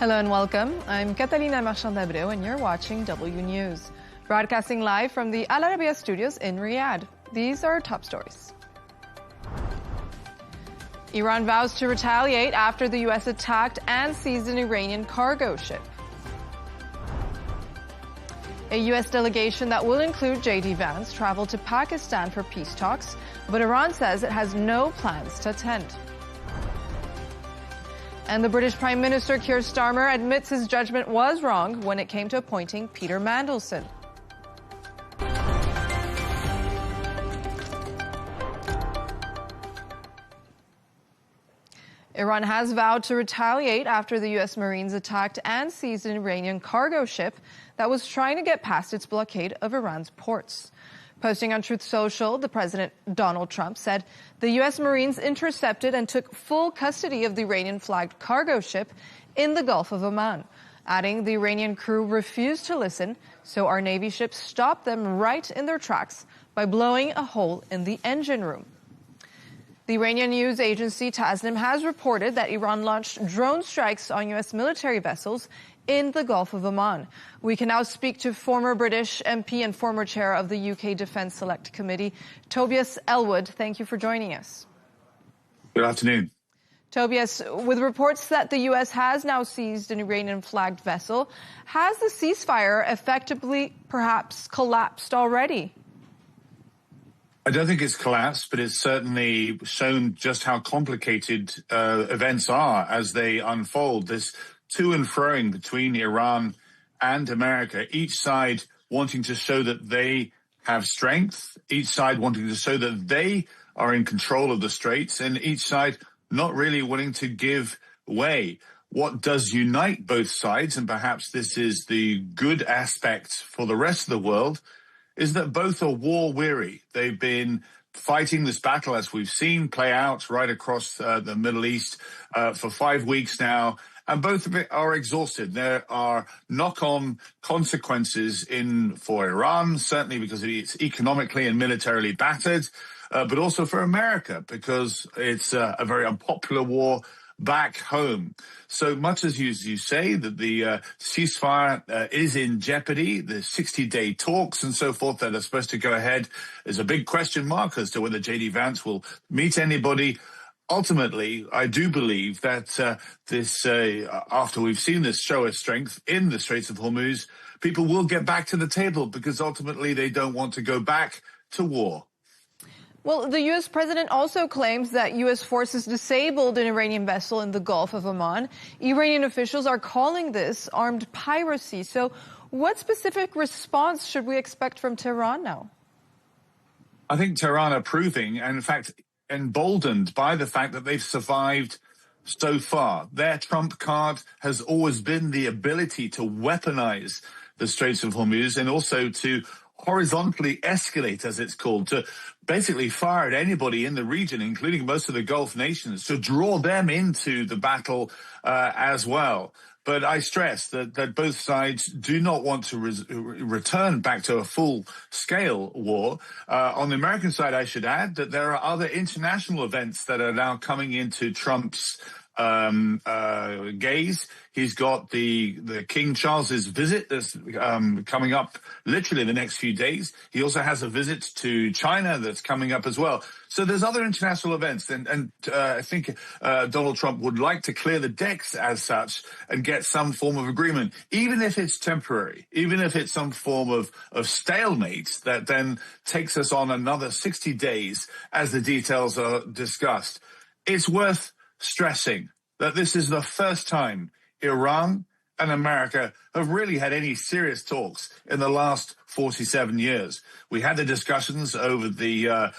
Hello and welcome. I'm Catalina Marchand-Abreu and you're watching W News. Broadcasting live from the Al Arabiya studios in Riyadh. These are our top stories. Iran vows to retaliate after the U.S. attacked and seized an Iranian cargo ship. A U.S. delegation that will include J.D. Vance traveled to Pakistan for peace talks, but Iran says it has no plans to attend. And the British Prime Minister Keir Starmer admits his judgment was wrong when it came to appointing Peter Mandelson. Iran has vowed to retaliate after the U.S. Marines attacked and seized an Iranian cargo ship that was trying to get past its blockade of Iran's ports. Posting on Truth Social, the President Donald Trump said the U.S. Marines intercepted and took full custody of the Iranian-flagged cargo ship in the Gulf of Oman, adding the Iranian crew refused to listen, so our Navy ship stopped them right in their tracks by blowing a hole in the engine room. The Iranian news agency Tasnim has reported that Iran launched drone strikes on U.S. military vessels in the Gulf of Oman. We can now speak to former British MP and former chair of the UK Defence Select Committee, Tobias Ellwood. Thank you for joining us. Good afternoon. Tobias, with reports that the U.S. has now seized an Iranian-flagged vessel, has the ceasefire effectively perhaps collapsed already? I don't think it's collapsed, but it's certainly shown just how complicated events are as they unfold. This to and froing between Iran and America, each side wanting to show that they have strength, each side wanting to show that they are in control of the straits, and each side not really willing to give way. What does unite both sides, and perhaps this is the good aspect for the rest of the world, is that both are war-weary. They've been fighting this battle, as we've seen play out right across the Middle East for 5 weeks now, and both of it are exhausted. There are knock-on consequences for Iran, certainly because it's economically and militarily battered, but also for America because it's a very unpopular war back home. So much as you say that the ceasefire is in jeopardy, the 60-day talks and so forth that are supposed to go ahead is a big question mark as to whether J.D. Vance will meet anybody. Ultimately, I do believe that after we've seen this show of strength in the Straits of Hormuz, people will get back to the table because ultimately they don't want to go back to war. Well, the U.S. president also claims that U.S. forces disabled an Iranian vessel in the Gulf of Oman. Iranian officials are calling this armed piracy. So what specific response should we expect from Tehran now? I think Tehran are proving, and in fact, emboldened by the fact that they've survived so far. Their trump card has always been the ability to weaponize the Straits of Hormuz and also to horizontally escalate, as it's called, to basically fire at anybody in the region, including most of the Gulf nations, to draw them into the battle as well. But I stress that both sides do not want to return back to a full-scale war. On the American side, I should add that there are other international events that are now coming into Trump's gaze. He's got the King Charles's visit that's coming up literally in the next few days. He also has a visit to China that's coming up as well. So there's other international events, and I think Donald Trump would like to clear the decks as such and get some form of agreement, even if it's temporary, even if it's some form of stalemate that then takes us on another 60 days as the details are discussed. It's worth stressing that this is the first time Iran and America have really had any serious talks in the last 47 years. We had the discussions over the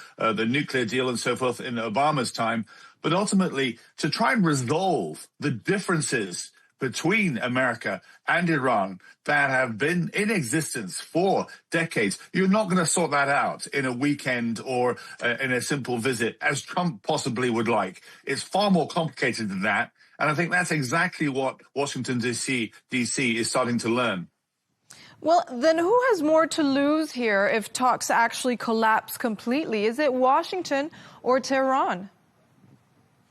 nuclear deal and so forth in Obama's time, but ultimately to try and resolve the differences between America and Iran that have been in existence for decades. You're not going to sort that out in a weekend or in a simple visit, as Trump possibly would like. It's far more complicated than that. And I think that's exactly what Washington, D.C. is starting to learn. Well, then who has more to lose here if talks actually collapse completely? Is it Washington or Tehran?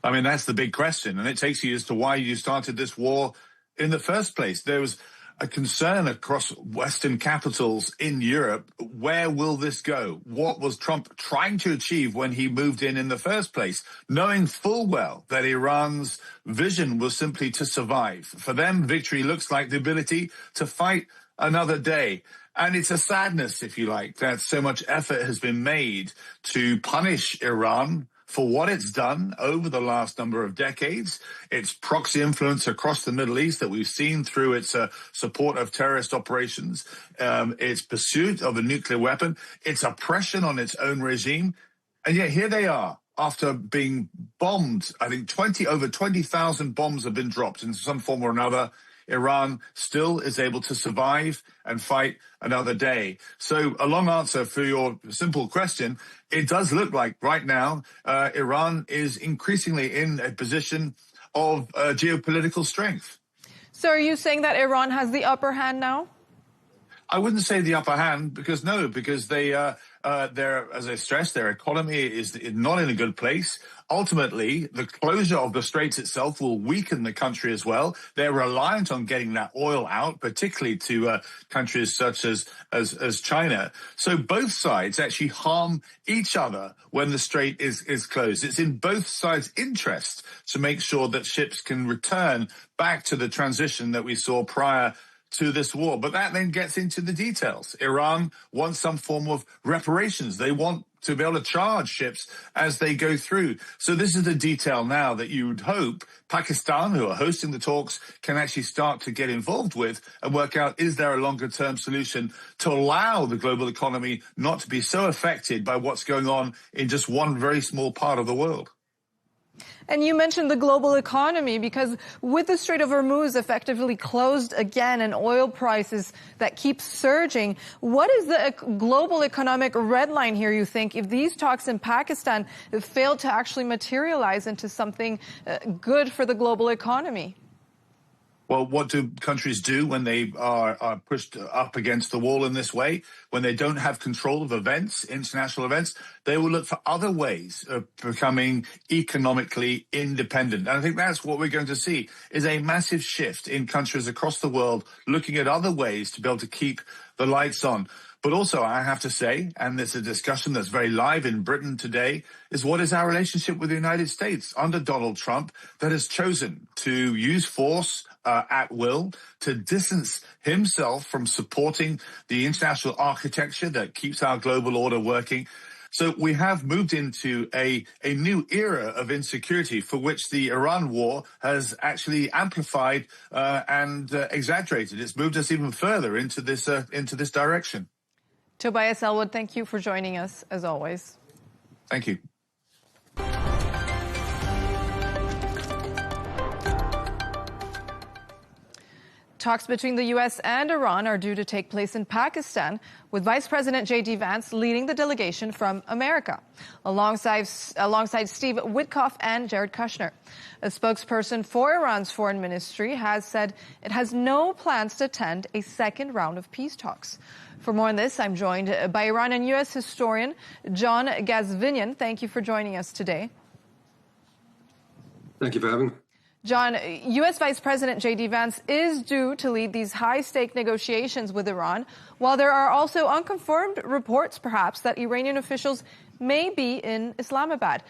I mean, that's the big question. And it takes you as to why you started this war in the first place. There was a concern across Western capitals in Europe. Where will this go? What was Trump trying to achieve when he moved in the first place, knowing full well that Iran's vision was simply to survive? For them, victory looks like the ability to fight another day. And it's a sadness, if you like, that so much effort has been made to punish Iran for what it's done over the last number of decades, its proxy influence across the Middle East that we've seen through its support of terrorist operations, its pursuit of a nuclear weapon, its oppression on its own regime. And yet here they are, after being bombed. I think over 20,000 bombs have been dropped in some form or another. Iran still is able to survive and fight another day. So a long answer for your simple question. It does look like right now Iran is increasingly in a position of geopolitical strength. So are you saying that Iran has the upper hand now? I wouldn't say the upper hand because they're, as I stressed, their economy is not in a good place. Ultimately, the closure of the straits itself will weaken the country as well. They're reliant on getting that oil out, particularly to countries such as China. So both sides actually harm each other when the strait is closed. It's in both sides' interest to make sure that ships can return back to the transition that we saw prior to this war. But that then gets into the details. Iran wants some form of reparations. They want to be able to charge ships as they go through. So this is the detail now that you would hope Pakistan, who are hosting the talks, can actually start to get involved with and work out, is there a longer-term solution to allow the global economy not to be so affected by what's going on in just one very small part of the world? And you mentioned the global economy, because with the Strait of Hormuz effectively closed again and oil prices that keep surging, what is the global economic red line here, you think, if these talks in Pakistan fail to actually materialize into something good for the global economy? Well, what do countries do when they are pushed up against the wall in this way? When they don't have control of events, international events, they will look for other ways of becoming economically independent. And I think that's what we're going to see, is a massive shift in countries across the world looking at other ways to be able to keep the lights on. But also, I have to say, and there's a discussion that's very live in Britain today, is what is our relationship with the United States under Donald Trump that has chosen to use force at will, to distance himself from supporting the international architecture that keeps our global order working. So we have moved into a new era of insecurity for which the Iran war has actually amplified and exaggerated. It's moved us even further into this direction. Tobias Ellwood, thank you for joining us, as always. Thank you. Talks between the U.S. and Iran are due to take place in Pakistan, with Vice President J.D. Vance leading the delegation from America, alongside Steve Witkoff and Jared Kushner. A spokesperson for Iran's foreign ministry has said it has no plans to attend a second round of peace talks. For more on this, I'm joined by Iran and U.S. historian John Gazvinian. Thank you for joining us today. Thank you for having me. John, U.S. Vice President J.D. Vance is due to lead these high-stake negotiations with Iran, while there are also unconfirmed reports, perhaps, that Iranian officials may be in Islamabad.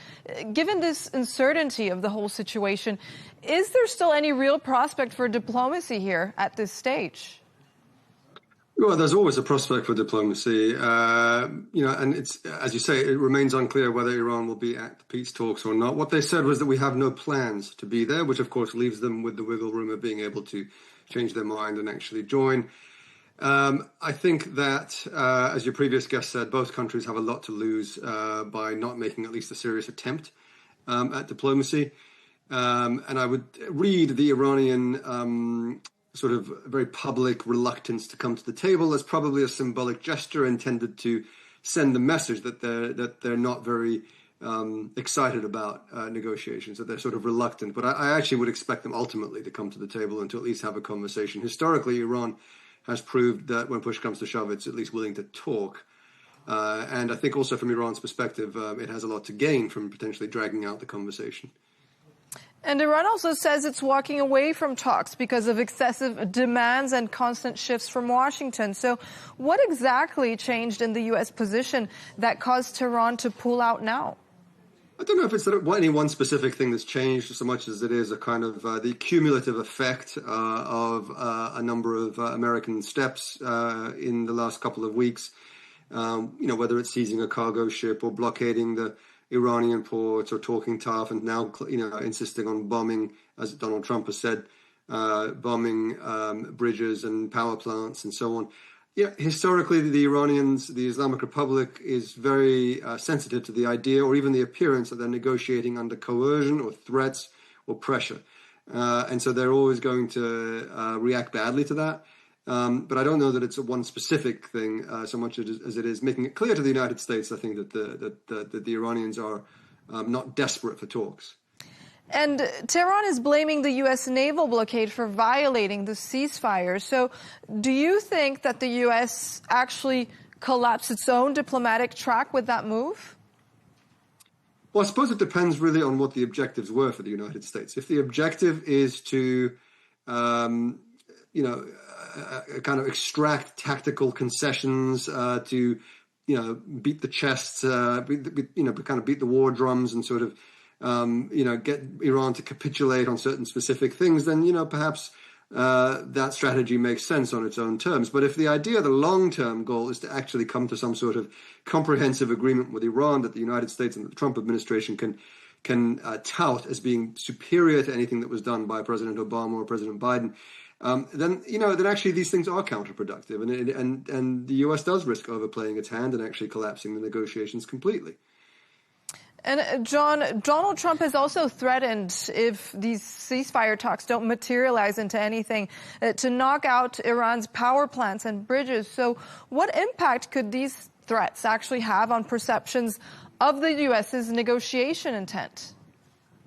Given this uncertainty of the whole situation, is there still any real prospect for diplomacy here at this stage? Well, there's always a prospect for diplomacy, and it's, as you say, it remains unclear whether Iran will be at the peace talks or not. What they said was that we have no plans to be there, which of course leaves them with the wiggle room of being able to change their mind and actually join. I think that, as your previous guest said, both countries have a lot to lose by not making at least a serious attempt at diplomacy. And I would read the Iranian sort of very public reluctance to come to the table as probably a symbolic gesture intended to send the message that they're not very excited about negotiations, that they're sort of reluctant. But I actually would expect them ultimately to come to the table and to at least have a conversation. Historically, Iran has proved that when push comes to shove, it's at least willing to talk. And I think also from Iran's perspective, it has a lot to gain from potentially dragging out the conversation. And Iran also says it's walking away from talks because of excessive demands and constant shifts from Washington. So what exactly changed in the U.S. position that caused Tehran to pull out now? I don't know if it's any one specific thing that's changed so much as it is a kind of the cumulative effect of a number of American steps in the last couple of weeks. Whether it's seizing a cargo ship or blockading the Iranian ports or talking tough and now, insisting on bombing, as Donald Trump has said, bombing bridges and power plants and so on. Yeah, historically, the Iranians, the Islamic Republic, is very sensitive to the idea or even the appearance that they're negotiating under coercion or threats or pressure. And so they're always going to react badly to that. But I don't know that it's one specific thing so much as it is making it clear to the United States, I think, that the Iranians are not desperate for talks. And Tehran is blaming the U.S. naval blockade for violating the ceasefire. So do you think that the U.S. actually collapsed its own diplomatic track with that move? Well, I suppose it depends really on what the objectives were for the United States. If the objective is to, kind of extract tactical concessions to, beat the chests, kind of beat the war drums and sort of, get Iran to capitulate on certain specific things, then, perhaps that strategy makes sense on its own terms. But if the idea, the long-term goal is to actually come to some sort of comprehensive agreement with Iran that the United States and the Trump administration can tout as being superior to anything that was done by President Obama or President Biden, then actually these things are counterproductive, and the U.S. does risk overplaying its hand and actually collapsing the negotiations completely. And John, Donald Trump has also threatened, if these ceasefire talks don't materialize into anything, to knock out Iran's power plants and bridges. So what impact could these threats actually have on perceptions of the U.S.'s negotiation intent?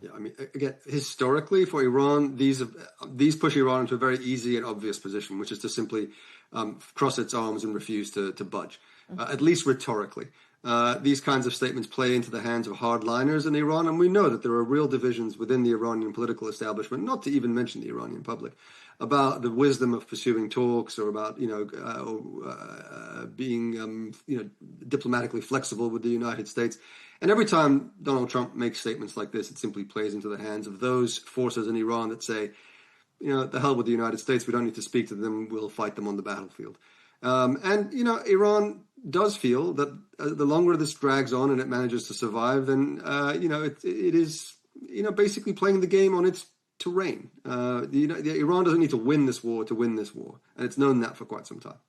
Yeah, I mean, again, historically for Iran, these push Iran into a very easy and obvious position, which is to simply cross its arms and refuse to budge, at least rhetorically. These kinds of statements play into the hands of hardliners in Iran, and we know that there are real divisions within the Iranian political establishment, not to even mention the Iranian public, about the wisdom of pursuing talks or about, being, diplomatically flexible with the United States. And every time Donald Trump makes statements like this, it simply plays into the hands of those forces in Iran that say, the hell with the United States, we don't need to speak to them, we'll fight them on the battlefield. Iran does feel that the longer this drags on and it manages to survive, then, it is, basically playing the game on its terrain. Iran doesn't need to win this war to win this war, and it's known that for quite some time.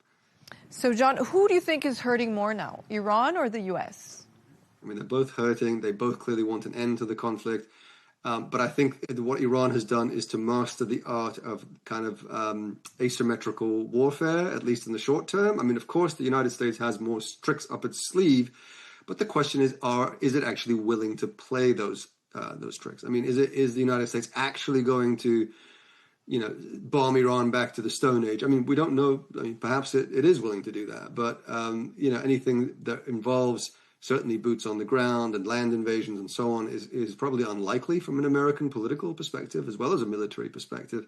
So, John, who do you think is hurting more now, Iran or the U.S.? I mean, they're both hurting. They both clearly want an end to the conflict. But I think what Iran has done is to master the art of kind of asymmetrical warfare, at least in the short term. I mean, of course, the United States has more tricks up its sleeve, but the question is it actually willing to play those tricks? I mean, is the United States actually going to, bomb Iran back to the Stone Age? I mean, we don't know. I mean, perhaps it is willing to do that, but anything that involves certainly boots on the ground and land invasions and so on is probably unlikely from an American political perspective as well as a military perspective,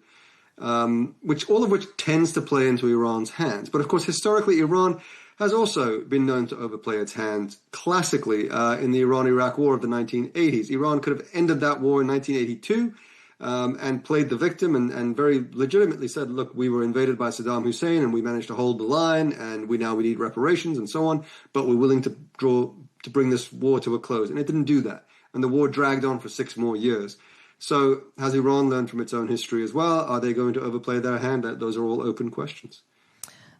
all of which tends to play into Iran's hands. But of course, historically, Iran has also been known to overplay its hand. Classically, in the Iran-Iraq War of the 1980s, Iran could have ended that war in 1982 and played the victim and very legitimately said, look, we were invaded by Saddam Hussein and we managed to hold the line and we need reparations and so on, but we're willing to bring this war to a close. And it didn't do that. And the war dragged on for 6 more years. So has Iran learned from its own history as well? Are they going to overplay their hand? Those are all open questions.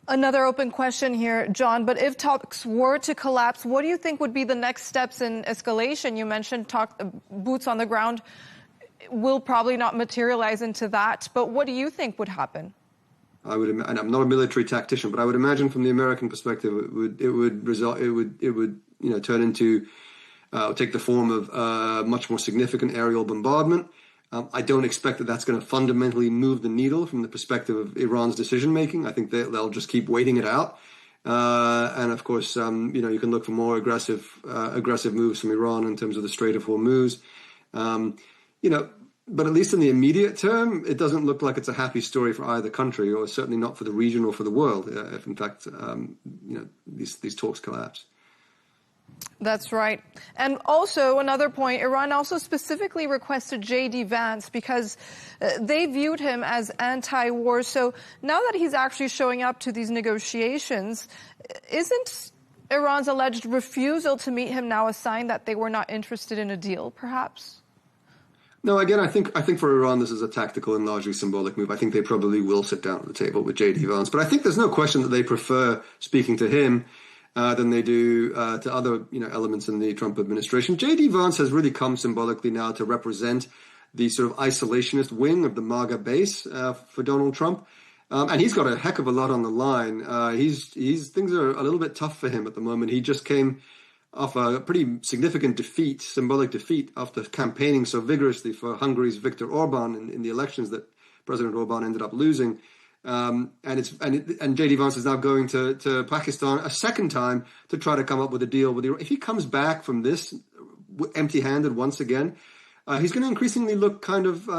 Another open question here, John, but if talks were to collapse, what do you think would be the next steps in escalation? You mentioned boots on the ground will probably not materialize into that, but what do you think would happen? And I'm not a military tactician, but I would imagine from the American perspective, it would turn into, take the form of much more significant aerial bombardment. I don't expect that that's going to fundamentally move the needle from the perspective of Iran's decision making. I think they'll just keep waiting it out. And of course, you can look for more aggressive moves from Iran in terms of the Strait of Hormuz. But at least in the immediate term, it doesn't look like it's a happy story for either country, or certainly not for the region or for the world, if in fact, these talks collapse. That's right. And also, another point, Iran also specifically requested J.D. Vance because they viewed him as anti-war. So now that he's actually showing up to these negotiations, isn't Iran's alleged refusal to meet him now a sign that they were not interested in a deal, perhaps? No, again, I think for Iran, this is a tactical and largely symbolic move. I think they probably will sit down at the table with J.D. Vance. But I think there's no question that they prefer speaking to him than they do to other elements in the Trump administration. J.D. Vance has really come symbolically now to represent the sort of isolationist wing of the MAGA base for Donald Trump. And he's got a heck of a lot on the line. Things are a little bit tough for him at the moment. He just came off a pretty significant defeat, symbolic defeat, after campaigning so vigorously for Hungary's Viktor Orban in the elections that President Orban ended up losing. And J.D. Vance is now going to Pakistan a second time to try to come up with a deal with Iran. If he comes back from this empty-handed once again, he's going to increasingly look kind of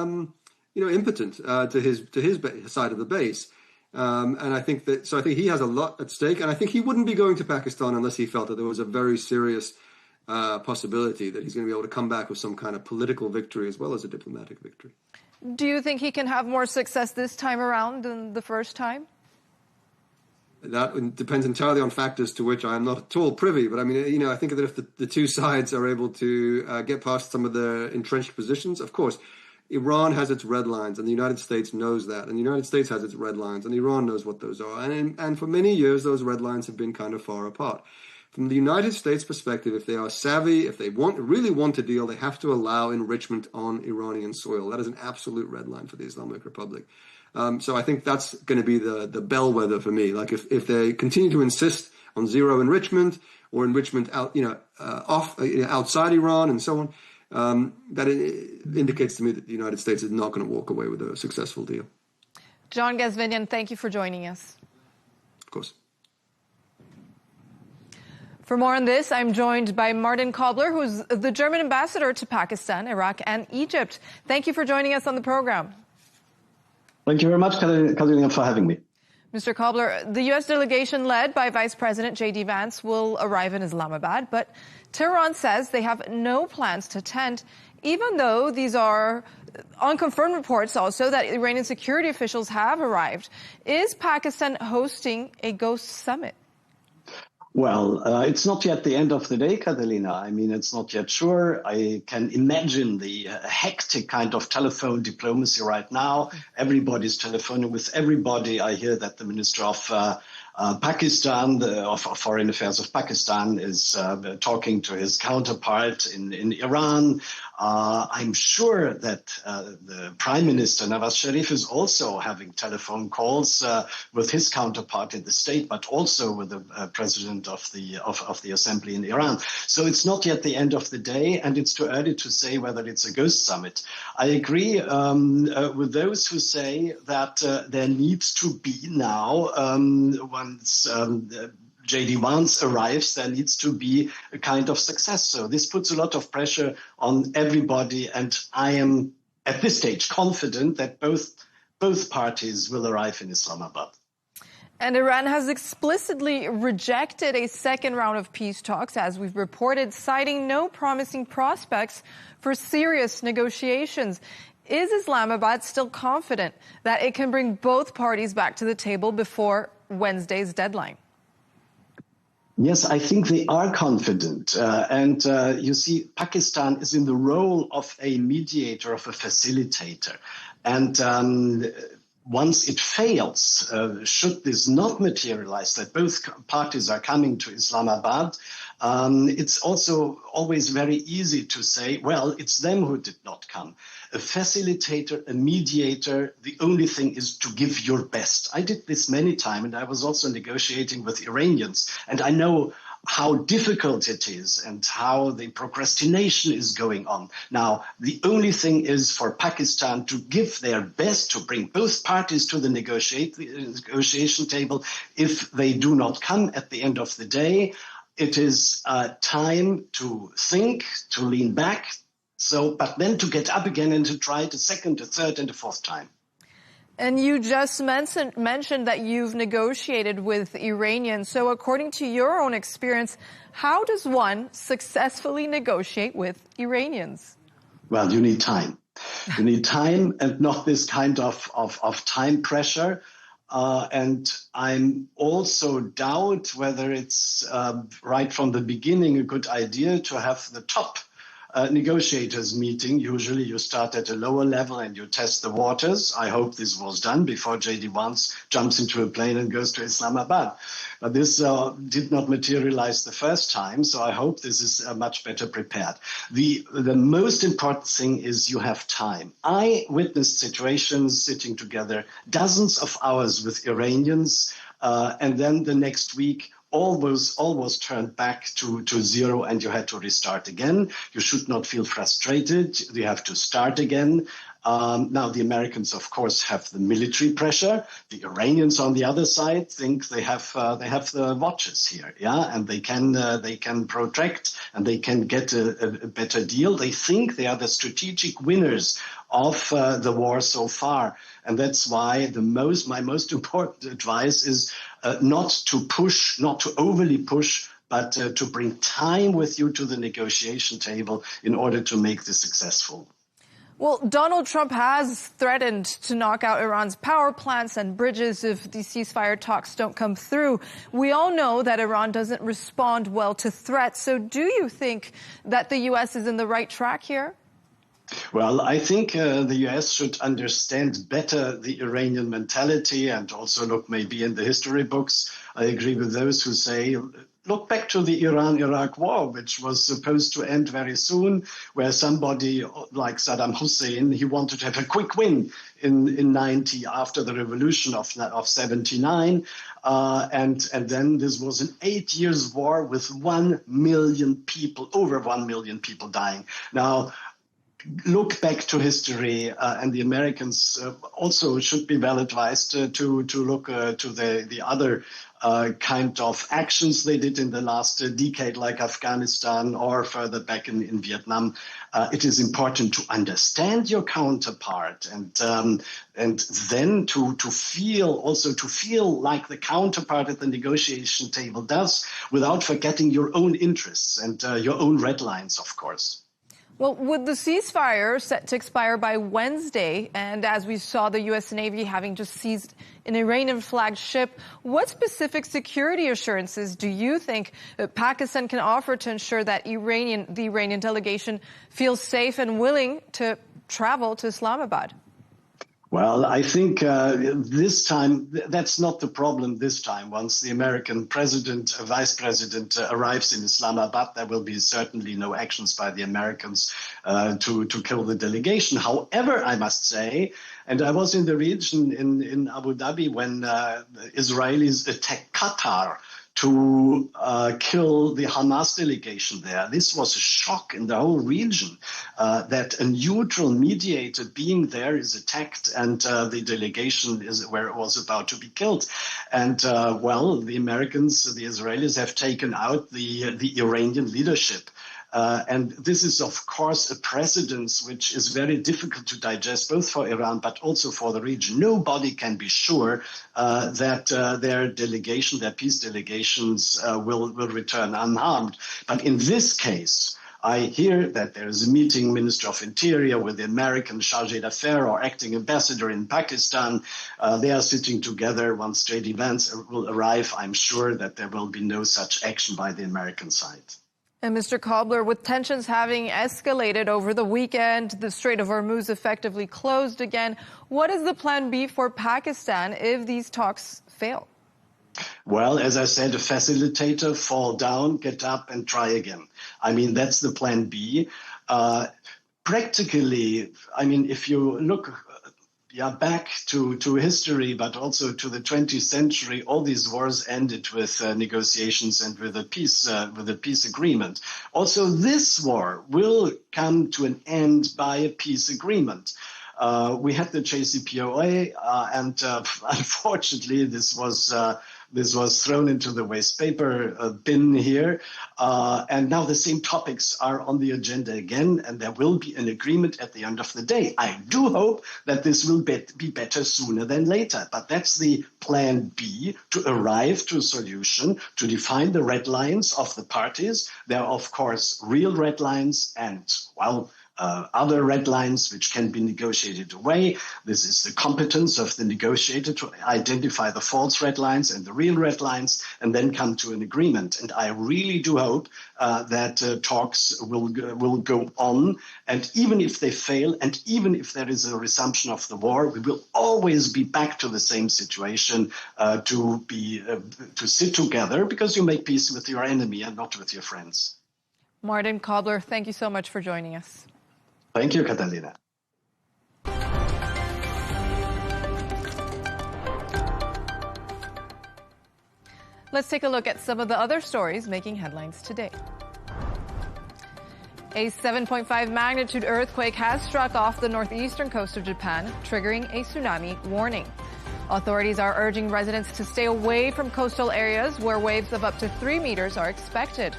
impotent to his side of the base. And I think he has a lot at stake, and I think he wouldn't be going to Pakistan unless he felt that there was a very serious possibility that he's going to be able to come back with some kind of political victory as well as a diplomatic victory. Do you think he can have more success this time around than the first time? That depends entirely on factors to which I am not at all privy. But I mean, I think that if the two sides are able to get past some of the entrenched positions, of course, Iran has its red lines, and the United States knows that. And the United States has its red lines, and Iran knows what those are. And for many years, those red lines have been kind of far apart. From the United States perspective, if they are savvy, if they really want a deal, they have to allow enrichment on Iranian soil. That is an absolute red line for the Islamic Republic. So I think that's going to be the bellwether for me. Like if they continue to insist on zero enrichment or enrichment outside Iran and so on, that indicates to me that the United States is not going to walk away with a successful deal. John Gazvinian, thank you for joining us. Of course. For more on this, I'm joined by Martin Kobler, who's the German ambassador to Pakistan, Iraq, and Egypt. Thank you for joining us on the program. Thank you very much, Catalina, for having me. Mr. Kobler, the U.S. delegation led by Vice President J.D. Vance will arrive in Islamabad, but Tehran says they have no plans to attend, even though these are unconfirmed reports also that Iranian security officials have arrived. Is Pakistan hosting a ghost summit? Well, it's not yet the end of the day, Catalina. I mean, it's not yet sure. I can imagine the hectic kind of telephone diplomacy right now. Everybody's telephoning with everybody. I hear that the Minister of Pakistan, of Foreign Affairs of Pakistan, is talking to his counterpart in Iran. I'm sure that the Prime Minister Nawaz Sharif is also having telephone calls with his counterpart in the state, but also with the president of the assembly in Iran. So it's not yet the end of the day, and it's too early to say whether it's a ghost summit. I agree with those who say that there needs to be now, once J.D. Vance arrives, there needs to be a kind of success. So this puts a lot of pressure on everybody, and I am at this stage confident that both parties will arrive in Islamabad. And Iran has explicitly rejected a second round of peace talks, as we've reported, citing no promising prospects for serious negotiations. Is Islamabad still confident that it can bring both parties back to the table before Wednesday's deadline? Yes, I think they are confident. And you see, Pakistan is in the role of a mediator, of a facilitator. And once it fails, should this not materialize, that both parties are coming to Islamabad, it's also always very easy to say, well, it's them who did not come. A facilitator, a mediator, the only thing is to give your best. I did this many times, and I was also negotiating with Iranians, and I know how difficult it is and how the procrastination is going on. Now, the only thing is for Pakistan to give their best to bring both parties to the negotiation table. If they do not come at the end of the day, it is time to think, to lean back, So, but then to get up again and to try it a second, a third, and a fourth time. And you just mentioned that you've negotiated with Iranians. So according to your own experience, how does one successfully negotiate with Iranians? Well, you need time. You need time and not this kind of time pressure. And I'm also doubt whether it's right from the beginning a good idea to have the top negotiators meeting. Usually you start at a lower level and you test the waters. I hope this was done before J.D. Vance jumps into a plane and goes to Islamabad. But this did not materialize the first time, so I hope this is much better prepared. The most important thing is you have time. I witnessed situations sitting together, dozens of hours with Iranians, and then the next week, all was turned back to zero and you had to restart again. You should not feel frustrated. You have to start again. Now, the Americans, of course, have the military pressure. The Iranians, on the other side, think they have the watches here, and they can protract and they can get a better deal. They think they are the strategic winners of the war so far, and that's why my most important advice is not to overly push, but to bring time with you to the negotiation table in order to make this successful. Well, Donald Trump has threatened to knock out Iran's power plants and bridges if the ceasefire talks don't come through. We all know that Iran doesn't respond well to threats. So do you think that the U.S. is in the right track here? Well, I think the U.S. should understand better the Iranian mentality and also look maybe in the history books. I agree with those who say, look back to the Iran-Iraq war, which was supposed to end very soon, where somebody like Saddam Hussein, he wanted to have a quick win in 90 after the revolution of 79. And then this was an 8 years war with 1 million people, over 1 million people dying. Now, look back to history, and the Americans also should be well advised to look to the other kind of actions they did in the last decade, like Afghanistan or further back in Vietnam. It is important to understand your counterpart and then to feel like the counterpart at the negotiation table does, without forgetting your own interests and your own red lines, of course. Well, with the ceasefire set to expire by Wednesday, and as we saw the U.S. Navy having just seized an Iranian-flagged ship, what specific security assurances do you think Pakistan can offer to ensure that the Iranian delegation feels safe and willing to travel to Islamabad? Well, I think this time, that's not the problem this time. Once the American vice president arrives in Islamabad, there will be certainly no actions by the Americans to kill the delegation. However, I must say, and I was in the region in Abu Dhabi when the Israelis attacked Qatar to kill the Hamas delegation there. This was a shock in the whole region that a neutral mediator being there is attacked and the delegation is where it was about to be killed. And the Americans, the Israelis have taken out the Iranian leadership. And this is, of course, a precedence which is very difficult to digest, both for Iran but also for the region. Nobody can be sure that their peace delegations will return unharmed. But in this case, I hear that there is a meeting, Minister of Interior, with the American chargé d'affaires or acting ambassador in Pakistan. They are sitting together. Once J.D. Vance will arrive, I'm sure that there will be no such action by the American side. And Mr. Kobler, with tensions having escalated over the weekend, the Strait of Hormuz effectively closed again, what is the plan B for Pakistan if these talks fail? Well, as I said, a facilitator, fall down, get up and try again. I mean, that's the plan B. Practically, I mean, if you look back to history, but also to the 20th century, all these wars ended with negotiations and with a peace agreement. Also, this war will come to an end by a peace agreement. We had the JCPOA, and unfortunately, this was This was thrown into the waste paper bin here. And now the same topics are on the agenda again, and there will be an agreement at the end of the day. I do hope that this will be better sooner than later. But that's the plan B, to arrive to a solution, to define the red lines of the parties. There are, of course, real red lines and, well, other red lines which can be negotiated away. This is the competence of the negotiator to identify the false red lines and the real red lines and then come to an agreement. And I really do hope that talks will go on. And even if they fail, and even if there is a resumption of the war, we will always be back to the same situation, to sit together, because you make peace with your enemy and not with your friends. Martin Kobler, thank you so much for joining us. Thank you, Catalina. Let's take a look at some of the other stories making headlines today. A 7.5 magnitude earthquake has struck off the northeastern coast of Japan, triggering a tsunami warning. Authorities are urging residents to stay away from coastal areas where waves of up to 3 meters are expected.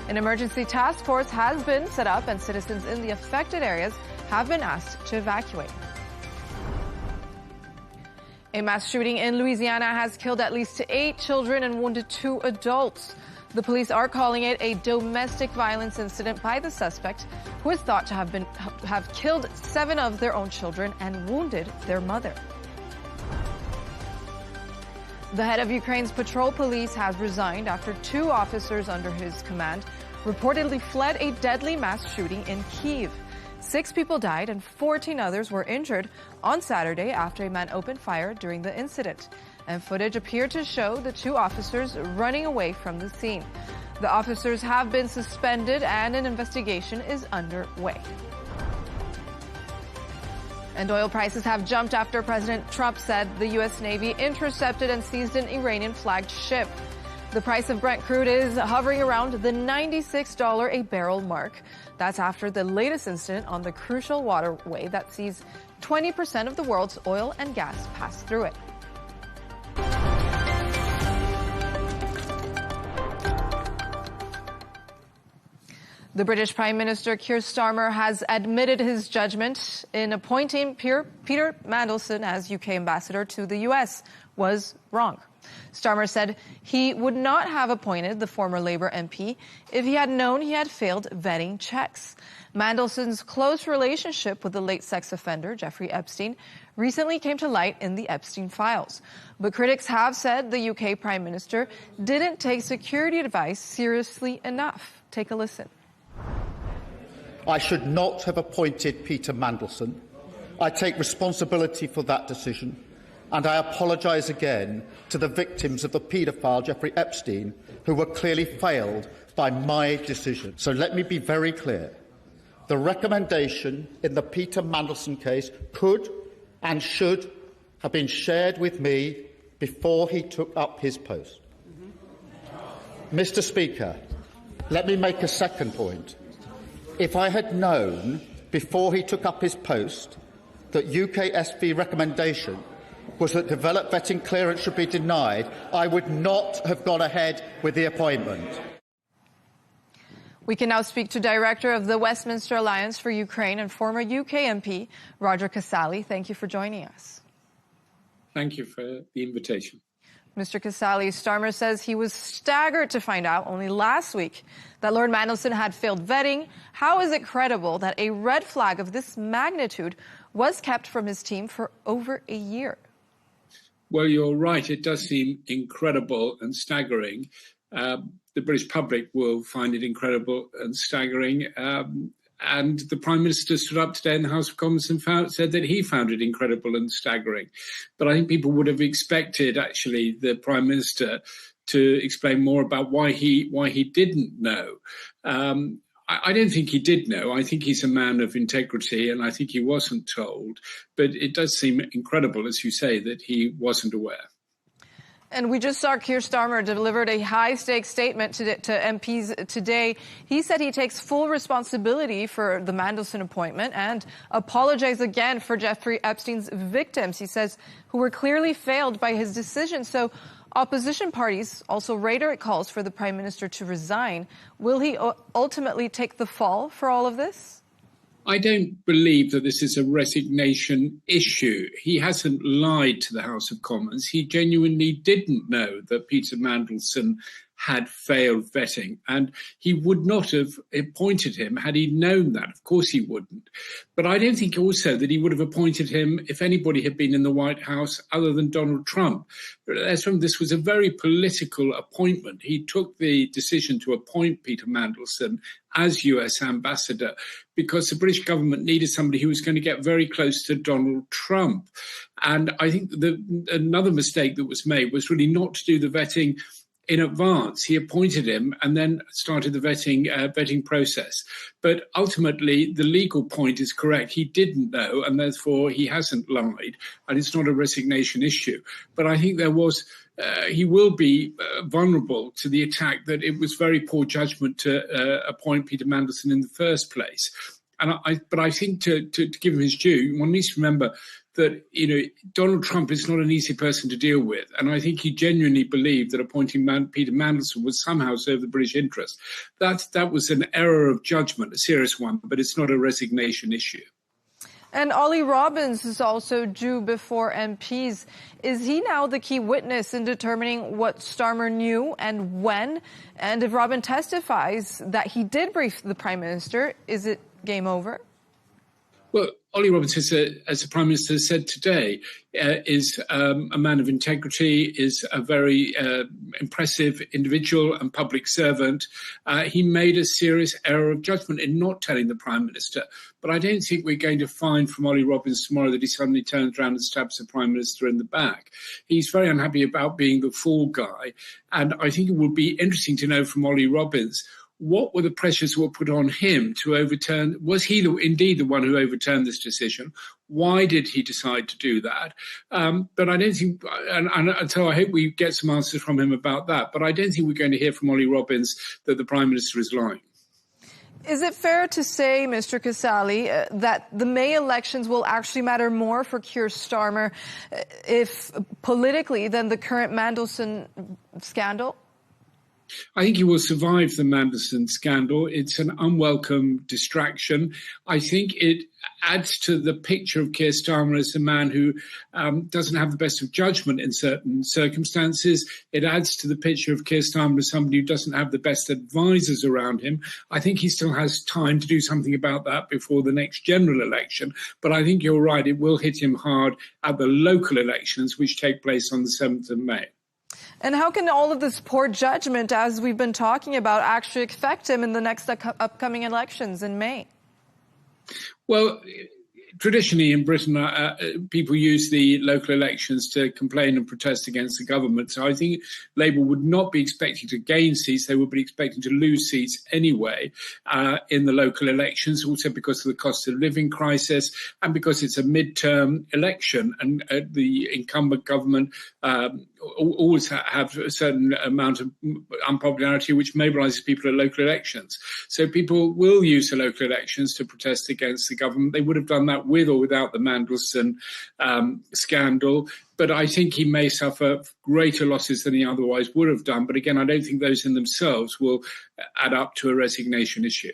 An emergency task force has been set up and citizens in the affected areas have been asked to evacuate. A mass shooting in Louisiana has killed at least 8 children and wounded 2 adults. The police are calling it a domestic violence incident by the suspect, who is thought to have killed 7 of their own children and wounded their mother. The head of Ukraine's patrol police has resigned after 2 officers under his command reportedly fled a deadly mass shooting in Kyiv. 6 people died and 14 others were injured on Saturday after a man opened fire during the incident. And footage appeared to show the 2 officers running away from the scene. The officers have been suspended and an investigation is underway. And oil prices have jumped after President Trump said the U.S. Navy intercepted and seized an Iranian-flagged ship. The price of Brent crude is hovering around the $96 a barrel mark. That's after the latest incident on the crucial waterway that sees 20% of the world's oil and gas pass through it. The British Prime Minister Keir Starmer has admitted his judgment in appointing Peter Mandelson as UK ambassador to the US was wrong. Starmer said he would not have appointed the former Labour MP if he had known he had failed vetting checks. Mandelson's close relationship with the late sex offender Jeffrey Epstein recently came to light in the Epstein files. But critics have said the UK Prime Minister didn't take security advice seriously enough. Take a listen. I should not have appointed Peter Mandelson. I take responsibility for that decision, and I apologise again to the victims of the paedophile Jeffrey Epstein, who were clearly failed by my decision. So let me be very clear. The recommendation in the Peter Mandelson case could and should have been shared with me before he took up his post. Mr. Speaker, let me make a second point. If I had known before he took up his post that UKSV recommendation was that developed vetting clearance should be denied, I would not have gone ahead with the appointment. We can now speak to Director of the Westminster Alliance for Ukraine and former UK MP, Roger Casale. Thank you for joining us. Thank you for the invitation. Mr. Casale, Starmer says he was staggered to find out only last week that Lord Mandelson had failed vetting. How is it credible that a red flag of this magnitude was kept from his team for over a year? Well, you're right. It does seem incredible and staggering. The British public will find it incredible and staggering. And the Prime Minister stood up today in the House of Commons and said that he found it incredible and staggering. But I think people would have expected, actually, the Prime Minister to explain more about why he didn't know. I don't think he did know. I think he's a man of integrity, and I think he wasn't told. But it does seem incredible, as you say, that he wasn't aware. And we just saw Keir Starmer delivered a high-stakes statement to MPs today. He said he takes full responsibility for the Mandelson appointment and apologized again for Jeffrey Epstein's victims, he says, who were clearly failed by his decision. So Opposition parties also reiterate calls for the Prime Minister to resign. Will he ultimately take the fall for all of this? I don't believe that this is a resignation issue. He hasn't lied to the House of Commons. He genuinely didn't know that Peter Mandelson had failed vetting, and he would not have appointed him had he known that. Of course he wouldn't. But I don't think also that he would have appointed him if anybody had been in the White House other than Donald Trump. This was a very political appointment. He took the decision to appoint Peter Mandelson as US ambassador because the British government needed somebody who was going to get very close to Donald Trump. And I think another mistake that was made was really not to do the vetting in advance. He appointed him and then started the vetting process. But ultimately, the legal point is correct. He didn't know, and therefore he hasn't lied, and it's not a resignation issue. But I think he will be vulnerable to the attack that it was very poor judgment to appoint Peter Mandelson in the first place. But I think to give him his due, one needs to remember that, Donald Trump is not an easy person to deal with. And I think he genuinely believed that appointing Peter Mandelson would somehow serve the British interest. That was an error of judgment, a serious one, but it's not a resignation issue. And Ollie Robbins is also due before MPs. Is he now the key witness in determining what Starmer knew and when? And if Robin testifies that he did brief the Prime Minister, is it game over? Well, Ollie Robbins, as the Prime Minister has said today, is a man of integrity, is a very impressive individual and public servant. He made a serious error of judgment in not telling the Prime Minister. But I don't think we're going to find from Ollie Robbins tomorrow that he suddenly turns around and stabs the Prime Minister in the back. He's very unhappy about being the fall guy. And I think it would be interesting to know from Ollie Robbins, what were the pressures that were put on him to overturn? Was he indeed the one who overturned this decision? Why did he decide to do that? But I don't think, and so I hope we get some answers from him about that. But I don't think we're going to hear from Ollie Robbins that the Prime Minister is lying. Is it fair to say, Mr. Casale, that the May elections will actually matter more for Keir Starmer if politically than the current Mandelson scandal? I think he will survive the Mandelson scandal. It's an unwelcome distraction. I think it adds to the picture of Keir Starmer as a man who doesn't have the best of judgment in certain circumstances. It adds to the picture of Keir Starmer as somebody who doesn't have the best advisors around him. I think he still has time to do something about that before the next general election. But I think you're right, it will hit him hard at the local elections, which take place on the 7th of May. And how can all of this poor judgment, as we've been talking about, actually affect him in the next upcoming elections in May? Well, traditionally in Britain, people use the local elections to complain and protest against the government. So I think Labour would not be expecting to gain seats. They would be expecting to lose seats anyway in the local elections, also because of the cost of living crisis and because it's a midterm election. And the incumbent government always have a certain amount of unpopularity, which mobilises people at local elections. So people will use the local elections to protest against the government. They would have done that with or without the Mandelson scandal. But I think he may suffer greater losses than he otherwise would have done. But again, I don't think those in themselves will add up to a resignation issue.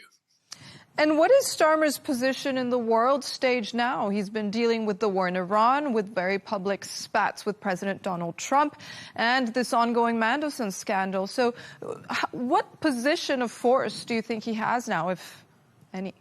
And what is Starmer's position in the world stage now? He's been dealing with the war in Iran, with very public spats with President Donald Trump, and this ongoing Mandelson scandal. So what position of force do you think he has now, if any?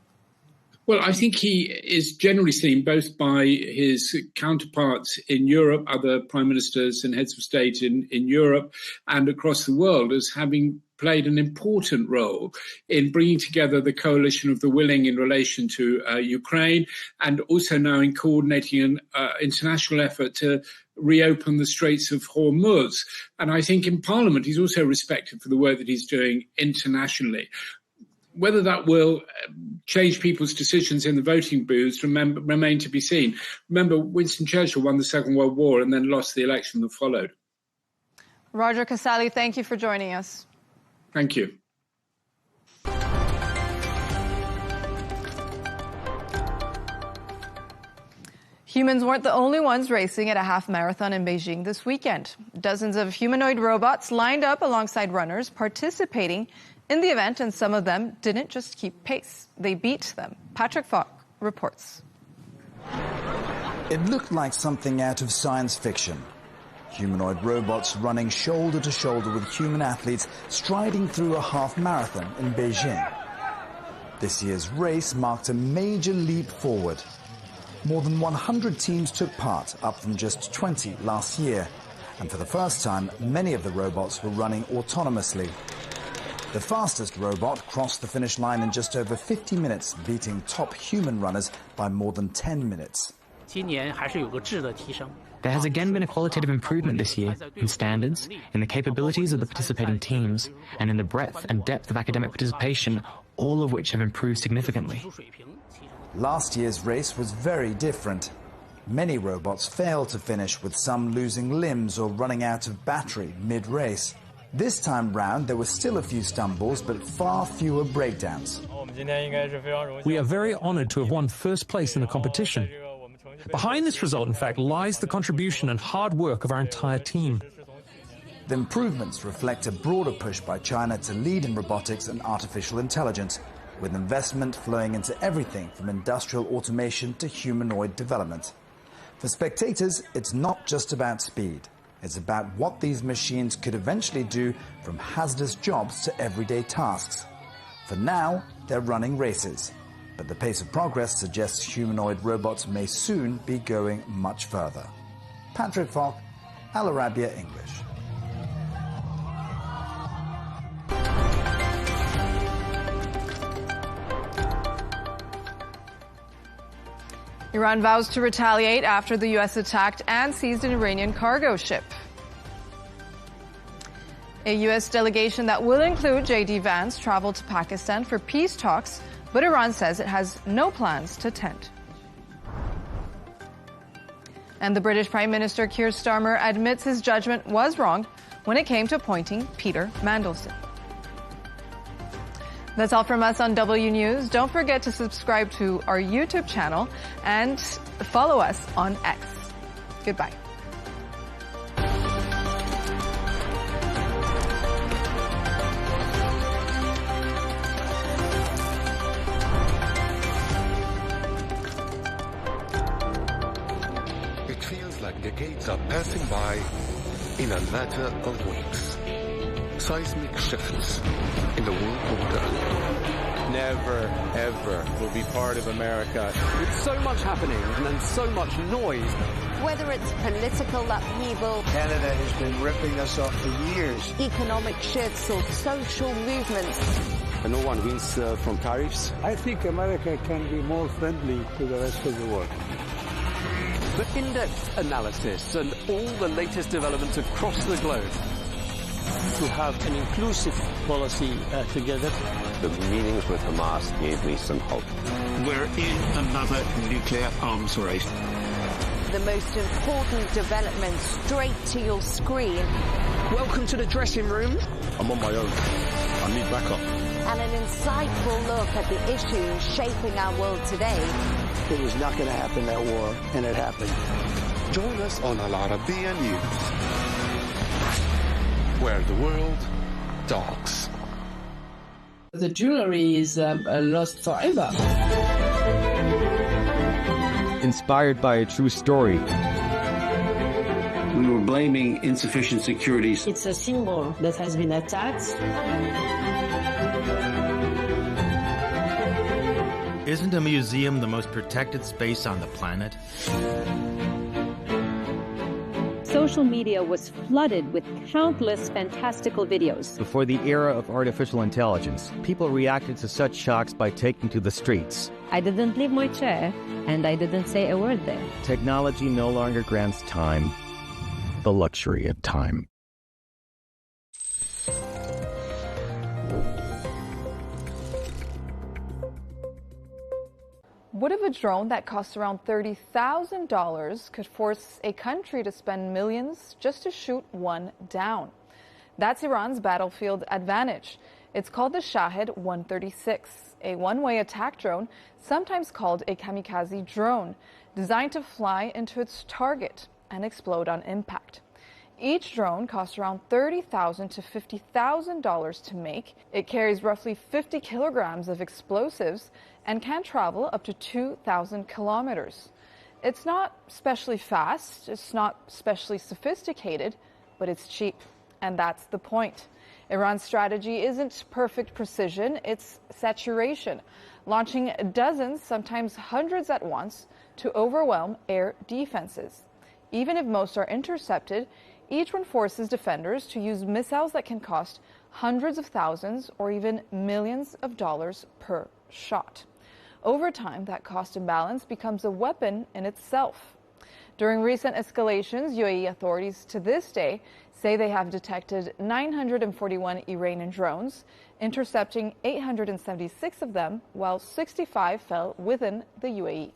Well, I think he is generally seen both by his counterparts in Europe, other prime ministers and heads of state in Europe and across the world, as having played an important role in bringing together the coalition of the willing in relation to Ukraine, and also now in coordinating an international effort to reopen the Straits of Hormuz. And I think in Parliament he's also respected for the work that he's doing internationally. Whether that will change people's decisions in the voting booths remain to be seen. Remember, Winston Churchill won the Second World War and then lost the election that followed. Roger Casale, thank you for joining us. Thank you. Humans weren't the only ones racing at a half marathon in Beijing this weekend. Dozens of humanoid robots lined up alongside runners participating in the event, and some of them didn't just keep pace. They beat them. Patrick Falk reports. It looked like something out of science fiction. Humanoid robots running shoulder to shoulder with human athletes striding through a half marathon in Beijing. This year's race marked a major leap forward. More than 100 teams took part, up from just 20 last year. And for the first time, many of the robots were running autonomously. The fastest robot crossed the finish line in just over 50 minutes, beating top human runners by more than 10 minutes. There has again been a qualitative improvement this year in standards, in the capabilities of the participating teams, and in the breadth and depth of academic participation, all of which have improved significantly. Last year's race was very different. Many robots failed to finish, with some losing limbs or running out of battery mid-race. This time round, there were still a few stumbles, but far fewer breakdowns. We are very honored to have won first place in the competition. Behind this result, in fact, lies the contribution and hard work of our entire team. The improvements reflect a broader push by China to lead in robotics and artificial intelligence, with investment flowing into everything from industrial automation to humanoid development. For spectators, it's not just about speed. It's about what these machines could eventually do, from hazardous jobs to everyday tasks. For now, they're running races. But the pace of progress suggests humanoid robots may soon be going much further. Patrick Falk, Arabiya English. Iran vows to retaliate after the U.S. attacked and seized an Iranian cargo ship. A U.S. delegation that will include J.D. Vance traveled to Pakistan for peace talks, but Iran says it has no plans to attend. And the British Prime Minister Keir Starmer admits his judgment was wrong when it came to appointing Peter Mandelson. That's all from us on W News. Don't forget to subscribe to our YouTube channel and follow us on X. Goodbye. It feels like decades are passing by in a matter of weeks. Seismic shifts in the world order. Never, ever will be part of America. With so much happening and so much noise. Whether it's political upheaval, Canada has been ripping us off for years. Economic shifts or social movements. And no one wins from tariffs. I think America can be more friendly to the rest of the world. The in-depth analysis and all the latest developments across the globe. To have an inclusive policy together. The meetings with Hamas gave me some hope. We're in another nuclear arms race. The most important development straight to your screen. Welcome to the dressing room. I'm on my own. I need backup. And an insightful look at the issues shaping our world today. It was not going to happen, that war, and it happened. Join us on Arabiya News, where the world talks. The jewelry is lost forever. Inspired by a true story. We were blaming insufficient security. It's a symbol that has been attacked. Isn't a museum the most protected space on the planet? Social media was flooded with countless fantastical videos. Before the era of artificial intelligence, people reacted to such shocks by taking to the streets. I didn't leave my chair, and I didn't say a word there. Technology no longer grants time, the luxury of time. What if a drone that costs around $30,000 could force a country to spend millions just to shoot one down? That's Iran's battlefield advantage. It's called the Shahed 136, a one-way attack drone, sometimes called a kamikaze drone. designed to fly into its target and explode on impact. Each drone costs around $30,000 to $50,000 to make. It carries roughly 50 kilograms of explosives and can travel up to 2,000 kilometers. It's not especially fast, it's not especially sophisticated, but it's cheap. And that's the point. Iran's strategy isn't perfect precision, it's saturation, launching dozens, sometimes hundreds at once, to overwhelm air defenses. Even if most are intercepted, each one forces defenders to use missiles that can cost hundreds of thousands or even millions of dollars per shot. Over time, that cost imbalance becomes a weapon in itself. During recent escalations, UAE authorities to this day say they have detected 941 Iranian drones, intercepting 876 of them, while 65 fell within the UAE.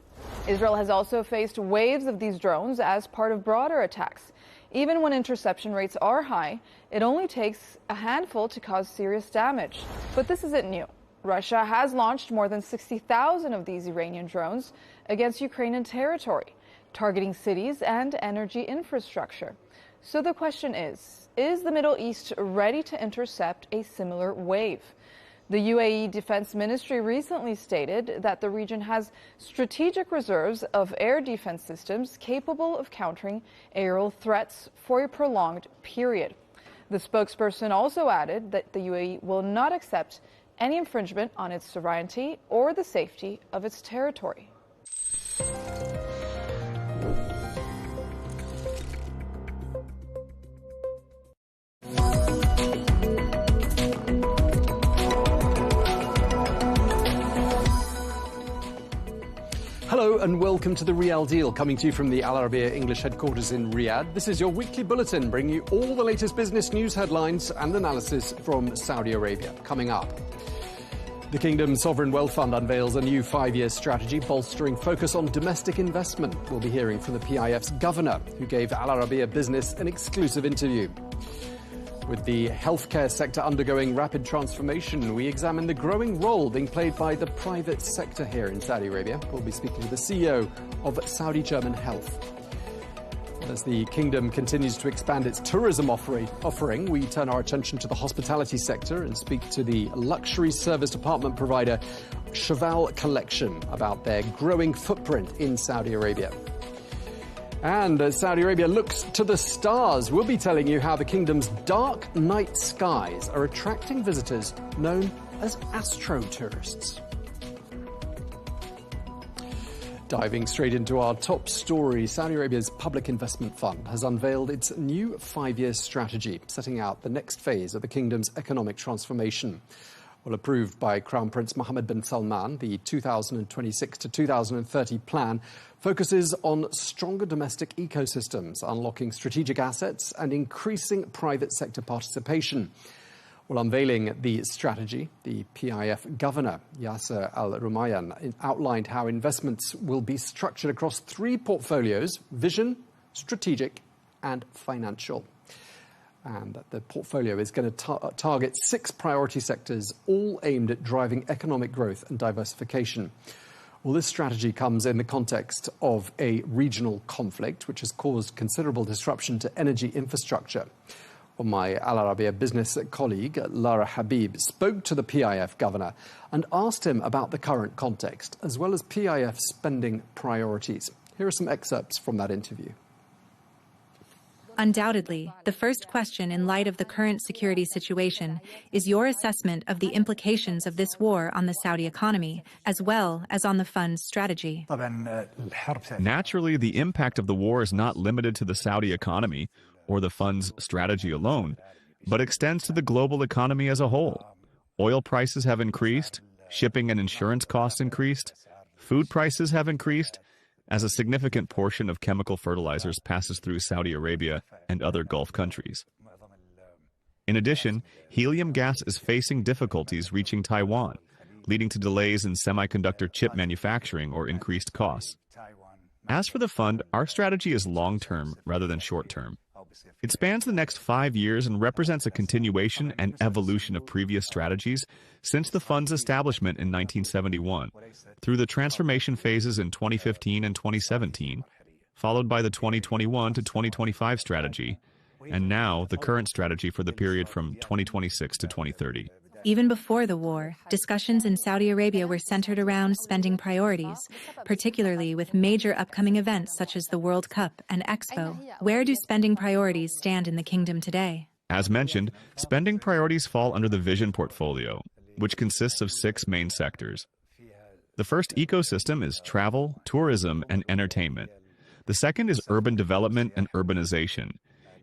Israel has also faced waves of these drones as part of broader attacks. Even when interception rates are high, it only takes a handful to cause serious damage. But this isn't new. Russia has launched more than 60,000 of these Iranian drones against Ukrainian territory, targeting cities and energy infrastructure. So the question is the Middle East ready to intercept a similar wave? The UAE Defense Ministry recently stated that the region has strategic reserves of air defense systems capable of countering aerial threats for a prolonged period. The spokesperson also added that the UAE will not accept any infringement on its sovereignty or the safety of its territory. Hello and welcome to The Real Deal, coming to you from the Arabiya English headquarters in Riyadh. This is your weekly bulletin, bringing you all the latest business news headlines and analysis from Saudi Arabia. Coming up, the Kingdom's Sovereign Wealth Fund unveils a new 5-year strategy bolstering focus on domestic investment. We'll be hearing from the PIF's governor, who gave Al Arabiya Business an exclusive interview. With the healthcare sector undergoing rapid transformation, we examine the growing role being played by the private sector here in Saudi Arabia. We'll be speaking to the CEO of Saudi German Health. As the Kingdom continues to expand its tourism offering, we turn our attention to the hospitality sector and speak to the luxury service apartment provider Cheval Collection about their growing footprint in Saudi Arabia. And as Saudi Arabia looks to the stars, we'll be telling you how the Kingdom's dark night skies are attracting visitors known as astro-tourists. Diving straight into our top story, Saudi Arabia's Public Investment Fund has unveiled its new 5-year strategy, setting out the next phase of the Kingdom's economic transformation. Well, approved by Crown Prince Mohammed bin Salman, the 2026 to 2030 plan focuses on stronger domestic ecosystems, unlocking strategic assets and increasing private sector participation. Well, unveiling the strategy, the PIF governor, Yasser Al-Rumayyan, outlined how investments will be structured across 3 portfolios: vision, strategic and financial. And the portfolio is going to target 6 priority sectors, all aimed at driving economic growth and diversification. Well, this strategy comes in the context of a regional conflict, which has caused considerable disruption to energy infrastructure. Well, my Al Arabiya business colleague, Lara Habib, spoke to the PIF governor and asked him about the current context, as well as PIF spending priorities. Here are some excerpts from that interview. Undoubtedly, the first question in light of the current security situation is your assessment of the implications of this war on the Saudi economy, as well as on the fund's strategy. Naturally, the impact of the war is not limited to the Saudi economy or the fund's strategy alone, but extends to the global economy as a whole. Oil prices have increased, shipping and insurance costs increased, food prices have increased, as a significant portion of chemical fertilizers passes through Saudi Arabia and other Gulf countries. In addition, helium gas is facing difficulties reaching Taiwan, leading to delays in semiconductor chip manufacturing or increased costs. As for the fund, our strategy is long-term rather than short-term. It spans the next 5 years and represents a continuation and evolution of previous strategies since the fund's establishment in 1971, through the transformation phases in 2015 and 2017, followed by the 2021 to 2025 strategy, and now the current strategy for the period from 2026 to 2030. Even before the war, discussions in Saudi Arabia were centered around spending priorities, particularly with major upcoming events such as the World Cup and Expo. Where do spending priorities stand in the kingdom today? As mentioned, spending priorities fall under the Vision portfolio, which consists of 6 main sectors. The first ecosystem is travel, tourism, and entertainment. The second is urban development and urbanization,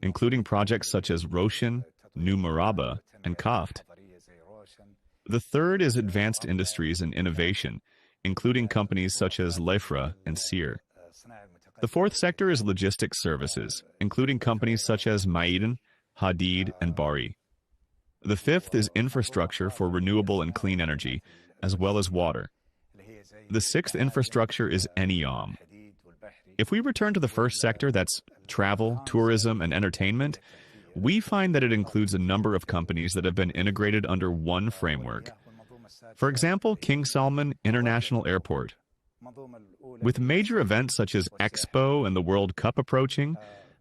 including projects such as Roshan, New Maraba, and Kaft. The third is advanced industries and innovation, including companies such as Lefra and Sear. The fourth sector is logistics services, including companies such as Maiden, Hadid, and Bari. The fifth is infrastructure for renewable and clean energy, as well as water. The sixth infrastructure is NEOM. If we return to the first sector, that's travel, tourism, and entertainment, we find that it includes a number of companies that have been integrated under one framework. For example, King Salman International Airport. With major events such as Expo and the World Cup approaching,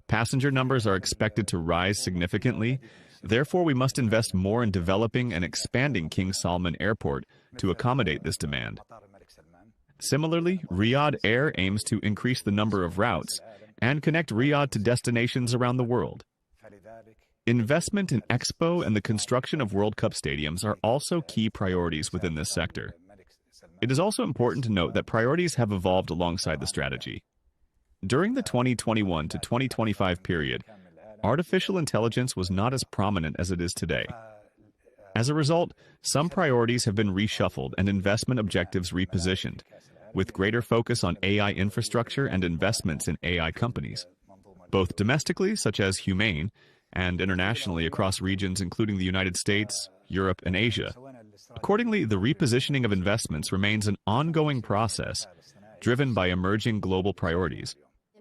passenger numbers are expected to rise significantly. Therefore, we must invest more in developing and expanding King Salman Airport to accommodate this demand. Similarly, Riyadh Air aims to increase the number of routes and connect Riyadh to destinations around the world. Investment in Expo and the construction of World Cup stadiums are also key priorities within this sector. It is also important to note that priorities have evolved alongside the strategy. During the 2021 to 2025 period, artificial intelligence was not as prominent as it is today. As a result, some priorities have been reshuffled and investment objectives repositioned, with greater focus on AI infrastructure and investments in AI companies, both domestically, such as Humane, and internationally across regions including the United States, Europe, and Asia. Accordingly, the repositioning of investments remains an ongoing process, driven by emerging global priorities.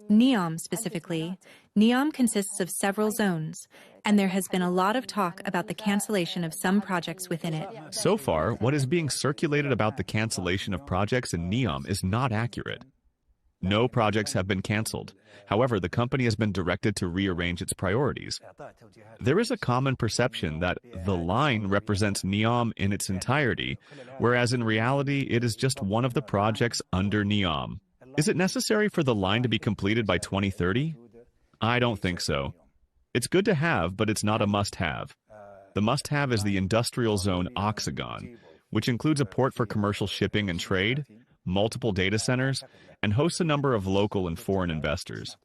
NEOM specifically, NEOM consists of several zones, and there has been a lot of talk about the cancellation of some projects within it. So far, what is being circulated about the cancellation of projects in NEOM is not accurate. No projects have been canceled. However, the company has been directed to rearrange its priorities. There is a common perception that the line represents NEOM in its entirety, whereas in reality, it is just one of the projects under NEOM. Is it necessary for the line to be completed by 2030? I don't think so. It's good to have, but it's not a must-have. The must-have is the industrial zone Oxagon, which includes a port for commercial shipping and trade, multiple data centers, and hosts a number of local and foreign investors.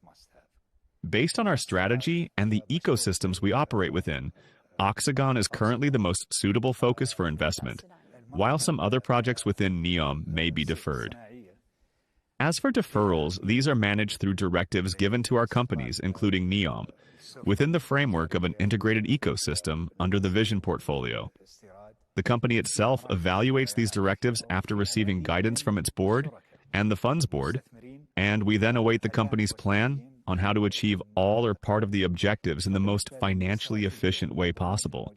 Based on our strategy and the ecosystems we operate within, Oxagon is currently the most suitable focus for investment, while some other projects within NEOM may be deferred. As for deferrals, these are managed through directives given to our companies, including NEOM, within the framework of an integrated ecosystem under the Vision portfolio. The company itself evaluates these directives after receiving guidance from its board and the fund's board, and we then await the company's plan on how to achieve all or part of the objectives in the most financially efficient way possible.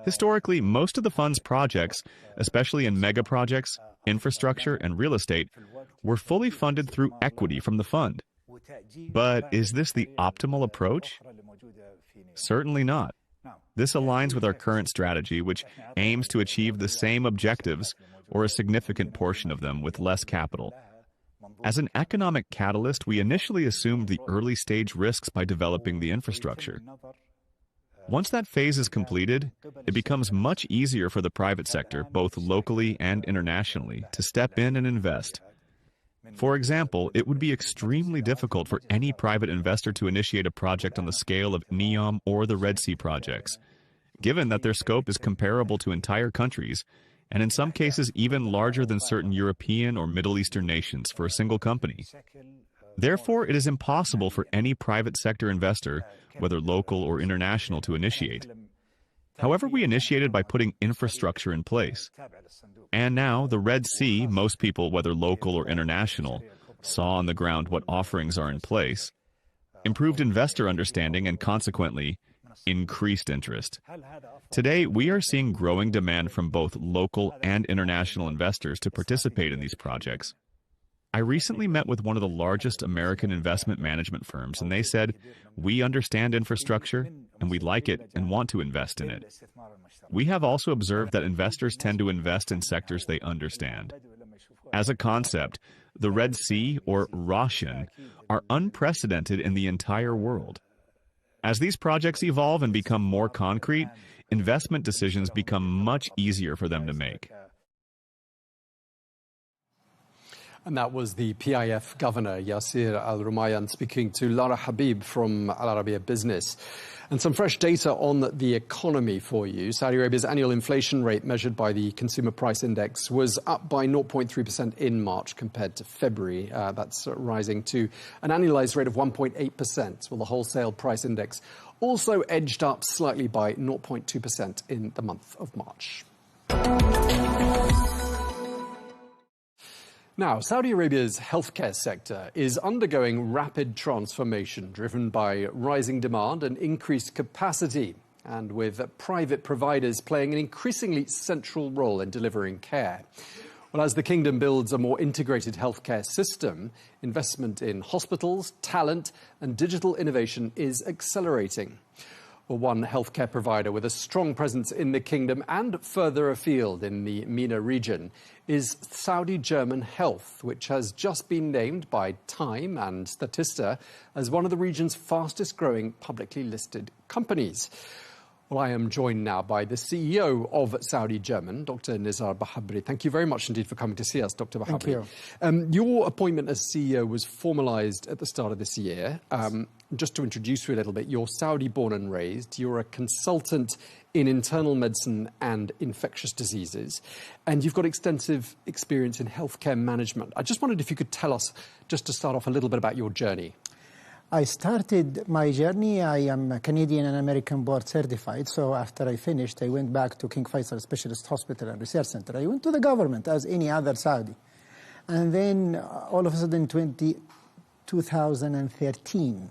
Historically, most of the fund's projects, especially in mega projects, infrastructure, and real estate, were fully funded through equity from the fund. But is this the optimal approach? Certainly not. This aligns with our current strategy, which aims to achieve the same objectives or a significant portion of them with less capital. As an economic catalyst, we initially assumed the early-stage risks by developing the infrastructure. Once that phase is completed, it becomes much easier for the private sector, both locally and internationally, to step in and invest. For example, it would be extremely difficult for any private investor to initiate a project on the scale of NEOM or the Red Sea projects, given that their scope is comparable to entire countries, and in some cases even larger than certain European or Middle Eastern nations for a single company. Therefore, it is impossible for any private sector investor, whether local or international, to initiate. However, we initiated by putting infrastructure in place. And now, the Red Sea, most people, whether local or international, saw on the ground what offerings are in place. improved investor understanding, and consequently, increased interest. Today, we are seeing growing demand from both local and international investors to participate in these projects. I recently met with one of the largest American investment management firms, and they said, "We understand infrastructure, and we like it and want to invest in it." We have also observed that investors tend to invest in sectors they understand. As a concept, the Red Sea, or Roshan, are unprecedented in the entire world. As these projects evolve and become more concrete, investment decisions become much easier for them to make. And that was the PIF Governor, Yasir Al-Rumayyan, speaking to Lara Habib from Al Arabiya Business. And some fresh data on the economy for you. Saudi Arabia's annual inflation rate measured by the Consumer Price Index was up by 0.3% in March compared to February. That's rising to an annualized rate of 1.8%, while the wholesale price index also edged up slightly by 0.2% in the month of March. Now, Saudi Arabia's healthcare sector is undergoing rapid transformation driven by rising demand and increased capacity, and with private providers playing an increasingly central role in delivering care. Well, as the kingdom builds a more integrated healthcare system, investment in hospitals, talent and digital innovation is accelerating. Well, one healthcare provider with a strong presence in the kingdom and further afield in the MENA region is Saudi German Health, which has just been named by Time and Statista as one of the region's fastest growing publicly listed companies. Well, I am joined now by the CEO of Saudi German, Dr. Nizar Bahabri. Thank you very much indeed for coming to see us, Dr. Bahabri. Thank you. Your appointment as CEO was formalised at the start of this year. Just to introduce you a little bit, you're Saudi born and raised. You're a consultant in internal medicine and infectious diseases, and you've got extensive experience in healthcare management. I just wondered if you could tell us, just to start off, a little bit about your journey. I started my journey. I am Canadian and American board certified. So after I finished, I went back to King Faisal Specialist Hospital and Research Center. I went to the government as any other Saudi. And then all of a sudden, 2013,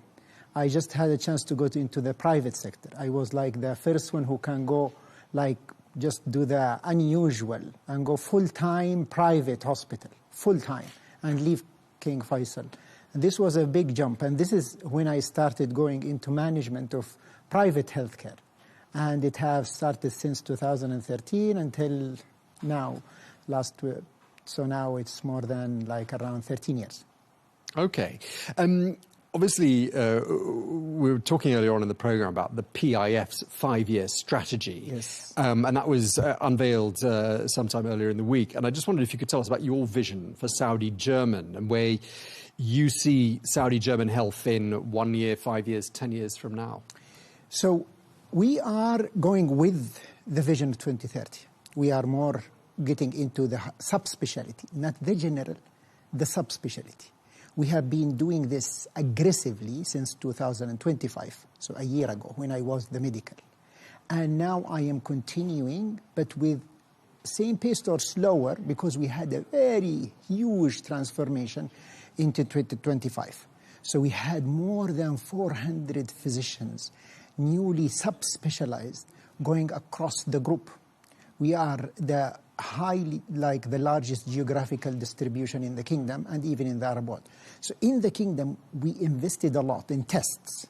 I just had a chance to go into the private sector. I was like the first one who can go, like, just do the unusual and go full-time private hospital, full-time, and leave King Faisal. This was a big jump, and this is when I started going into management of private healthcare. And it has started since 2013 until now, so now it's more than like around 13 years. Okay. Obviously, we were talking earlier on in the programme about the PIF's 5-year strategy. Yes. And that was unveiled sometime earlier in the week. And I just wondered if you could tell us about your vision for Saudi German and where you see Saudi German Health in 1 year, 5 years, 10 years from now. So we are going with the Vision 2030. We are more getting into the subspecialty, not the general, the subspecialty. We have been doing this aggressively since 2025, so a year ago when I was the medical. And now I am continuing, but with same pace or slower, because we had a very huge transformation into 2025. So we had more than 400 physicians, newly subspecialized, going across the group. We are the the largest geographical distribution in the kingdom and even in the Arab world. So in the kingdom, we invested a lot in tests,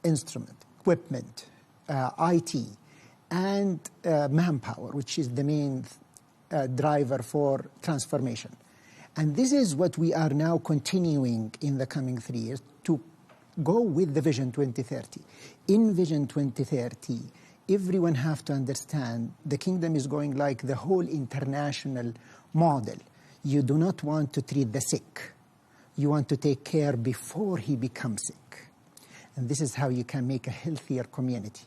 instrument, equipment, IT, and manpower, which is the main driver for transformation. And this is what we are now continuing in the coming 3 years to go with the Vision 2030. In Vision 2030, everyone have to understand the kingdom is going like the whole international model. You do not want to treat the sick. You want to take care before he becomes sick. And this is how you can make a healthier community.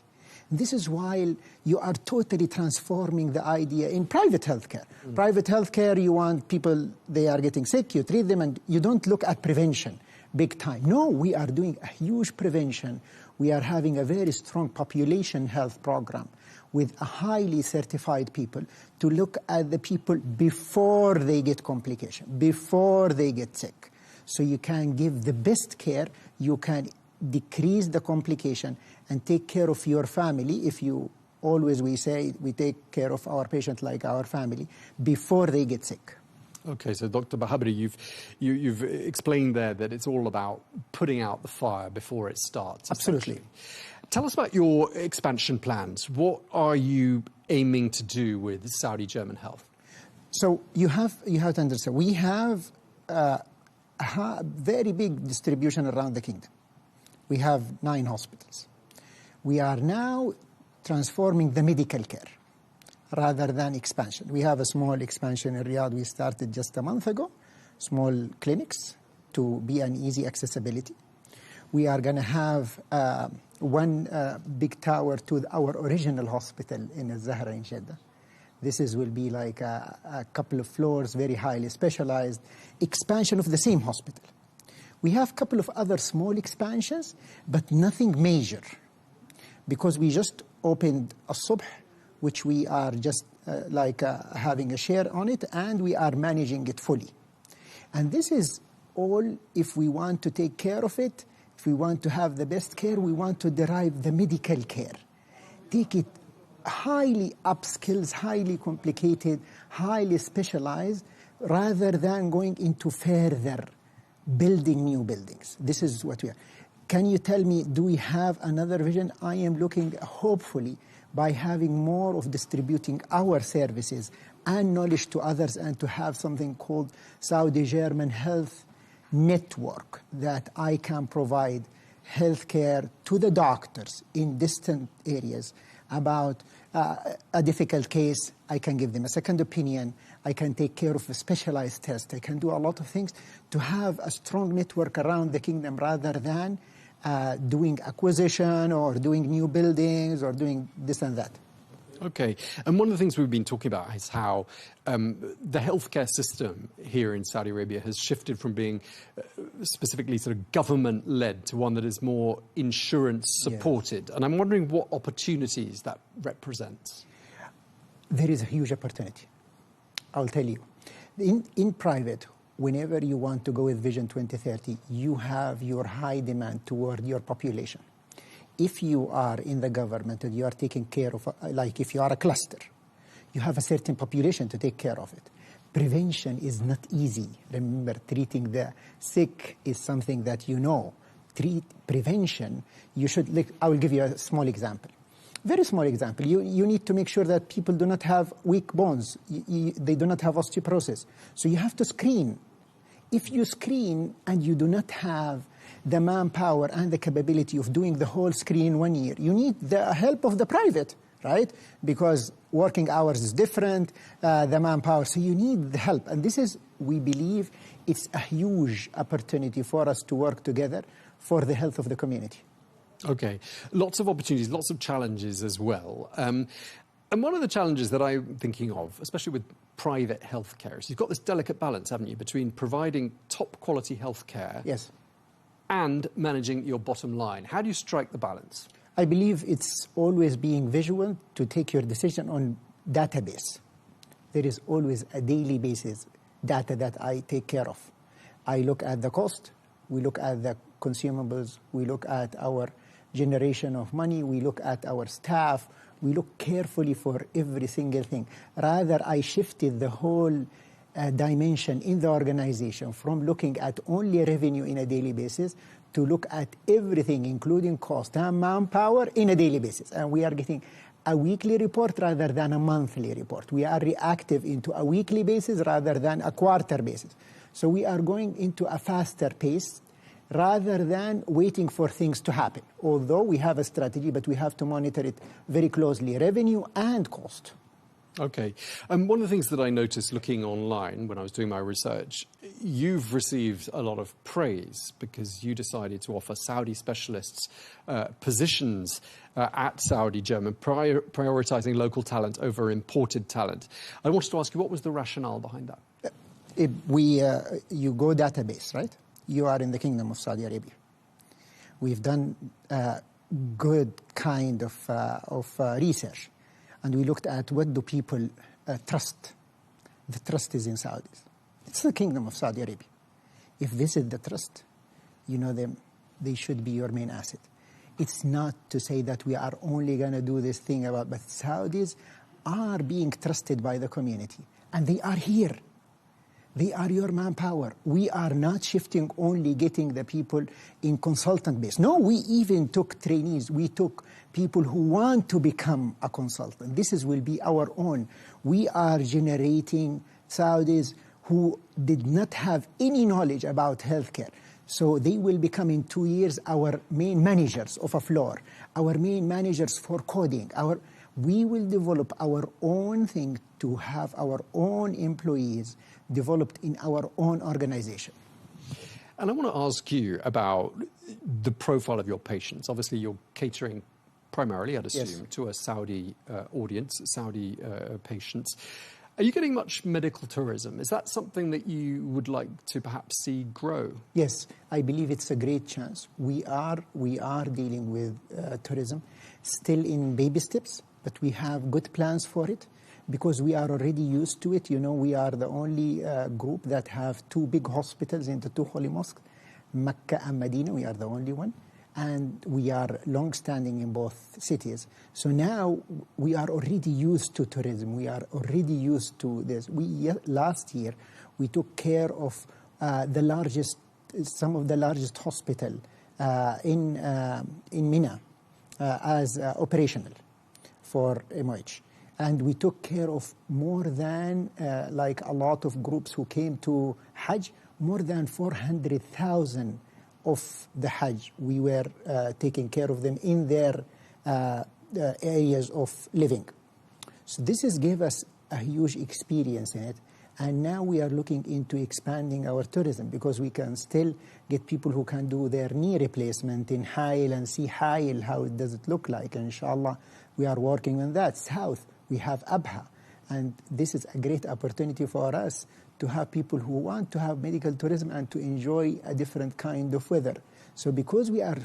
This is why you are totally transforming the idea in private healthcare. Private healthcare, you want people, they are getting sick, you treat them, and you don't look at prevention big time. No, we are doing a huge prevention. We are having a very strong population health program with a highly certified people to look at the people before they get complication, before they get sick. So you can give the best care, you can decrease the complication and take care of your family. If you always, we say, we take care of our patient like our family before they get sick. Okay, so Dr. Bahabri, you've explained there that it's all about putting out the fire before it starts. Absolutely. Tell us about your expansion plans. What are you aiming to do with Saudi German Health? So you have to understand, we have a very big distribution around the kingdom. We have 9 hospitals. We are now transforming the medical care rather than expansion. We have a small expansion in Riyadh we started just a month ago, small clinics to be an easy accessibility. We are going to have one big tower to our original hospital in Al-Zahra in Jeddah. This will be like a couple of floors, very highly specialized, expansion of the same hospital. We have a couple of other small expansions, but nothing major, because we just opened Al-Subh, which we are just having a share on it, and we are managing it fully. And this is all if we want to take care of it, if we want to have the best care, we want to derive the medical care. Take it highly upskilled, highly complicated, highly specialized, rather than going into further building new buildings. This is what we are. Can you tell me, do we have another vision? I am looking, hopefully, by having more of distributing our services and knowledge to others, and to have something called Saudi German Health Network, that I can provide healthcare to the doctors in distant areas about a difficult case. I can give them a second opinion. I can take care of a specialized test. I can do a lot of things to have a strong network around the kingdom, rather than doing acquisition or doing new buildings or doing this and that. Okay, and one of the things we've been talking about is how the healthcare system here in Saudi Arabia has shifted from being specifically sort of government-led to one that is more insurance-supported. Yeah. And I'm wondering what opportunities that represents. There is a huge opportunity. I'll tell you. In private, whenever you want to go with Vision 2030, you have your high demand toward your population. If you are in the government and you are taking care of, like if you are a cluster, you have a certain population to take care of it. Prevention is not easy. Remember, treating the sick is something that you know. Prevention, you should, I will give you a small example. Very small example. You need to make sure that people do not have weak bones. They do not have osteoporosis. So you have to screen. If you screen and you do not have the manpower and the capability of doing the whole screen in 1 year, you need the help of the private, right? Because working hours is different, the manpower, so you need the help. And this is, we believe, it's a huge opportunity for us to work together for the health of the community. Okay, lots of opportunities, lots of challenges as well. And one of the challenges that I'm thinking of, especially with private healthcare, is you've got this delicate balance, haven't you, between providing top quality healthcare, yes, and managing your bottom line. How do you strike the balance? I believe it's always being visual to take your decision on database. There is always a daily basis data that I take care of. I look at the cost, we look at the consumables, we look at our generation of money, we look at our staff, we look carefully for every single thing. Rather, I shifted the whole dimension in the organization from looking at only revenue in a daily basis to look at everything, including cost and manpower, in a daily basis. And we are getting a weekly report rather than a monthly report. We are reactive into a weekly basis rather than a quarter basis. So we are going into a faster pace rather than waiting for things to happen. Although we have a strategy, but we have to monitor it very closely, revenue and cost. Okay. One of the things that I noticed looking online when I was doing my research, you've received a lot of praise because you decided to offer Saudi specialists positions at Saudi German, prioritizing local talent over imported talent. I wanted to ask you, what was the rationale behind that? You go database, right? You are in the Kingdom of Saudi Arabia. We've done good kind of research. And we looked at what do people trust. The trust is in Saudis. It's the Kingdom of Saudi Arabia. If this is the trust, you know them they should be your main asset. It's not to say that we are only going to do this thing about, but Saudis are being trusted by the community, and they are here. They are your manpower. We are not shifting only getting the people in consultant base. No, we even took trainees. We took people who want to become a consultant. This will be our own. We are generating Saudis who did not have any knowledge about healthcare. So they will become in 2 years our main managers of a floor, our main managers for coding. We will develop our own thing to have our own employees developed in our own organization. And I want to ask you about the profile of your patients. Obviously, you're catering primarily, I'd assume, to a Saudi audience, Saudi patients. Are you getting much medical tourism? Is that something that you would like to perhaps see grow? Yes, I believe it's a great chance. We are dealing with tourism, still in baby steps, but we have good plans for it because we are already used to it. You know, we are the only group that have 2 big hospitals in the 2 holy mosques, Mecca and Medina. We are the only one. And we are long-standing in both cities. So now we are already used to tourism. We are already used to this. Last year, we took care of some of the largest hospital in Mina as operational for MOH. And we took care of more than, like a lot of groups who came to Hajj, more than 400,000 of the Hajj. We were taking care of them in their areas of living. So this has gave us a huge experience in it. And now we are looking into expanding our tourism because we can still get people who can do their knee replacement in Hail and see Hail, how does it look like. And inshallah, we are working on that. South, we have Abha. And this is a great opportunity for us to have people who want to have medical tourism and to enjoy a different kind of weather. So because we are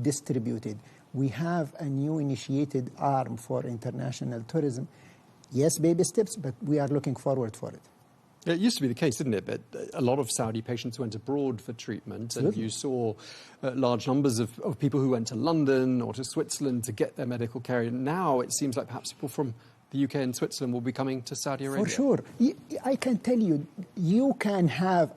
distributed, we have a new initiated arm for international tourism. Yes, baby steps, but we are looking forward for it. It used to be the case, didn't it? But a lot of Saudi patients went abroad for treatment, and you saw large numbers of people who went to London or to Switzerland to get their medical care. Now it seems like perhaps people from the UK and Switzerland will be coming to Saudi Arabia. For sure. I can tell you,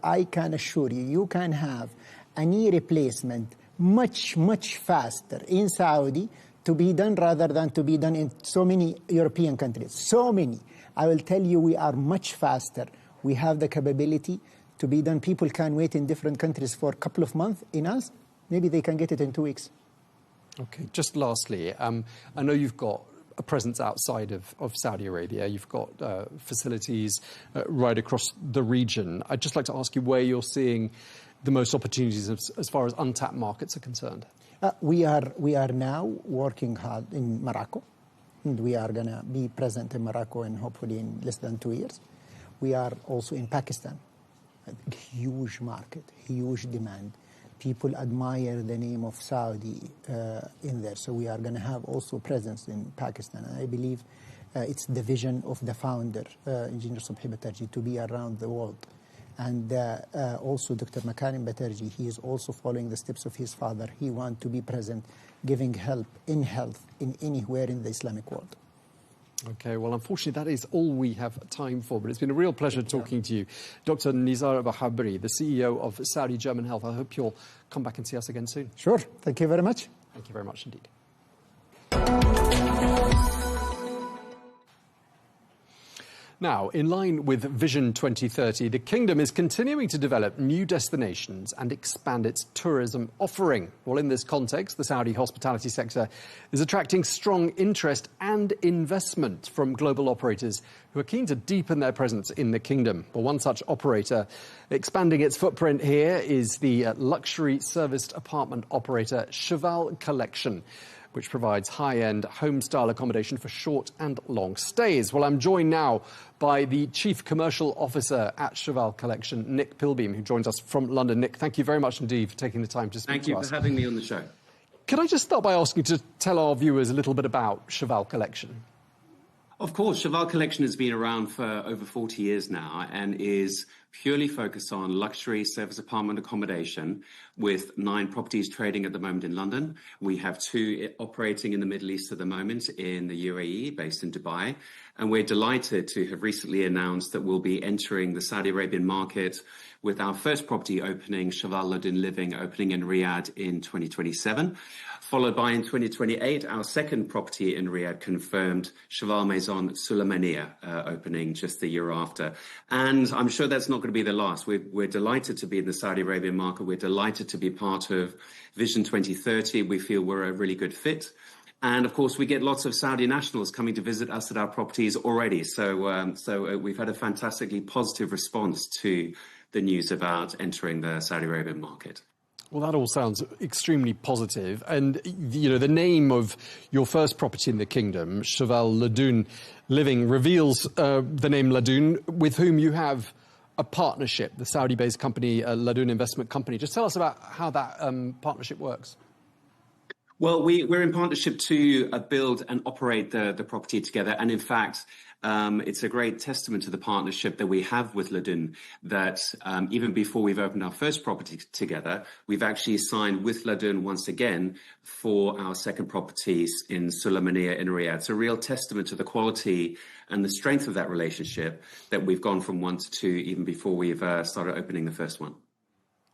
I can assure you, you can have a knee replacement much, much faster in Saudi to be done rather than to be done in so many European countries. So many. I will tell you, we are much faster. We have the capability to be done. People can wait in different countries for a couple of months. In us, maybe they can get it in 2 weeks. Okay, just lastly, I know you've got a presence outside of Saudi Arabia. You've got facilities right across the region. I'd just like to ask you where you're seeing the most opportunities as far as untapped markets are concerned. We are now working hard in Morocco. And we are going to be present in Morocco and hopefully in less than 2 years. We are also in Pakistan. A huge market, huge demand. People admire the name of Saudi in there. So we are going to have also presence in Pakistan. And I believe it's the vision of the founder, Engineer Subhi Batarji, to be around the world. And also Dr. Makarim Batarji, he is also following the steps of his father. He wants to be present, giving help in health in anywhere in the Islamic world. Okay, well, unfortunately, that is all we have time for, but it's been a real pleasure talking to you. Dr. Nizar Bahabri, the CEO of Saudi German Health. I hope you'll come back and see us again soon. Sure. Thank you very much. Thank you very much indeed. Now, in line with Vision 2030, the Kingdom is continuing to develop new destinations and expand its tourism offering. Well, in this context, the Saudi hospitality sector is attracting strong interest and investment from global operators who are keen to deepen their presence in the Kingdom. Well, one such operator expanding its footprint here is the luxury serviced apartment operator Cheval Collection, which provides high-end home-style accommodation for short and long stays. Well, I'm joined now by the Chief Commercial Officer at Cheval Collection, Nick Pilbeam, who joins us from London. Nick, thank you very much indeed for taking the time to speak to us. Thank you for having me on the show. Could I just start by asking you to tell our viewers a little bit about Cheval Collection? Of course, Cheval Collection has been around for over 40 years now and is purely focus on luxury service apartment accommodation with 9 properties trading at the moment in London. We have 2 operating in the Middle East at the moment in the UAE, based in Dubai. And we're delighted to have recently announced that we'll be entering the Saudi Arabian market with our first property opening, Cheval Ladun Living, opening in Riyadh in 2027. Followed by in 2028, our second property in Riyadh confirmed, Cheval Maison Suleymaniya, opening just the year after. And I'm sure that's not going to be the last. We're delighted to be in the Saudi Arabian market. We're delighted to be part of Vision 2030. We feel we're a really good fit. And of course, we get lots of Saudi nationals coming to visit us at our properties already. So we've had a fantastically positive response to the news about entering the Saudi Arabian market. Well, that all sounds extremely positive. And, you know, the name of your first property in the kingdom, Cheval Ladun Living, reveals the name Ladun, with whom you have a partnership, the Saudi-based company, Ladun Investment Company. Just tell us about how that partnership works. Well, we're in partnership to build and operate the property together. And in fact, it's a great testament to the partnership that we have with Ladun that even before we've opened our first property together, we've actually signed with Ladun once again for our second properties in Suleymaniya in Riyadh. It's a real testament to the quality and the strength of that relationship that we've gone from 1 to 2 even before we've started opening the first one.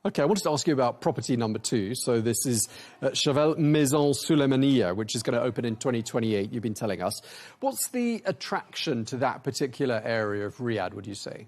OK, I wanted to ask you about property number 2. So this is Cheval Maison Suleymaniya, which is going to open in 2028, you've been telling us. What's the attraction to that particular area of Riyadh, would you say?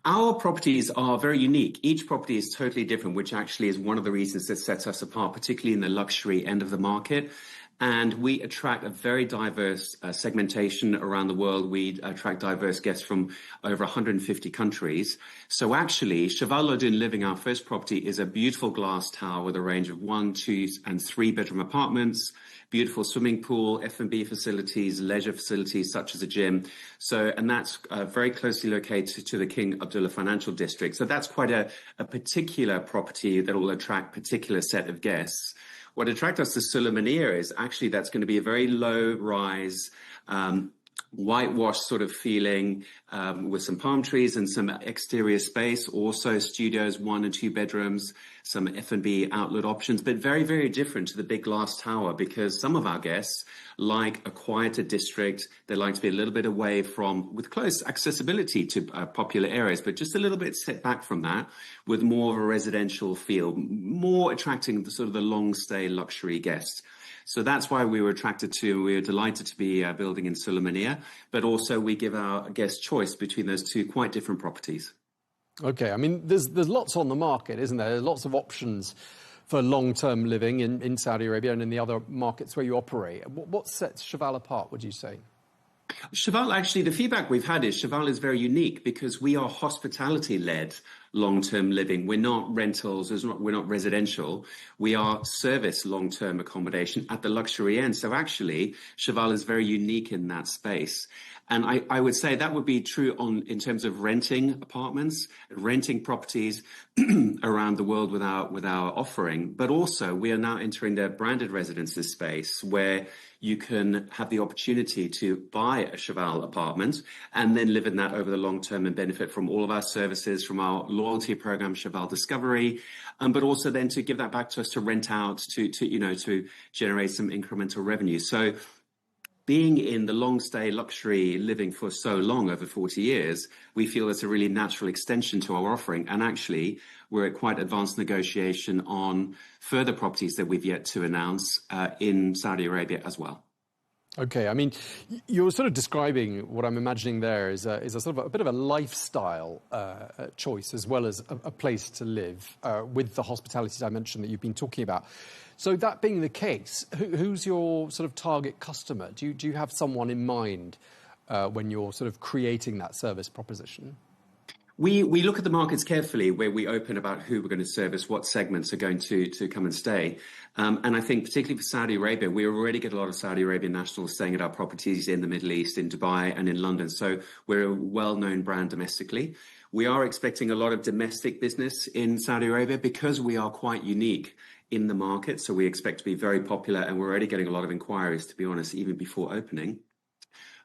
Our properties are very unique. Each property is totally different, which actually is one of the reasons that sets us apart, particularly in the luxury end of the market. And we attract a very diverse segmentation around the world. We attract diverse guests from over 150 countries. So actually, Cheval Ladun Living, our first property, is a beautiful glass tower with a range of 1, 2, and 3 bedroom apartments, beautiful swimming pool, F&B facilities, leisure facilities such as a gym. So, and that's very closely located to the King Abdullah Financial District. So that's quite a particular property that will attract a particular set of guests. What attracted us to Suleymaniya is actually that's going to be a very low-rise, whitewash sort of feeling with some palm trees and some exterior space, also studios, 1 and 2 bedrooms, some F&B outlet options, but very, very different to the big glass tower because some of our guests like a quieter district. They like to be a little bit away from, with close accessibility to popular areas, but just a little bit set back from that with more of a residential feel, more attracting the sort of the long stay luxury guest. So that's why we were delighted to be building in Suleymaniya, but also we give our guests choice between those 2 quite different properties. Okay, I mean, there's lots on the market, isn't there? There's lots of options for long-term living in Saudi Arabia and in the other markets where you operate. What sets Cheval apart, would you say? Cheval, actually, the feedback we've had is Cheval is very unique because we are hospitality-led long-term living. We're not rentals, we're not residential. We are service long-term accommodation at the luxury end. So actually, Cheval is very unique in that space. And I would say that would be true in terms of renting apartments, renting properties around the world with our offering. But also, we are now entering the branded residences space where you can have the opportunity to buy a Cheval apartment and then live in that over the long term and benefit from all of our services, from our loyalty program, Cheval Discovery, but also then to give that back to us to rent out to generate some incremental revenue. So being in the long stay luxury living for so long, over 40 years, we feel it's a really natural extension to our offering. And actually, we're at quite advanced negotiation on further properties that we've yet to announce in Saudi Arabia as well. Okay, I mean, you're sort of describing what I'm imagining there is a sort of a bit of a lifestyle choice as well as a place to live with the hospitality dimension that you've been talking about. So that being the case, who's your sort of target customer? Do you have someone in mind when you're sort of creating that service proposition? We look at the markets carefully where we open about who we're going to service, what segments are going to come and stay. And I think particularly for Saudi Arabia, we already get a lot of Saudi Arabian nationals staying at our properties in the Middle East, in Dubai and in London. So we're a well-known brand domestically. We are expecting a lot of domestic business in Saudi Arabia because we are quite unique in the market. So we expect to be very popular and we're already getting a lot of inquiries, to be honest, even before opening.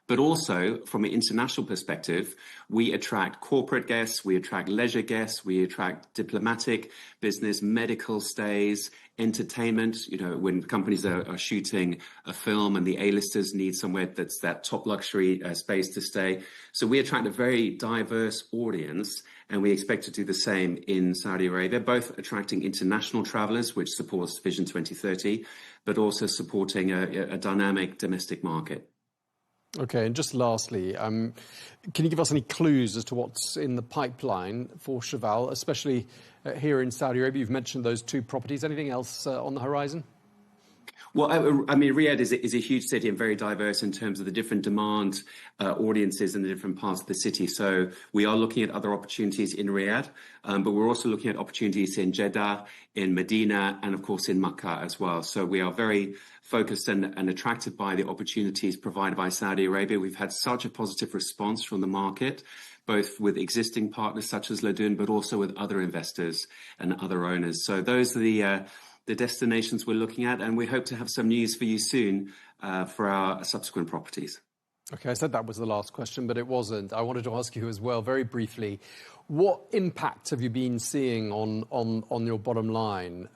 But also, from an international perspective, we attract corporate guests, we attract leisure guests, we attract diplomatic, business, medical stays, entertainment. You know, when companies are shooting a film and the A-listers need somewhere that's that top luxury space to stay. So we attract a very diverse audience, and we expect to do the same in Saudi Arabia, both attracting international travelers, which supports Vision 2030, but also supporting a dynamic domestic market. Okay, and just lastly, can you give us any clues as to what's in the pipeline for Cheval, especially here in Saudi Arabia? You've mentioned those 2 properties. Anything else on the horizon? Well, I mean, Riyadh is a huge city and very diverse in terms of the different demand audiences in the different parts of the city. So we are looking at other opportunities in Riyadh, but we're also looking at opportunities in Jeddah, in Medina, and of course in Makkah as well. So we are very focused and attracted by the opportunities provided by Saudi Arabia. We've had such a positive response from the market, both with existing partners such as Ladun, but also with other investors and other owners. So those are the destinations we're looking at, and we hope to have some news for you soon for our subsequent properties. Okay, I said that was the last question, but it wasn't. I wanted to ask you as well, very briefly, what impact have you been seeing on your bottom line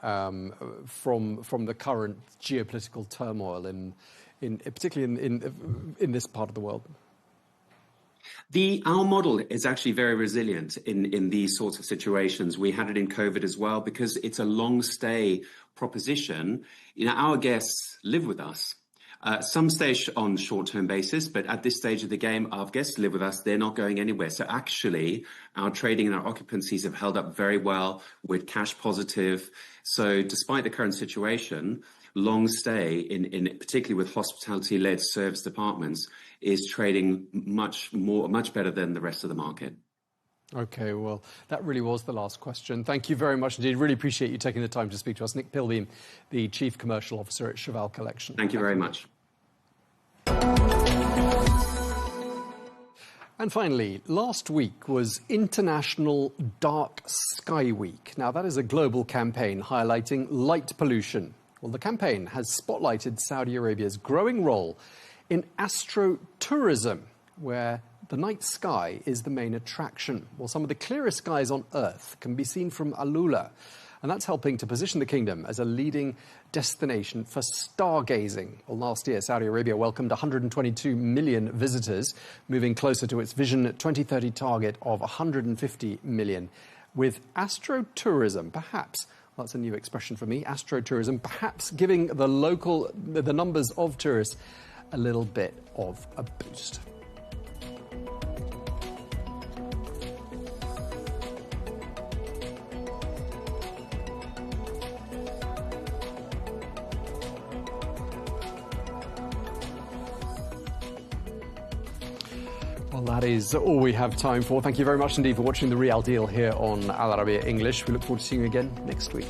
from the current geopolitical turmoil, particularly in this part of the world? Our model is actually very resilient in these sorts of situations. We had it in COVID as well, because it's a long stay proposition. You know, our guests live with us. Some stay on short-term basis, but at this stage of the game, our guests live with us. They're not going anywhere. So actually, our trading and our occupancies have held up very well with cash positive. So despite the current situation, long stay, particularly with hospitality-led service departments, is trading much better than the rest of the market. Okay, well, that really was the last question. Thank you very much indeed. Really appreciate you taking the time to speak to us. Nick Pilbeam, the Chief Commercial Officer at Cheval Collection. Thank you very much. And finally, last week was International Dark Sky Week. Now, that is a global campaign highlighting light pollution. Well, the campaign has spotlighted Saudi Arabia's growing role in astro-tourism, where the night sky is the main attraction. Well, some of the clearest skies on Earth can be seen from Alula, and that's helping to position the kingdom as a leading destination for stargazing. Well, last year, Saudi Arabia welcomed 122 million visitors, moving closer to its Vision 2030 target of 150 million. With astro-tourism, perhaps, well, that's a new expression for me, astro-tourism, perhaps giving the numbers of tourists a little bit of a boost. Well, that is all we have time for. Thank you very much indeed for watching The Real Deal here on Al Arabiya English. We look forward to seeing you again next week.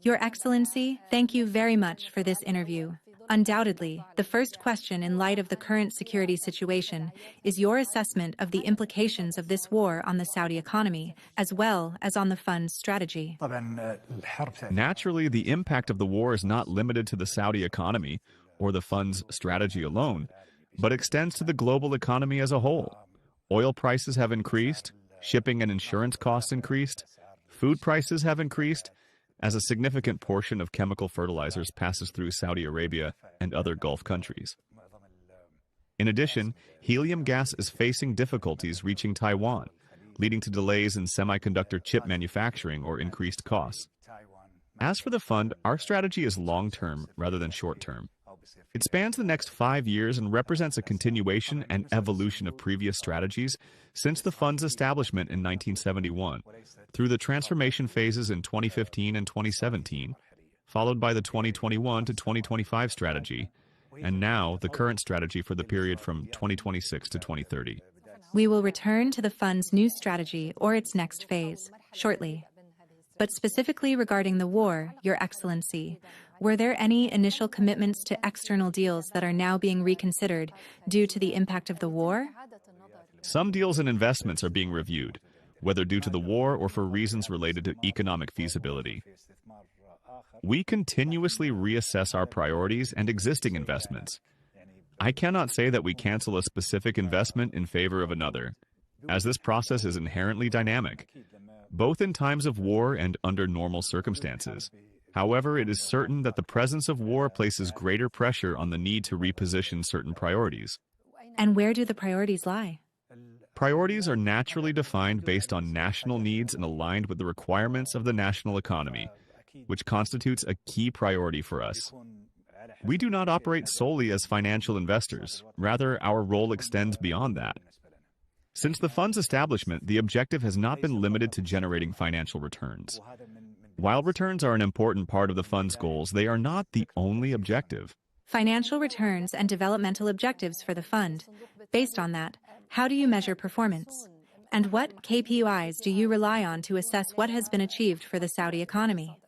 Your Excellency, thank you very much for this interview. Undoubtedly, the first question in light of the current security situation is your assessment of the implications of this war on the Saudi economy, as well as on the fund's strategy. Naturally, the impact of the war is not limited to the Saudi economy or the fund's strategy alone, but extends to the global economy as a whole. Oil prices have increased, shipping and insurance costs increased, food prices have increased, as a significant portion of chemical fertilizers passes through Saudi Arabia and other Gulf countries. In addition, helium gas is facing difficulties reaching Taiwan, leading to delays in semiconductor chip manufacturing or increased costs. As for the fund, our strategy is long-term rather than short-term. It spans the next 5 years and represents a continuation and evolution of previous strategies since the fund's establishment in 1971, through the transformation phases in 2015 and 2017, followed by the 2021 to 2025 strategy, and now the current strategy for the period from 2026 to 2030. We will return to the fund's new strategy or its next phase shortly. But specifically regarding the war, Your Excellency, were there any initial commitments to external deals that are now being reconsidered due to the impact of the war? Some deals and investments are being reviewed, whether due to the war or for reasons related to economic feasibility. We continuously reassess our priorities and existing investments. I cannot say that we cancel a specific investment in favor of another, as this process is inherently dynamic, both in times of war and under normal circumstances. However, it is certain that the presence of war places greater pressure on the need to reposition certain priorities. And where do the priorities lie? Priorities are naturally defined based on national needs and aligned with the requirements of the national economy, which constitutes a key priority for us. We do not operate solely as financial investors. Rather, our role extends beyond that. Since the fund's establishment, the objective has not been limited to generating financial returns. While returns are an important part of the fund's goals, they are not the only objective. Financial returns and developmental objectives for the fund. Based on that, how do you measure performance? And what KPIs do you rely on to assess what has been achieved for the Saudi economy?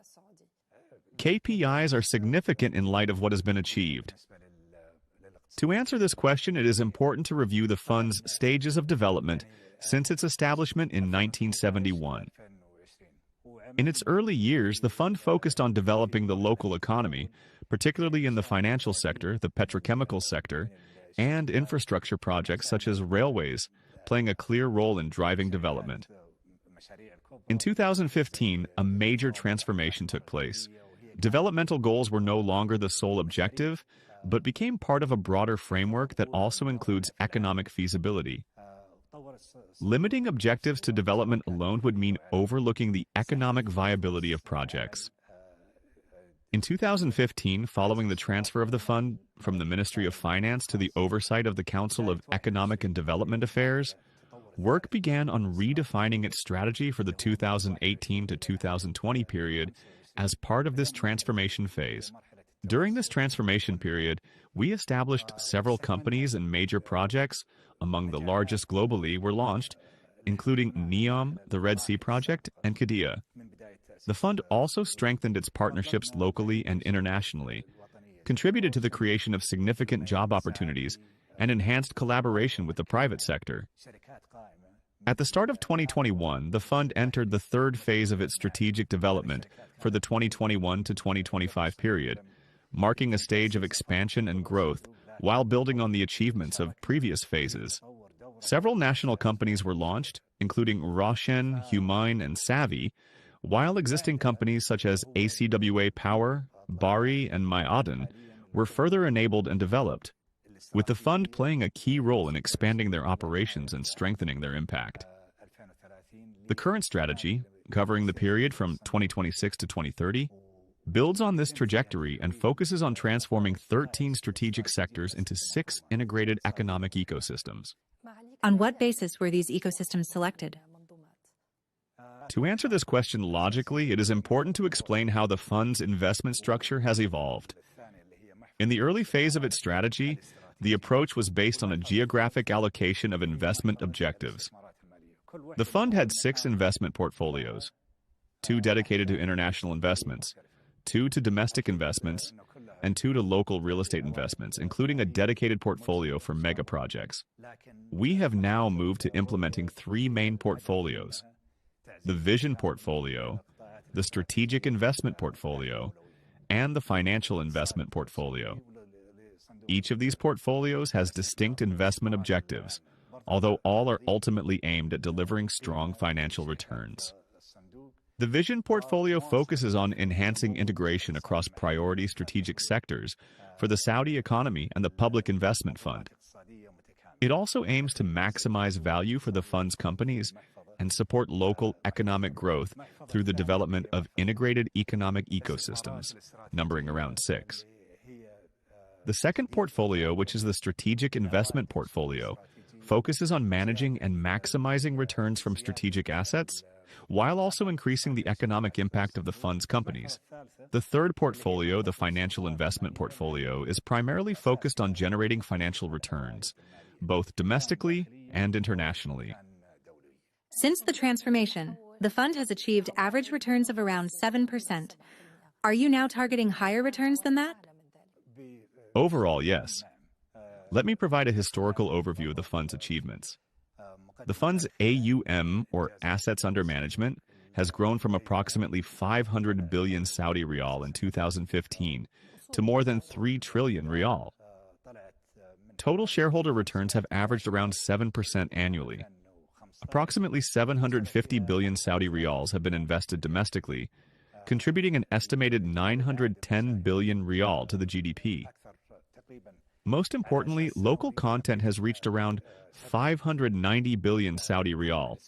KPIs are significant in light of what has been achieved. To answer this question, it is important to review the fund's stages of development since its establishment in 1971. In its early years, the fund focused on developing the local economy, particularly in the financial sector, the petrochemical sector, and infrastructure projects such as railways, playing a clear role in driving development. In 2015, a major transformation took place. Developmental goals were no longer the sole objective, but became part of a broader framework that also includes economic feasibility. Limiting objectives to development alone would mean overlooking the economic viability of projects. In 2015, following the transfer of the fund from the Ministry of Finance to the oversight of the Council of Economic and Development Affairs, work began on redefining its strategy for the 2018 to 2020 period as part of this transformation phase. During this transformation period, we established several companies and major projects, among the largest globally, were launched, including NEOM, the Red Sea Project, and Qiddiya. The fund also strengthened its partnerships locally and internationally, contributed to the creation of significant job opportunities, and enhanced collaboration with the private sector. At the start of 2021, the fund entered the third phase of its strategic development for the 2021 to 2025 period, marking a stage of expansion and growth while building on the achievements of previous phases. Several national companies were launched, including Roshen, Humine, and Savvy, while existing companies such as ACWA Power, Bari, and Ma'aden were further enabled and developed, with the fund playing a key role in expanding their operations and strengthening their impact. The current strategy, covering the period from 2026 to 2030, builds on this trajectory and focuses on transforming 13 strategic sectors into 6 integrated economic ecosystems. On what basis were these ecosystems selected? To answer this question logically, it is important to explain how the fund's investment structure has evolved. In the early phase of its strategy, the approach was based on a geographic allocation of investment objectives. The fund had 6 investment portfolios, 2 dedicated to international investments, 2 to domestic investments, and 2 to local real estate investments, including a dedicated portfolio for mega projects. We have now moved to implementing 3 main portfolios: the Vision Portfolio, the Strategic Investment Portfolio, and the Financial Investment Portfolio. Each of these portfolios has distinct investment objectives, although all are ultimately aimed at delivering strong financial returns. The Vision Portfolio focuses on enhancing integration across priority strategic sectors for the Saudi economy and the Public Investment Fund. It also aims to maximize value for the fund's companies and support local economic growth through the development of integrated economic ecosystems, numbering around 6. The second portfolio, which is the Strategic Investment Portfolio, focuses on managing and maximizing returns from strategic assets, while also increasing the economic impact of the fund's companies. The third portfolio, the Financial Investment Portfolio, is primarily focused on generating financial returns, both domestically and internationally. Since the transformation, The fund has achieved average returns of around 7%. Are you now targeting higher returns than that? Overall, yes. Let me provide a historical overview of the fund's achievements. The fund's AUM, or Assets Under Management, has grown from approximately 500 billion Saudi riyal in 2015 to more than 3 trillion riyal. Total shareholder returns have averaged around 7% annually. Approximately 750 billion Saudi riyals have been invested domestically, contributing an estimated 910 billion riyal to the GDP. Most importantly, local content has reached around 590 billion Saudi riyal.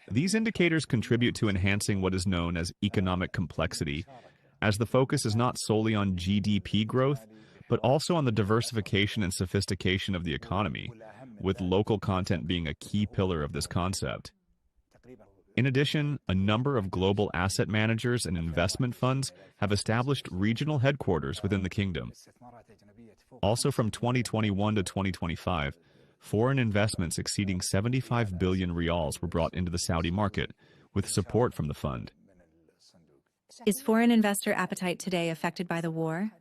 These indicators contribute to enhancing what is known as economic complexity, as the focus is not solely on GDP growth, but also on the diversification and sophistication of the economy, with local content being a key pillar of this concept. In addition, a number of global asset managers and investment funds have established regional headquarters within the kingdom. Also, from 2021 to 2025, foreign investments exceeding 75 billion riyals were brought into the Saudi market, with support from the fund. Is foreign investor appetite today affected by the war?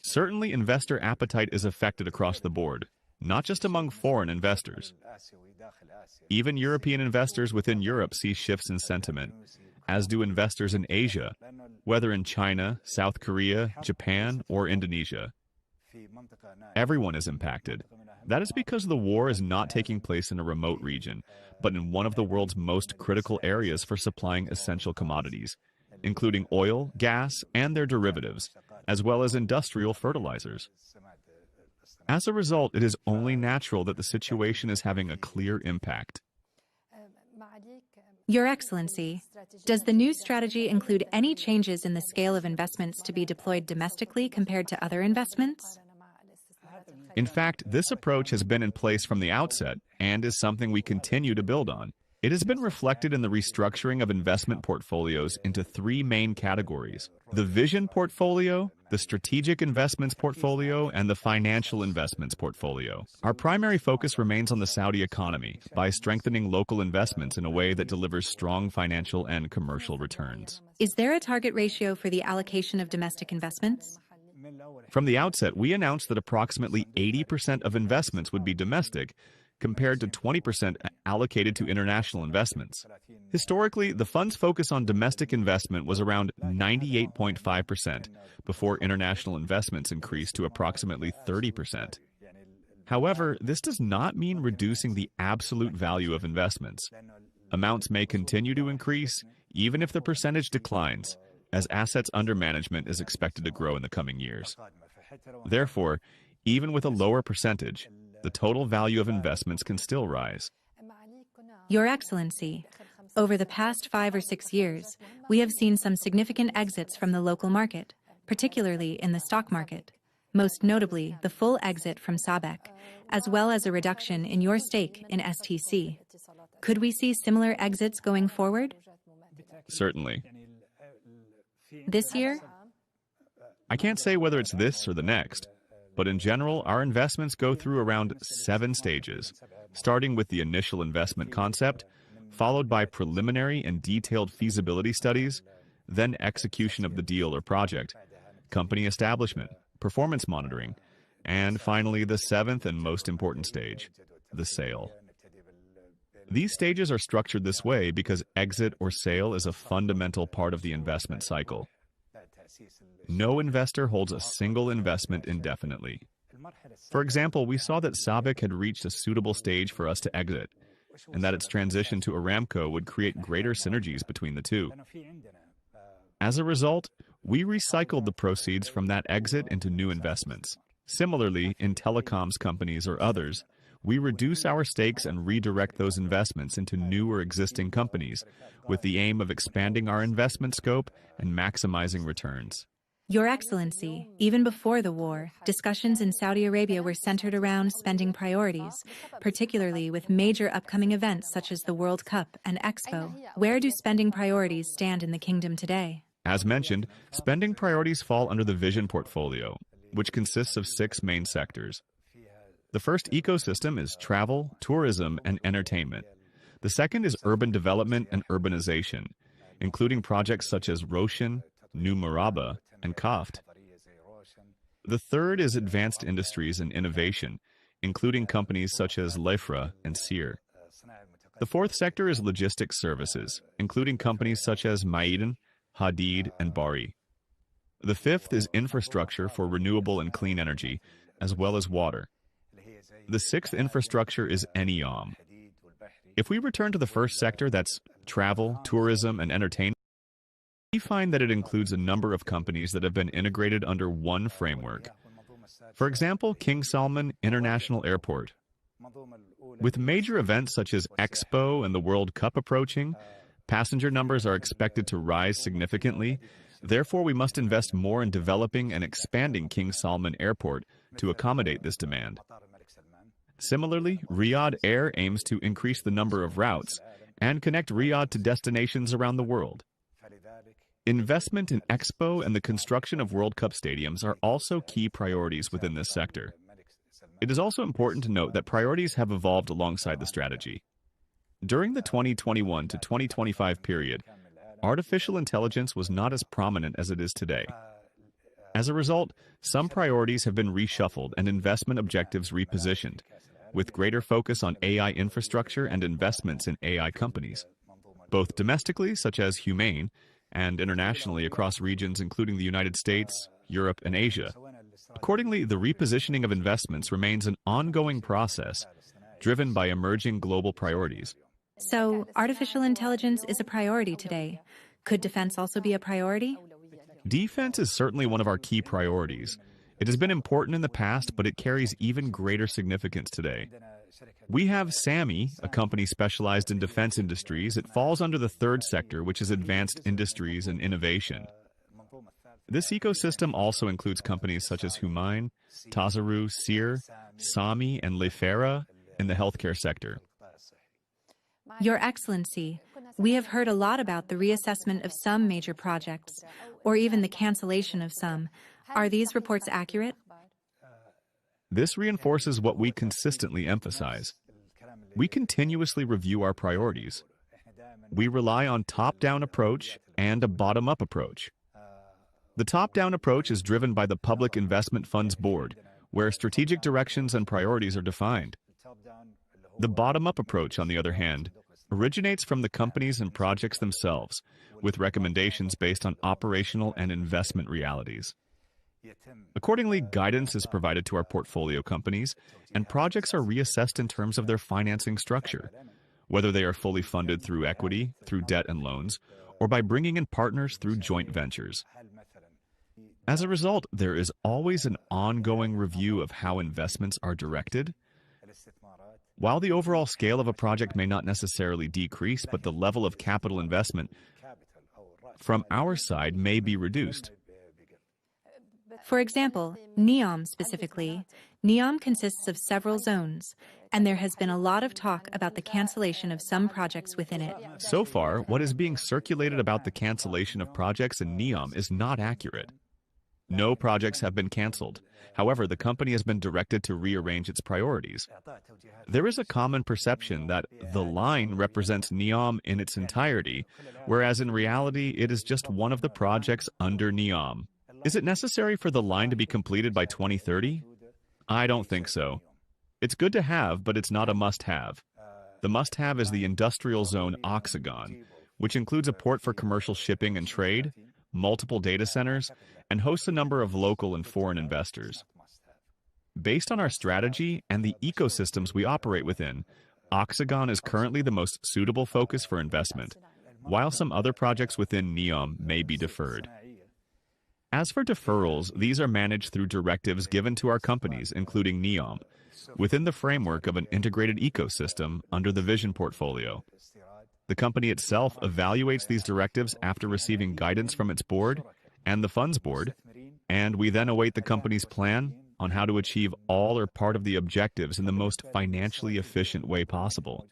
Certainly, investor appetite is affected across the board, not just among foreign investors. Even European investors within Europe see shifts in sentiment, as do investors in Asia, whether in China, South Korea, Japan, or Indonesia. Everyone is impacted. That is because the war is not taking place in a remote region, but in one of the world's most critical areas for supplying essential commodities, including oil, gas, and their derivatives, as well as industrial fertilizers. As a result, it is only natural that the situation is having a clear impact. Your Excellency, does the new strategy include any changes in the scale of investments to be deployed domestically compared to other investments? In fact, this approach has been in place from the outset and is something we continue to build on. It has been reflected in the restructuring of investment portfolios into 3 main categories: the Vision portfolio, the Strategic Investments portfolio, and the Financial Investments portfolio. Our primary focus remains on the Saudi economy by strengthening local investments in a way that delivers strong financial and commercial returns. Is there a target ratio for the allocation of domestic investments? From the outset, we announced that approximately 80% of investments would be domestic, compared to 20% allocated to international investments. Historically, the fund's focus on domestic investment was around 98.5%, before international investments increased to approximately 30%. However, this does not mean reducing the absolute value of investments. Amounts may continue to increase, even if the percentage declines, as assets under management is expected to grow in the coming years. Therefore, even with a lower percentage, the total value of investments can still rise. Your Excellency, over the past 5 or 6 years, we have seen some significant exits from the local market, particularly in the stock market, most notably the full exit from SABEC, as well as a reduction in your stake in STC. Could we see similar exits going forward? Certainly. This year? I can't say whether it's this or the next, but in general, our investments go through around 7 stages, starting with the initial investment concept, followed by preliminary and detailed feasibility studies, then execution of the deal or project, company establishment, performance monitoring, and finally the 7th and most important stage, the sale. These stages are structured this way because exit or sale is a fundamental part of the investment cycle. No investor holds a single investment indefinitely. For example, we saw that SABEC had reached a suitable stage for us to exit, and that its transition to Aramco would create greater synergies between the two. As a result, we recycled the proceeds from that exit into new investments. Similarly, in telecoms companies or others, we reduce our stakes and redirect those investments into new or existing companies with the aim of expanding our investment scope and maximizing returns. Your Excellency, even before the war, discussions in Saudi Arabia were centered around spending priorities, particularly with major upcoming events such as the World Cup and Expo. Where do spending priorities stand in the kingdom today? As mentioned, spending priorities fall under the Vision portfolio, which consists of 6 main sectors. The first ecosystem is travel, tourism, and entertainment, The second is urban development and urbanization, including projects such as Roshan, New Maraba, and Kaft. The third is advanced industries and innovation, including companies such as Lefra and Sear. The fourth sector is logistics services, including companies such as Maiden, Hadid, and Bari. The fifth is infrastructure for renewable and clean energy, as well as water. The sixth infrastructure is NEOM. If we return to the first sector, that's travel, tourism, and entertainment, we find that it includes a number of companies that have been integrated under one framework. For example, King Salman International Airport. With major events such as Expo and the World Cup approaching, passenger numbers are expected to rise significantly. Therefore, we must invest more in developing and expanding King Salman Airport to accommodate this demand. Similarly, Riyadh Air aims to increase the number of routes and connect Riyadh to destinations around the world. Investment in Expo and the construction of World Cup stadiums are also key priorities within this sector. It is also important to note that priorities have evolved alongside the strategy. During the 2021 to 2025 period, artificial intelligence was not as prominent as it is today. As a result, some priorities have been reshuffled and investment objectives repositioned, with greater focus on AI infrastructure and investments in AI companies, both domestically, such as Humane, and internationally across regions including the United States, Europe, and Asia. Accordingly, the repositioning of investments remains an ongoing process, driven by emerging global priorities. So, artificial intelligence is a priority today. Could defense also be a priority? Defense is certainly one of our key priorities. It has been important in the past, but it carries even greater significance today. We have SAMI, a company specialized in defense industries. It falls under the third sector, which is advanced industries and innovation. This ecosystem also includes companies such as Humane, Tazaru, Sear, Sami, and Lefera in the healthcare sector. Your Excellency, we have heard a lot about the reassessment of some major projects, or even the cancellation of some. Are these reports accurate? This reinforces what we consistently emphasize. We continuously review our priorities. We rely on top-down approach and a bottom-up approach. The top-down approach is driven by the Public Investment Funds Board, where strategic directions and priorities are defined. The bottom-up approach, on the other hand, originates from the companies and projects themselves, with recommendations based on operational and investment realities. Accordingly, guidance is provided to our portfolio companies, and projects are reassessed in terms of their financing structure, whether they are fully funded through equity, through debt and loans, or by bringing in partners through joint ventures. As a result, there is always an ongoing review of how investments are directed. While the overall scale of a project may not necessarily decrease, but the level of capital investment from our side may be reduced. For example, NEOM specifically. NEOM consists of several zones, and there has been a lot of talk about the cancellation of some projects within it. So far, what is being circulated about the cancellation of projects in NEOM is not accurate. No projects have been canceled. However, the company has been directed to rearrange its priorities. There is a common perception that the line represents NEOM in its entirety, whereas in reality, it is just one of the projects under NEOM. Is it necessary for the line to be completed by 2030? I don't think so. It's good to have, but it's not a must-have. The must-have is the industrial zone Oxagon, which includes a port for commercial shipping and trade, multiple data centers, and hosts a number of local and foreign investors. Based on our strategy and the ecosystems we operate within, Oxagon is currently the most suitable focus for investment, while some other projects within NEOM may be deferred. As for deferrals, these are managed through directives given to our companies, including NEOM, within the framework of an integrated ecosystem under the Vision portfolio. The company itself evaluates these directives after receiving guidance from its board and the funds board, and we then await the company's plan on how to achieve all or part of the objectives in the most financially efficient way possible.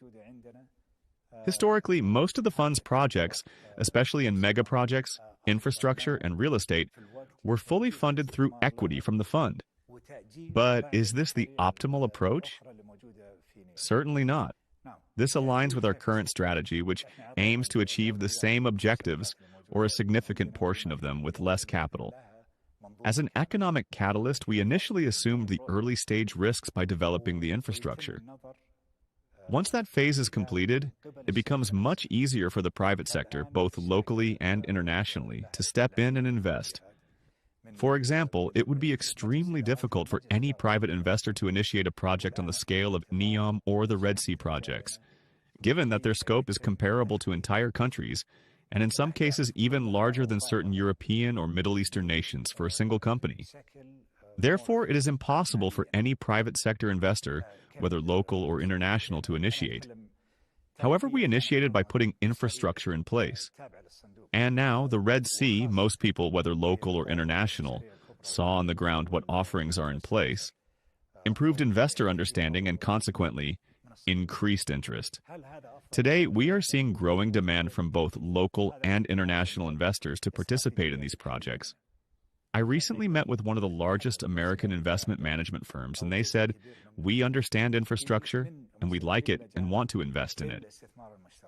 Historically, most of the fund's projects, especially in mega projects, infrastructure, and real estate, were fully funded through equity from the fund. But is this the optimal approach? Certainly not. This aligns with our current strategy, which aims to achieve the same objectives or a significant portion of them with less capital. As an economic catalyst, we initially assumed the early-stage risks by developing the infrastructure. Once that phase is completed, it becomes much easier for the private sector, both locally and internationally, to step in and invest. For example, it would be extremely difficult for any private investor to initiate a project on the scale of NEOM or the Red Sea projects, given that their scope is comparable to entire countries, and in some cases even larger than certain European or Middle Eastern nations for a single company. Therefore, it is impossible for any private sector investor, whether local or international, to initiate. However, we initiated by putting infrastructure in place. And now, the Red Sea, most people, whether local or international, saw on the ground what offerings are in place, improved investor understanding, and consequently, increased interest. Today, we are seeing growing demand from both local and international investors to participate in these projects. I recently met with one of the largest American investment management firms, and they said, "We understand infrastructure, and we like it and want to invest in it."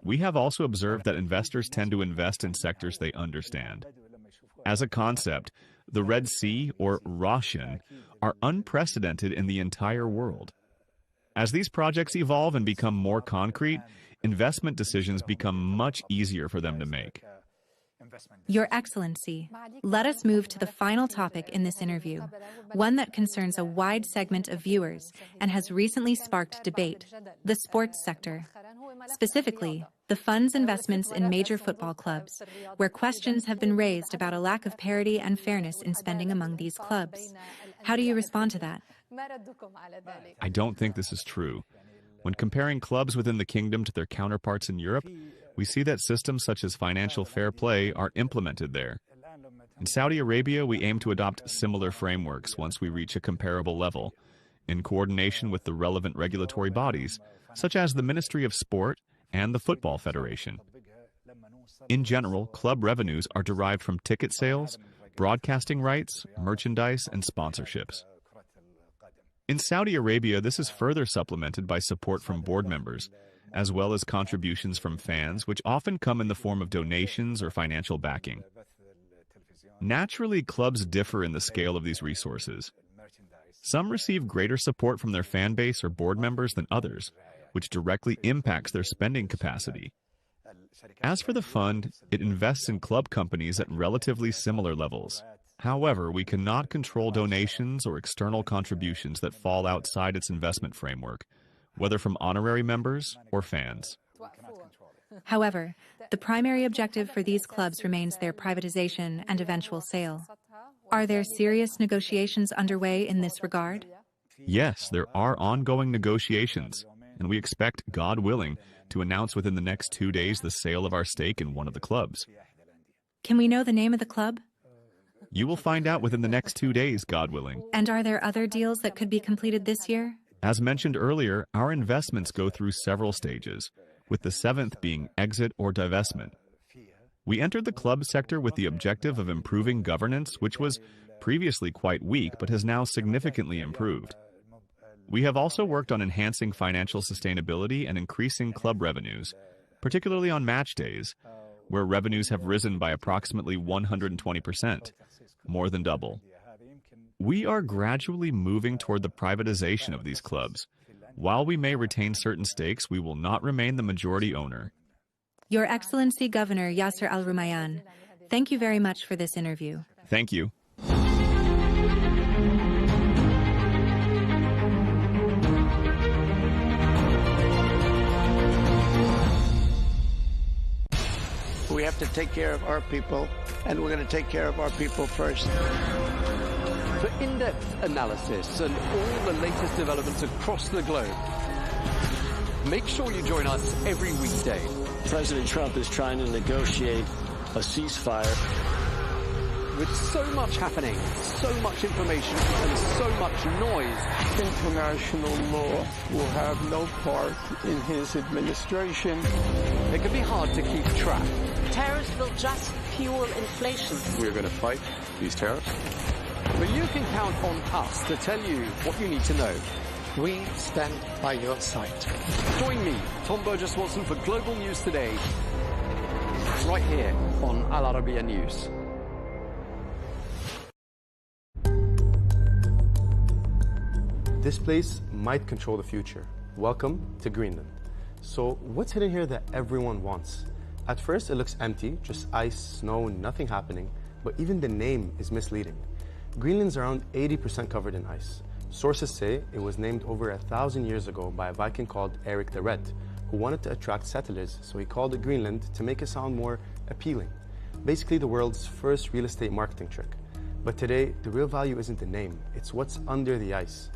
We have also observed that investors tend to invest in sectors they understand. As a concept, the Red Sea, or Roshan, are unprecedented in the entire world. As these projects evolve and become more concrete, investment decisions become much easier for them to make. Your Excellency, let us move to the final topic in this interview, one that concerns a wide segment of viewers and has recently sparked debate: the sports sector. Specifically, the fund's investments in major football clubs, where questions have been raised about a lack of parity and fairness in spending among these clubs. How do you respond to that? I don't think this is true. When comparing clubs within the kingdom to their counterparts in Europe, we see that systems such as financial fair play are implemented there. In Saudi Arabia, we aim to adopt similar frameworks once we reach a comparable level, in coordination with the relevant regulatory bodies, such as the Ministry of Sport and the Football Federation. In general, club revenues are derived from ticket sales, broadcasting rights, merchandise, and sponsorships. In Saudi Arabia, this is further supplemented by support from board members, as well as contributions from fans, which often come in the form of donations or financial backing. Naturally, clubs differ in the scale of these resources. Some receive greater support from their fan base or board members than others, which directly impacts their spending capacity. As for the fund, it invests in club companies at relatively similar levels. However, we cannot control donations or external contributions that fall outside its investment framework, whether from honorary members or fans. However, the primary objective for these clubs remains their privatization and eventual sale. Are there serious negotiations underway in this regard? Yes, there are ongoing negotiations, and we expect, God willing, to announce within the next 2 days the sale of our stake in one of the clubs. Can we know the name of the club? You will find out within the next 2 days, God willing. And are there other deals that could be completed this year? As mentioned earlier, our investments go through several stages, with the 7th being exit or divestment. We entered the club sector with the objective of improving governance, which was previously quite weak but has now significantly improved. We have also worked on enhancing financial sustainability and increasing club revenues, particularly on match days, where revenues have risen by approximately 120%, more than double. We are gradually moving toward the privatization of these clubs. While we may retain certain stakes, we will not remain the majority owner. Your Excellency Governor Yasser Al-Rumayyan, thank you very much for this interview. Thank you. We have to take care of our people, and we're going to take care of our people first. For in-depth analysis and all the latest developments across the globe, make sure you join us every weekday. President Trump is trying to negotiate a ceasefire. With so much happening, so much information, and so much noise, international law will have no part in his administration. It can be hard to keep track. Tariffs will just fuel inflation. We're going to fight these tariffs. But you can count on us to tell you what you need to know. We stand by your side. Join me, Tom Burges Watson, for Global News Today, right here on Arabiya News. This place might control the future. Welcome to Greenland. So what's hidden here that everyone wants? At first it looks empty, just ice, snow, nothing happening, but even the name is misleading. Greenland's around 80% covered in ice. Sources say it was named over 1,000 years ago by a Viking called Eric the Red, who wanted to attract settlers, so he called it Greenland to make it sound more appealing. Basically the world's first real estate marketing trick. But today, the real value isn't the name, it's what's under the ice.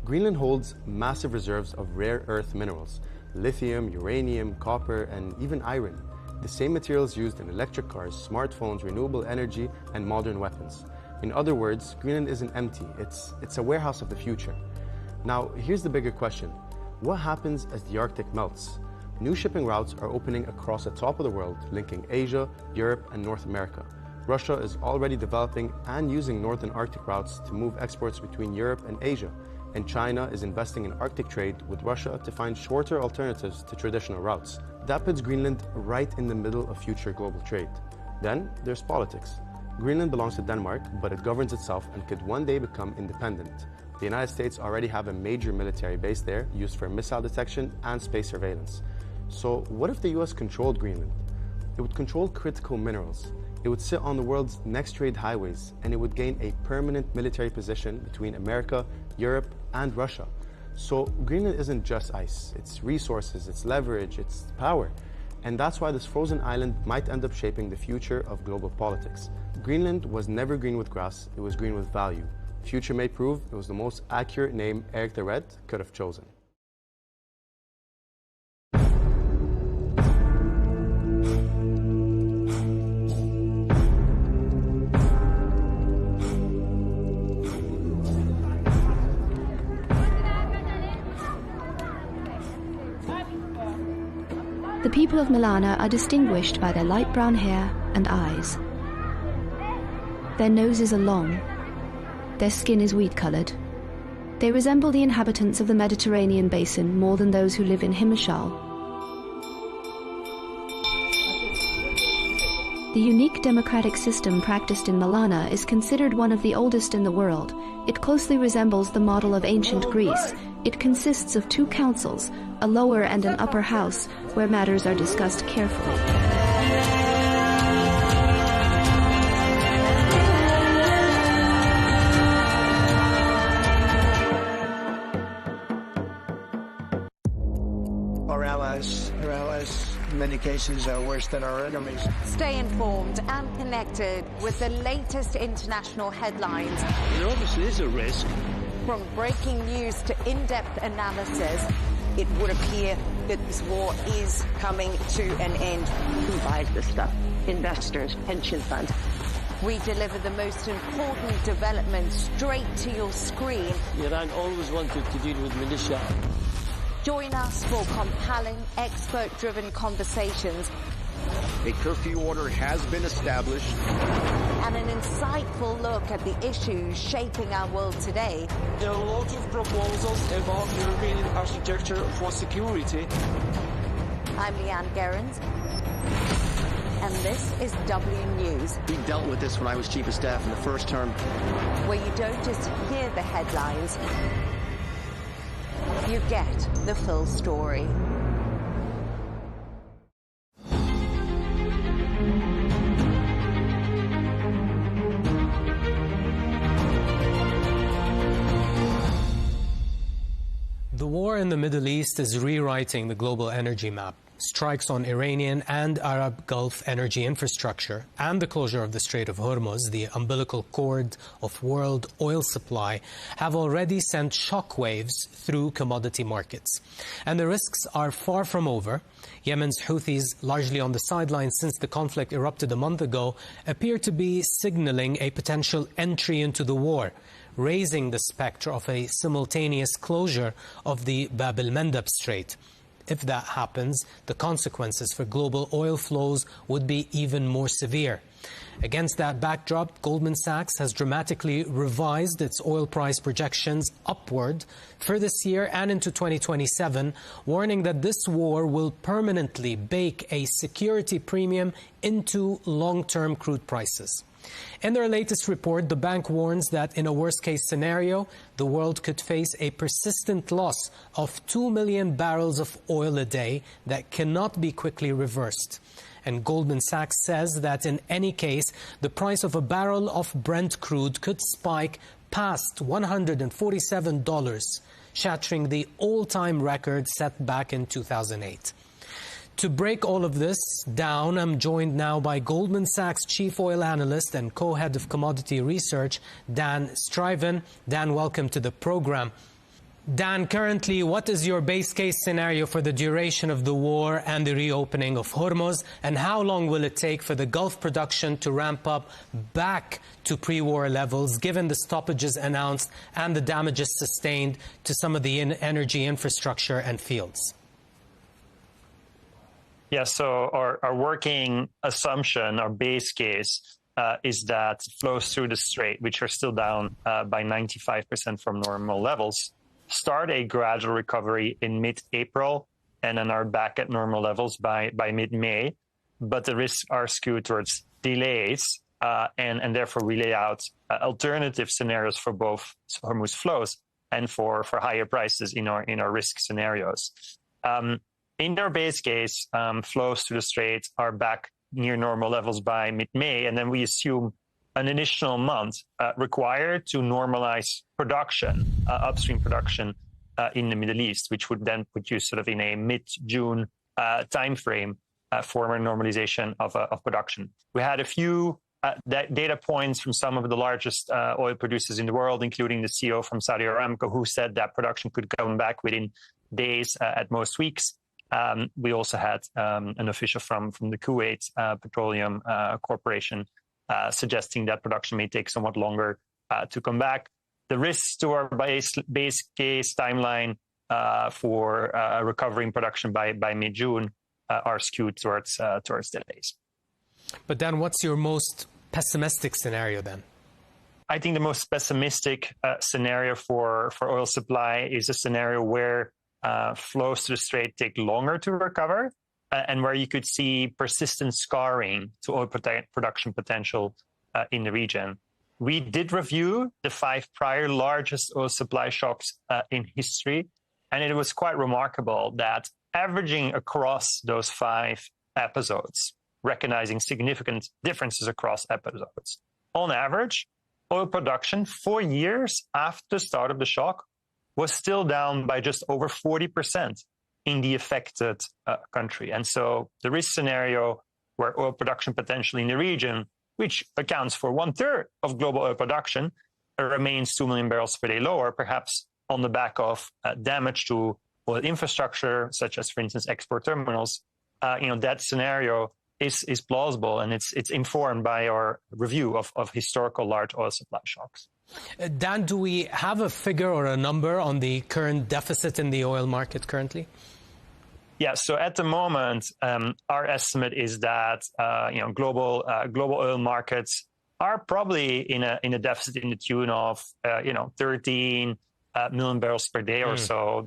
Greenland holds massive reserves of rare earth minerals, lithium, uranium, copper, and even iron. The same materials used in electric cars, smartphones, renewable energy, and modern weapons. In other words, Greenland isn't empty, it's a warehouse of the future. Now, here's the bigger question. What happens as the Arctic melts? New shipping routes are opening across the top of the world, linking Asia, Europe, and North America. Russia is already developing and using northern Arctic routes to move exports between Europe and Asia. And China is investing in Arctic trade with Russia to find shorter alternatives to traditional routes. That puts Greenland right in the middle of future global trade. Then there's politics. Greenland belongs to Denmark, but it governs itself and could one day become independent. The United States already have a major military base there used for missile detection and space surveillance. So what if the US controlled Greenland? It would control critical minerals. It would sit on the world's next trade highways, and it would gain a permanent military position between America, Europe, and Russia. So Greenland isn't just ice, it's resources, it's leverage, it's power. And that's why this frozen island might end up shaping the future of global politics. Greenland was never green with grass, it was green with value. Future may prove it was the most accurate name Eric the Red could have chosen. The people of Milana are distinguished by their light brown hair and eyes. Their noses are long. Their skin is wheat-colored. They resemble the inhabitants of the Mediterranean basin more than those who live in Himachal. The unique democratic system practiced in Milana is considered one of the oldest in the world. It closely resembles the model of ancient Greece. It consists of two councils, a lower and an upper house, where matters are discussed carefully. Our allies, in many cases, are worse than our enemies. Stay informed and connected with the latest international headlines. There obviously is a risk. From breaking news to in-depth analysis, it would appear that this war is coming to an end. Who buys this stuff? Investors, pension funds. We deliver the most important developments straight to your screen. Iran always wanted to deal with militia. Join us for compelling, expert-driven conversations. A curfew order has been established. And an insightful look at the issues shaping our world today. There are a lot of proposals about European architecture for security. I'm Leigh Ann Gerrans, and this is W News. We dealt with this when I was Chief of Staff in the first term. Where you don't just hear the headlines, you get the full story. The war in the Middle East is rewriting the global energy map. Strikes on Iranian and Arab Gulf energy infrastructure and the closure of the Strait of Hormuz, the umbilical cord of world oil supply, have already sent shockwaves through commodity markets. And the risks are far from over. Yemen's Houthis, largely on the sidelines since the conflict erupted a month ago, appear to be signaling a potential entry into the war, raising the spectre of a simultaneous closure of the Bab el-Mandeb Strait. If that happens, the consequences for global oil flows would be even more severe. Against that backdrop, Goldman Sachs has dramatically revised its oil price projections upward for this year and into 2027, warning that this war will permanently bake a security premium into long-term crude prices. In their latest report, the bank warns that in a worst-case scenario, the world could face a persistent loss of 2 million barrels of oil a day that cannot be quickly reversed. And Goldman Sachs says that in any case, the price of a barrel of Brent crude could spike past $147, shattering the all-time record set back in 2008. To break all of this down, I'm joined now by Goldman Sachs Chief Oil Analyst and Co-Head of Commodity Research, Dan Stuyven. Dan, welcome to the program. Dan, currently, what is your base case scenario for the duration of the war and the reopening of Hormuz? And how long will it take for the Gulf production to ramp up back to pre-war levels, given the stoppages announced and the damages sustained to some of the energy infrastructure and fields? Yeah, so our working assumption, our base case, is that flows through the Strait, which are still down by 95% from normal levels, start a gradual recovery in mid-April and then are back at normal levels by mid-May. But the risks are skewed towards delays, and therefore we lay out alternative scenarios for both Hormuz flows and for higher prices in our risk scenarios. In our base case, flows through the Strait are back near normal levels by mid-May, and then we assume an additional month required to normalize production, upstream production in the Middle East, which would then put you sort of in a mid-June timeframe for a normalization of production. We had a few data points from some of the largest oil producers in the world, including the CEO from Saudi Aramco, who said that production could come back within days, at most weeks. We also had an official from the Kuwait Petroleum Corporation suggesting that production may take somewhat longer to come back. The risks to our base case timeline for recovering production by mid-June are skewed towards delays. But then what's your most pessimistic scenario then? I think the most pessimistic scenario for oil supply is a scenario where flows to the Strait take longer to recover, and where you could see persistent scarring to oil production potential in the region. We did review the 5 prior largest oil supply shocks in history, and it was quite remarkable that averaging across those 5 episodes, recognizing significant differences across episodes, on average, oil production 4 years after the start of the shock was still down by just over 40% in the affected country. And so the risk scenario where oil production potentially in the region, which accounts for 1/3 of global oil production, remains 2 million barrels per day lower, perhaps on the back of damage to oil infrastructure, such as, for instance, export terminals. That scenario is plausible, and it's informed by our review of historical large oil supply shocks. Dan, do we have a figure or a number on the current deficit in the oil market currently? Yeah, so at the moment, our estimate is that global oil markets are probably in a deficit in the tune of 13 million barrels per day or so.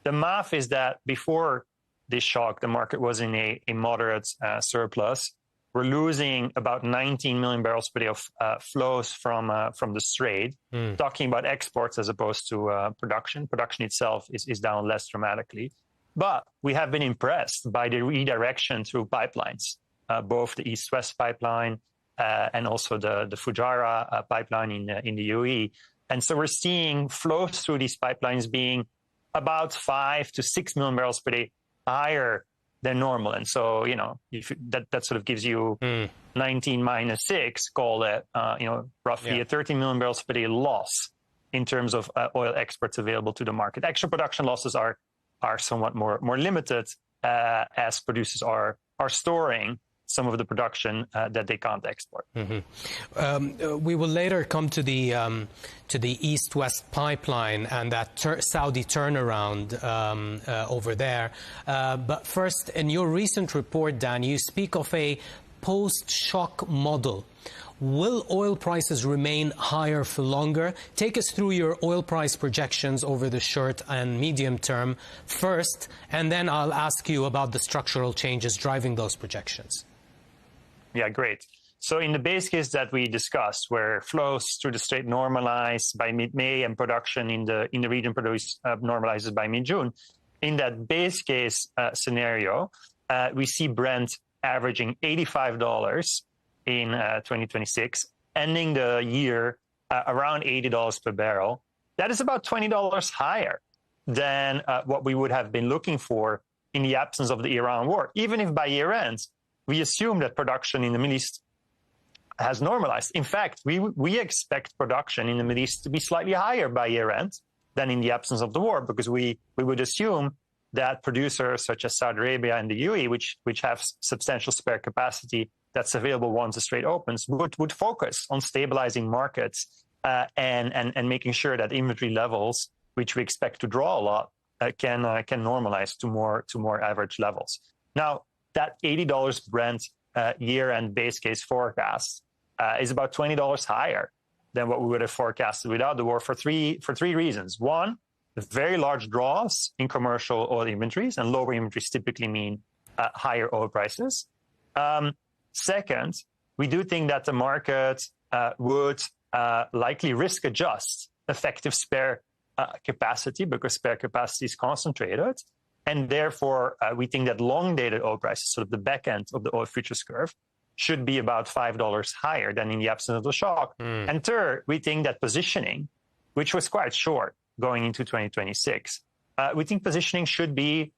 The math is that before this shock, the market was in a moderate surplus. We're losing about 19 million barrels per day of flows from the Strait, talking about exports as opposed to production. Production itself is down less dramatically. But we have been impressed by the redirection through pipelines, both the East-West pipeline and also the Fujairah pipeline in the UAE. And so we're seeing flows through these pipelines being about 5 to 6 million barrels per day higher than normal. And so, if that sort of gives you 19 minus 6, call it, roughly a 13 million barrels per day loss in terms of oil exports available to the market. Extra production losses are somewhat more limited as producers are storing some of the production that they can't export. We will later come to the East-West pipeline and that Saudi turnaround over there. But first, in your recent report, Dan, you speak of a post-shock model. Will oil prices remain higher for longer? Take us through your oil price projections over the short and medium term first, and then I'll ask you about the structural changes driving those projections. Yeah, great. So in the base case that we discussed, where flows through the Strait normalize by mid-May and production in the region normalizes by mid-June, in that base case scenario, we see Brent averaging $85 in 2026, ending the year around $80 per barrel. That is about $20 higher than what we would have been looking for in the absence of the Iran war. Even if by year end, we assume that production in the Middle East has normalized. In fact, we expect production in the Middle East to be slightly higher by year end than in the absence of the war, because we would assume that producers such as Saudi Arabia and the UAE, which have substantial spare capacity that's available once the Strait opens, would focus on stabilizing markets and making sure that inventory levels, which we expect to draw a lot, can normalize to more average levels. Now, that $80 Brent year-end base case forecast is about $20 higher than what we would have forecasted without the war for three reasons. One, very large draws in commercial oil inventories, and lower inventories typically mean higher oil prices. Second, we do think that the market would likely risk adjust effective spare capacity, because spare capacity is concentrated. And therefore, we think that long-dated oil prices, sort of the back end of the oil futures curve, should be about $5 higher than in the absence of the shock. And third, we think that positioning, which was quite short going into 2026, we think positioning should be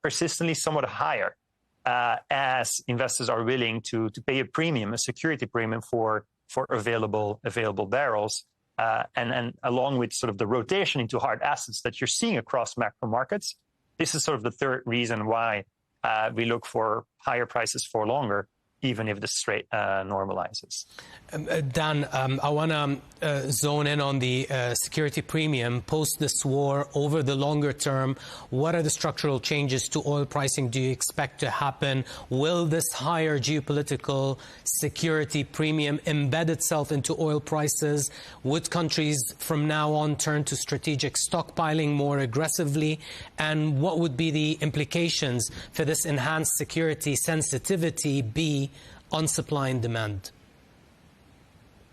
persistently somewhat higher as investors are willing to pay a premium, a security premium for available barrels. And along with sort of the rotation into hard assets that you're seeing across macro markets, this is sort of the third reason why we look for higher prices for longer, even if the Strait normalizes. Dan, I want to zone in on the security premium post this war over the longer term. What are the structural changes to oil pricing do you expect to happen? Will this higher geopolitical security premium embed itself into oil prices? Would countries from now on turn to strategic stockpiling more aggressively? And what would be the implications for this enhanced security sensitivity be on supply and demand?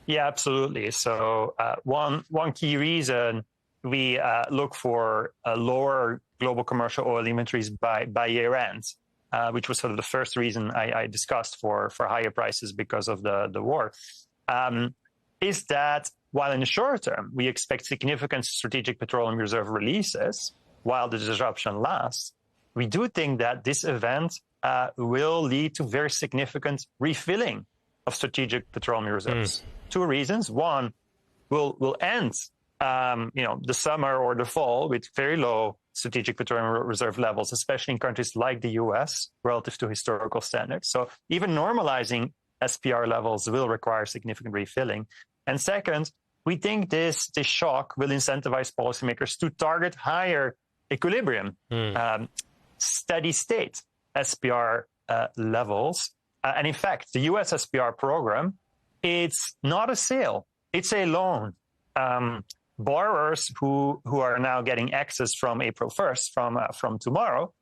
Yeah, absolutely. So one key reason we look for lower global commercial oil inventories by year end, which was sort of the first reason I discussed for higher prices because of the war, is that while in the short term we expect significant strategic petroleum reserve releases while the disruption lasts, we do think that this event will lead to very significant refilling of strategic petroleum reserves. Two reasons. One, we'll end the summer or the fall with very low strategic petroleum reserve levels, especially in countries like the US relative to historical standards. So even normalizing SPR levels will require significant refilling. And second, we think this shock will incentivize policymakers to target higher equilibrium, steady state SPR levels. And in fact, the US SPR program, it's not a sale, it's a loan. Borrowers who are now getting access from April 1st, from tomorrow,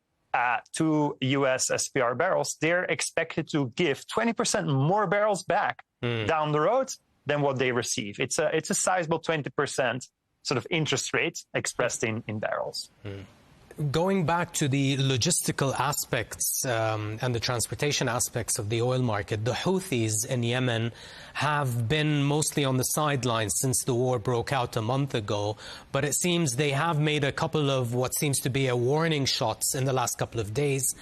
to US SPR barrels, they're expected to give 20% more barrels back down the road than what they receive. It's a sizable 20% sort of interest rate expressed in barrels. Going back to the logistical aspects and the transportation aspects of the oil market, the Houthis in Yemen have been mostly on the sidelines since the war broke out a month ago, but it seems they have made a couple of what seems to be a warning shots in the last couple of days.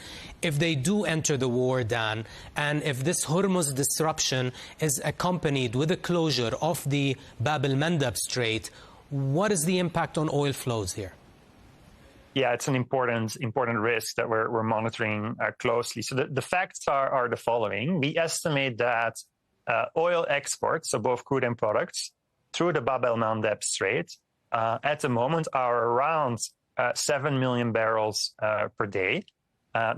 If they do enter the war, Dan, and if this Hormuz disruption is accompanied with a closure of the Bab el-Mandab Strait, what is the impact on oil flows here? Yeah, it's an important risk that we're monitoring closely. So the facts are the following. We estimate that oil exports, so both crude and products, through the Bab el-Mandab Strait at the moment are around 7 million barrels per day.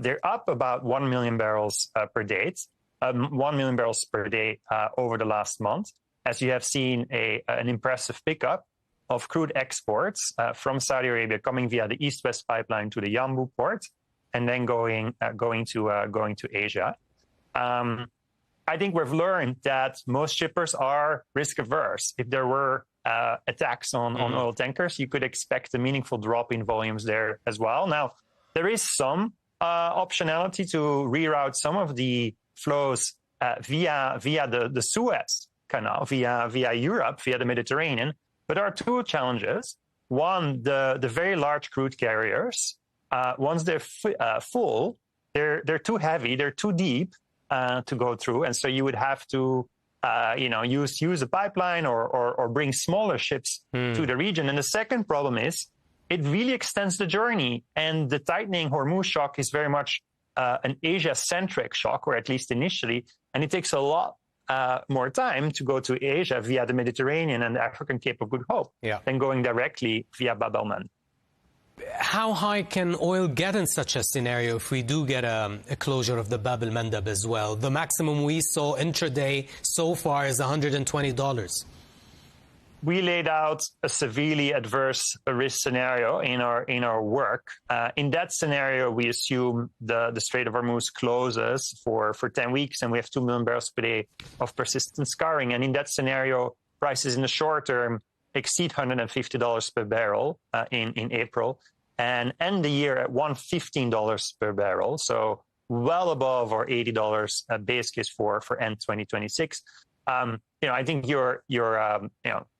They're up about 1 million barrels per day. 1 million barrels per day over the last month, as you have seen an impressive pickup of crude exports from Saudi Arabia coming via the East-West pipeline to the Yanbu port, and then going to Asia. I think we've learned that most shippers are risk averse. If there were attacks on oil tankers, you could expect a meaningful drop in volumes there as well. Now, there is some optionality to reroute some of the flows via the Suez Canal, via Europe, via the Mediterranean. But there are two challenges. One, the very large crude carriers, once they're full, they're too heavy, they're too deep to go through, and so you would have to use a pipeline or bring smaller ships to the region. And the second problem is it really extends the journey, and the tightening Hormuz shock is very much an Asia-centric shock, or at least initially, and it takes a lot more time to go to Asia via the Mediterranean and the African Cape of Good Hope than going directly via Bab el-Mandeb. How high can oil get in such a scenario if we do get a closure of the Bab el-Mandeb as well? The maximum we saw intraday so far is $120. We laid out a severely adverse risk scenario in our work. In that scenario, we assume the Strait of Hormuz closes for 10 weeks, and we have 2 million barrels per day of persistent scarring. And in that scenario, prices in the short term exceed $150 per barrel in April, and end the year at $115 per barrel, so well above our $80 base case for end 2026. I think you're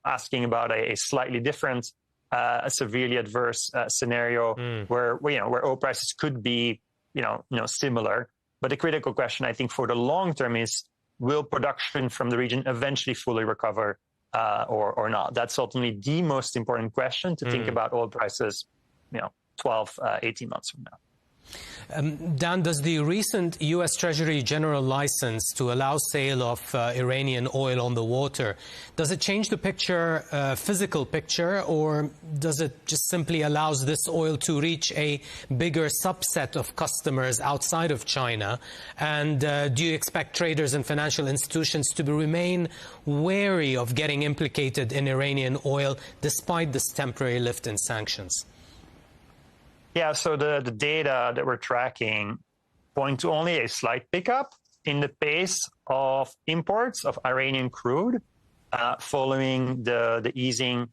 asking about a slightly different, a severely adverse scenario where oil prices could be similar. But the critical question, I think, for the long term is, will production from the region eventually fully recover or not? That's ultimately the most important question to think about oil prices 12, 18 months from now. Dan, does the recent U.S. Treasury General license to allow sale of Iranian oil on the water, does it change the picture, physical picture, or does it just simply allows this oil to reach a bigger subset of customers outside of China? And do you expect traders and financial institutions to remain wary of getting implicated in Iranian oil despite this temporary lift in sanctions? Yeah, so the data that we're tracking point to only a slight pickup in the pace of imports of Iranian crude following the easing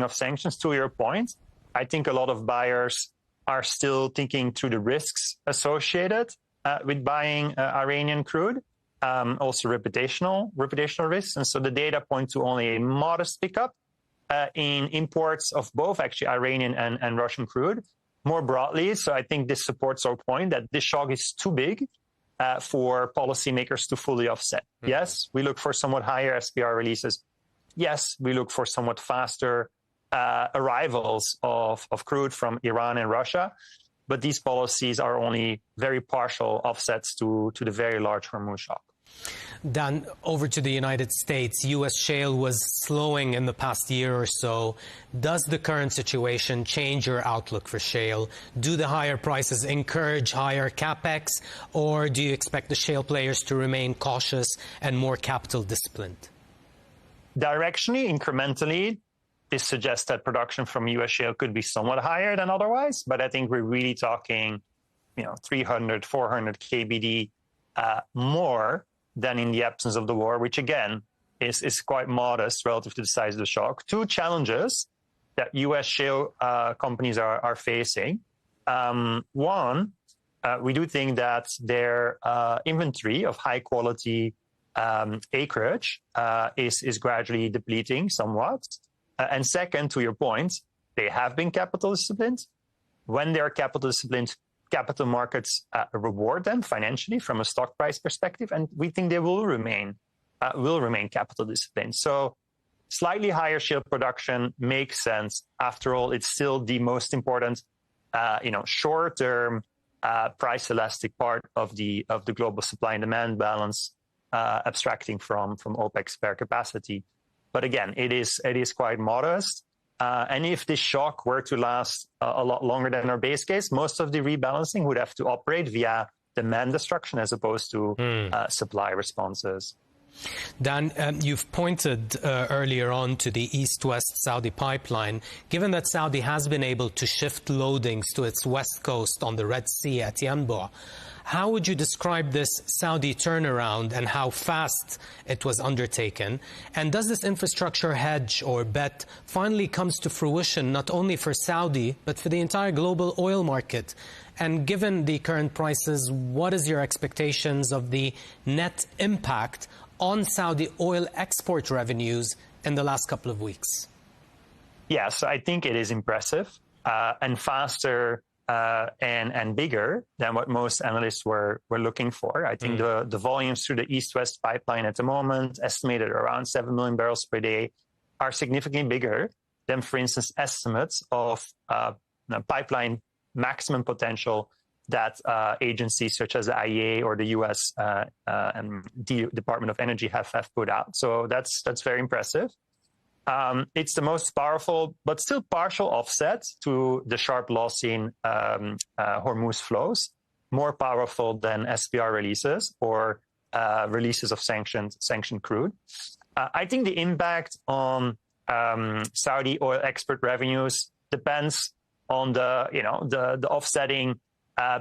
of sanctions. To your point, I think a lot of buyers are still thinking through the risks associated with buying Iranian crude, also reputational risks. And so the data point to only a modest pickup in imports of both actually Iranian and Russian crude. More broadly, so I think this supports our point that this shock is too big for policymakers to fully offset. Yes, we look for somewhat higher SPR releases. Yes, we look for somewhat faster arrivals of crude from Iran and Russia. But these policies are only very partial offsets to the very large Hormuz shock. Dan, over to the United States. U.S. shale was slowing in the past year or so. Does the current situation change your outlook for shale? Do the higher prices encourage higher capex, or do you expect the shale players to remain cautious and more capital disciplined? Directionally, incrementally, this suggests that production from U.S. shale could be somewhat higher than otherwise, but I think we're really talking, 300, 400 KBD more than in the absence of the war, which again is quite modest relative to the size of the shock. Two challenges that U.S. shale companies are facing. One, we do think that their inventory of high quality acreage is gradually depleting somewhat. And second, to your point, they have been capital disciplined. When they are capital disciplined, capital markets reward them financially from a stock price perspective, and we think they will remain capital disciplined. So slightly higher shale production makes sense. After all, it's still the most important, short-term price elastic part of the global supply and demand balance, abstracting from OPEC spare capacity. But again, it is quite modest. And if this shock were to last a lot longer than our base case, most of the rebalancing would have to operate via demand destruction as opposed to supply responses. Dan, you've pointed earlier on to the east-west Saudi pipeline. Given that Saudi has been able to shift loadings to its west coast on the Red Sea at Yanbu, how would you describe this Saudi turnaround and how fast it was undertaken? And does this infrastructure hedge or bet finally comes to fruition not only for Saudi, but for the entire global oil market? And given the current prices, what is your expectations of the net impact on Saudi oil export revenues in the last couple of weeks? Yes, I think it is impressive and faster and bigger than what most analysts were looking for. I think the volumes through the east-west pipeline at the moment, estimated around 7 million barrels per day, are significantly bigger than, for instance, estimates of pipeline maximum potential that agencies such as the IEA or the U.S. and the Department of Energy have put out. So that's very impressive. It's the most powerful, but still partial offset to the sharp loss in Hormuz flows, more powerful than SPR releases or releases of sanctioned crude. I think the impact on Saudi oil export revenues depends on the offsetting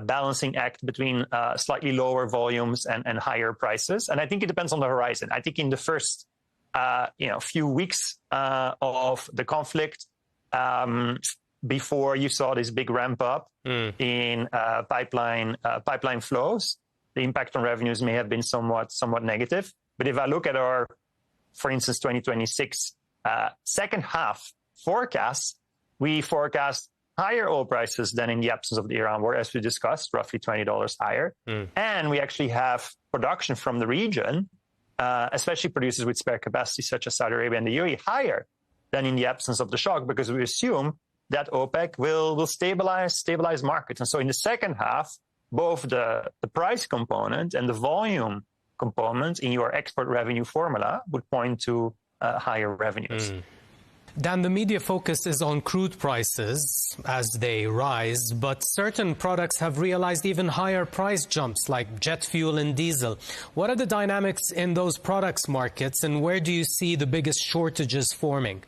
balancing act between slightly lower volumes and higher prices. And I think it depends on the horizon. I think in the first few weeks of the conflict, before you saw this big ramp up in pipeline flows, the impact on revenues may have been somewhat negative. But if I look at our, for instance, 2026 second half forecasts, we forecast higher oil prices than in the absence of the Iran war, as we discussed, roughly $20 higher. And we actually have production from the region, especially producers with spare capacity such as Saudi Arabia and the UAE, higher than in the absence of the shock, because we assume that OPEC will stabilize markets. And so in the second half, both the price component and the volume component in your export revenue formula would point to higher revenues. Dan, the media focus is on crude prices as they rise, but certain products have realized even higher price jumps like jet fuel and diesel. What are the dynamics in those products markets, and where do you see the biggest shortages forming?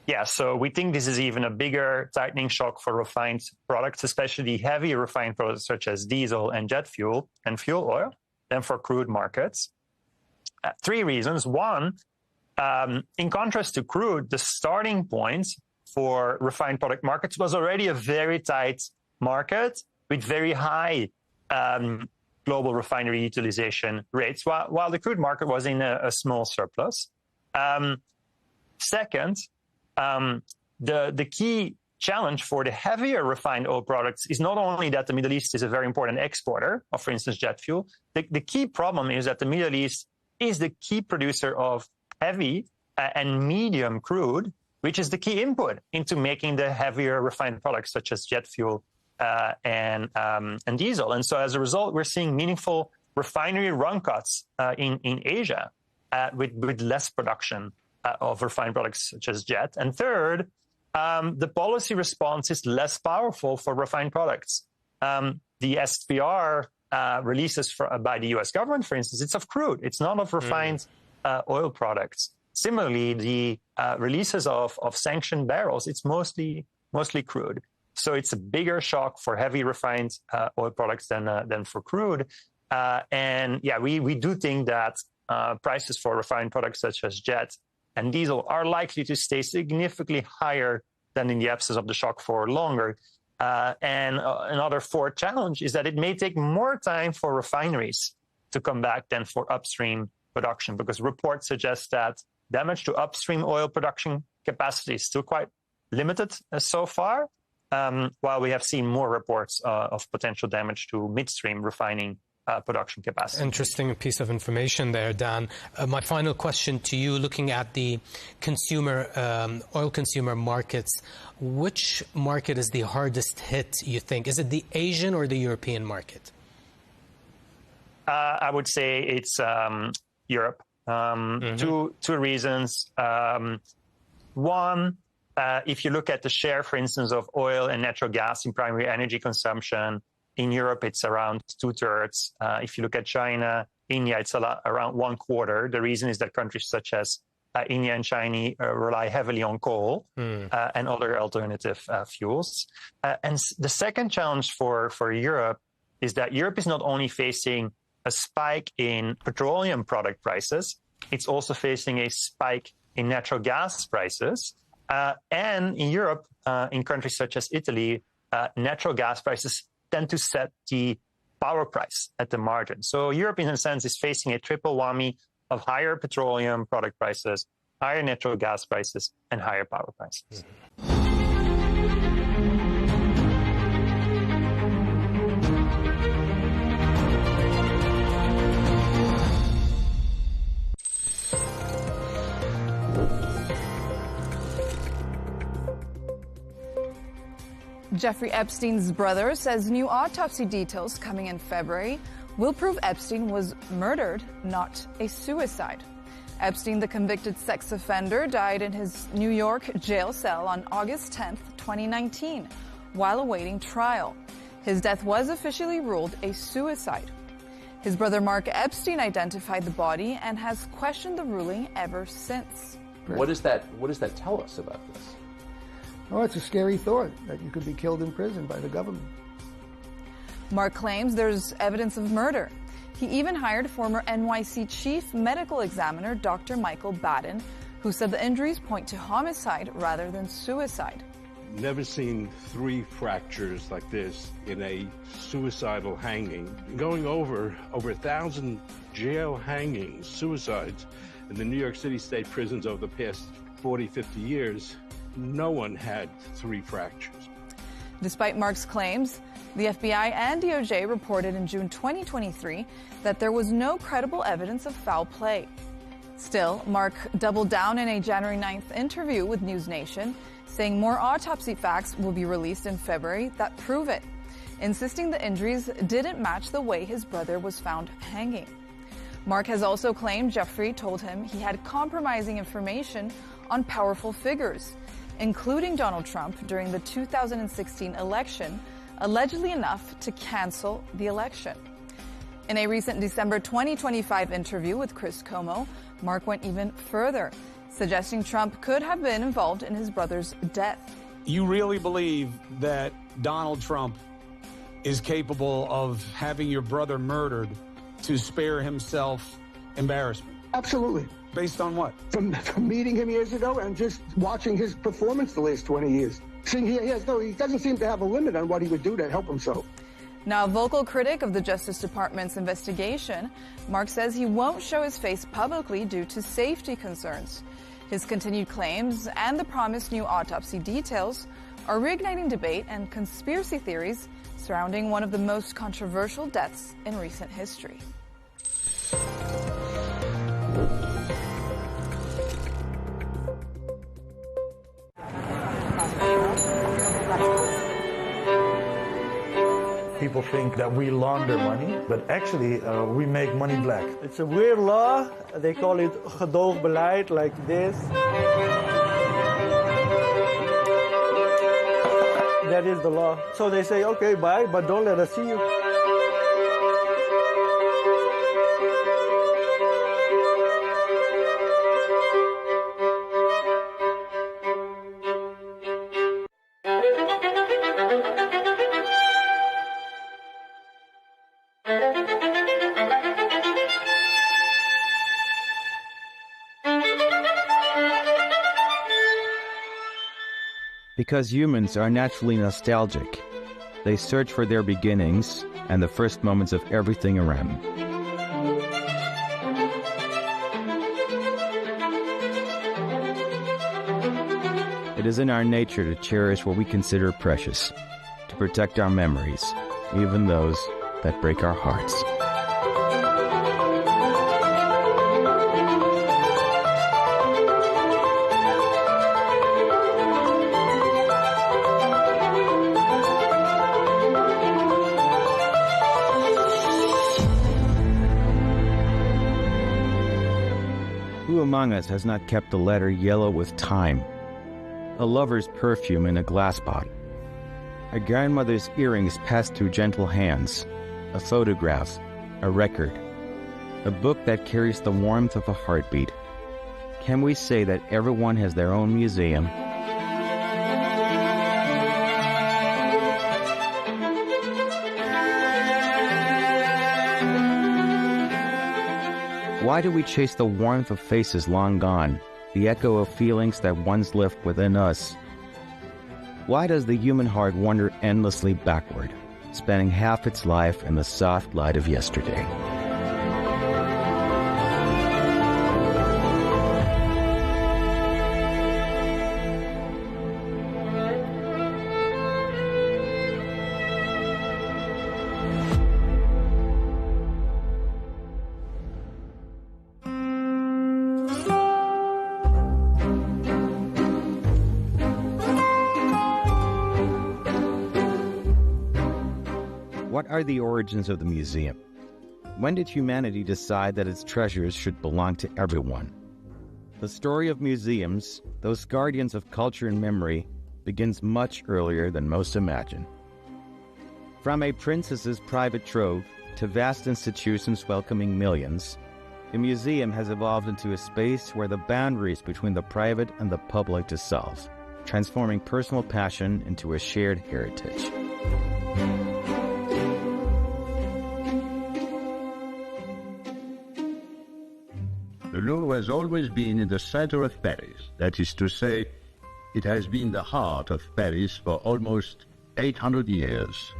Yeah, so we think this is even a bigger tightening shock for refined products, especially heavy refined products such as diesel and jet fuel and fuel oil, than for crude markets. 3 reasons. One, in contrast to crude, the starting point for refined product markets was already a very tight market with very high global refinery utilization rates, while the crude market was in a small surplus. Second, the key challenge for the heavier refined oil products is not only that the Middle East is a very important exporter of, for instance, jet fuel. The key problem is that the Middle East is the key producer of heavy and medium crude, which is the key input into making the heavier refined products such as jet fuel and diesel. And so as a result, we're seeing meaningful refinery run cuts in Asia with less production of refined products such as jet. And third, the policy response is less powerful for refined products. The SPR releases by the U.S. government, for instance, it's of crude. It's not of refined oil products. Similarly, the releases of sanctioned barrels, it's mostly crude. So it's a bigger shock for heavy refined oil products than for crude. And yeah, we do think that prices for refined products such as jet and diesel are likely to stay significantly higher than in the absence of the shock for longer. And another fourth challenge is that it may take more time for refineries to come back than for upstream production, because reports suggest that damage to upstream oil production capacity is still quite limited so far, while we have seen more reports of potential damage to midstream refining production capacity. Interesting piece of information there, Dan. My final question to you, looking at the oil consumer markets, which market is the hardest hit, you think? Is it the Asian or the European market? I would say it's Europe. Two reasons. One, if you look at the share, for instance, of oil and natural gas in primary energy consumption, In Europe, it's around 2/3. If you look at China, India, it's around 1/4. The reason is that countries such as India and China rely heavily on coal and other alternative fuels. And the second challenge for Europe is that Europe is not only facing a spike in petroleum product prices, it's also facing a spike in natural gas prices. And in Europe, in countries such as Italy, natural gas prices tend to set the power price at the margin. So Europe, in a sense, is facing a triple whammy of higher petroleum product prices, higher natural gas prices, and higher power prices. Jeffrey Epstein's brother says new autopsy details coming in February will prove Epstein was murdered, not a suicide. Epstein, the convicted sex offender, died in his New York jail cell on August 10th, 2019, while awaiting trial. His death was officially ruled a suicide. His brother Mark Epstein identified the body and has questioned the ruling ever since. What does that tell us about this? Oh, it's a scary thought that you could be killed in prison by the government. Mark claims there's evidence of murder. He even hired former NYC chief medical examiner Dr. Michael Baden, who said the injuries point to homicide rather than suicide. Never seen 3 fractures like this in a suicidal hanging. Going over 1,000 jail hangings, suicides, in the New York City state prisons over the past 40, 50 years, no one had 3 fractures. Despite Mark's claims, the FBI and DOJ reported in June 2023 that there was no credible evidence of foul play. Still, Mark doubled down in a January 9th interview with News Nation, saying more autopsy facts will be released in February that prove it, insisting the injuries didn't match the way his brother was found hanging. Mark has also claimed Jeffrey told him he had compromising information on powerful figures, including Donald Trump during the 2016 election, allegedly enough to cancel the election. In a recent December 2025 interview with Chris Como, Mark went even further, suggesting Trump could have been involved in his brother's death. You really believe that Donald Trump is capable of having your brother murdered to spare himself embarrassment? Absolutely. Based on what? From meeting him years ago and just watching his performance the last 20 years. Seeing he doesn't seem to have a limit on what he would do to help himself. Now, a vocal critic of the Justice Department's investigation, Mark says he won't show his face publicly due to safety concerns. His continued claims and the promised new autopsy details are reigniting debate and conspiracy theories surrounding one of the most controversial deaths in recent history. People think that we launder money, but actually we make money black. It's a weird law. They call it gedoogbeleid, like this. That is the law. So they say, okay, bye, but don't let us see you. Because humans are naturally nostalgic, they search for their beginnings and the first moments of everything around them. It is in our nature to cherish what we consider precious, to protect our memories, even those that break our hearts. Who among us has not kept the letter yellow with time? A lover's perfume in a glass bottle. A grandmother's earrings passed through gentle hands, a photograph, a record, a book that carries the warmth of a heartbeat. Can we say that everyone has their own museum? Why do we chase the warmth of faces long gone, the echo of feelings that once lived within us? Why does the human heart wander endlessly backward, spending half its life in the soft light of yesterday? What are the origins of the museum? When did humanity decide that its treasures should belong to everyone? The story of museums, those guardians of culture and memory, begins much earlier than most imagine. From a princess's private trove to vast institutions welcoming millions, the museum has evolved into a space where the boundaries between the private and the public dissolve, transforming personal passion into a shared heritage. The Louvre has always been in the center of Paris. That is to say, it has been the heart of Paris for almost 800 years.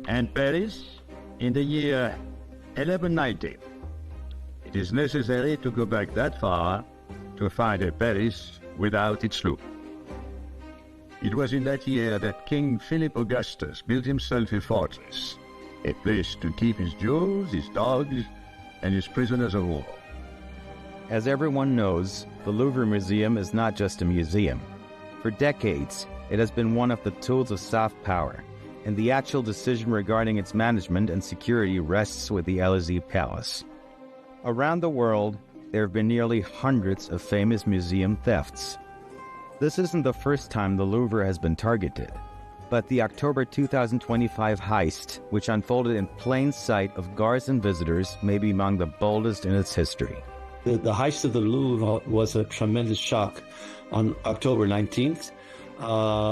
And Paris, in the year 1190. It is necessary to go back that far to find a Paris without its Louvre. It was in that year that King Philip Augustus built himself a fortress, a place to keep his jewels, his dogs, and his prisoners of war. As everyone knows, the Louvre Museum is not just a museum. For decades, it has been one of the tools of soft power, and the actual decision regarding its management and security rests with the Élysée Palace. Around the world, there have been nearly hundreds of famous museum thefts. This isn't the first time the Louvre has been targeted, but the October 2025 heist, which unfolded in plain sight of guards and visitors, may be among the boldest in its history. The heist of the Louvre was a tremendous shock on October 19th.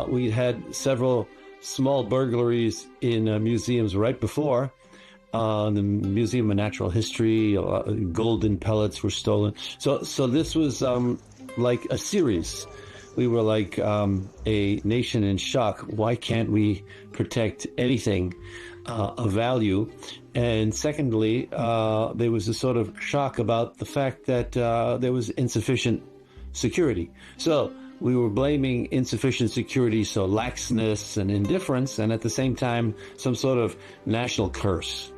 We had several small burglaries in museums right before. The Museum of Natural History, golden pellets were stolen. So this was like a series. We were like a nation in shock. Why can't we protect anything of value? And secondly, there was a sort of shock about the fact that there was insufficient security. So we were blaming insufficient security, so laxness and indifference, and at the same time, some sort of national curse.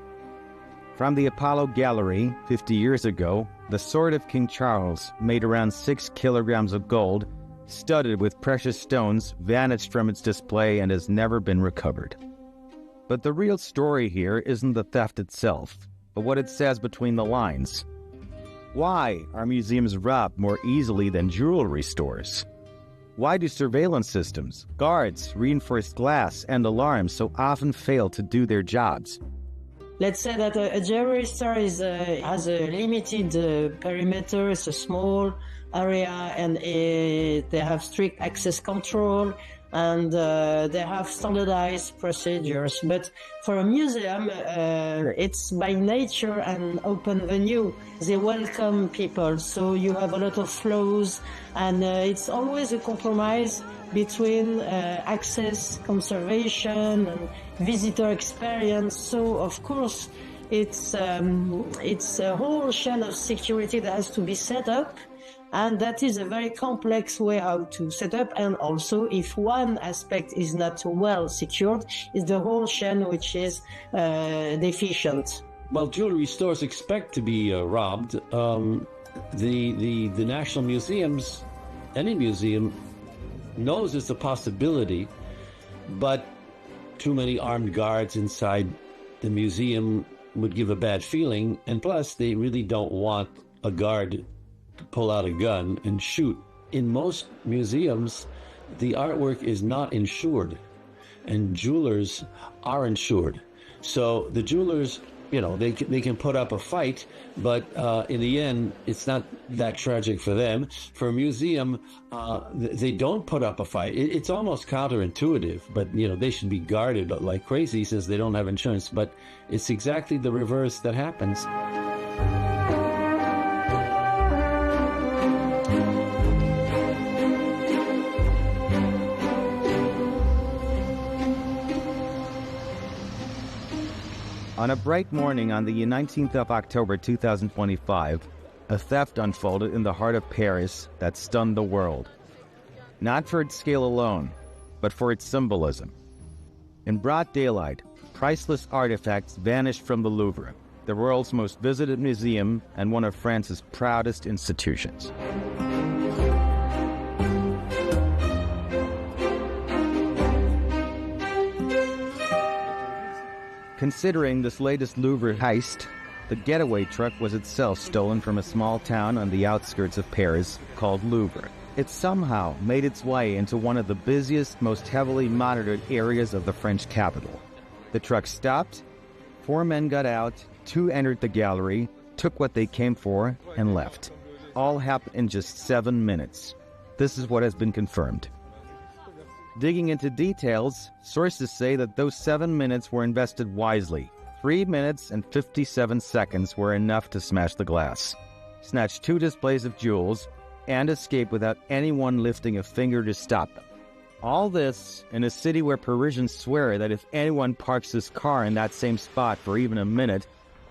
From the Apollo Gallery 50 years ago, the sword of King Charles, made around 6 kilograms of gold, studded with precious stones, vanished from its display and has never been recovered. But the real story here isn't the theft itself, but what it says between the lines. Why are museums robbed more easily than jewelry stores? Why do surveillance systems, guards, reinforced glass, and alarms so often fail to do their jobs? Let's say that a jewelry store has a limited perimeter, it's a small area, and they have strict access control, and they have standardized procedures. But for a museum, it's by nature an open venue. They welcome people, so you have a lot of flows, and it's always a compromise between access, conservation, and visitor experience. So, of course, it's a whole chain of security that has to be set up. And that is a very complex way how to set up. And also, if one aspect is not well secured, it's the whole chain which is deficient. Well, jewelry stores expect to be robbed. The national museums, any museum, knows it's a possibility, but too many armed guards inside the museum would give a bad feeling. And plus, they really don't want a guard pull out a gun and shoot. In most museums, the artwork is not insured, and jewelers are insured. So the jewelers, they can put up a fight, but in the end, it's not that tragic for them. For a museum, they don't put up a fight. It's almost counterintuitive, but they should be guarded like crazy since they don't have insurance. But it's exactly the reverse that happens. On a bright morning on the 19th of October 2025, a theft unfolded in the heart of Paris that stunned the world. Not for its scale alone, but for its symbolism. In broad daylight, priceless artifacts vanished from the Louvre, the world's most visited museum and one of France's proudest institutions. Considering this latest Louvre heist, the getaway truck was itself stolen from a small town on the outskirts of Paris called Louvre. It somehow made its way into one of the busiest, most heavily monitored areas of the French capital. The truck stopped, 4 men got out, 2 entered the gallery, took what they came for, and left. All happened in just 7 minutes. This is what has been confirmed. Digging into details, sources say that those 7 minutes were invested wisely. 3 minutes and 57 seconds were enough to smash the glass, snatch 2 displays of jewels, and escape without anyone lifting a finger to stop them. All this in a city where Parisians swear that if anyone parks his car in that same spot for even a minute,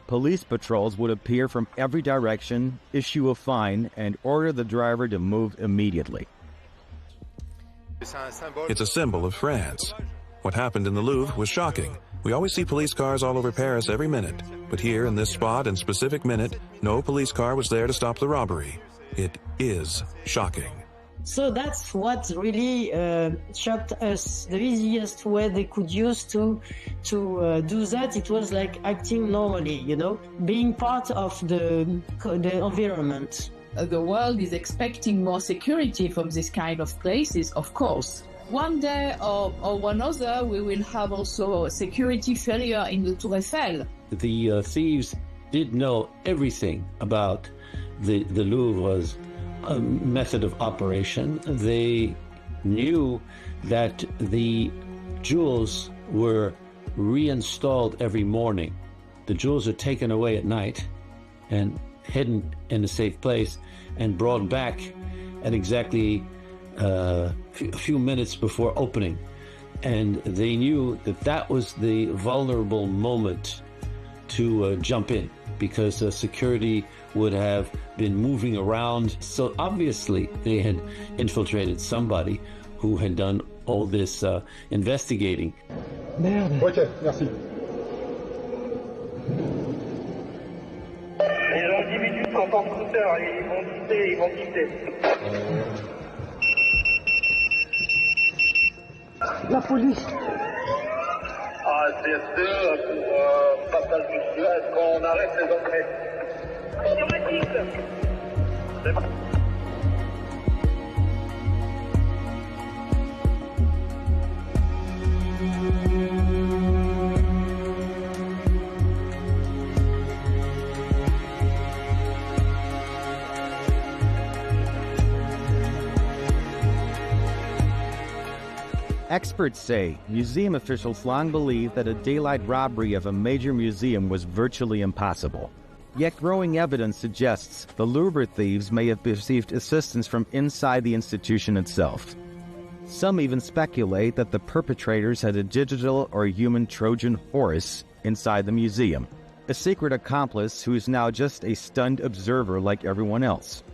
police patrols would appear from every direction, issue a fine, and order the driver to move immediately. It's a symbol of France. What happened in the Louvre was shocking. We always see police cars all over Paris every minute, but here in this spot and specific minute, no police car was there to stop the robbery. It is shocking. So that's what really shocked us. The easiest way they could use to do that, it was like acting normally, being part of the environment. The world is expecting more security from this kind of places, of course. One day or one other, we will have also a security failure in the Tour Eiffel. The thieves did know everything about the Louvre's method of operation. They knew that the jewels were reinstalled every morning. The jewels are taken away at night and hidden in a safe place and brought back at exactly a few minutes before opening. And they knew that that was the vulnerable moment to jump in, because security would have been moving around. So obviously they had infiltrated somebody who had done all this investigating. Merde. Ok, merci. Les individus sont en scooter, ils vont quitter. La police. Ah, c'est deux pour passage monsieur. Est-ce qu'on arrête les entrées? C'est bon. Experts say museum officials long believed that a daylight robbery of a major museum was virtually impossible. Yet growing evidence suggests the Louvre thieves may have received assistance from inside the institution itself. Some even speculate that the perpetrators had a digital or human Trojan horse inside the museum, a secret accomplice who is now just a stunned observer like everyone else.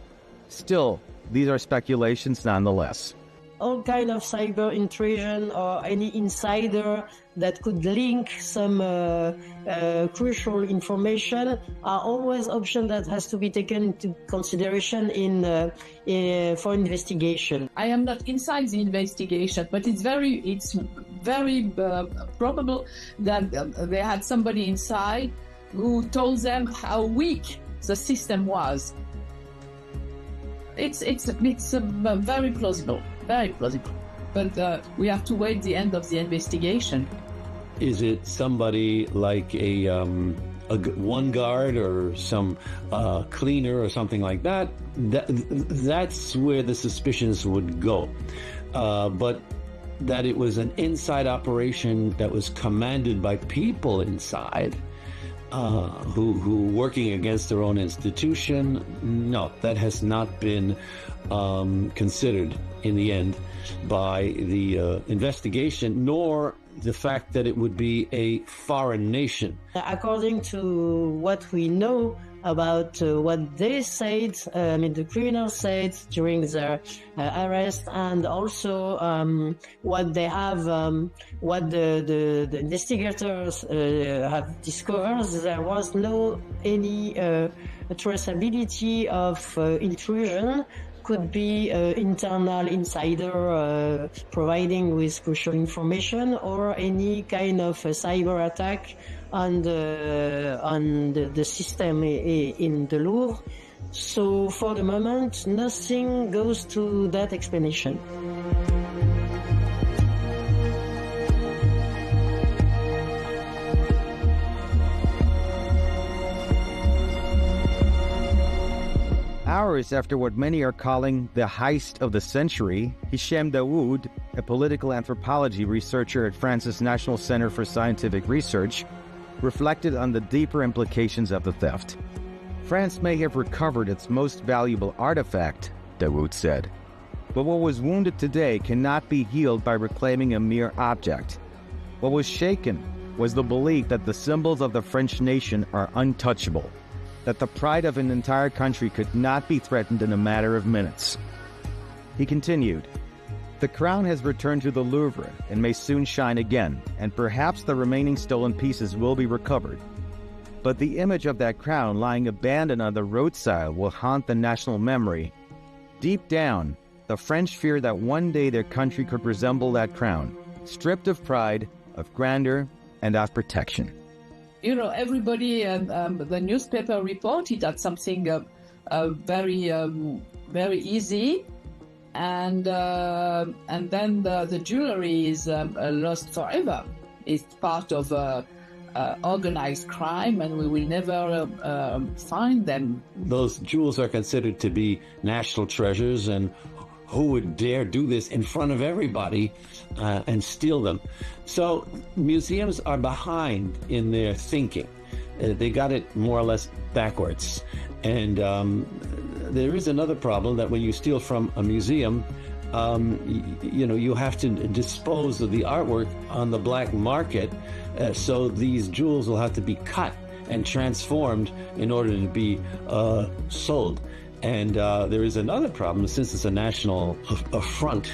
Still, these are speculations nonetheless. All kind of cyber intrusion or any insider that could link some crucial information are always options that has to be taken into consideration for investigation. I am not inside the investigation, but it's very probable that they had somebody inside who told them how weak the system was. It's very plausible, very plausible. But we have to wait the end of the investigation. Is it somebody like a one guard or some cleaner or something like that? That's where the suspicions would go. But that it was an inside operation that was commanded by people inside who working against their own institution, no, that has not been considered in the end by the investigation, nor the fact that it would be a foreign nation. According to what we know about what they said, the criminals said during their arrest, and also what they have, what the investigators have discovered, there was no any traceability of intrusion. Could be internal insider providing with crucial information, or any kind of cyber attack on the system in the Louvre. So for the moment, nothing goes to that explanation. Hours after what many are calling the heist of the century, Hichem Daoud, a political anthropology researcher at France's National Center for Scientific Research, reflected on the deeper implications of the theft. France may have recovered its most valuable artifact, Daoud said, but what was wounded today cannot be healed by reclaiming a mere object. What was shaken was the belief that the symbols of the French nation are untouchable, that the pride of an entire country could not be threatened in a matter of minutes. He continued, "The crown has returned to the Louvre and may soon shine again, and perhaps the remaining stolen pieces will be recovered. But the image of that crown lying abandoned on the roadside will haunt the national memory. Deep down, the French fear that one day their country could resemble that crown, stripped of pride, of grandeur, and of protection." You know, everybody, the newspaper reported that something very easy, and then the jewelry is lost forever. It's part of organized crime, and we will never find them. Those jewels are considered to be national treasures, and who would dare do this in front of everybody and steal them? So museums are behind in their thinking. They got it more or less backwards. And there is another problem, that when you steal from a museum, you have to dispose of the artwork on the black market. So these jewels will have to be cut and transformed in order to be sold. And there is another problem, since it's a national affront.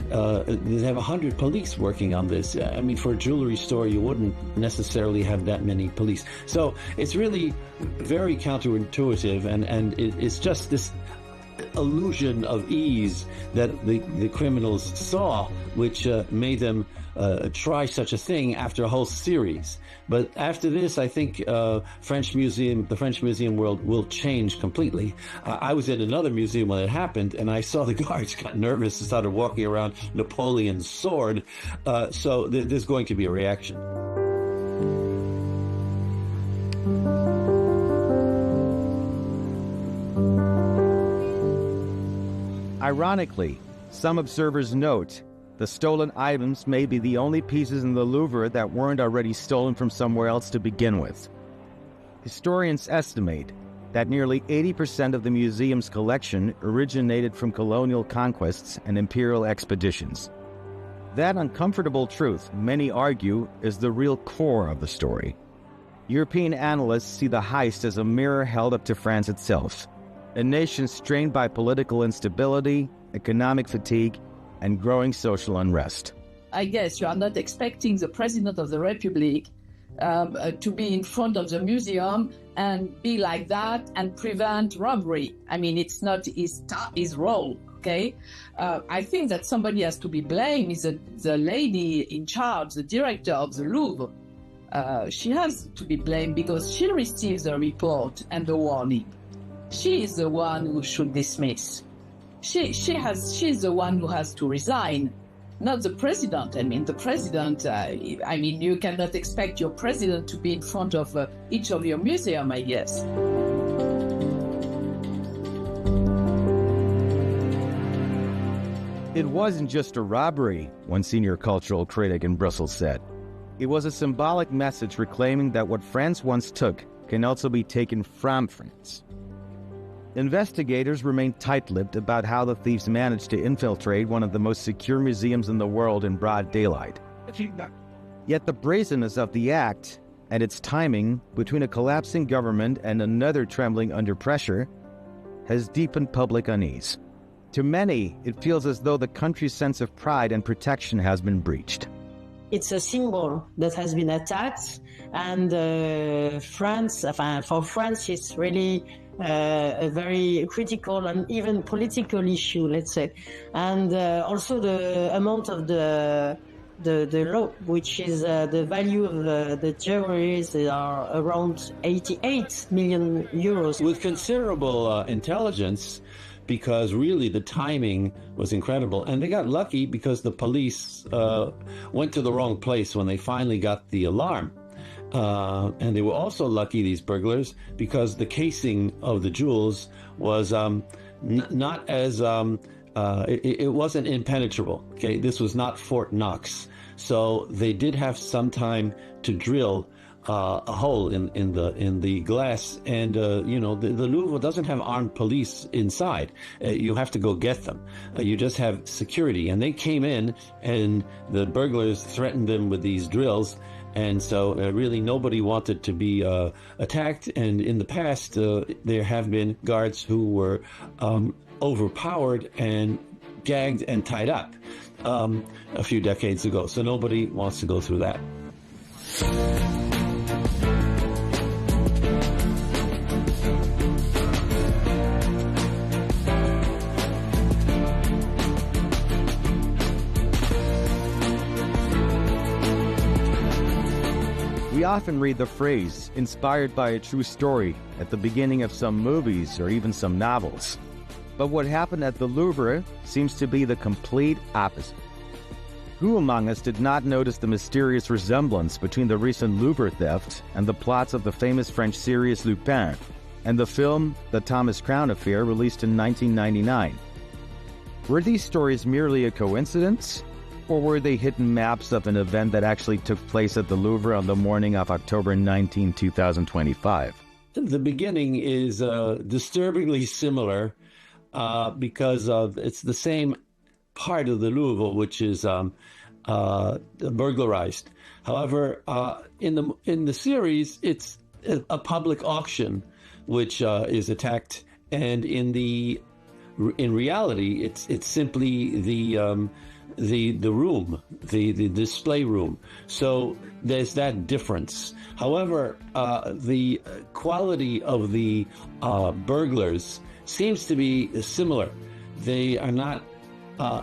They have 100 police working on this. I mean, for a jewelry store, you wouldn't necessarily have that many police. So it's really very counterintuitive, and it's just this illusion of ease that the criminals saw, which made them try such a thing after a whole series. But after this, I think the French museum world will change completely. I was in another museum when it happened, and I saw the guards got nervous and started walking around Napoleon's sword. So there's going to be a reaction. Ironically, some observers note the stolen items may be the only pieces in the Louvre that weren't already stolen from somewhere else to begin with. Historians estimate that nearly 80% of the museum's collection originated from colonial conquests and imperial expeditions. That uncomfortable truth, many argue, is the real core of the story. European analysts see the heist as a mirror held up to France itself, a nation strained by political instability, economic fatigue, and growing social unrest. I guess you are not expecting the President of the Republic to be in front of the museum and be like that and prevent robbery. I mean, it's not his role, okay? I think that somebody has to be blamed, is the lady in charge, the director of the Louvre. She has to be blamed because she received the report and the warning. She is the one who should dismiss. she's the one who has to resign, not the president. I mean, the president, you cannot expect your president to be in front of each of your museum, I guess. It wasn't just a robbery, one senior cultural critic in Brussels said. It was a symbolic message reclaiming that what France once took can also be taken from France. Investigators remain tight-lipped about how the thieves managed to infiltrate one of the most secure museums in the world in broad daylight. Yet the brazenness of the act and its timing between a collapsing government and another trembling under pressure has deepened public unease. To many, it feels as though the country's sense of pride and protection has been breached. It's a symbol that has been attacked, and for France, it's really a very critical and even political issue, let's say. And also the amount of the law, which is the value of the jewelries are around 88 million euros. With considerable intelligence, because really the timing was incredible. And they got lucky because the police went to the wrong place when they finally got the alarm. And they were also lucky, these burglars, because the casing of the jewels was not as, it wasn't impenetrable. Okay, this was not Fort Knox. So they did have some time to drill a hole in the glass, and the Louvre doesn't have armed police inside. You have to go get them. You just have security, and they came in, and the burglars threatened them with these drills, and so really nobody wanted to be attacked. And in the past, there have been guards who were overpowered and gagged and tied up a few decades ago. So nobody wants to go through that. We often read the phrase, inspired by a true story, at the beginning of some movies or even some novels. But what happened at the Louvre seems to be the complete opposite. Who among us did not notice the mysterious resemblance between the recent Louvre theft and the plots of the famous French series Lupin and the film The Thomas Crown Affair released in 1999? Were these stories merely a coincidence? Or were they hidden maps of an event that actually took place at the Louvre on the morning of October 19, 2025? The beginning is disturbingly similar because it's the same part of the Louvre which is burglarized. However, in the series, it's a public auction which is attacked, and in reality, it's simply the room, the display room. So there's that difference. However, the quality of the burglars seems to be similar. They are not,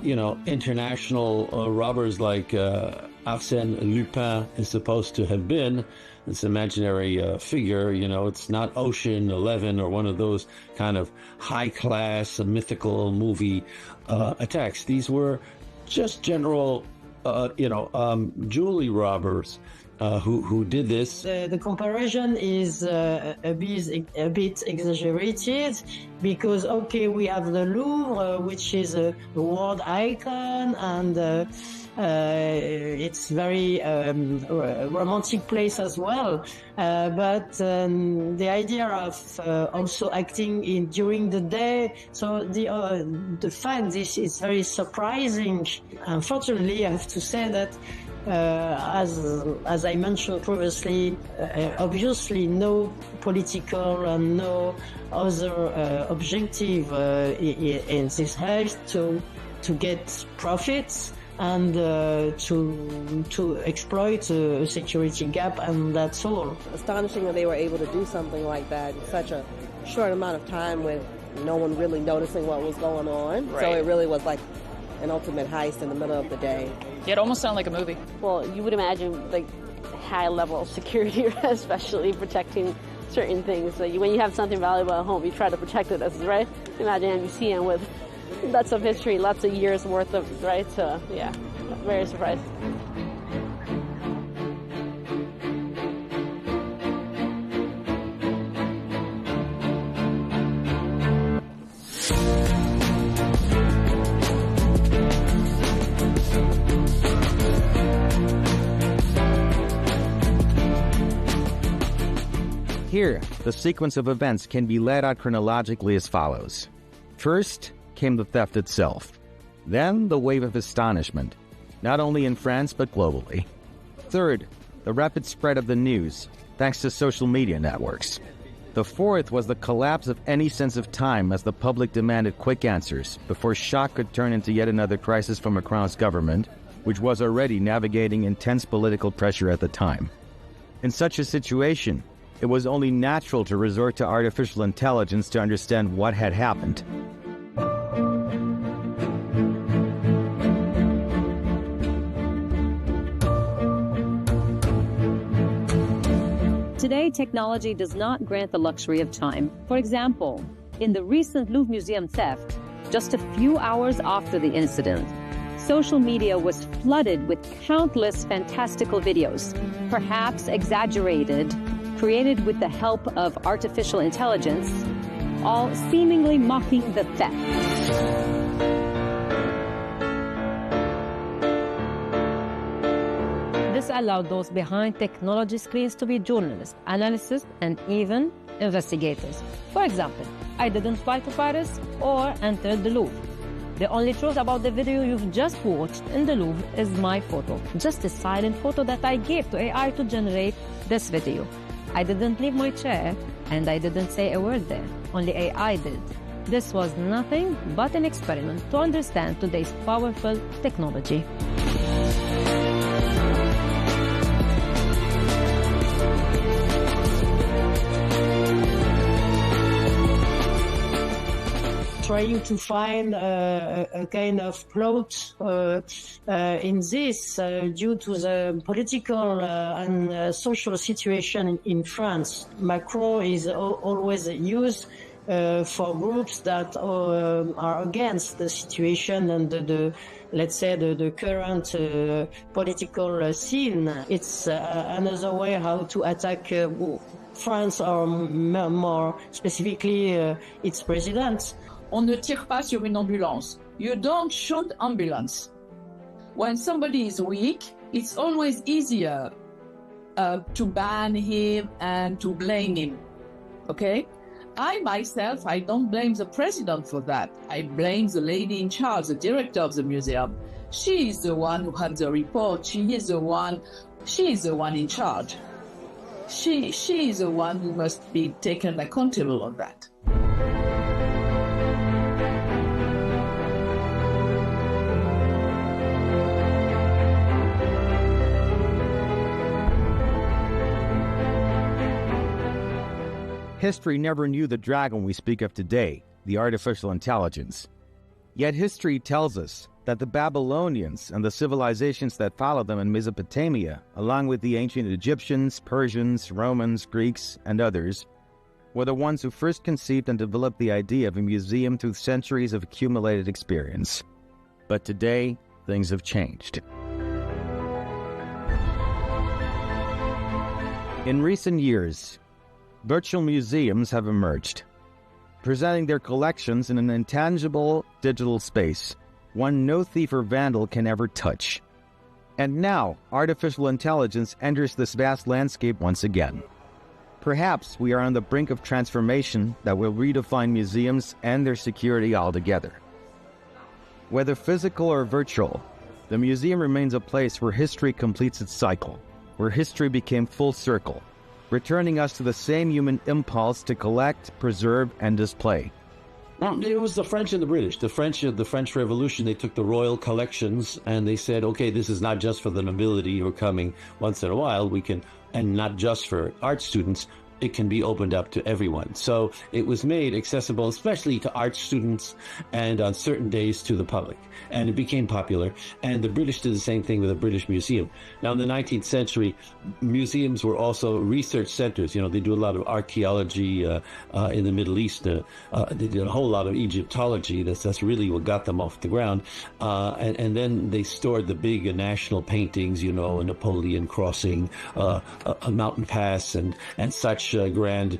international robbers like Arsène Lupin is supposed to have been. This imaginary figure, it's not Ocean 11 or one of those kind of high-class mythical movie attacks. These were just general, jewelry robbers who did this. The comparison is a bit exaggerated because, okay, we have the Louvre, which is a world icon, and it's very romantic place as well. But the idea of also acting during the day, so the fact this is very surprising. Unfortunately, I have to say that as I mentioned previously, obviously no political and no other objective in this health to get profits and to exploit a security gap, and that's all. Astonishing that they were able to do something like that in such a short amount of time with no one really noticing what was going on. Right. So it really was like an ultimate heist in the middle of the day. Yeah, it almost sounded like a movie. Well, you would imagine like high level of security, especially protecting certain things. So when you have something valuable at home, you try to protect it, right? Imagine a museum with That's of history, lots of years worth of, right? So, yeah, very surprised. Here, the sequence of events can be laid out chronologically as follows. First came the theft itself. Then the wave of astonishment, not only in France but globally. Third, the rapid spread of the news, thanks to social media networks. The fourth was the collapse of any sense of time as the public demanded quick answers before shock could turn into yet another crisis from Macron's government, which was already navigating intense political pressure at the time. In such a situation, it was only natural to resort to artificial intelligence to understand what had happened. Today, technology does not grant the luxury of time. For example, in the recent Louvre Museum theft, just a few hours after the incident, social media was flooded with countless fantastical videos, perhaps exaggerated, created with the help of artificial intelligence, all seemingly mocking the theft. This allowed those behind technology screens to be journalists, analysts, and even investigators. For example, I didn't fly to Paris or enter the Louvre. The only truth about the video you've just watched in the Louvre is my photo, just a silent photo that I gave to AI to generate this video. I didn't leave my chair, and I didn't say a word there. Only AI did. This was nothing but an experiment to understand today's powerful technology. Trying to find a kind of plot in this due to the political and social situation in France. Macron is always used for groups that are against the situation and let's say the current political scene. It's another way how to attack France, or more specifically its president. On ne tire pas sur une ambulance. You don't shoot ambulance. When somebody is weak, it's always easier to ban him and to blame him. Okay? I myself, I don't blame the president for that. I blame the lady in charge, the director of the museum. She is the one who had the report. She is the one in charge. She is the one who must be taken accountable on that. History never knew the dragon we speak of today, the artificial intelligence. Yet history tells us that the Babylonians and the civilizations that followed them in Mesopotamia, along with the ancient Egyptians, Persians, Romans, Greeks, and others, were the ones who first conceived and developed the idea of a museum through centuries of accumulated experience. But today, things have changed. In recent years, virtual museums have emerged, presenting their collections in an intangible digital space, one no thief or vandal can ever touch. And now, artificial intelligence enters this vast landscape once again. Perhaps we are on the brink of transformation that will redefine museums and their security altogether. Whether physical or virtual, the museum remains a place where history completes its cycle, where history became full circle, returning us to the same human impulse to collect, preserve, and display. Well, it was the French and the British. The French Revolution, they took the royal collections and they said, okay, this is not just for the nobility who are coming once in a while, we can, and not just for art students. it can be opened up to everyone. So it was made accessible, especially to art students and on certain days to the public. And it became popular. And the British did the same thing with the British Museum. Now, in the 19th century, museums were also research centers. You know, they do a lot of archaeology in the Middle East. They did a whole lot of Egyptology. That's really what got them off the ground. And then they stored the big national paintings, you know, a Napoleon crossing, a mountain pass, and such grand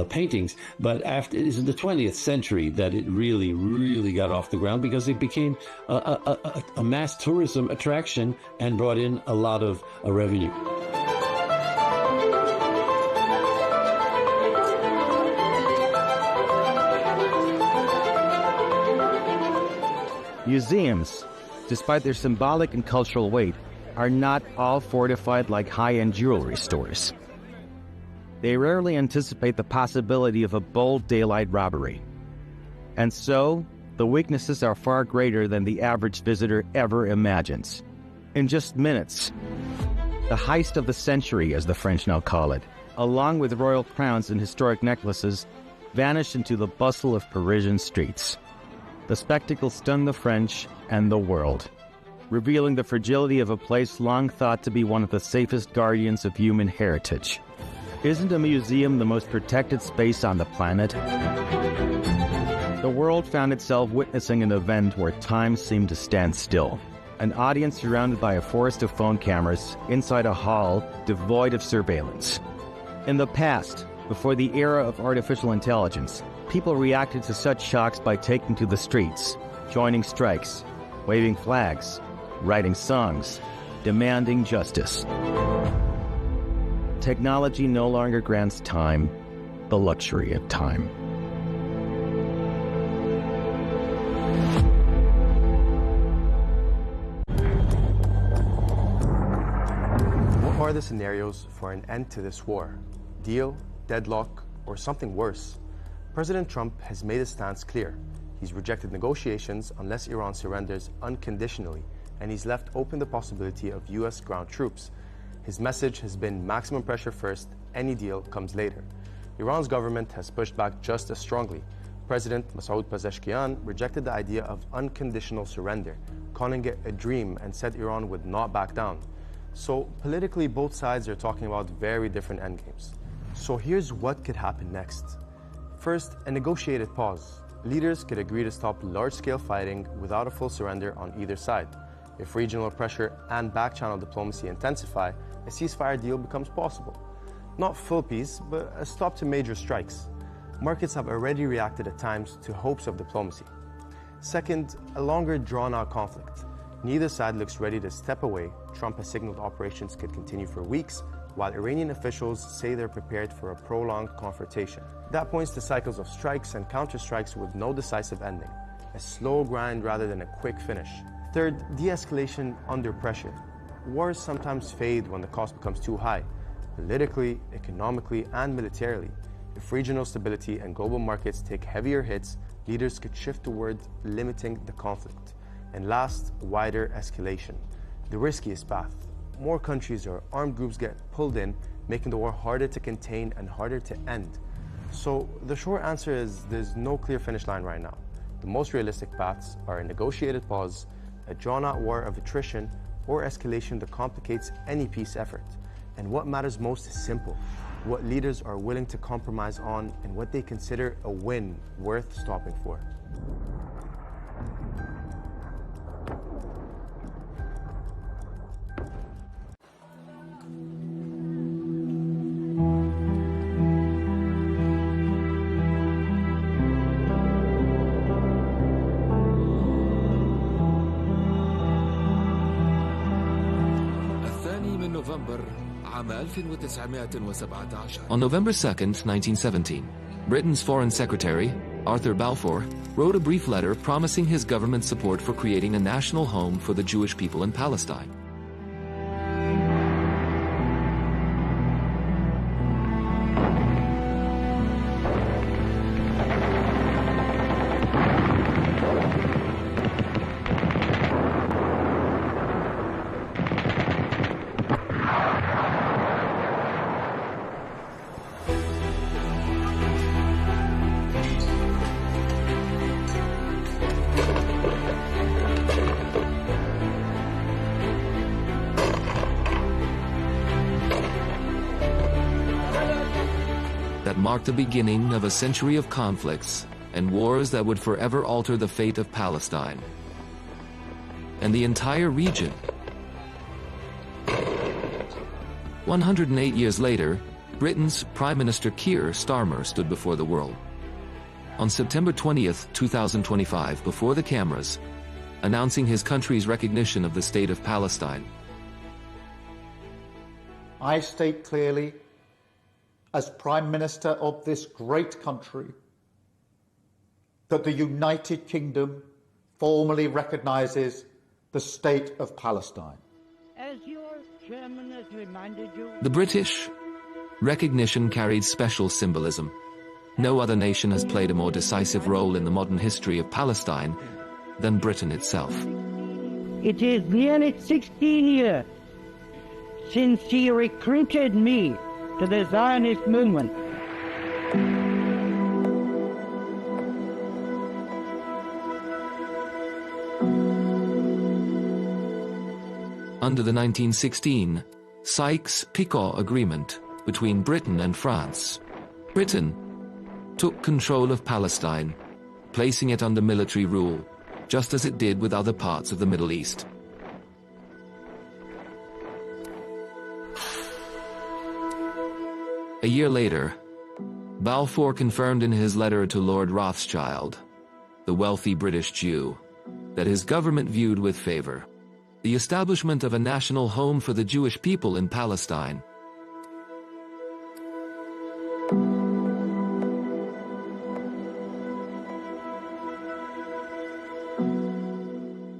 paintings. But it is in the 20th century that it really got off the ground, because it became a mass tourism attraction and brought in a lot of revenue. Museums, despite their symbolic and cultural weight, are not all fortified like high-end jewelry stores. They rarely anticipate the possibility of a bold daylight robbery. And so, the weaknesses are far greater than the average visitor ever imagines. In just minutes, the heist of the century, as the French now call it, along with royal crowns and historic necklaces, vanished into the bustle of Parisian streets. The spectacle stunned the French and the world, revealing the fragility of a place long thought to be one of the safest guardians of human heritage. Isn't a museum the most protected space on the planet? The world found itself witnessing an event where time seemed to stand still. An audience surrounded by a forest of phone cameras inside a hall devoid of surveillance. In the past, before the era of artificial intelligence, people reacted to such shocks by taking to the streets, joining strikes, waving flags, writing songs, demanding justice. Technology no longer grants time the luxury of time. What are the scenarios for an end to this war? Deal, deadlock, or something worse? President Trump has made his stance clear. He's rejected negotiations unless Iran surrenders unconditionally, and he's left open the possibility of U.S. ground troops. His message has been maximum pressure first, any deal comes later. Iran's government has pushed back just as strongly. President Masoud Pezeshkian rejected the idea of unconditional surrender, calling it a dream, and said Iran would not back down. So politically, both sides are talking about very different endgames. So here's what could happen next. First, a negotiated pause. Leaders could agree to stop large-scale fighting without a full surrender on either side. If regional pressure and back-channel diplomacy intensify, a ceasefire deal becomes possible. Not full peace, but a stop to major strikes. Markets have already reacted at times to hopes of diplomacy. Second, a longer drawn-out conflict. Neither side looks ready to step away. Trump has signaled operations could continue for weeks, while Iranian officials say they're prepared for a prolonged confrontation. That points to cycles of strikes and counterstrikes with no decisive ending, a slow grind rather than a quick finish. Third, de-escalation under pressure. Wars sometimes fade when the cost becomes too high, politically, economically, and militarily. If regional stability and global markets take heavier hits, leaders could shift toward limiting the conflict. And last, wider escalation, the riskiest path. More countries or armed groups get pulled in, making the war harder to contain and harder to end. So the short answer is there's no clear finish line right now. The most realistic paths are a negotiated pause, a drawn-out war of attrition, or escalation that complicates any peace effort. And what matters most is simple: what leaders are willing to compromise on and what they consider a win worth stopping for. On November 2nd, 1917, Britain's Foreign Secretary, Arthur Balfour, wrote a brief letter promising his government's support for creating a national home for the Jewish people in Palestine. marked the beginning of a century of conflicts and wars that would forever alter the fate of Palestine and the entire region. 108 years later, Britain's Prime Minister Keir Starmer stood before the world. On September 20th, 2025, before the cameras, announcing his country's recognition of the State of Palestine. I state clearly, as Prime Minister of this great country, that the United Kingdom formally recognises the State of Palestine. As your chairman has reminded you, The British recognition carried special symbolism. No other nation has played a more decisive role in the modern history of Palestine than Britain itself. it is nearly 16 years since he recruited me to the Zionist movement. Under the 1916 Sykes-Picot Agreement between Britain and France, Britain took control of Palestine, placing it under military rule, just as it did with other parts of the Middle East. A year later, Balfour confirmed in his letter to Lord Rothschild, the wealthy British Jew, that his government viewed with favor the establishment of a national home for the Jewish people in Palestine.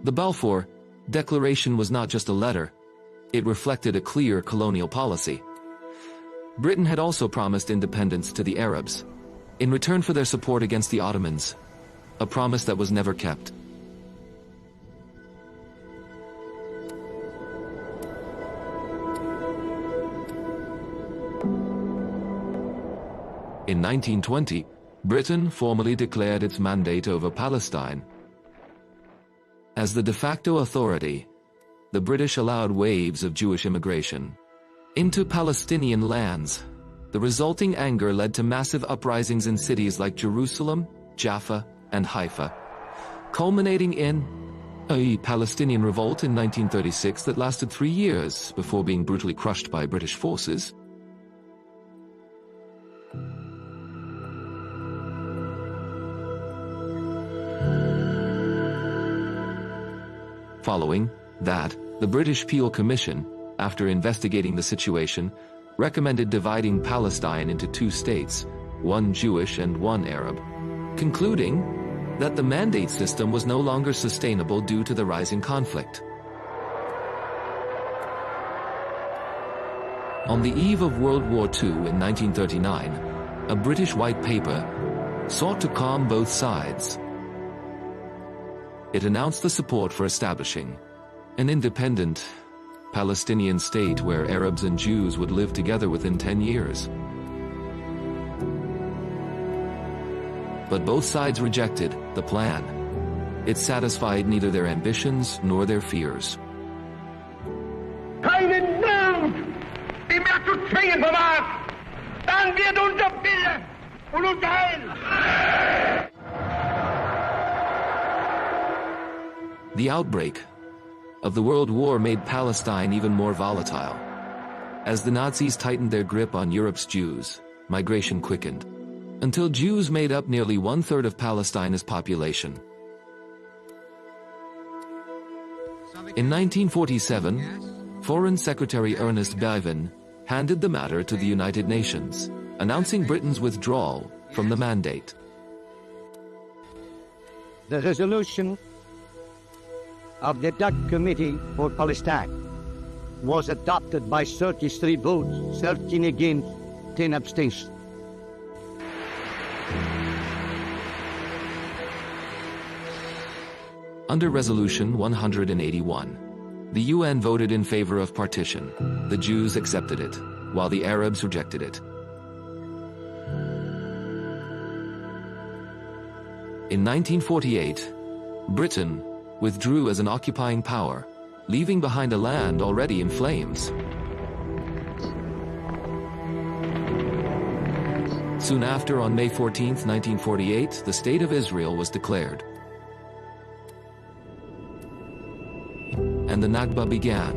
The Balfour Declaration was not just a letter, it reflected a clear colonial policy. Britain had also promised independence to the Arabs, in return for their support against the Ottomans, a promise that was never kept. In 1920, Britain formally declared its mandate over Palestine. As the de facto authority, the British allowed waves of Jewish immigration into Palestinian lands. The resulting anger led to massive uprisings in cities like Jerusalem, Jaffa, and Haifa, culminating in a Palestinian revolt in 1936 that lasted 3 years before being brutally crushed by British forces. Following that, the British Peel Commission, after investigating the situation, recommended dividing Palestine into 2 states, one Jewish and one Arab, concluding that the mandate system was no longer sustainable due to the rising conflict. On the eve of World War II in 1939, a British white paper sought to calm both sides. It announced the support for establishing an independent Palestinian state where Arabs and Jews would live together within 10 years. But both sides rejected the plan. It satisfied neither their ambitions nor their fears. Keinen Mut, die mehr zu zwingen vermag, dann wird unser Wille und unser Heil. The outbreak of the World War made Palestine even more volatile. As the Nazis tightened their grip on Europe's Jews, migration quickened, until Jews made up nearly 1/3 of Palestine's population. In 1947, Foreign Secretary Ernest Bevin handed the matter to the United Nations, announcing Britain's withdrawal from the mandate. The resolution of the Dutch Committee for Palestine was adopted by 33 votes, 13 against, 10 abstentions. Under Resolution 181, the UN voted in favor of partition. The Jews accepted it, while the Arabs rejected it. In 1948, Britain withdrew as an occupying power, leaving behind a land already in flames. Soon after, on May 14, 1948, the State of Israel was declared. And the Nakba began.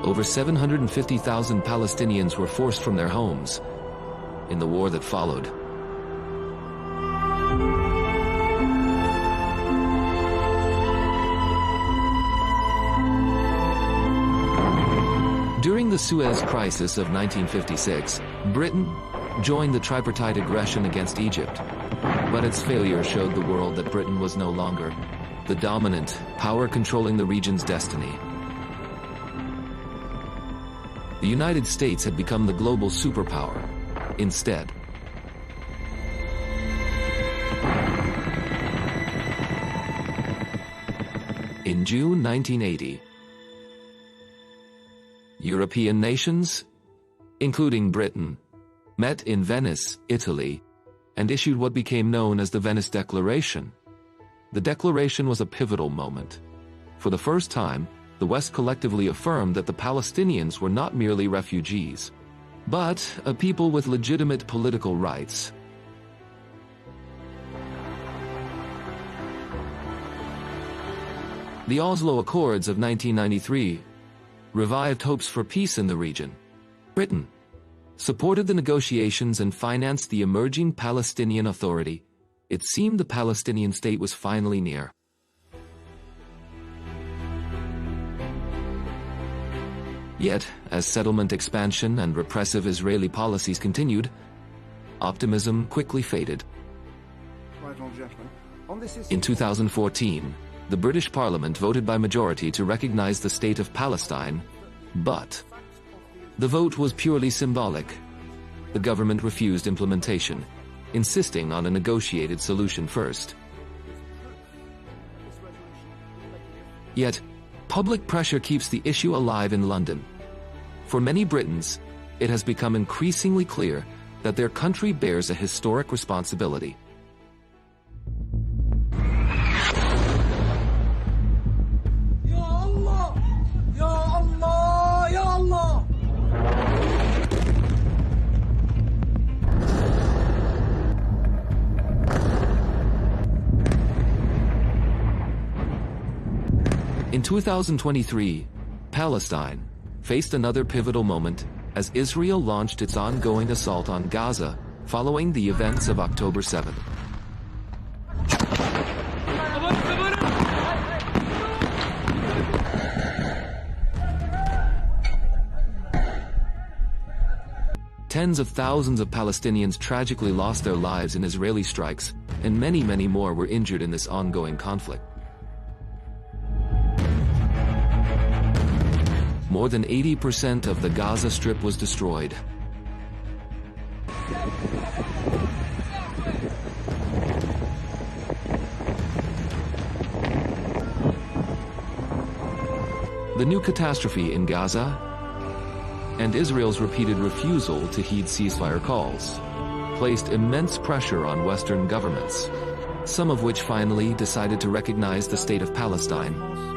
Over 750,000 Palestinians were forced from their homes in the war that followed. During the Suez Crisis of 1956, Britain joined the tripartite aggression against Egypt, but its failure showed the world that Britain was no longer the dominant power controlling the region's destiny. The United States had become the global superpower instead. In June 1980, European nations, including Britain, met in Venice, Italy, and issued what became known as the Venice Declaration. The declaration was a pivotal moment. For the first time, the West collectively affirmed that the Palestinians were not merely refugees, but a people with legitimate political rights. The Oslo Accords of 1993 revived hopes for peace in the region. Britain supported the negotiations and financed the emerging Palestinian Authority. It seemed the Palestinian state was finally near. Yet, as settlement expansion and repressive Israeli policies continued, optimism quickly faded. In 2014, the British Parliament voted by majority to recognize the State of Palestine, but the vote was purely symbolic. The government refused implementation, insisting on a negotiated solution first. Yet, public pressure keeps the issue alive in London. For many Britons, it has become increasingly clear that their country bears a historic responsibility. In 2023, Palestine faced another pivotal moment as Israel launched its ongoing assault on Gaza following the events of October 7. Tens of thousands of Palestinians tragically lost their lives in Israeli strikes, and many, many more were injured in this ongoing conflict. More than 80% of the Gaza Strip was destroyed. The new catastrophe in Gaza and Israel's repeated refusal to heed ceasefire calls placed immense pressure on Western governments, some of which finally decided to recognize the State of Palestine.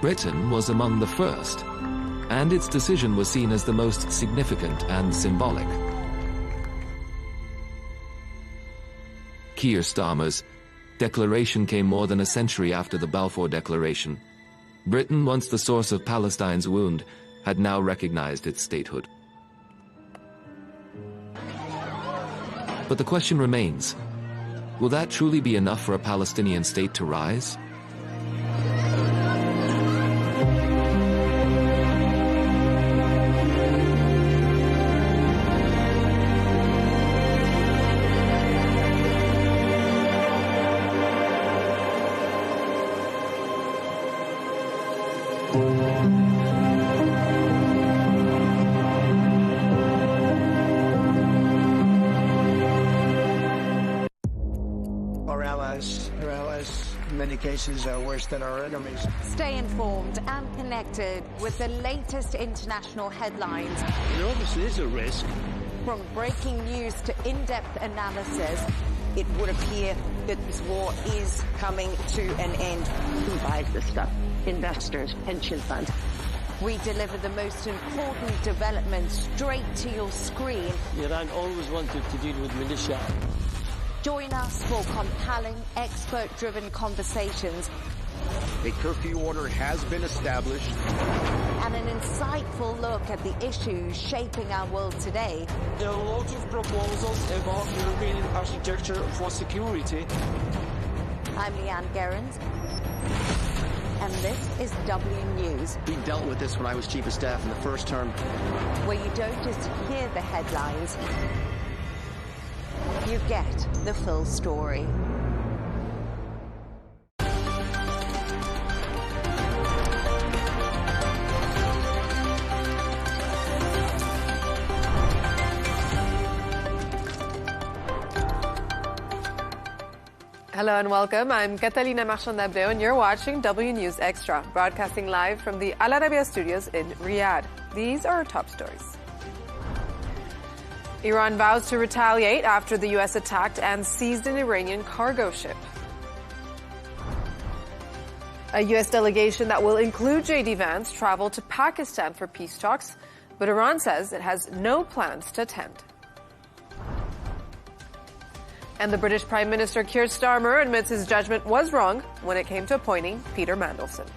Britain was among the first, and its decision was seen as the most significant and symbolic. Keir Starmer's declaration came more than a century after the Balfour Declaration. Britain, once the source of Palestine's wound, had now recognized its statehood. But the question remains, will that truly be enough for a Palestinian state to rise? Our allies, in many cases, are worse than our enemies. Stay informed and connected with the latest international headlines. There obviously is a risk. From breaking news to in-depth analysis, it would appear that this war is coming to an end. Who buys this stuff? Investors, pension funds. We deliver the most important developments straight to your screen. Iran always wanted to deal with militia. Join us for compelling, expert-driven conversations. A curfew order has been established. And an insightful look at the issues shaping our world today. There are a lot of proposals about European architecture for security. I'm Leigh Ann Gerrans, and this is W News. We dealt with this when I was Chief of Staff in the first term. Where you don't just hear the headlines, you get the full story. Hello and welcome. I'm Catalina Marchand-Abreu and you're watching W News Extra, broadcasting live from the Al Arabiya studios in Riyadh. These are our top stories. Iran vows to retaliate after the U.S. attacked and seized an Iranian cargo ship. A U.S. delegation that will include J.D. Vance traveled to Pakistan for peace talks, but Iran says it has no plans to attend. And the British Prime Minister Keir Starmer admits his judgment was wrong when it came to appointing Peter Mandelson.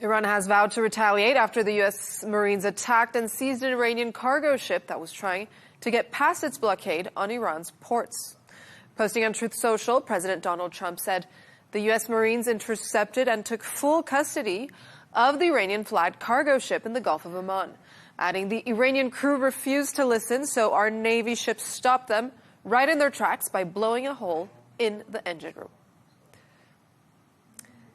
Iran has vowed to retaliate after the U.S. Marines attacked and seized an Iranian cargo ship that was trying to get past its blockade on Iran's ports. Posting on Truth Social, President Donald Trump said the U.S. Marines intercepted and took full custody of the Iranian-flagged cargo ship in the Gulf of Oman, adding the Iranian crew refused to listen, so our Navy ships stopped them right in their tracks by blowing a hole in the engine room.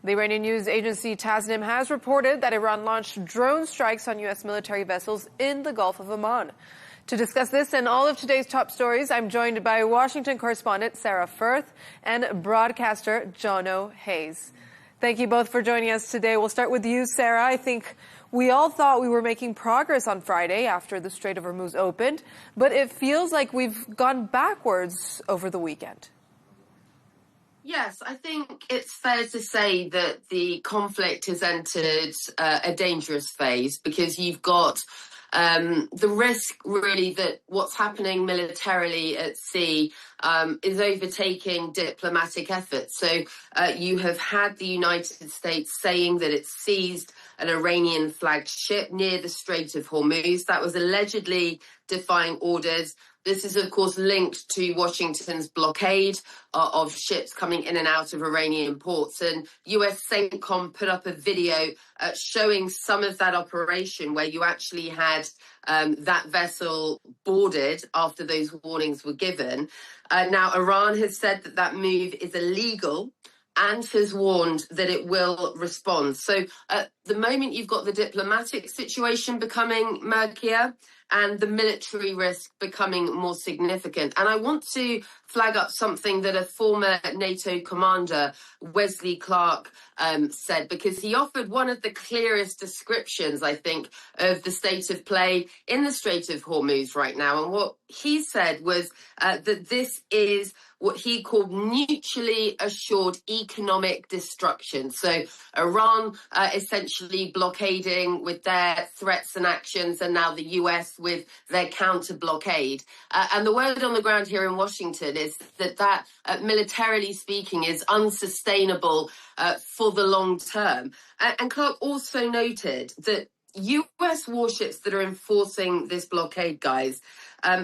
The Iranian news agency Tasnim has reported that Iran launched drone strikes on U.S. military vessels in the Gulf of Oman. To discuss this and all of today's top stories, I'm joined by Washington correspondent Sarah Firth and broadcaster Jono Hayes. Thank you both for joining us today. We'll start with you, Sarah. I think we all thought we were making progress on Friday after the Strait of Hormuz opened, but it feels like we've gone backwards over the weekend. Yes, I think it's fair to say that the conflict has entered a dangerous phase because you've got the risk, really, that what's happening militarily at sea is overtaking diplomatic efforts. So you have had the United States saying that it seized an Iranian-flagged ship near the Strait of Hormuz that was allegedly defying orders. This is, of course, linked to Washington's blockade of ships coming in and out of Iranian ports. And US CENTCOM put up a video showing some of that operation where you actually had that vessel boarded after those warnings were given. Now, Iran has said that that move is illegal and has warned that it will respond. So at the moment, you've got the diplomatic situation becoming murkier and the military risk becoming more significant. And I want to flag up something that a former NATO commander, Wesley Clark, said, because he offered one of the clearest descriptions, I think, of the state of play in the Strait of Hormuz right now. And what he said was that this is what he called mutually assured economic destruction. So Iran essentially blockading with their threats and actions, and now the US with their counter-blockade. And the word on the ground here in Washington is that militarily speaking, is unsustainable for the long term. And Clark also noted that US warships that are enforcing this blockade, guys,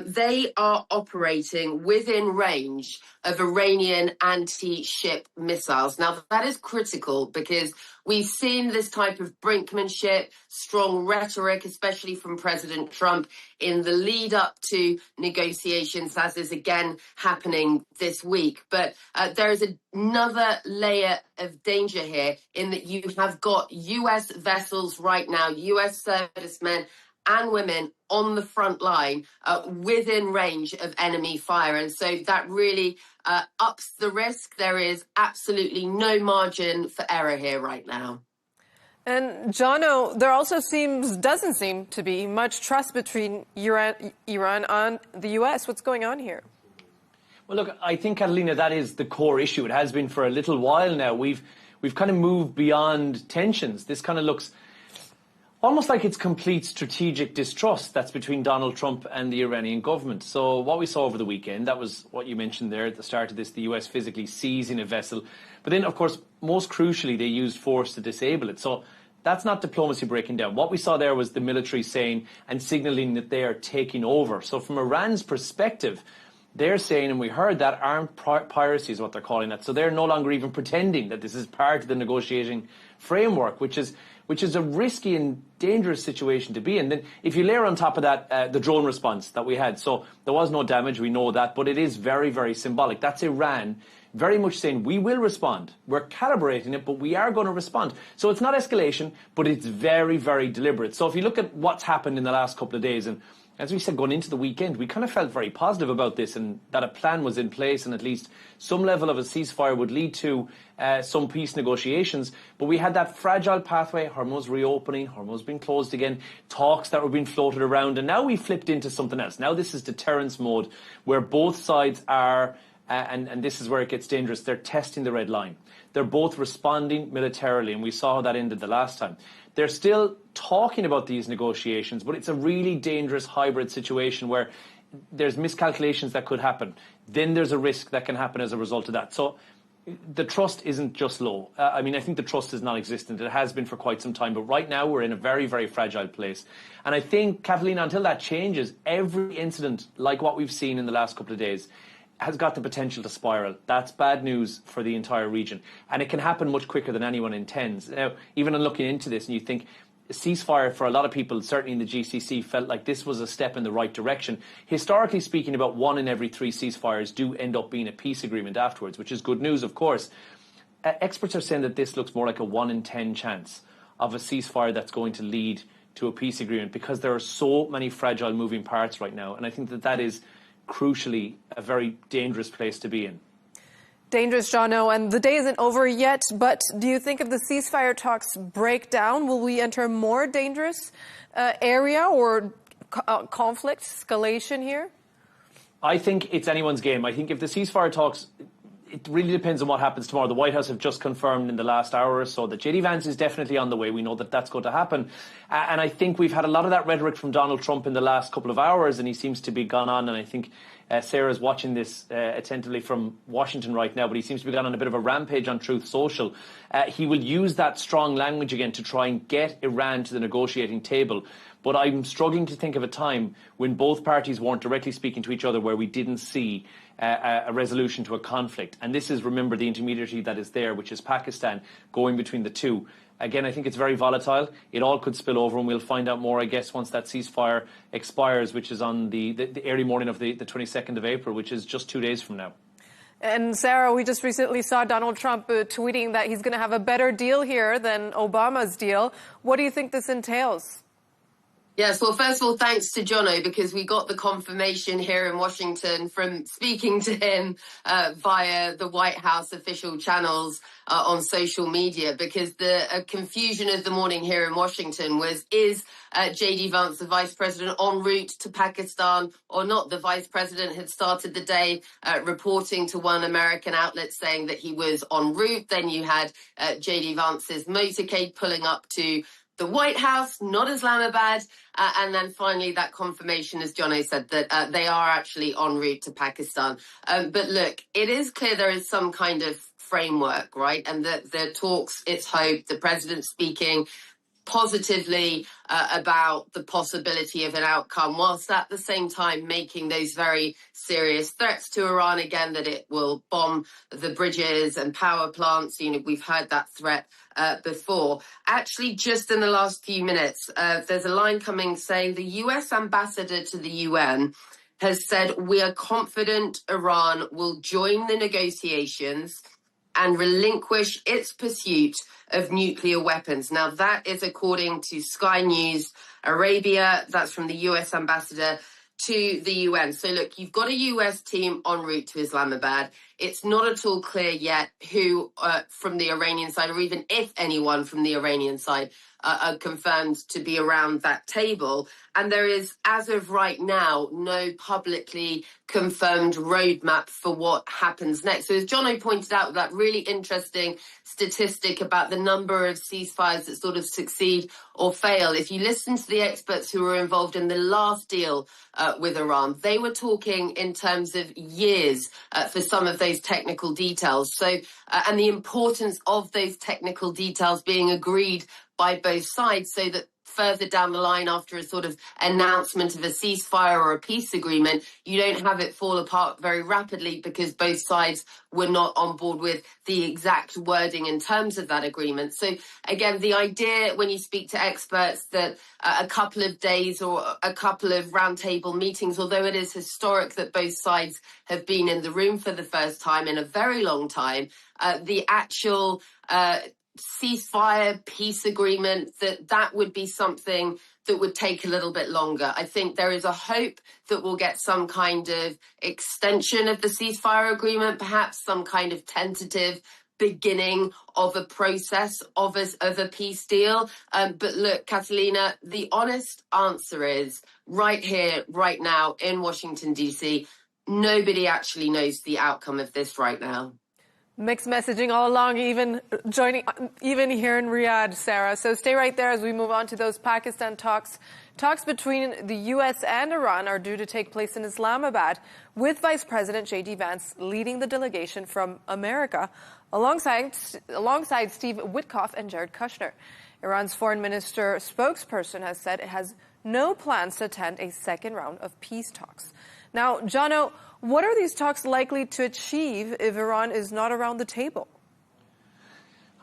they are operating within range of Iranian anti-ship missiles. Now, that is critical because We've seen this type of brinkmanship, strong rhetoric, especially from President Trump in the lead up to negotiations, as is again happening this week. But there is another layer of danger here in that you have got US vessels right now, US servicemen and women on the front line within range of enemy fire. And so that really ups the risk. There is absolutely no margin for error here right now. And Jono, there also doesn't seem to be much trust between Iran and the US. What's going on here? Well, look, I think, Catalina, that is the core issue. It has been for a little while now. We've kind of moved beyond tensions. This kind of looks almost like it's complete strategic distrust that's between Donald Trump and the Iranian government. So what we saw over the weekend, that was what you mentioned there at the start of this, the US physically seizing a vessel. But then, of course, most crucially, they used force to disable it. So that's not diplomacy breaking down. What we saw there was the military saying and signalling that they are taking over. So from Iran's perspective, they're saying, and we heard that, armed piracy is what they're calling it. So they're no longer even pretending that this is part of the negotiating framework, which is a risky and dangerous situation to be in. Then if you layer on top of that the drone response that we had, so there was no damage, we know that, but it is very, very symbolic. That's Iran very much saying we will respond. We're calibrating it, but we are going to respond. So it's not escalation, but it's very, very deliberate. So if you look at what's happened in the last couple of days, and as we said, going into the weekend, we kind of felt very positive about this and that a plan was in place and at least some level of a ceasefire would lead to some peace negotiations. But we had that fragile pathway, Hormuz reopening, Hormuz being closed again, talks that were being floated around. And now we flipped into something else. Now this is deterrence mode where both sides are, and this is where it gets dangerous, they're testing the red line. They're both responding militarily, and we saw how that ended the last time. They're still talking about these negotiations, but it's a really dangerous hybrid situation where there's miscalculations that could happen. Then there's a risk that can happen as a result of that. So the trust isn't just low. I think the trust is non-existent. It has been for quite some time. But right now we're in a very, very fragile place. And I think, Catalina, until that changes, every incident like what we've seen in the last couple of days has got the potential to spiral. That's bad news for the entire region. And it can happen much quicker than anyone intends. Now, even in looking into this, and you think a ceasefire for a lot of people, certainly in the GCC, felt like this was a step in the right direction. Historically speaking, about 1 in every 3 ceasefires do end up being a peace agreement afterwards, which is good news, of course. Experts are saying that this looks more like a 1 in 10 chance of a ceasefire that's going to lead to a peace agreement because there are so many fragile moving parts right now. And I think that is crucially a very dangerous place to be in. Dangerous, Jono, and the day isn't over yet, but do you think if the ceasefire talks break down, will we enter a more dangerous area or conflict escalation here? I think it's anyone's game. I think if the ceasefire talks, it really depends on what happens tomorrow. The White House have just confirmed in the last hour or so that J.D. Vance is definitely on the way. We know that that's going to happen. And I think we've had a lot of that rhetoric from Donald Trump in the last couple of hours, and he seems to be gone on. And I think Sarah's watching this attentively from Washington right now, but he seems to be gone on a bit of a rampage on Truth Social. He will use that strong language again to try and get Iran to the negotiating table. But I'm struggling to think of a time when both parties weren't directly speaking to each other where we didn't see a resolution to a conflict. And this is, remember, the intermediary that is there, which is Pakistan, going between the two. Again, I think it's very volatile. It all could spill over, and we'll find out more, I guess, once that ceasefire expires, which is on the early morning of the 22nd of April, which is just 2 days from now. And Sarah, we just recently saw Donald Trump tweeting that he's going to have a better deal here than Obama's deal. What do you think this entails? Yes, well, first of all, thanks to Jono, because we got the confirmation here in Washington from speaking to him via the White House official channels on social media, because the confusion of the morning here in Washington was, is J.D. Vance, the vice president, en route to Pakistan or not? The vice president had started the day reporting to one American outlet saying that he was en route. Then you had J.D. Vance's motorcade pulling up to the White House, not Islamabad, and then finally that confirmation, as Jono said, that they are actually en route to Pakistan. But look, it is clear there is some kind of framework, right? And that the talks, it's hope, the president speaking, positively about the possibility of an outcome, whilst at the same time making those very serious threats to Iran again, that it will bomb the bridges and power plants. You know, we've heard that threat before. Actually, just in the last few minutes, there's a line coming saying the US ambassador to the UN has said, we are confident Iran will join the negotiations and relinquish its pursuit of nuclear weapons. Now, that is according to Sky News Arabia. That's from the US ambassador to the UN. So look, you've got a US team en route to Islamabad. It's not at all clear yet who from the Iranian side, or even if anyone from the Iranian side, are confirmed to be around that table. And there is, as of right now, no publicly confirmed roadmap for what happens next. So as Jono pointed out, that really interesting statistic about the number of ceasefires that sort of succeed or fail. If you listen to the experts who were involved in the last deal with Iran, they were talking in terms of years for some of those technical details. So, and the importance of those technical details being agreed by both sides, so that further down the line, after a sort of announcement of a ceasefire or a peace agreement, you don't have it fall apart very rapidly because both sides were not on board with the exact wording in terms of that agreement. So again, the idea when you speak to experts that a couple of days or a couple of roundtable meetings, although it is historic that both sides have been in the room for the first time in a very long time, the actual ceasefire, peace agreement, that would be something that would take a little bit longer. I think there is a hope that we'll get some kind of extension of the ceasefire agreement, perhaps some kind of tentative beginning of a process of a peace deal. But look, Catalina, the honest answer is right here, right now in Washington, D.C., nobody actually knows the outcome of this right now. Mixed messaging all along, even here in Riyadh, Sarah. So stay right there as we move on to those Pakistan talks. Talks between the U.S. and Iran are due to take place in Islamabad, with Vice President J.D. Vance leading the delegation from America, alongside Steve Witkoff and Jared Kushner. Iran's foreign minister spokesperson has said it has no plans to attend a second round of peace talks. Now, Jono, what are these talks likely to achieve if Iran is not around the table?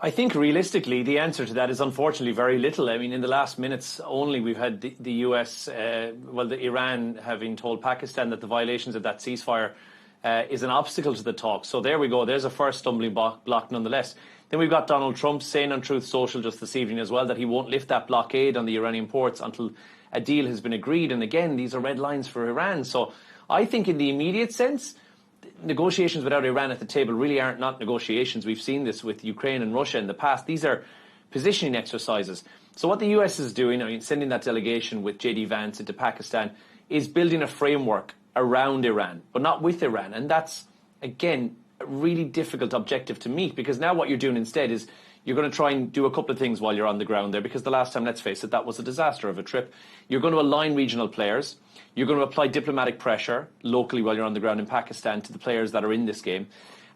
I think realistically the answer to that is unfortunately very little. I mean, in the last minutes only, we've had the US, the Iran having told Pakistan that the violations of that ceasefire is an obstacle to the talks. So there we go. There's a first stumbling block nonetheless. Then we've got Donald Trump saying on Truth Social just this evening as well that he won't lift that blockade on the Iranian ports until a deal has been agreed. And again, these are red lines for Iran. So I think in the immediate sense, negotiations without Iran at the table really aren't not negotiations. We've seen this with Ukraine and Russia in the past. These are positioning exercises. So what the US is doing, I mean, sending that delegation with J.D. Vance into Pakistan, is building a framework around Iran, but not with Iran. And that's, again, a really difficult objective to meet, because now what you're doing instead is you're going to try and do a couple of things while you're on the ground there, because the last time, let's face it, that was a disaster of a trip. You're going to align regional players. You're going to apply diplomatic pressure locally while you're on the ground in Pakistan to the players that are in this game.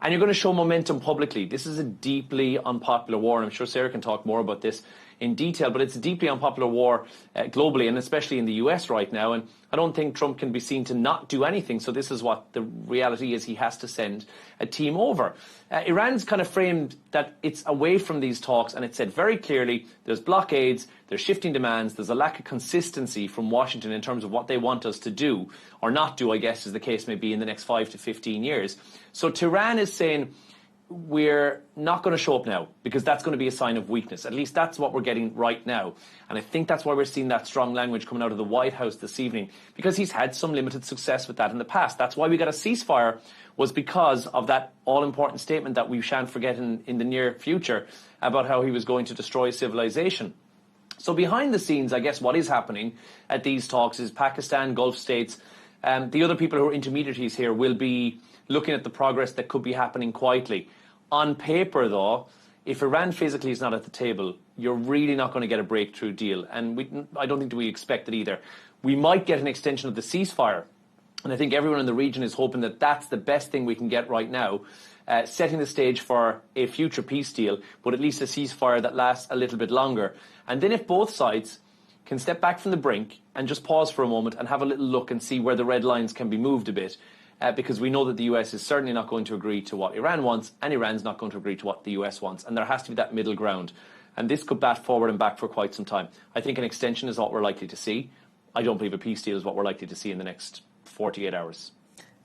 And you're going to show momentum publicly. This is a deeply unpopular war, and I'm sure Sarah can talk more about this in detail, but it's a deeply unpopular war globally, and especially in the US right now. And I don't think Trump can be seen to not do anything. So this is what the reality is. He has to send a team over. Iran's kind of framed that it's away from these talks, and it said very clearly there's blockades, there's shifting demands, there's a lack of consistency from Washington in terms of what they want us to do, or not do, I guess, as the case may be, in the next 5 to 15 years. So Tehran is saying, we're not going to show up now, because that's going to be a sign of weakness. At least that's what we're getting right now. And I think that's why we're seeing that strong language coming out of the White House this evening, because he's had some limited success with that in the past. That's why we got a ceasefire, was because of that all-important statement that we shan't forget in the near future about how he was going to destroy civilization. So behind the scenes, I guess what is happening at these talks is Pakistan, Gulf states, the other people who are intermediaries here will be looking at the progress that could be happening quietly. On paper, though, if Iran physically is not at the table, you're really not going to get a breakthrough deal. And I don't think we expect it either. We might get an extension of the ceasefire. And I think everyone in the region is hoping that that's the best thing we can get right now. setting the stage for a future peace deal, but at least a ceasefire that lasts a little bit longer. And then if both sides can step back from the brink and just pause for a moment and have a little look and see where the red lines can be moved a bit, because we know that the US is certainly not going to agree to what Iran wants, and Iran's not going to agree to what the US wants. And there has to be that middle ground. And this could bat forward and back for quite some time. I think an extension is what we're likely to see. I don't believe a peace deal is what we're likely to see in the next 48 hours.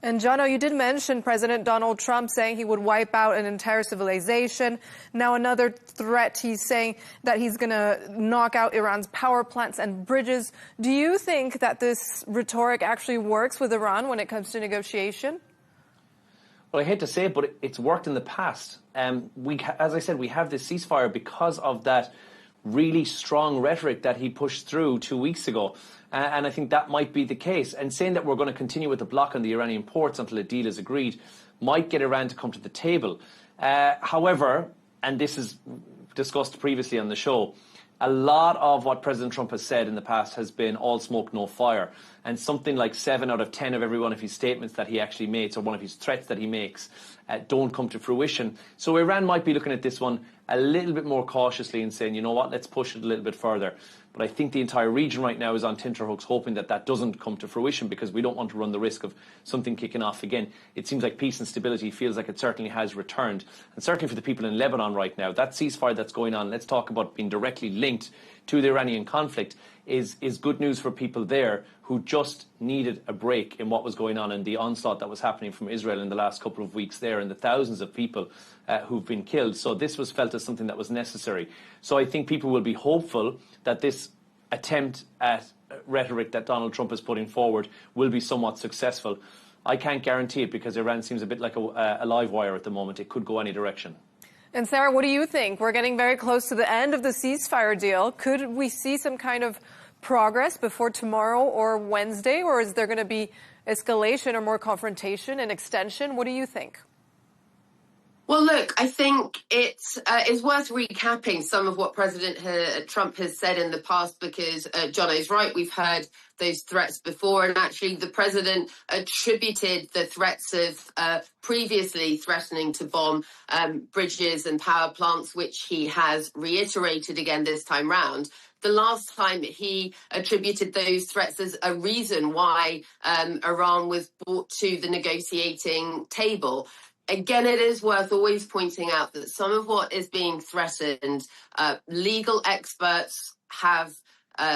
And Jono, you did mention President Donald Trump saying he would wipe out an entire civilization. Now another threat, he's saying that he's going to knock out Iran's power plants and bridges. Do you think that this rhetoric actually works with Iran when it comes to negotiation? Well, I hate to say it, but it's worked in the past. As I said, we have this ceasefire because of that really strong rhetoric that he pushed through 2 weeks ago. And I think that might be the case. And saying that we're going to continue with the block on the Iranian ports until a deal is agreed might get Iran to come to the table. However, and this is discussed previously on the show, a lot of what President Trump has said in the past has been all smoke, no fire. And something like 7 out of 10 of every one of his statements that he actually makes, or one of his threats that he makes, don't come to fruition. So Iran might be looking at this one a little bit more cautiously and saying, you know what, let's push it a little bit further. But I think the entire region right now is on tenterhooks hoping that that doesn't come to fruition, because we don't want to run the risk of something kicking off again. It seems like peace and stability feels like it certainly has returned. And certainly for the people in Lebanon right now, that ceasefire that's going on, let's talk about being directly linked to the Iranian conflict, is good news for people there who just needed a break in what was going on and the onslaught that was happening from Israel in the last couple of weeks there, and the thousands of people who've been killed. So this was felt as something that was necessary. So I think people will be hopeful that this attempt at rhetoric that Donald Trump is putting forward will be somewhat successful. I can't guarantee it, because Iran seems a bit like a live wire at the moment. It could go any direction. And Sarah, what do you think? We're getting very close to the end of the ceasefire deal. Could we see some kind of progress before tomorrow or Wednesday, or is there going to be escalation or more confrontation and extension? What do you think? Well, look, I think it's worth recapping some of what President Trump has said in the past, because Jono's right, we've heard those threats before, and actually the president attributed the threats of previously threatening to bomb bridges and power plants, which he has reiterated again this time round. The last time he attributed those threats as a reason why Iran was brought to the negotiating table. Again, it is worth always pointing out that some of what is being threatened, legal experts have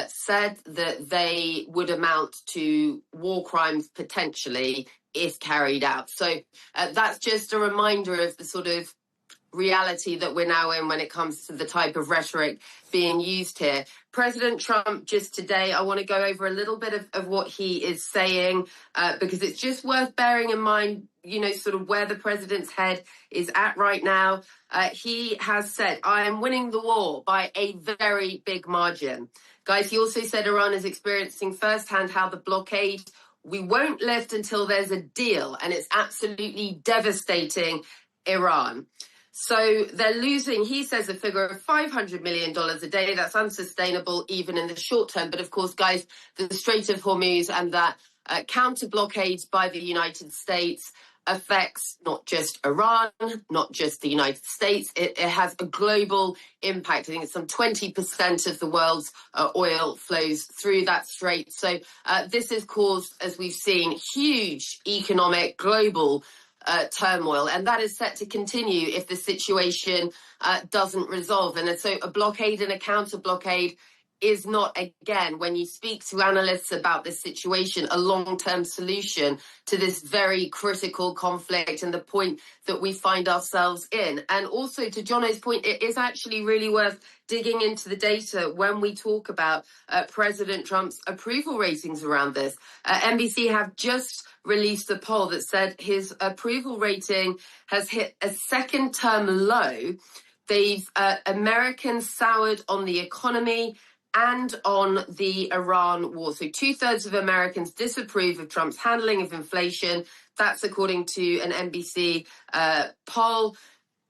said that they would amount to war crimes potentially if carried out. So that's just a reminder of the sort of reality that we're now in when it comes to the type of rhetoric being used here. President Trump, just today, I want to go over a little bit of what he is saying, because it's just worth bearing in mind, you know, sort of where the president's head is at right now. He has said, I am winning the war by a very big margin. Guys, he also said Iran is experiencing firsthand how the blockade, we won't lift until there's a deal, and it's absolutely devastating Iran. So they're losing, he says, a figure of $500 million a day. That's unsustainable even in the short term. But of course, guys, the Strait of Hormuz and that counter blockades by the United States affects not just Iran, not just the United States. It has a global impact. I think it's some 20% of the world's oil flows through that strait. So this has caused, as we've seen, huge economic global turmoil, and that is set to continue if the situation doesn't resolve. And so a blockade and a counter blockade is not, again, when you speak to analysts about this situation, a long-term solution to this very critical conflict and the point that we find ourselves in. And also, to Jono's point, it is actually really worth digging into the data when we talk about President Trump's approval ratings around this. NBC have just released a poll that said his approval rating has hit a second-term low. Americans soured on the economy and on the Iran war. So 2/3 of Americans disapprove of Trump's handling of inflation. That's according to an NBC poll.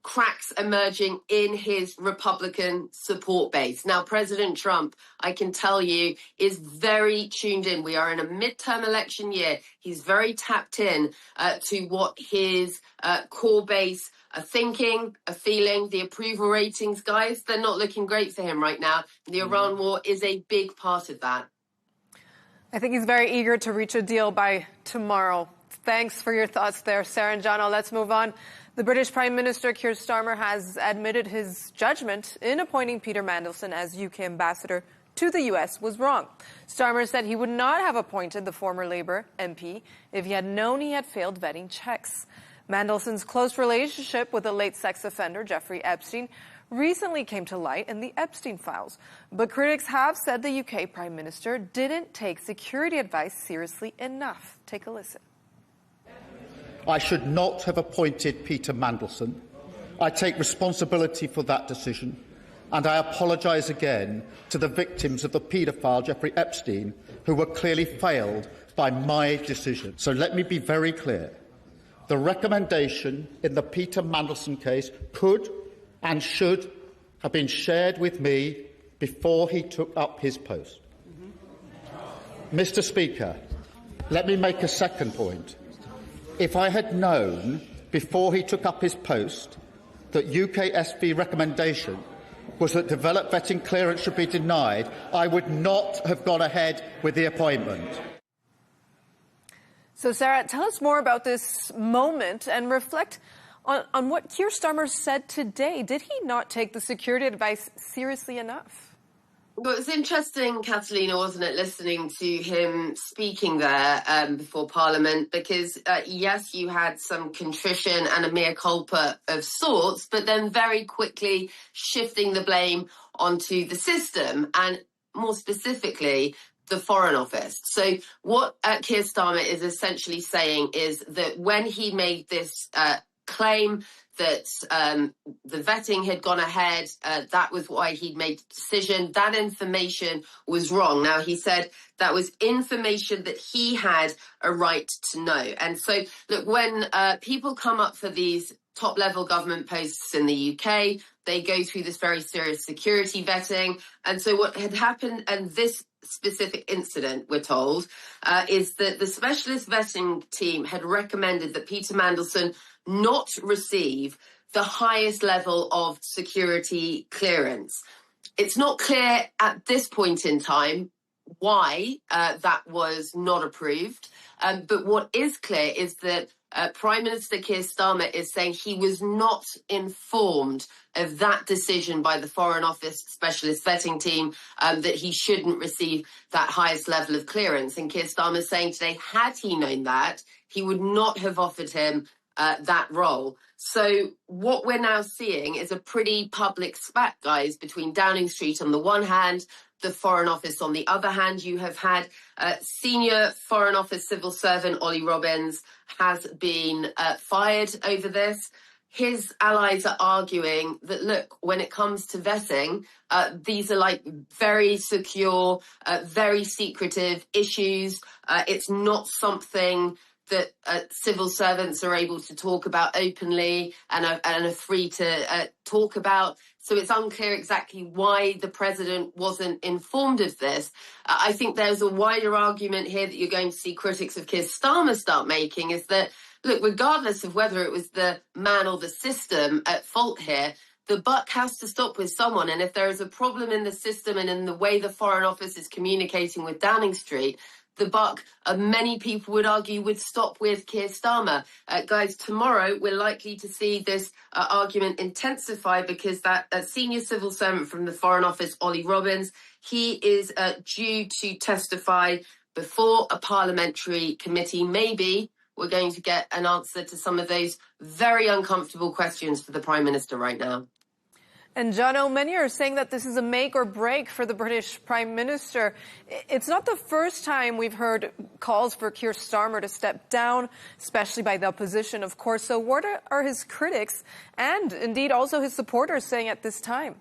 cracks emerging in his Republican support base. Now, President Trump, I can tell you, is very tuned in. We are in a midterm election year. He's very tapped in to what his core base are thinking, are feeling. The approval ratings, guys, they're not looking great for him right now. The Iran war is a big part of that. I think he's very eager to reach a deal by tomorrow. Thanks for your thoughts there, Sarah and Jono. Let's move on. The British Prime Minister Keir Starmer has admitted his judgment in appointing Peter Mandelson as UK ambassador to the US was wrong. Starmer said he would not have appointed the former Labour MP if he had known he had failed vetting checks. Mandelson's close relationship with the late sex offender Jeffrey Epstein recently came to light in the Epstein files. But critics have said the UK Prime Minister didn't take security advice seriously enough. Take a listen. I should not have appointed Peter Mandelson. I take responsibility for that decision, and I apologise again to the victims of the paedophile Jeffrey Epstein, who were clearly failed by my decision. So let me be very clear. The recommendation in the Peter Mandelson case could and should have been shared with me before he took up his post. Mr. Speaker, let me make a second point. If I had known before he took up his post that UKSV recommendation was that developed vetting clearance should be denied, I would not have gone ahead with the appointment. So, Sarah, tell us more about this moment and reflect on what Keir Starmer said today. Did he not take the security advice seriously enough? Well, it was interesting, Catalina, wasn't it, listening to him speaking there before Parliament, because, yes, you had some contrition and a mea culpa of sorts, but then very quickly shifting the blame onto the system and, more specifically, the Foreign Office. So what Keir Starmer is essentially saying is that when he made this claim that the vetting had gone ahead, that was why he'd made the decision. That information was wrong. Now, he said that was information that he had a right to know. And so, look, when people come up for these top-level government posts in the UK, they go through this very serious security vetting. And so what had happened, and this specific incident, we're told, is that the specialist vetting team had recommended that Peter Mandelson not receive the highest level of security clearance. It's not clear at this point in time why that was not approved, but what is clear is that Prime Minister Keir Starmer is saying he was not informed of that decision by the Foreign Office specialist vetting team, that he shouldn't receive that highest level of clearance. And Keir Starmer is saying today, had he known that, he would not have offered him that role. So what we're now seeing is a pretty public spat, guys, between Downing Street on the one hand, the Foreign Office on the other hand. You have had senior Foreign Office civil servant Ollie Robbins has been fired over this. His allies are arguing that, look, when it comes to vetting, these are like very secure, very secretive issues. It's not something that civil servants are able to talk about openly and are free to talk about. So it's unclear exactly why the president wasn't informed of this. I think there's a wider argument here that you're going to see critics of Keir Starmer start making, is that, look, regardless of whether it was the man or the system at fault here, the buck has to stop with someone. And if there is a problem in the system and in the way the Foreign Office is communicating with Downing Street, the buck, many people would argue, would stop with Keir Starmer. Guys, tomorrow we're likely to see this argument intensify, because that senior civil servant from the Foreign Office, Ollie Robbins, he is due to testify before a parliamentary committee. Maybe we're going to get an answer to some of those very uncomfortable questions for the Prime Minister right now. And Jono, many are saying that this is a make or break for the British Prime Minister. It's not the first time we've heard calls for Keir Starmer to step down, especially by the opposition, of course. So what are his critics and indeed also his supporters saying at this time?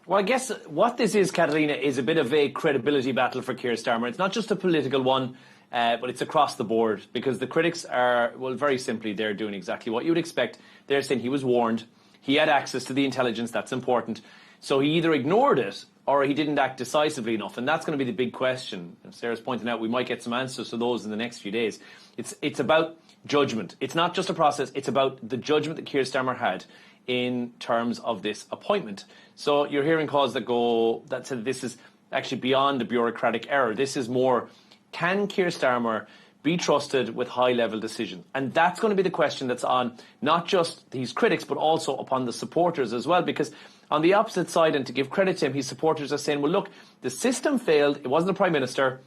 Well, I guess what this is, Catalina, is a bit of a credibility battle for Keir Starmer. It's not just a political one, but it's across the board, because the critics are, well, very simply, they're doing exactly what you would expect. They're saying he was warned. he had access to the intelligence. That's important. So he either ignored it or he didn't act decisively enough, and that's going to be the big question. And Sarah's pointing out we might get some answers to those in the next few days. It's about judgment. It's not just a process. It's about the judgment that Keir Starmer had in terms of this appointment. So you're hearing calls that said this is actually beyond a bureaucratic error. This is more, can Keir Starmer be trusted with high-level decision? And that's going to be the question that's on not just these critics, but also upon the supporters as well, because on the opposite side, and to give credit to him, his supporters are saying, well, look, the system failed. It wasn't the Prime Minister.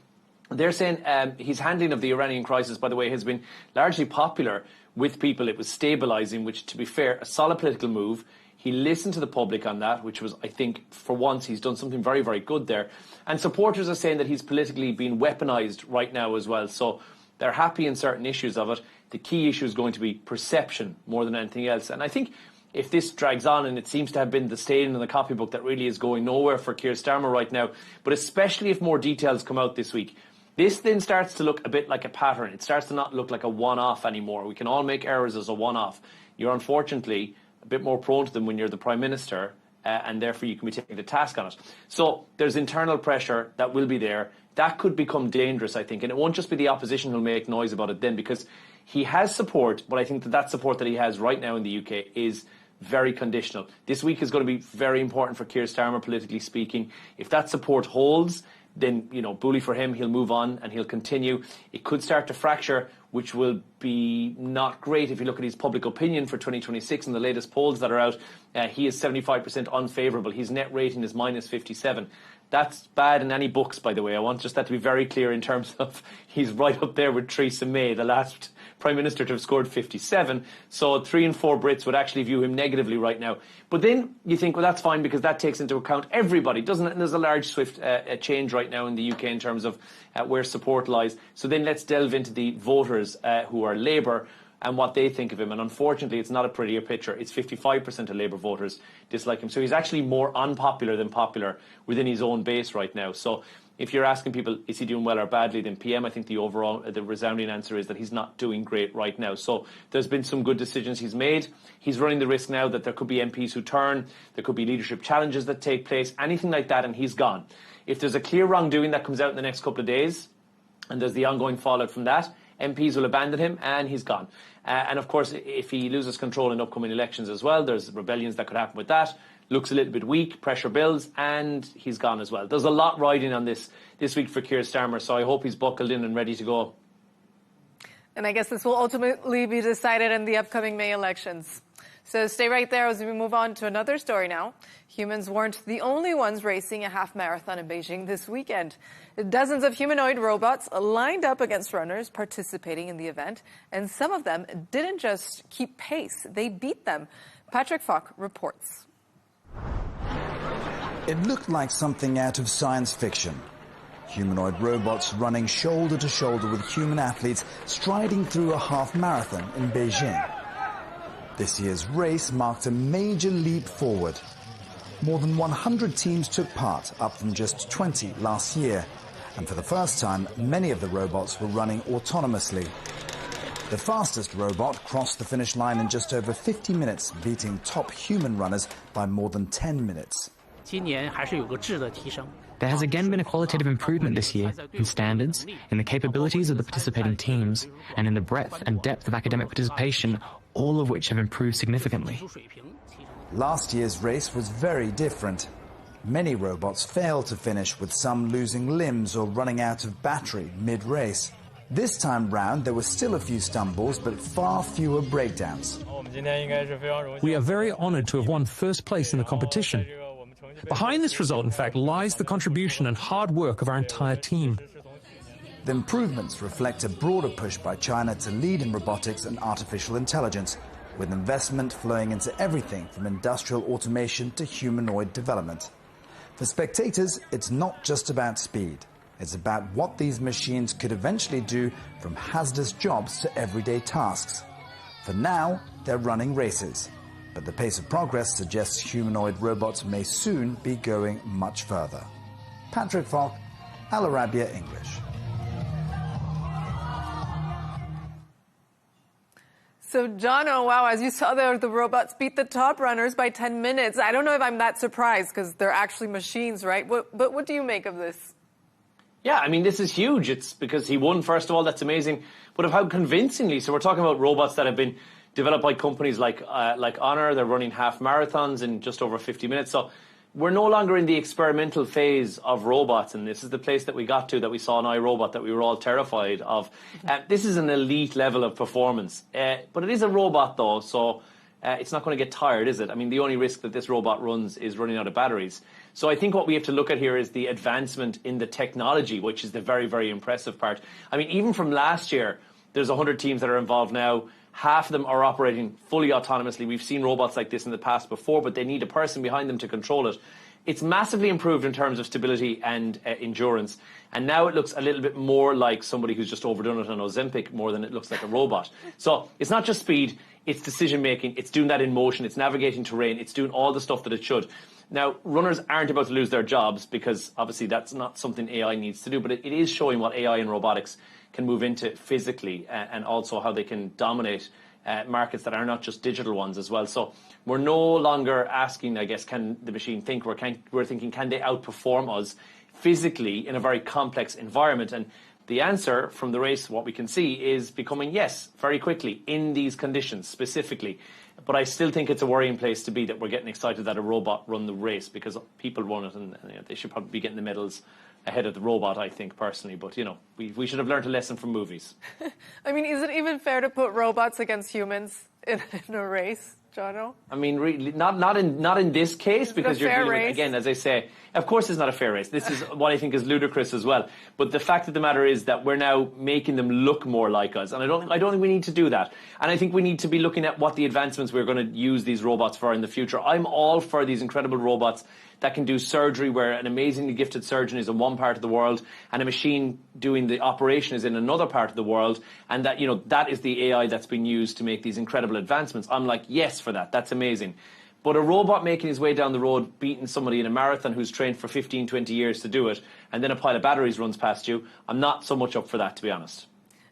They're saying his handling of the Iranian crisis, by the way, has been largely popular with people. It was stabilising, which, to be fair, a solid political move. He listened to the public on that, which was, I think, for once, he's done something very, very good there. And supporters are saying that he's politically being weaponised right now as well. So they're happy in certain issues of it. The key issue is going to be perception more than anything else. And I think if this drags on, and it seems to have been the stain in the copybook that really is going nowhere for Keir Starmer right now, but especially if more details come out this week, this then starts to look a bit like a pattern. It starts to not look like a one-off anymore. We can all make errors as a one-off. You're unfortunately a bit more prone to them when you're the Prime Minister, and therefore you can be taking the task on it. So there's internal pressure that will be there. That could become dangerous, I think, and it won't just be the opposition who'll make noise about it then, because he has support, but I think that support that he has right now in the UK is very conditional. This week is going to be very important for Keir Starmer, politically speaking. If that support holds, then, bully for him, he'll move on and he'll continue. It could start to fracture, which will be not great if you look at his public opinion for 2026 and the latest polls that are out. He is 75% unfavourable. His net rating is minus 57. That's bad in any books, by the way. I want just that to be very clear in terms of he's right up there with Theresa May, the last Prime Minister to have scored 57. So 3 in 4 Brits would actually view him negatively right now. But then you think, well, that's fine because that takes into account everybody, doesn't it? And there's a large, swift change right now in the UK in terms of where support lies. So then let's delve into the voters who are Labour and what they think of him. And unfortunately, it's not a prettier picture. It's 55% of Labour voters dislike him. So he's actually more unpopular than popular within his own base right now. So if you're asking people, is he doing well or badly, then PM, I think the resounding answer is that he's not doing great right now. So there's been some good decisions he's made. He's running the risk now that there could be MPs who turn, there could be leadership challenges that take place, anything like that, and he's gone. If there's a clear wrongdoing that comes out in the next couple of days, and there's the ongoing fallout from that, MPs will abandon him and he's gone. And of course, if he loses control in upcoming elections as well, there's rebellions that could happen with that. Looks a little bit weak, pressure builds, and he's gone as well. There's a lot riding on this week for Keir Starmer, so I hope he's buckled in and ready to go. And I guess this will ultimately be decided in the upcoming May elections. So stay right there as we move on to another story now. Humans weren't the only ones racing a half marathon in Beijing this weekend. Dozens of humanoid robots lined up against runners participating in the event, and some of them didn't just keep pace, they beat them. Patrick Falk reports. It looked like something out of science fiction. Humanoid robots running shoulder to shoulder with human athletes striding through a half marathon in Beijing. This year's race marked a major leap forward. More than 100 teams took part, up from just 20 last year. And for the first time, many of the robots were running autonomously. The fastest robot crossed the finish line in just over 50 minutes, beating top human runners by more than 10 minutes. There has again been a qualitative improvement this year in standards, in the capabilities of the participating teams, and in the breadth and depth of academic participation, all of which have improved significantly. Last year's race was very different. Many robots failed to finish, with some losing limbs or running out of battery mid-race. This time round, there were still a few stumbles, but far fewer breakdowns. We are very honoured to have won first place in the competition. Behind this result, in fact, lies the contribution and hard work of our entire team. The improvements reflect a broader push by China to lead in robotics and artificial intelligence, with investment flowing into everything from industrial automation to humanoid development. For spectators, it's not just about speed. It's about what these machines could eventually do, from hazardous jobs to everyday tasks. For now, they're running races. But the pace of progress suggests humanoid robots may soon be going much further. Patrick Falk, Al Arabiya English. So, John, oh wow, as you saw there, the robots beat the top runners by 10 minutes. I don't know if I'm that surprised because they're actually machines, right? But what do you make of this? Yeah, I mean, this is huge. It's because he won, first of all, that's amazing. But of how convincingly. So we're talking about robots that have been developed by companies like Honor. They're running half marathons in just over 50 minutes. So we're no longer in the experimental phase of robots, and this is the place that we got to, that we saw an iRobot that we were all terrified of. This is an elite level of performance. But it is a robot, though, so it's not going to get tired, is it? I mean, the only risk that this robot runs is running out of batteries. So I think what we have to look at here is the advancement in the technology, which is the very, very impressive part. I mean, even from last year, there's 100 teams that are involved now. Half of them are operating fully autonomously. We've seen robots like this in the past before, but they need a person behind them to control it. It's massively improved in terms of stability and endurance. And now it looks a little bit more like somebody who's just overdone it on Ozempic more than it looks like a robot. So it's not just speed, it's decision making, it's doing that in motion, it's navigating terrain, it's doing all the stuff that it should. Now, runners aren't about to lose their jobs because obviously that's not something AI needs to do, but it is showing what AI and robotics can move into physically and also how they can dominate markets that are not just digital ones as well. So we're no longer asking, I guess, can the machine think? We're thinking, can they outperform us physically in a very complex environment? And the answer from the race, what we can see, is becoming yes, very quickly in these conditions specifically. But I still think it's a worrying place to be that we're getting excited that a robot run the race because people won it and they should probably be getting the medals ahead of the robot, I think, personally. But, you know, we should have learned a lesson from movies. I mean, is it even fair to put robots against humans in a race, Jono? I mean, really, not in this case, because you're dealing with, again, as I say, of course it's not a fair race. This is what I think is ludicrous as well. But the fact of the matter is that we're now making them look more like us. And I don't think we need to do that. And I think we need to be looking at what the advancements we're going to use these robots for in the future. I'm all for these incredible robots that can do surgery where an amazingly gifted surgeon is in one part of the world and a machine doing the operation is in another part of the world, and that, you know, that is the AI that's been used to make these incredible advancements. I'm like, yes, for that. That's amazing. But a robot making his way down the road, beating somebody in a marathon who's trained for 15, 20 years to do it, and then a pile of batteries runs past you, I'm not so much up for that, to be honest.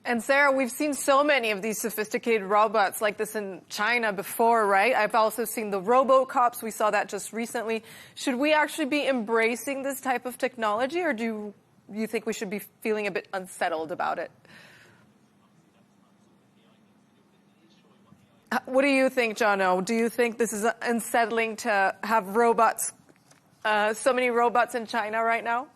And Sarah, we've seen so many of these sophisticated robots like this in China before, right? I've also seen the RoboCops. We saw that just recently. Should we actually be embracing this type of technology, or do you think we should be feeling a bit unsettled about it? What do you think, Jono? Do you think this is unsettling to have robots, so many robots in China right now?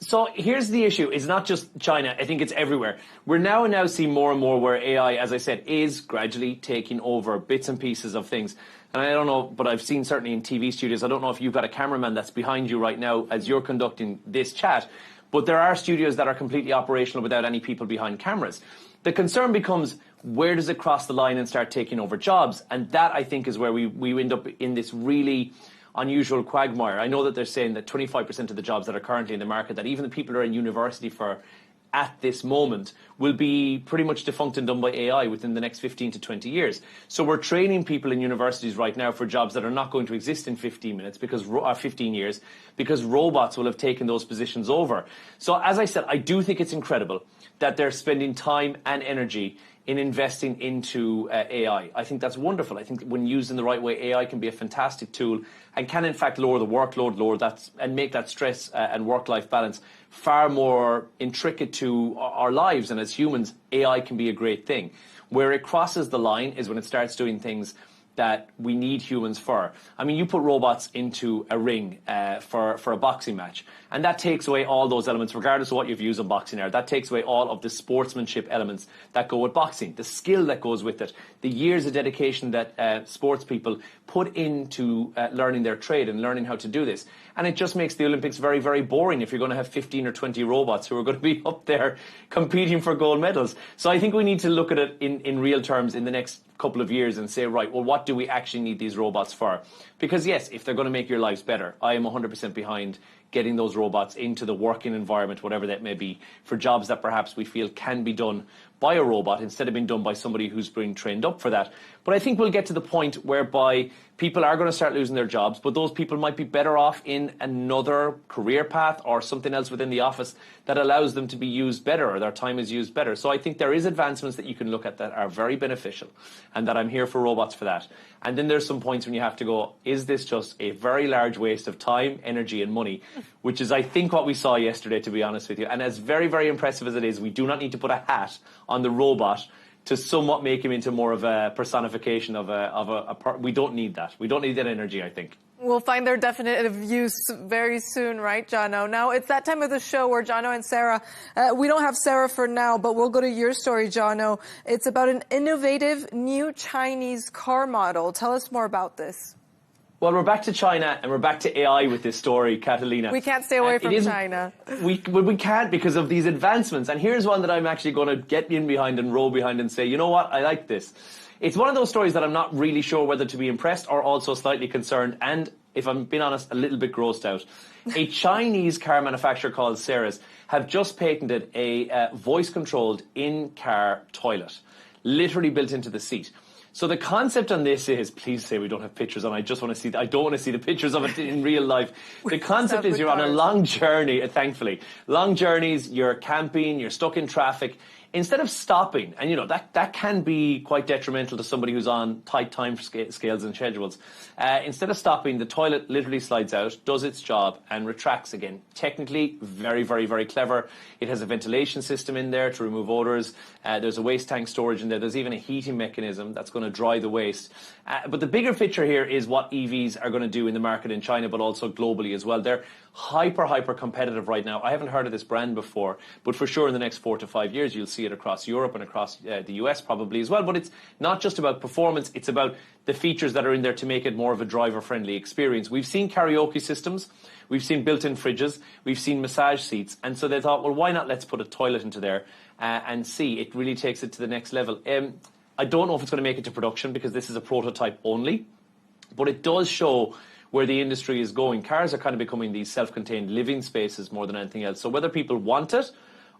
So here's the issue. It's not just China. I think it's everywhere. We're now seeing more and more where AI, as I said, is gradually taking over bits and pieces of things. And I don't know, but I've seen certainly in TV studios, I don't know if you've got a cameraman that's behind you right now as you're conducting this chat, but there are studios that are completely operational without any people behind cameras. The concern becomes, where does it cross the line and start taking over jobs? And that, I think, is where we end up in this really unusual quagmire. I know that they're saying that 25% of the jobs that are currently in the market, that even the people who are in university for at this moment, will be pretty much defunct and done by AI within the next 15 to 20 years. So we're training people in universities right now for jobs that are not going to exist in 15 years, because robots will have taken those positions over. So as I said, I do think it's incredible that they're spending time and energy in investing into AI. I think that's wonderful. I think when used in the right way, AI can be a fantastic tool and can in fact lower the workload, and make that stress and work-life balance far more intricate to our lives. And as humans, AI can be a great thing. Where it crosses the line is when it starts doing things that we need humans for. I mean, you put robots into a ring for a boxing match, and that takes away all those elements, regardless of what your views on boxing are. That takes away all of the sportsmanship elements that go with boxing, the skill that goes with it, the years of dedication that sports people put into learning their trade and learning how to do this. And it just makes the Olympics very, very boring if you're going to have 15 or 20 robots who are going to be up there competing for gold medals. So I think we need to look at it in real terms in the next couple of years and say, right, well, what do we actually need these robots for? Because yes, if they're going to make your lives better, I am 100% behind getting those robots into the working environment, whatever that may be, for jobs that perhaps we feel can be done by a robot instead of being done by somebody who's been trained up for that. But I think we'll get to the point whereby people are going to start losing their jobs, but those people might be better off in another career path or something else within the office that allows them to be used better, or their time is used better. So I think there is advancements that you can look at that are very beneficial, and that I'm here for robots for that. And then there's some points when you have to go, is this just a very large waste of time, energy and money, which is, I think, what we saw yesterday, to be honest with you. And as very, very impressive as it is, we do not need to put a hat on the robot to somewhat make him into more of a personification of we don't need that. We don't need that energy, I think. We'll find their definitive use very soon, right, Jono? Now, it's that time of the show where Jono and Sarah, we don't have Sarah for now, but we'll go to your story, Jono. It's about an innovative new Chinese car model. Tell us more about this. Well, we're back to China and we're back to AI with this story, Catalina. We can't stay away from China. We can't because of these advancements. And here's one that I'm actually going to get in behind and roll behind and say, you know what, I like this. It's one of those stories that I'm not really sure whether to be impressed or also slightly concerned and, if I'm being honest, a little bit grossed out. A Chinese car manufacturer called Ceres have just patented a voice-controlled in-car toilet, literally built into the seat. So the concept on this is, please say we don't have pictures on. I don't want to see the pictures of it in real life. The concept is you're on a long journey, thankfully. Long journeys, you're camping, you're stuck in traffic. Instead of stopping, and you know, that can be quite detrimental to somebody who's on tight time scales and schedules. Instead of stopping, the toilet literally slides out, does its job, and retracts again. Technically, very, very, very clever. It has a ventilation system in there to remove odours. There's a waste tank storage in there. There's even a heating mechanism that's going to dry the waste. But the bigger picture here is what EVs are going to do in the market in China, but also globally as well. They're hyper competitive right now. I haven't heard of this brand before, but for sure in the next 4 to 5 years you'll see it across Europe and across the US probably as well. But it's not just about performance, it's about the features that are in there to make it more of a driver-friendly experience. We've seen karaoke systems, we've seen built-in fridges, we've seen massage seats, and so they thought, well, why not let's put a toilet into there and see. It really takes it to the next level. I don't know if it's going to make it to production because this is a prototype only, but it does show where the industry is going. Cars are kind of becoming these self-contained living spaces more than anything else. So whether people want it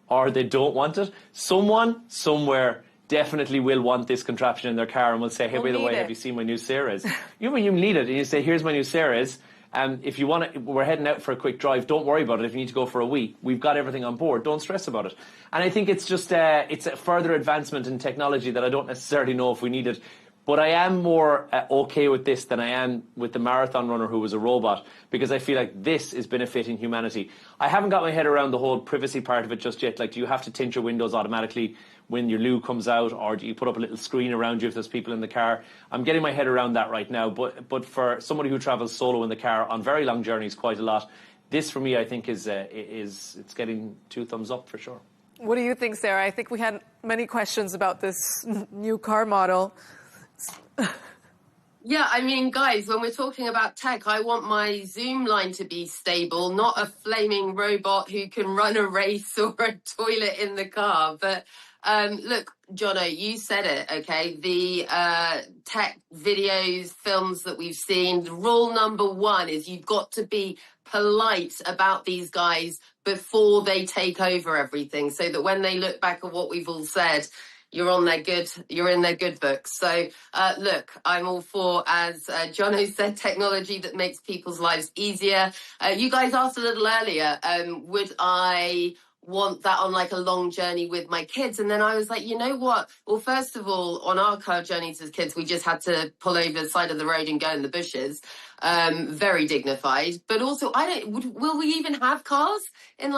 or they don't want it, someone somewhere definitely will want this contraption in their car and will say, hey, by the way, have you seen my new Ceres? You need it, and you say, here's my new Ceres. If you want it, we're heading out for a quick drive. Don't worry about it. If you need to go for a week, we've got everything on board. Don't stress about it. And I think it's just it's a further advancement in technology that I don't necessarily know if we need it. But I am more okay with this than I am with the marathon runner who was a robot, because I feel like this is benefiting humanity. I haven't got my head around the whole privacy part of it just yet. Like, do you have to tint your windows automatically when your loo comes out, or do you put up a little screen around you if there's people in the car? I'm getting my head around that right now. But for somebody who travels solo in the car on very long journeys quite a lot, this for me I think is it's getting 2 thumbs up for sure. What do you think, Sarah? I think we had many questions about this new car model. Yeah, I mean, guys, when we're talking about tech, I want my Zoom line to be stable, not a flaming robot who can run a race or a toilet in the car. But look, Jono, you said it, okay? The tech videos, films that we've seen, the rule number 1 is you've got to be polite about these guys before they take over everything, so that when they look back at what we've all said, you're in their good books. So, look, I'm all for, as Jono said, technology that makes people's lives easier. You guys asked a little earlier, would I want that on like a long journey with my kids? And then I was like, you know what? Well, first of all, on our car journeys as kids, we just had to pull over the side of the road and go in the bushes. Very dignified. But also, will we even have cars in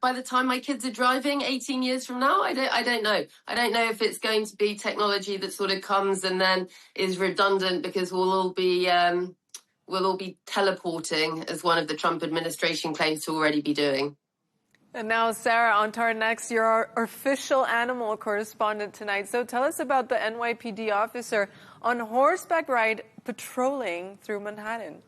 by the time my kids are driving 18 years from now? I don't know. I don't know if it's going to be technology that sort of comes and then is redundant because we'll all be teleporting, as one of the Trump administration claims to already be doing. And now, Sarah, on to our next. You're our official animal correspondent tonight. So tell us about the NYPD officer on horseback ride patrolling through Manhattan.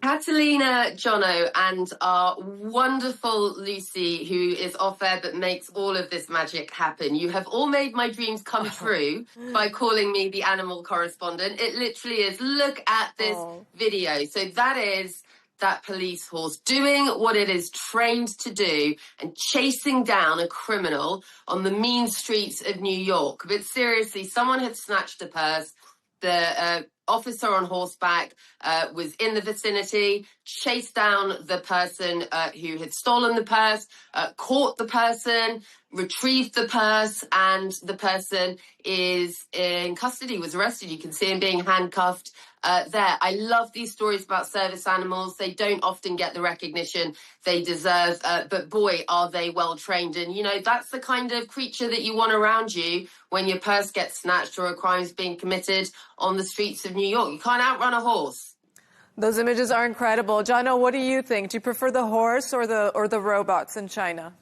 Catalina, Jono, and our wonderful Lucy, who is off air but makes all of this magic happen. You have all made my dreams come true by calling me the animal correspondent. It literally is. Look at this video. So that is that police horse, doing what it is trained to do and chasing down a criminal on the mean streets of New York. But seriously, someone had snatched a purse. The officer on horseback was in the vicinity, chased down the person who had stolen the purse, caught the person, retrieved the purse, and the person is in custody, was arrested. You can see him being handcuffed there. I love these stories about service animals. They don't often get the recognition they deserve, but boy, are they well trained. And, you know, that's the kind of creature that you want around you when your purse gets snatched or a crime is being committed on the streets of New York. You can't outrun a horse. Those images are incredible. Jono, what do you think? Do you prefer the horse or the robots in China?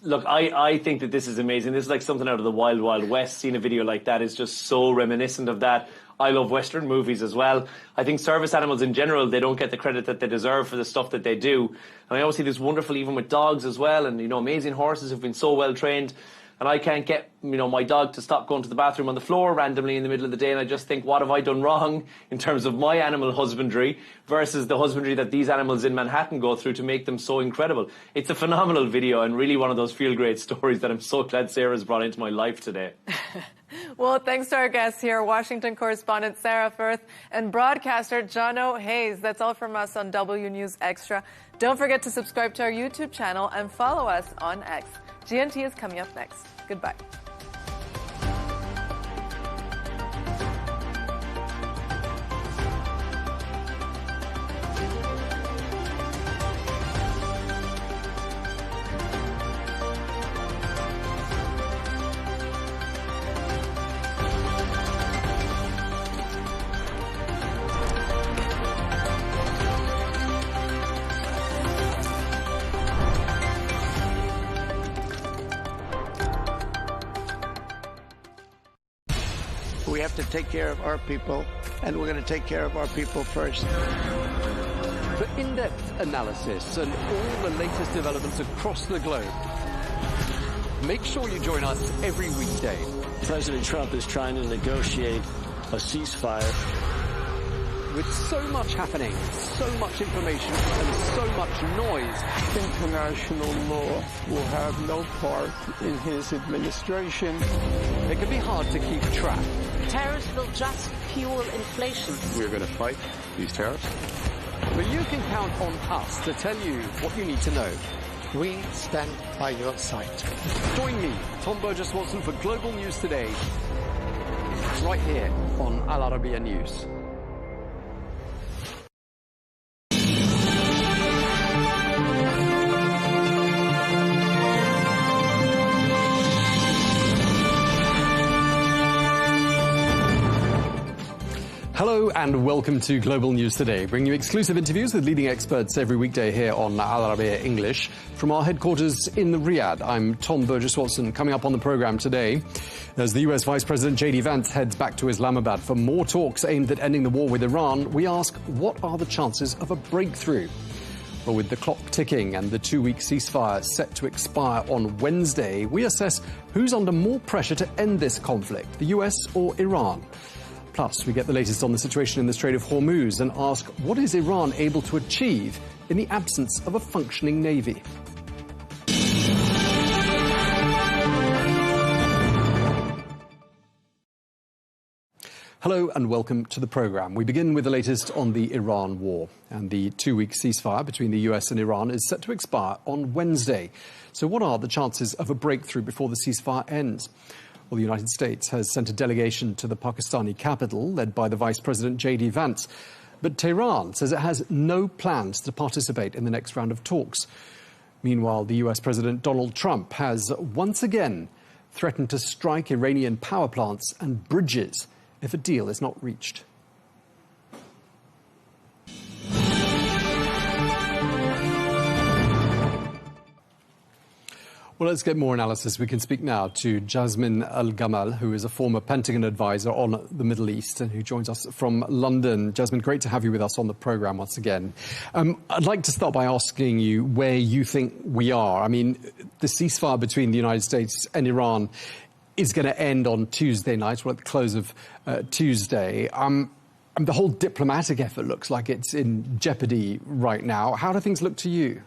Look, I think that this is amazing. This is like something out of the Wild Wild West. Seeing a video like that is just so reminiscent of that. I love Western movies as well. I think service animals in general, they don't get the credit that they deserve for the stuff that they do. And I always see this wonderful, even with dogs as well, and, you know, amazing horses who've been so well trained. And I can't get, you know, my dog to stop going to the bathroom on the floor randomly in the middle of the day. And I just think, what have I done wrong in terms of my animal husbandry versus the husbandry that these animals in Manhattan go through to make them so incredible? It's a phenomenal video and really one of those feel-great stories that I'm so glad Sarah's brought into my life today. Well, thanks to our guests here, Washington correspondent Sarah Firth and broadcaster Jono Hayes. That's all from us on W News Extra. Don't forget to subscribe to our YouTube channel and follow us on X. GNT is coming up next. Goodbye. We have to take care of our people, and we're going to take care of our people first. For in-depth analysis and all the latest developments across the globe, make sure you join us every weekday. President Trump is trying to negotiate a ceasefire. With so much happening, so much information, and so much noise, international law will have no part in his administration. It can be hard to keep track. Tariffs will just fuel inflation. We're going to fight these tariffs. But you can count on us to tell you what you need to know. We stand by your side. Join me, Tom Burges Watson, for Global News Today, right here on Al Arabiya News. Hello and welcome to Global News Today, bringing you exclusive interviews with leading experts every weekday here on Al Arabiya English. From our headquarters in the Riyadh, I'm Tom Burges Watson. Coming up on the programme today, as the US Vice President J.D. Vance heads back to Islamabad for more talks aimed at ending the war with Iran, we ask, what are the chances of a breakthrough? Well, with the clock ticking and the 2-week ceasefire set to expire on Wednesday, we assess who's under more pressure to end this conflict, the US or Iran. Plus, we get the latest on the situation in the Strait of Hormuz and ask, what is Iran able to achieve in the absence of a functioning navy? Hello and welcome to the programme. We begin with the latest on the Iran war. And the 2-week ceasefire between the US and Iran is set to expire on Wednesday. So what are the chances of a breakthrough before the ceasefire ends? Well, the United States has sent a delegation to the Pakistani capital, led by the Vice President J.D. Vance. But Tehran says it has no plans to participate in the next round of talks. Meanwhile, the US President Donald Trump has once again threatened to strike Iranian power plants and bridges if a deal is not reached. Well, let's get more analysis. We can speak now to Jasmine Al-Gamal, who is a former Pentagon advisor on the Middle East and who joins us from London. Jasmine, great to have you with us on the programme once again. I'd like to start by asking you where you think we are. I mean, the ceasefire between the United States and Iran is going to end on Tuesday night, or at the close of Tuesday. The whole diplomatic effort looks like it's in jeopardy right now. How do things look to you?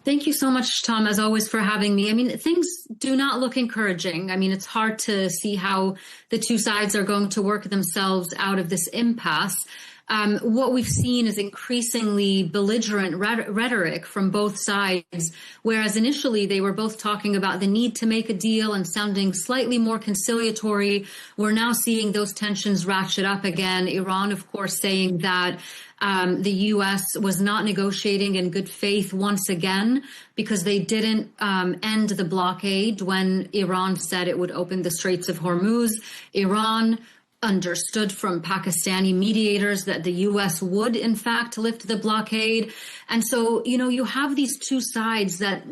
Thank you so much, Tom, as always, for having me. I mean, things do not look encouraging. I mean, it's hard to see how the two sides are going to work themselves out of this impasse. What we've seen is increasingly belligerent rhetoric from both sides, whereas initially they were both talking about the need to make a deal and sounding slightly more conciliatory. We're now seeing those tensions ratchet up again. Iran, of course, saying that the U.S. was not negotiating in good faith once again because they didn't end the blockade when Iran said it would open the Straits of Hormuz. Iran understood from Pakistani mediators that the U.S. would, in fact, lift the blockade. And so, you know, you have these two sides that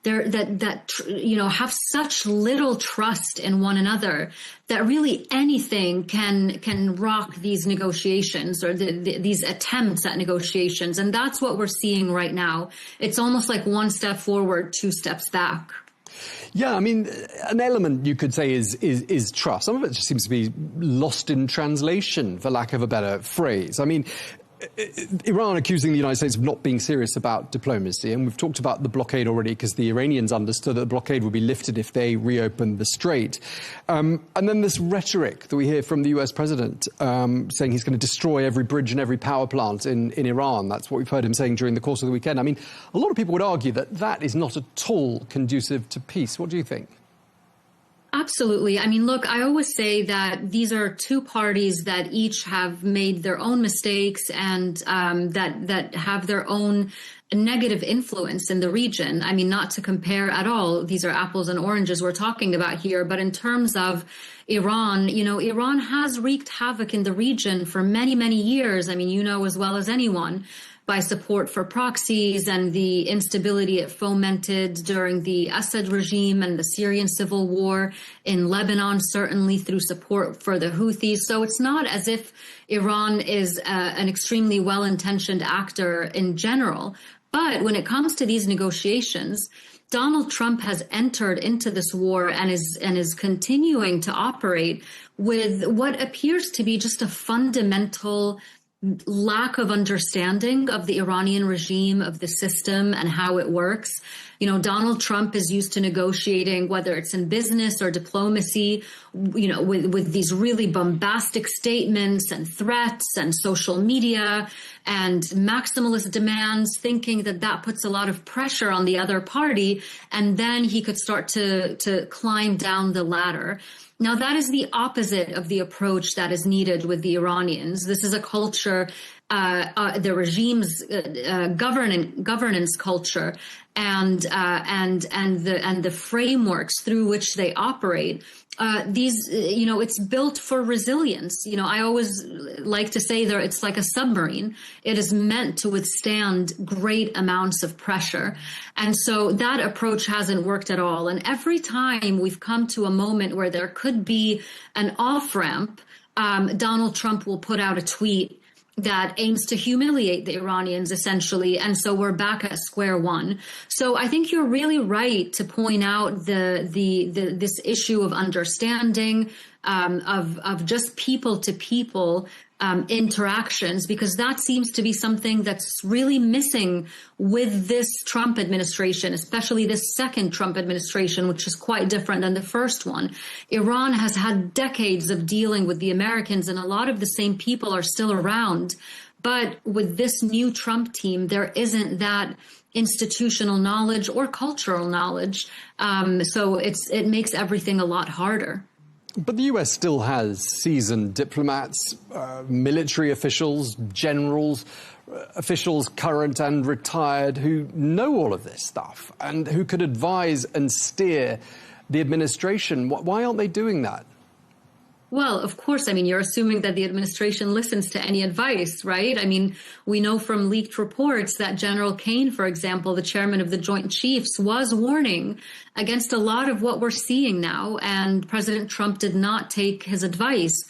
have such little trust in one another that really anything can rock these negotiations or these attempts at negotiations. And that's what we're seeing right now. It's almost like one step forward, two steps back. Yeah, I mean, an element you could say is trust. Some of it just seems to be lost in translation, for lack of a better phrase. I mean, Iran accusing the United States of not being serious about diplomacy, and we've talked about the blockade already because the Iranians understood that the blockade would be lifted if they reopened the strait. And then this rhetoric that we hear from the US president saying he's going to destroy every bridge and every power plant in Iran. That's what we've heard him saying during the course of the weekend. I mean, a lot of people would argue that that is not at all conducive to peace. What do you think? Absolutely. I mean, look, I always say that these are two parties that each have made their own mistakes and that have their own negative influence in the region. I mean, not to compare at all. These are apples and oranges we're talking about here. But in terms of Iran, you know, Iran has wreaked havoc in the region for many, many years. I mean, you know as well as anyone, by support for proxies and the instability it fomented during the Assad regime and the Syrian civil war, in Lebanon, certainly through support for the Houthis. So it's not as if Iran is an extremely well-intentioned actor in general. But when it comes to these negotiations, Donald Trump has entered into this war and is continuing to operate with what appears to be just a fundamental lack of understanding of the Iranian regime, of the system and how it works. You know, Donald Trump is used to negotiating, whether it's in business or diplomacy, you know, with these really bombastic statements and threats and social media and maximalist demands, thinking that that puts a lot of pressure on the other party. And then he could start to climb down the ladder. Now, that is the opposite of the approach that is needed with the Iranians. This is a culture, the regime's governance culture, and the frameworks through which they operate. It's built for resilience. You know, I always like to say that it's like a submarine. It is meant to withstand great amounts of pressure. And so that approach hasn't worked at all. And every time we've come to a moment where there could be an off-ramp, Donald Trump will put out a tweet that aims to humiliate the Iranians, essentially. And so we're back at square one. So I think you're really right to point out this issue of understanding, of just people to people interactions, because that seems to be something that's really missing with this Trump administration, especially this second Trump administration, which is quite different than the first one. Iran has had decades of dealing with the Americans, and a lot of the same people are still around. But with this new Trump team, there isn't that institutional knowledge or cultural knowledge. So it makes everything a lot harder. But the US still has seasoned diplomats, military officials, generals, officials current and retired who know all of this stuff and who could advise and steer the administration. Why aren't they doing that? Well, of course, I mean, you're assuming that the administration listens to any advice, right? I mean, we know from leaked reports that General Kane, for example, the chairman of the Joint Chiefs, was warning against a lot of what we're seeing now, and President Trump did not take his advice.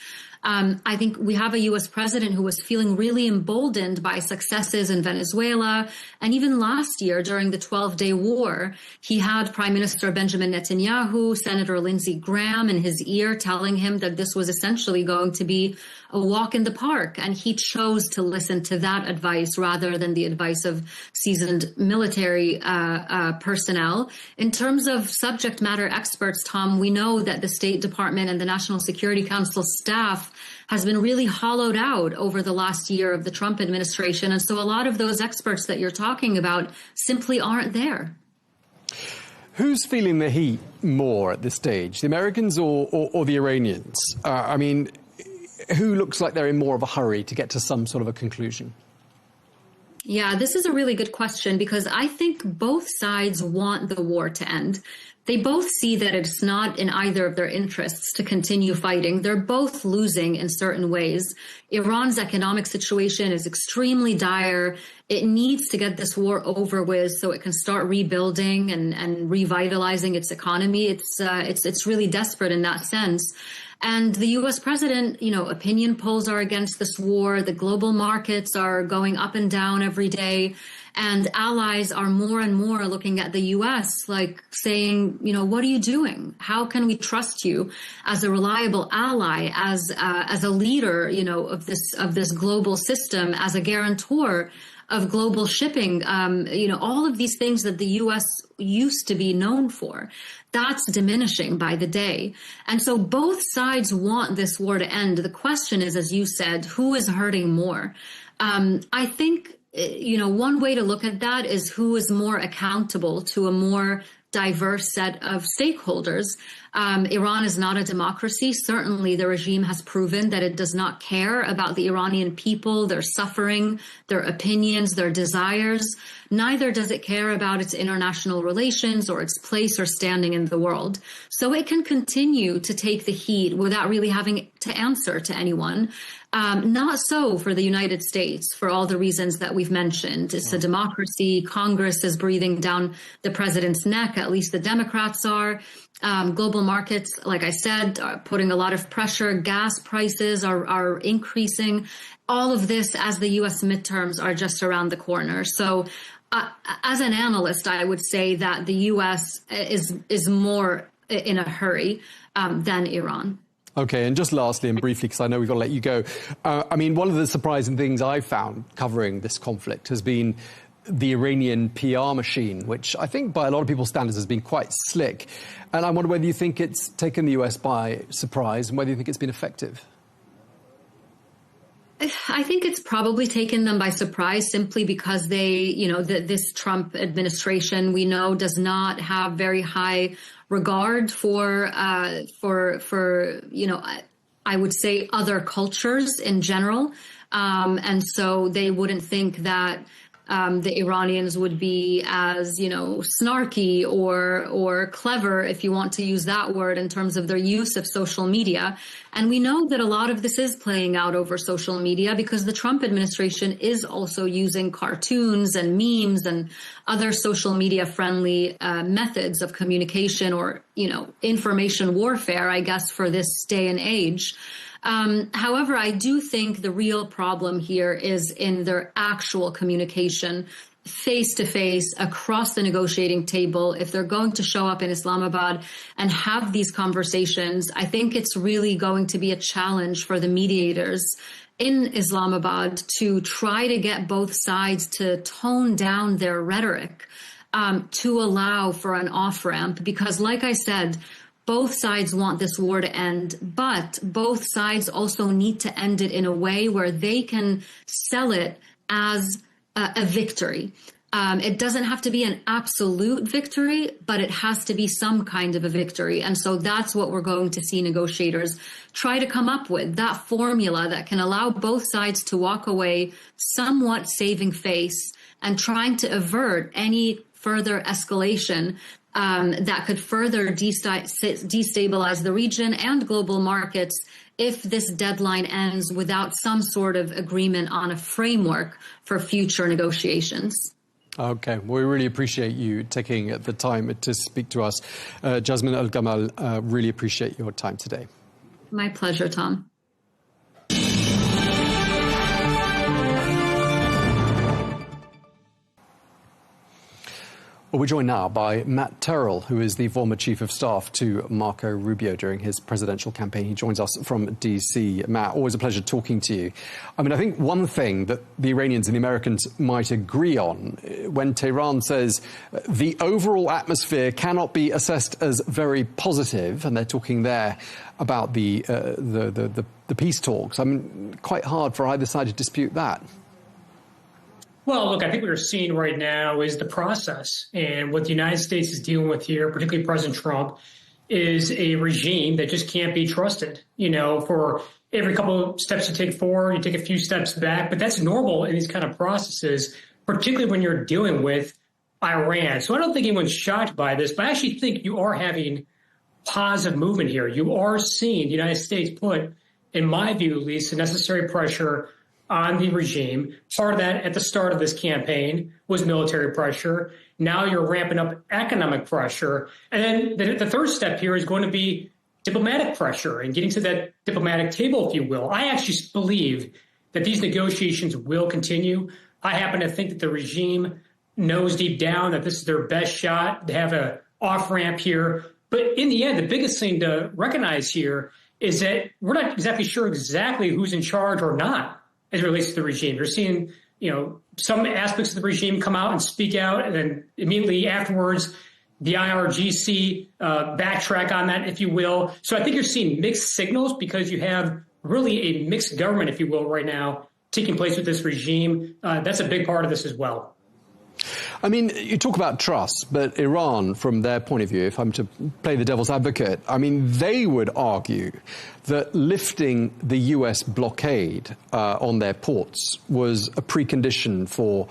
I think we have a U.S. president who was feeling really emboldened by successes in Venezuela. And even last year, during the 12-day war, he had Prime Minister Benjamin Netanyahu, Senator Lindsey Graham in his ear telling him that this was essentially going to be a walk in the park. And he chose to listen to that advice rather than the advice of seasoned military personnel. In terms of subject matter experts, Tom, we know that the State Department and the National Security Council staff has been really hollowed out over the last year of the Trump administration. And so a lot of those experts that you're talking about simply aren't there. Who's feeling the heat more at this stage, the Americans or the Iranians? I mean, who looks like they're in more of a hurry to get to some sort of a conclusion? Yeah, this is a really good question because I think both sides want the war to end. They both see that it's not in either of their interests to continue fighting. They're both losing in certain ways. Iran's economic situation is extremely dire. It needs to get this war over with so it can start rebuilding and revitalizing its economy. It's really desperate in that sense. And the U.S. president, you know, opinion polls are against this war. The global markets are going up and down every day. And allies are more and more looking at the U.S. like saying, you know, what are you doing? How can we trust you as a reliable ally, as a leader, you know, of this global system, as a guarantor of global shipping? You know, all of these things that the U.S. used to be known for, that's diminishing by the day. And so both sides want this war to end. The question is, as you said, who is hurting more? I think, you know, one way to look at that is who is more accountable to a more diverse set of stakeholders. Iran is not a democracy. Certainly, the regime has proven that it does not care about the Iranian people, their suffering, their opinions, their desires. Neither does it care about its international relations or its place or standing in the world. So it can continue to take the heat without really having to answer to anyone. Not so for the United States, for all the reasons that we've mentioned. It's a democracy. Congress is breathing down the president's neck, at least the Democrats are. Global markets, like I said, are putting a lot of pressure. Gas prices are increasing. All of this as the U.S. midterms are just around the corner. So as an analyst, I would say that the U.S. is more in a hurry than Iran. Okay, and just lastly and briefly, because I know we've got to let you go. I mean, one of the surprising things I've found covering this conflict has been the Iranian PR machine, which I think by a lot of people's standards has been quite slick. And I wonder whether you think it's taken the US by surprise and whether you think it's been effective. I think it's probably taken them by surprise simply because they, you know, this Trump administration, we know, does not have very high regard for you know, I would say other cultures in general. And so they wouldn't think that the Iranians would be as, you know, snarky or clever, if you want to use that word, in terms of their use of social media. And we know that a lot of this is playing out over social media because the Trump administration is also using cartoons and memes and other social media friendly methods of communication or, you know, information warfare, I guess, for this day and age. However, I do think the real problem here is in their actual communication face to face across the negotiating table. If they're going to show up in Islamabad and have these conversations, I think it's really going to be a challenge for the mediators in Islamabad to try to get both sides to tone down their rhetoric, to allow for an off-ramp. Because like I said, both sides want this war to end, but both sides also need to end it in a way where they can sell it as a victory. It doesn't have to be an absolute victory, but it has to be some kind of a victory. And so that's what we're going to see negotiators try to come up with, that formula that can allow both sides to walk away somewhat saving face and trying to avert any further escalation that could further destabilize the region and global markets if this deadline ends without some sort of agreement on a framework for future negotiations. Okay, well, we really appreciate you taking the time to speak to us. Jasmine Al-Gamal, really appreciate your time today. My pleasure, Tom. Well, we're joined now by Matt Terrell, who is the former chief of staff to Marco Rubio during his presidential campaign. He joins us from D.C. Matt, always a pleasure talking to you. I mean, I think one thing that the Iranians and the Americans might agree on, when Tehran says the overall atmosphere cannot be assessed as very positive, and they're talking there about the peace talks, I mean, quite hard for either side to dispute that. Well, look, I think what we're seeing right now is the process. And what the United States is dealing with here, particularly President Trump, is a regime that just can't be trusted. You know, for every couple of steps you take forward, you take a few steps back. But that's normal in these kind of processes, particularly when you're dealing with Iran. So I don't think anyone's shocked by this, but I actually think you are having positive movement here. You are seeing the United States put, in my view at least, the necessary pressure on the regime. Part of that at the start of this campaign was military pressure. Now you're ramping up economic pressure. And then the third step here is going to be diplomatic pressure and getting to that diplomatic table, if you will. I actually believe that these negotiations will continue. I happen to think that the regime knows deep down that this is their best shot to have an off-ramp here. But in the end, the biggest thing to recognize here is that we're not exactly sure exactly who's in charge or not as it relates to the regime. You're seeing, you know, some aspects of the regime come out and speak out, and then immediately afterwards, the IRGC backtrack on that, if you will. So I think you're seeing mixed signals because you have really a mixed government, if you will, right now taking place with this regime. That's a big part of this as well. I mean, you talk about trust, but Iran, from their point of view, if I'm to play the devil's advocate, I mean, they would argue that lifting the US blockade on their ports was a precondition for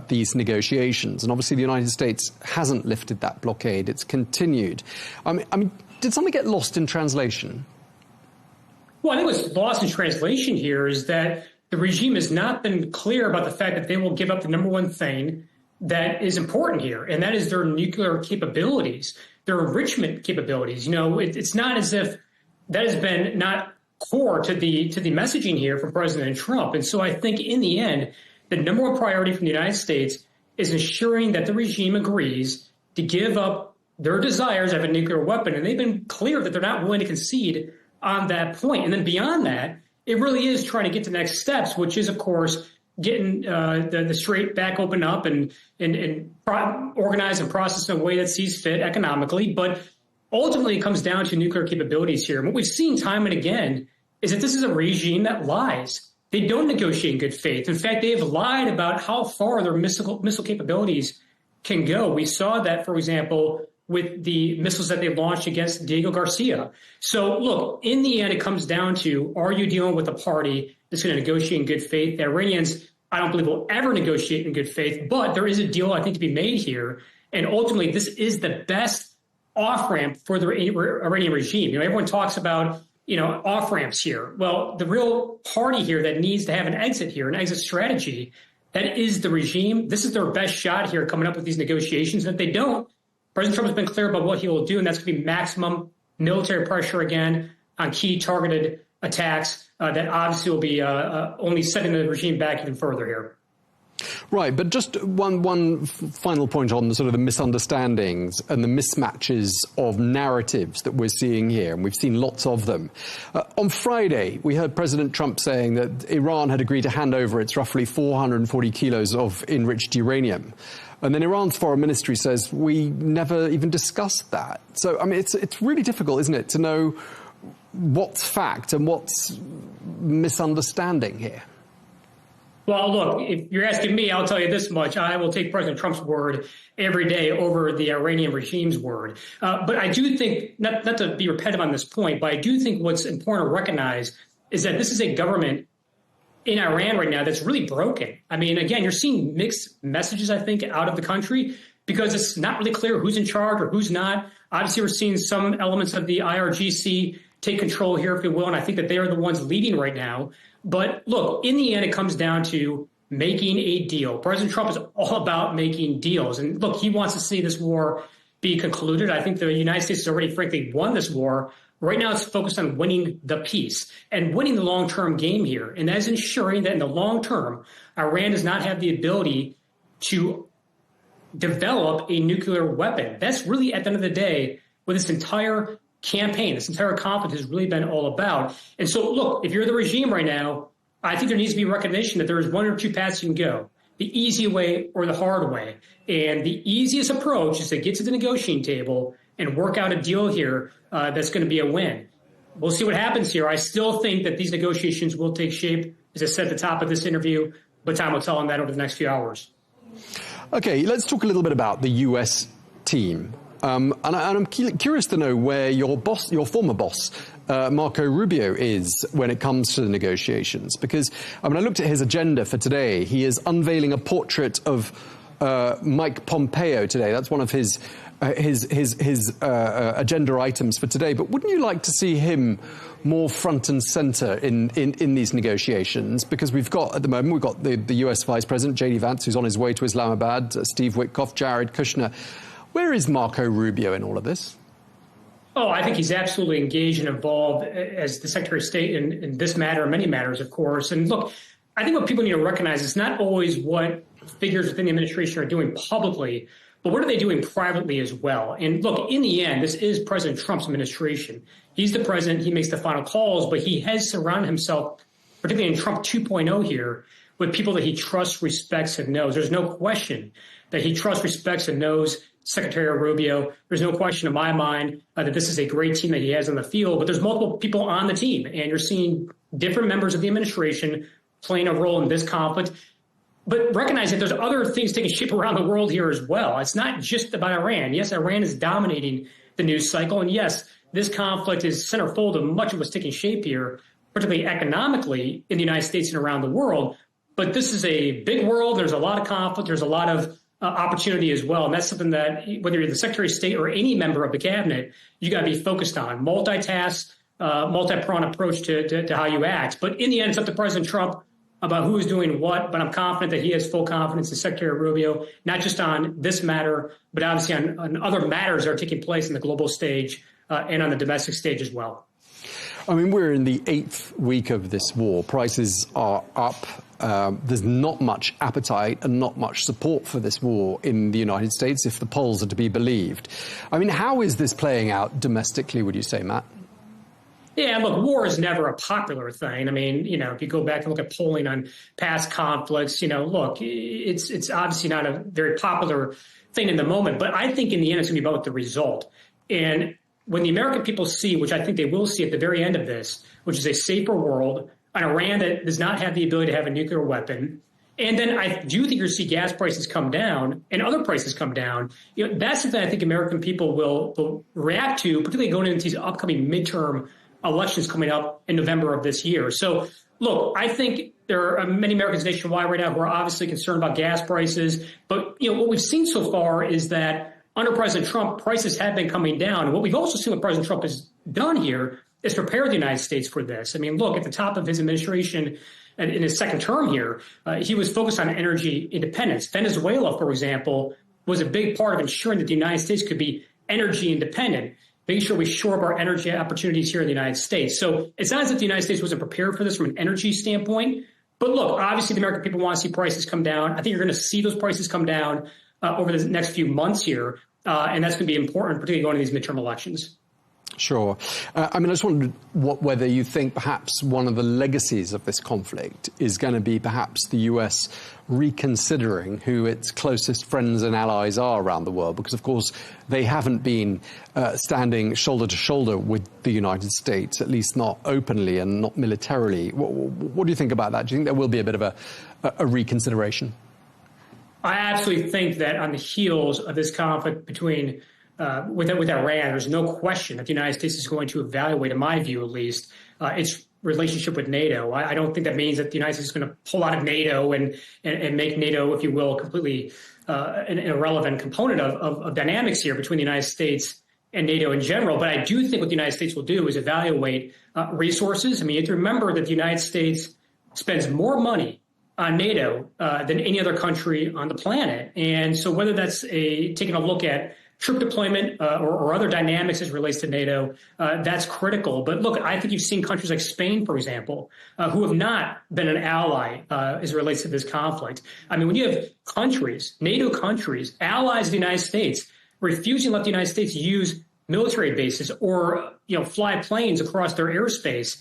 these negotiations. And obviously the United States hasn't lifted that blockade. It's continued. I mean, did something get lost in translation? Well, I think what's lost in translation here is that the regime has not been clear about the fact that they will give up the number one thing that is important here, and that is their nuclear capabilities, their enrichment capabilities. You know, it's not as if that has been not core to the messaging here from President Trump. And so I think in the end, the number one priority from the United States is ensuring that the regime agrees to give up their desires to have a nuclear weapon. And they've been clear that they're not willing to concede on that point. And then beyond that, it really is trying to get to the next steps, which is, of course, getting the Strait back open up and organize and process in a way that sees fit economically. But ultimately, it comes down to nuclear capabilities here. And what we've seen time and again is that this is a regime that lies. They don't negotiate in good faith. In fact, they have lied about how far their missile capabilities can go. We saw that, for example, with the missiles that they launched against Diego Garcia. So, look, in the end, it comes down to, are you dealing with a party that's going to negotiate in good faith? The Iranians, I don't believe, will ever negotiate in good faith, but there is a deal, I think, to be made here. And ultimately, this is the best off-ramp for the Iranian regime. You know, everyone talks about, you know, off-ramps here. Well, the real party here that needs to have an exit here, an exit strategy, that is the regime. This is their best shot here coming up with these negotiations. And if they don't, President Trump has been clear about what he will do, and that's going to be maximum military pressure again on key targeted attacks that obviously will be only setting the regime back even further here. Right, but just one final point on the sort of the misunderstandings and the mismatches of narratives that we're seeing here, and we've seen lots of them. On Friday, we heard President Trump saying that Iran had agreed to hand over its roughly 440 kilos of enriched uranium. And then Iran's foreign ministry says, we never even discussed that. So, I mean, it's really difficult, isn't it, to know what's fact and what's misunderstanding here? Well, look, if you're asking me, I'll tell you this much. I will take President Trump's word every day over the Iranian regime's word. But I do think, not to be repetitive on this point, but I do think what's important to recognize is that this is a government in Iran right now that's really broken. I mean, again, you're seeing mixed messages, I think, out of the country because it's not really clear who's in charge or who's not. Obviously, we're seeing some elements of the IRGC take control here, if you will, and I think that they are the ones leading right now. But look, in the end, it comes down to making a deal. President Trump is all about making deals. And look, he wants to see this war be concluded. I think the United States has already, frankly, won this war. Right now, it's focused on winning the peace and winning the long-term game here. And that is ensuring that in the long term, Iran does not have the ability to develop a nuclear weapon. That's really, at the end of the day, what this entire campaign, this entire conflict has really been all about. And so, look, if you're the regime right now, I think there needs to be recognition that there is one or two paths you can go, the easy way or the hard way. And the easiest approach is to get to the negotiating table and work out a deal here that's going to be a win. We'll see what happens here. I still think that these negotiations will take shape, as I said at the top of this interview, but time will tell on that over the next few hours. Okay, let's talk a little bit about the U.S. team. And I'm curious to know where your former boss, Marco Rubio, is when it comes to the negotiations. Because, I looked at his agenda for today. He is unveiling a portrait of Mike Pompeo today. That's one of his agenda items for today. But wouldn't you like to see him more front and center in these negotiations? Because we've got, at the moment, we've got the US Vice President, J.D. Vance, who's on his way to Islamabad, Steve Witkoff, Jared Kushner. Where is Marco Rubio in all of this? Oh, I think he's absolutely engaged and involved as the Secretary of State in this matter and many matters, of course. And look, I think what people need to recognize is not always what figures within the administration are doing publicly, but what are they doing privately as well? And look, in the end, this is President Trump's administration. He's the president. He makes the final calls, but he has surrounded himself, particularly in Trump 2.0 here, with people that he trusts, respects, and knows. There's no question that he trusts, respects, and knows Secretary Rubio. There's no question in my mind that this is a great team that he has on the field, but there's multiple people on the team, and you're seeing different members of the administration playing a role in this conflict. But recognize that there's other things taking shape around the world here as well. It's not just about Iran. Yes, Iran is dominating the news cycle, and yes, this conflict is centerfold of much of what's taking shape here, particularly economically in the United States and around the world. But this is a big world. There's a lot of conflict. There's a lot of opportunity as well. And that's something that, whether you're the Secretary of State or any member of the cabinet, you got to be focused on. Multitask, multi-pronged approach to how you act. But in the end, it's up to President Trump about who is doing what. But I'm confident that he has full confidence in Secretary Rubio, not just on this matter, but obviously on other matters that are taking place in the global stage and on the domestic stage as well. We're in the 8th week of this war. Prices are up. There's not much appetite and not much support for this war in the United States, if the polls are to be believed. How is this playing out domestically, would you say, Matt? Yeah, look, war is never a popular thing. If you go back and look at polling on past conflicts, look, it's obviously not a very popular thing in the moment. But I think in the end, it's going to be about the result. And when the American people see, which I think they will see at the very end of this, which is a safer world, an Iran that does not have the ability to have a nuclear weapon, and then I do think you'll see gas prices come down and other prices come down. That's something I think American people will react to, particularly going into these upcoming midterm elections coming up in November of this year. So, look, I think there are many Americans nationwide right now who are obviously concerned about gas prices. But, what we've seen so far is that under President Trump, prices have been coming down. And what we've also seen what President Trump has done here is prepare the United States for this. Look, at the top of his administration in his second term here, he was focused on energy independence. Venezuela, for example, was a big part of ensuring that the United States could be energy independent, making sure we shore up our energy opportunities here in the United States. So it's not as if the United States wasn't prepared for this from an energy standpoint. But look, obviously the American people want to see prices come down. I think you're going to see those prices come down over the next few months here. And that's going to be important, particularly going to these midterm elections. Sure. I just wondered whether you think perhaps one of the legacies of this conflict is going to be perhaps the US reconsidering who its closest friends and allies are around the world, because, of course, they haven't been standing shoulder to shoulder with the United States, at least not openly and not militarily. What do you think about that? Do you think there will be a bit of a reconsideration? I absolutely think that on the heels of this conflict between with Iran, there's no question that the United States is going to evaluate, in my view at least, its relationship with NATO. I don't think that means that the United States is going to pull out of NATO and make NATO, if you will, completely an irrelevant component of dynamics here between the United States and NATO in general. But I do think what the United States will do is evaluate resources. You have to remember that the United States spends more money on NATO than any other country on the planet. And so whether that's taking a look at troop deployment or other dynamics as it relates to NATO, that's critical. But look, I think you've seen countries like Spain, for example, who have not been an ally as it relates to this conflict. I mean, when you have countries, NATO countries, allies of the United States, refusing to let the United States use military bases or fly planes across their airspace,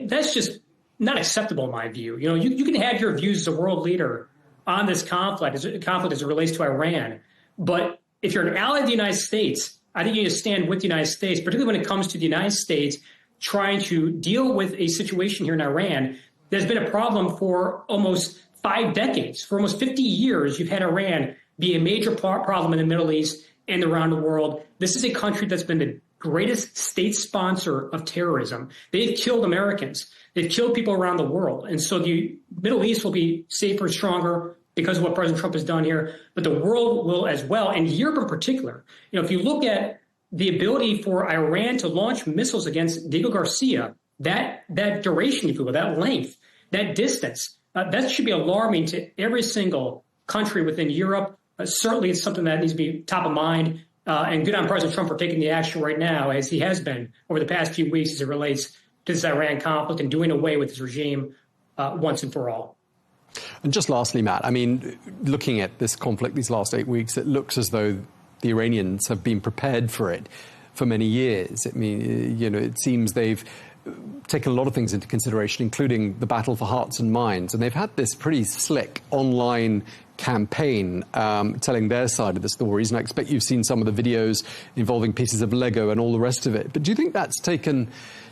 that's just not acceptable in my view. You can have your views as a world leader on this conflict as it relates to Iran, but if you're an ally of the United States, I think you need to stand with the United States, particularly when it comes to the United States trying to deal with a situation here in Iran. There's been a problem for almost 5 decades. For almost 50 years, you've had Iran be a major problem in the Middle East and around the world. This is a country that's been the greatest state sponsor of terrorism. They've killed Americans. They've killed people around the world. And so the Middle East will be safer, stronger because of what President Trump has done here, but the world will as well, and Europe in particular. If you look at the ability for Iran to launch missiles against Diego Garcia, that duration, if you will, that length, that distance, that should be alarming to every single country within Europe. Certainly it's something that needs to be top of mind, and good on President Trump for taking the action right now, as he has been over the past few weeks as it relates to this Iran conflict and doing away with his regime once and for all. And just lastly, Matt, I mean, looking at this conflict these last 8 weeks, it looks as though the Iranians have been prepared for it for many years. I mean, it seems they've taken a lot of things into consideration, including the battle for hearts and minds. And they've had this pretty slick online campaign telling their side of the stories. And I expect you've seen some of the videos involving pieces of Lego and all the rest of it. But do you think that's taken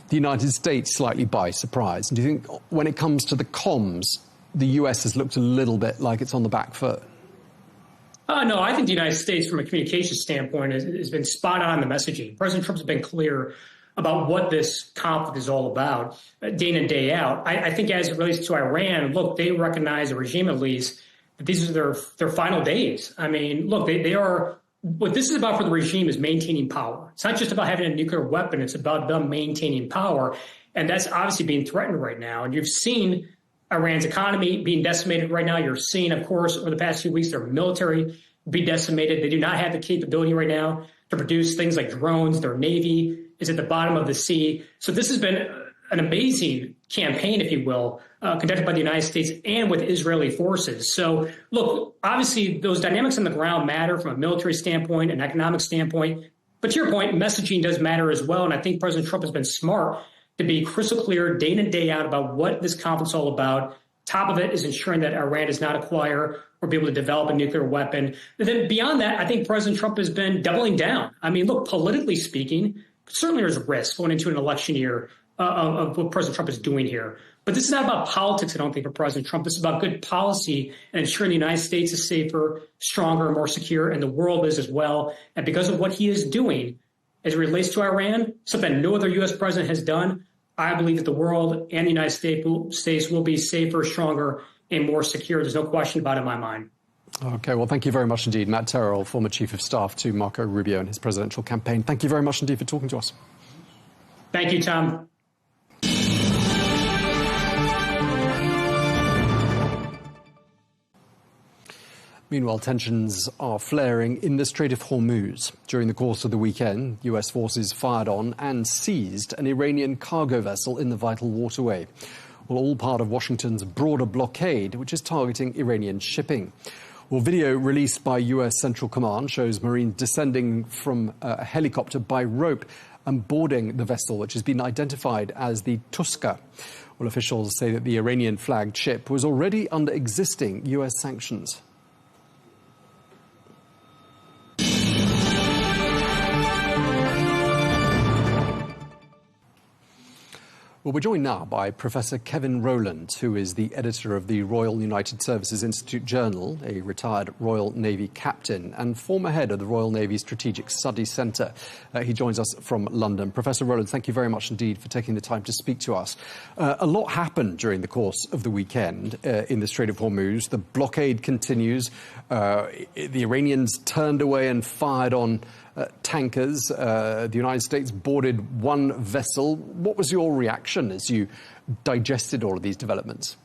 the United States slightly by surprise? And do you think when it comes to the comms, the US has looked a little bit like it's on the back foot? No, I think the United States, from a communication standpoint, has been spot on the messaging. President Trump has been clear about what this conflict is all about, day in and day out. I think as it relates to Iran, look, they recognize, the regime at least, that these are their final days. I mean, look, they are, what this is about for the regime is maintaining power. It's not just about having a nuclear weapon, it's about them maintaining power. And that's obviously being threatened right now. And you've seen Iran's economy being decimated right now. You're seeing, of course, over the past few weeks, their military be decimated. They do not have the capability right now to produce things like drones. Their Navy is at the bottom of the sea. So this has been an amazing campaign, if you will, conducted by the United States and with Israeli forces. So, look, obviously those dynamics on the ground matter from a military standpoint, an economic standpoint. But to your point, messaging does matter as well. And I think President Trump has been smart to be crystal clear day in and day out about what this conflict's all about. Top of it is ensuring that Iran does not acquire or be able to develop a nuclear weapon. And then beyond that, I think President Trump has been doubling down. I mean, look, politically speaking, certainly there's a risk going into an election year of what President Trump is doing here. But this is not about politics, I don't think, for President Trump. This is about good policy and ensuring the United States is safer, stronger, more secure, and the world is as well. And because of what he is doing as it relates to Iran, something no other U.S. president has done, I believe that the world and the United States will be safer, stronger, and more secure. There's no question about it in my mind. OK, well, thank you very much indeed. Matt Terrell, former chief of staff to Marco Rubio in his presidential campaign. Thank you very much indeed for talking to us. Thank you, Tom. Meanwhile, tensions are flaring in the Strait of Hormuz. During the course of the weekend, US forces fired on and seized an Iranian cargo vessel in the vital waterway. Well, all part of Washington's broader blockade, which is targeting Iranian shipping. Well, video released by US Central Command shows Marines descending from a helicopter by rope and boarding the vessel, which has been identified as the Tuska. Well, officials say that the Iranian-flagged ship was already under existing US sanctions. Well, we're joined now by Professor Kevin Rowland, who is the editor of the Royal United Services Institute Journal, a retired Royal Navy captain and former head of the Royal Navy Strategic Studies Centre. He joins us from London. Professor Rowland, thank you very much indeed for taking the time to speak to us. A lot happened during the course of the weekend in the Strait of Hormuz. The blockade continues. The Iranians turned away and fired on tankers. The United States boarded one vessel. What was your reaction as you digested all of these developments?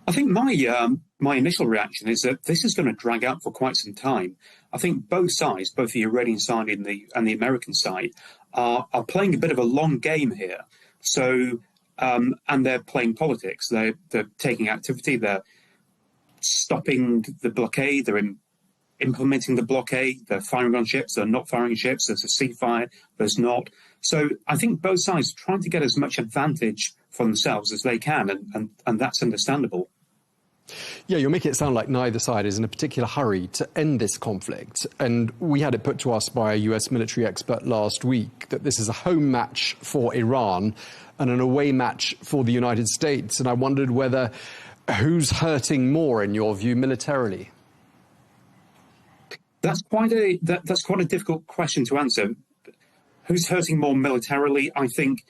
I think my initial reaction is that this is going to drag out for quite some time. I think both sides, both the Iranian side and the American side, are playing a bit of a long game here. So, and they're playing politics. They're taking activity. They're stopping the blockade. They're implementing the blockade. They're firing on ships. They're not firing ships. There's a ceasefire. There's not. So I think both sides are trying to get as much advantage for themselves as they can, and that's understandable. Yeah, you're making it sound like neither side is in a particular hurry to end this conflict. And we had it put to us by a US military expert last week that this is a home match for Iran and an away match for the United States. And I wondered whether who's hurting more, in your view, militarily? That's quite a difficult question to answer. Who's hurting more militarily? I think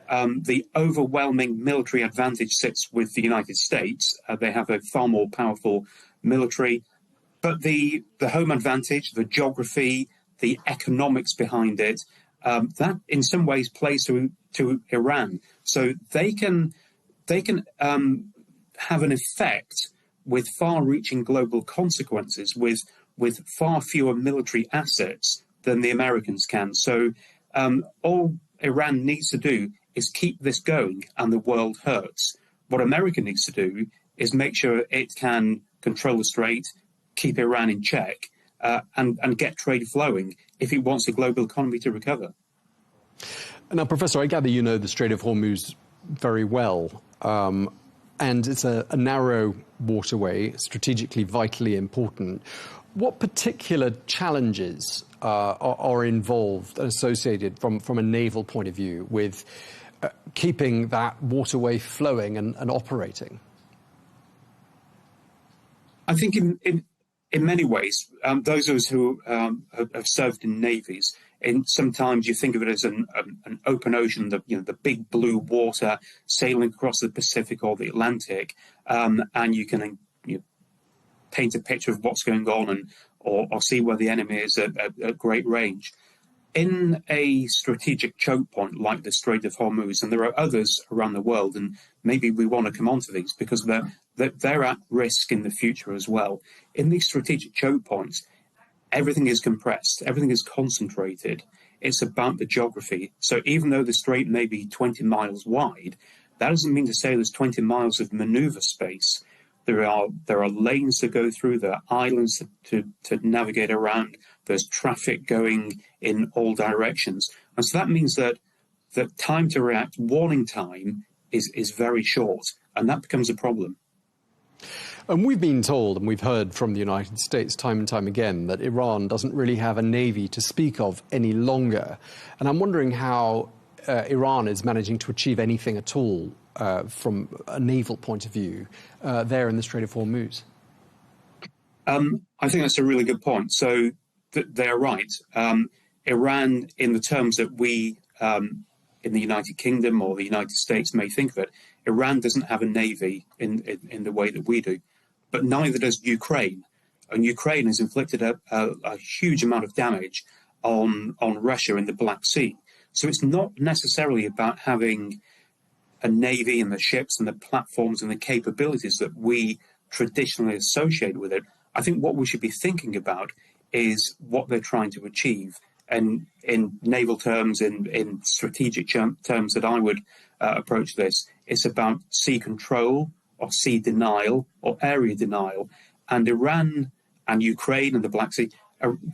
the overwhelming military advantage sits with the United States. They have a far more powerful military. But the home advantage, the geography, the economics behind it, that in some ways plays to Iran. So they can have an effect with far-reaching global consequences, with far fewer military assets than the Americans can. So all Iran needs to do is keep this going, and the world hurts. What America needs to do is make sure it can control the strait, keep Iran in check, and get trade flowing if it wants the global economy to recover. Now, Professor, I gather you know the Strait of Hormuz very well, and it's a narrow waterway, strategically vitally important. What particular challenges are involved and associated from a naval point of view with keeping that waterway flowing and operating? I think in many ways, those of us who have served in navies, sometimes you think of it as an open ocean, the big blue water sailing across the Pacific or the Atlantic, and you can paint a picture of what's going on or see where the enemy is at great range. In a strategic choke point like the Strait of Hormuz, and there are others around the world, and maybe we want to come onto these because they're at risk in the future as well. In these strategic choke points, everything is compressed, everything is concentrated. It's about the geography. So even though the strait may be 20 miles wide, that doesn't mean to say there's 20 miles of maneuver space. There are lanes to go through, there are islands to navigate around, there's traffic going in all directions. And so that means that the time to react, warning time, is very short, and that becomes a problem. And we've been told, and we've heard from the United States time and time again, that Iran doesn't really have a navy to speak of any longer. And I'm wondering how Iran is managing to achieve anything at all from a naval point of view there in the Strait of Hormuz. I think that's a really good point. So they're right. Iran, in the terms that we in the United Kingdom or the United States may think of it, Iran doesn't have a navy in the way that we do. But neither does Ukraine. And Ukraine has inflicted a huge amount of damage on Russia in the Black Sea. So it's not necessarily about having a navy and the ships and the platforms and the capabilities that we traditionally associate with it. I think what we should be thinking about is what they're trying to achieve. And in naval terms, in strategic terms that I would approach this, it's about sea control or sea denial or area denial. And Iran and Ukraine and the Black Sea,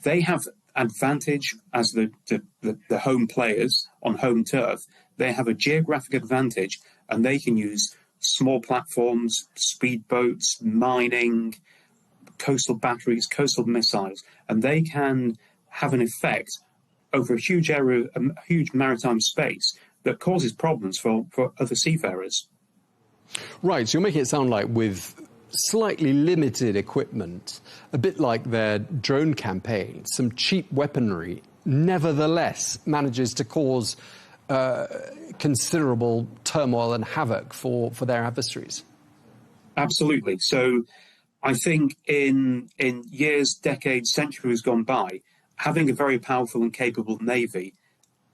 they have advantage as the home players on home turf. They have a geographic advantage, and they can use small platforms, speedboats, mining, coastal batteries, coastal missiles, and they can have an effect over a huge area, a huge maritime space that causes problems for other seafarers. Right, so you're making it sound like with slightly limited equipment, a bit like their drone campaign, some cheap weaponry nevertheless manages to cause considerable turmoil and havoc for their adversaries. Absolutely. So I think in years, decades, centuries gone by, having a very powerful and capable navy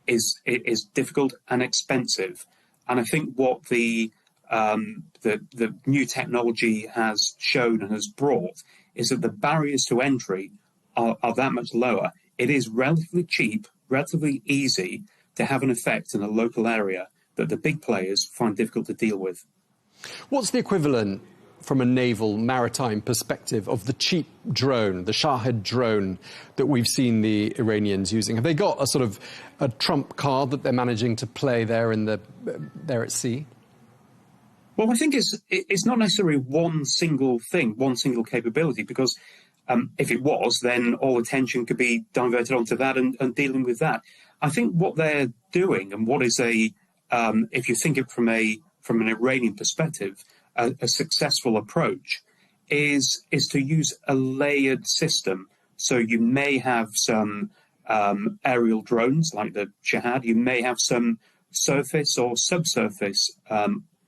is difficult and expensive. And I think what the the new technology has shown and has brought is that the barriers to entry are that much lower. It is relatively cheap, relatively easy to have an effect in a local area that the big players find difficult to deal with. What's the equivalent from a naval maritime perspective of the cheap drone, the Shahed drone that we've seen the Iranians using? Have they got a sort of a trump card that they're managing to play there there at sea? Well, I think it's not necessarily one single thing, one single capability, because if it was, then all attention could be diverted onto that and dealing with that. I think what they're doing, and what is if you think it from an Iranian perspective, a successful approach is to use a layered system. So you may have some aerial drones like the Shahed. You may have some surface or subsurface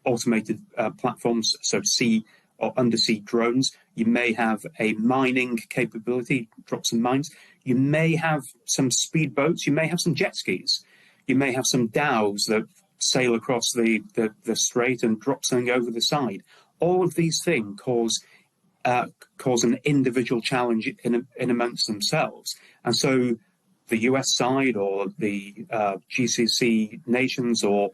automated platforms, so sea or undersea drones. You may have a mining capability, drop some mines. You may have some speedboats. You may have some jet skis. You may have some dhows that sail across the strait and drop something over the side. All of these things cause an individual challenge in amongst themselves. And so the US side or the GCC nations or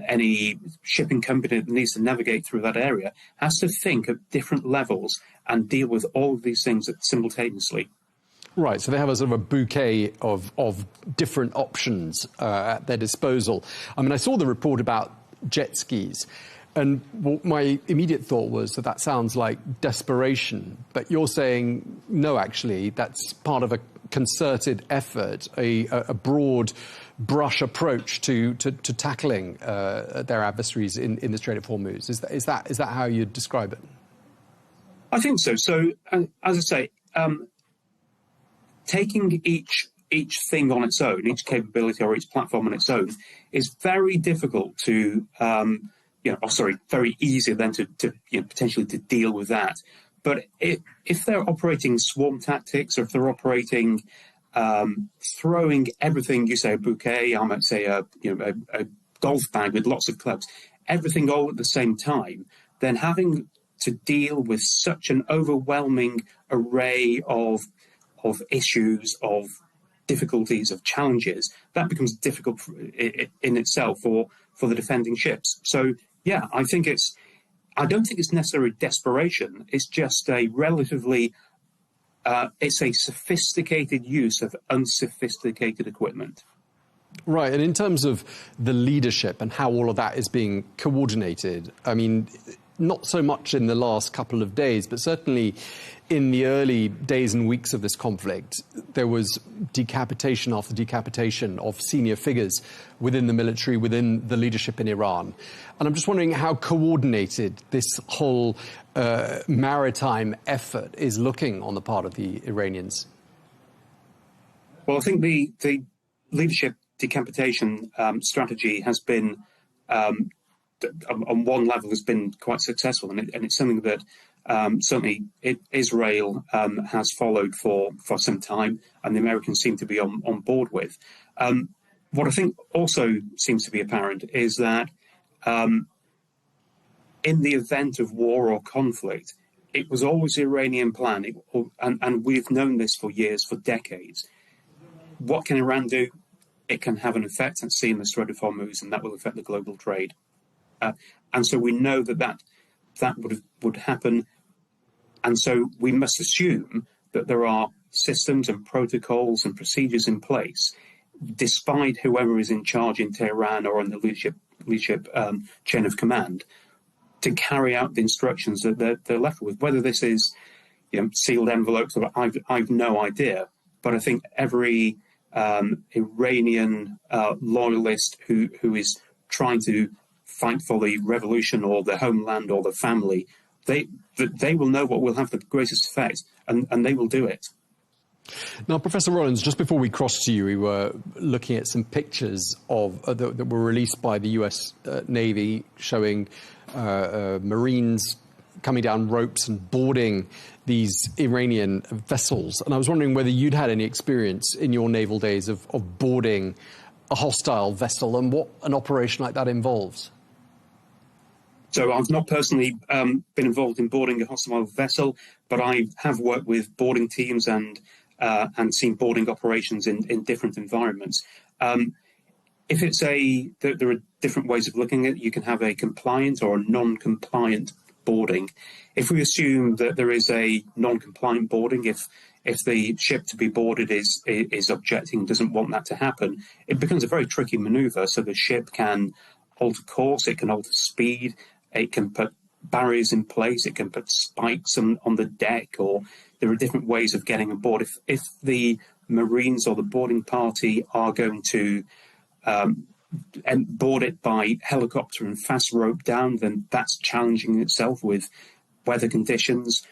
any shipping company that needs to navigate through that area has to think at different levels and deal with all of these things simultaneously. Right, so they have a sort of a bouquet of different options at their disposal. I mean, I saw the report about jet skis, and my immediate thought was that sounds like desperation. But you're saying, no, actually, that's part of a concerted effort, a broad brush approach to tackling their adversaries in the Strait of Hormuz. Is that how you'd describe it? I think so. So, as I say, taking each thing on its own, each capability or each platform on its own, is very difficult to, very easy then to potentially to deal with that. But if they're operating swarm tactics, or if they're operating throwing everything, you say a bouquet, I might say a golf bag with lots of clubs, everything all at the same time, then having to deal with such an overwhelming array of issues, of difficulties, of challenges, that becomes difficult in itself for the defending ships. So, yeah, I don't think it's necessarily desperation. It's just a relatively, it's a sophisticated use of unsophisticated equipment. Right, and in terms of the leadership and how all of that is being coordinated, I mean, not so much in the last couple of days, but certainly in the early days and weeks of this conflict, there was decapitation after decapitation of senior figures within the military, within the leadership in Iran. And I'm just wondering how coordinated this whole maritime effort is looking on the part of the Iranians. Well, I think the leadership decapitation strategy has been, on one level, has been quite successful, and it's something that certainly Israel has followed for some time, and the Americans seem to be on board with. What I think also seems to be apparent is that in the event of war or conflict, it was always the Iranian plan, and we've known this for years, for decades. What can Iran do? It can have an effect at sea in the Strait of Hormuz, and that will affect the global trade. And so we know that would happen. And so we must assume that there are systems and protocols and procedures in place, despite whoever is in charge in Tehran or on the leadership chain of command, to carry out the instructions that they're left with. Whether this is sealed envelopes, or I've no idea. But I think every Iranian loyalist who is trying to fight for the revolution or the homeland or the family, they will know what will have the greatest effect, and they will do it. Now, Professor Rollins, just before we crossed to you, we were looking at some pictures that were released by the US Navy showing Marines coming down ropes and boarding these Iranian vessels. And I was wondering whether you'd had any experience in your naval days of boarding a hostile vessel and what an operation like that involves. So I've not personally been involved in boarding a hostile vessel, but I have worked with boarding teams and seen boarding operations in different environments. If it's there are different ways of looking at it. You can have a compliant or a non-compliant boarding. If we assume that there is a non-compliant boarding, if the ship to be boarded is objecting, doesn't want that to happen, it becomes a very tricky manoeuvre. So the ship can alter course, it can alter speed, it can put barriers in place, it can put spikes on the deck, or there are different ways of getting aboard. If the Marines or the boarding party are going to board it by helicopter and fast rope down, then that's challenging itself with weather conditions.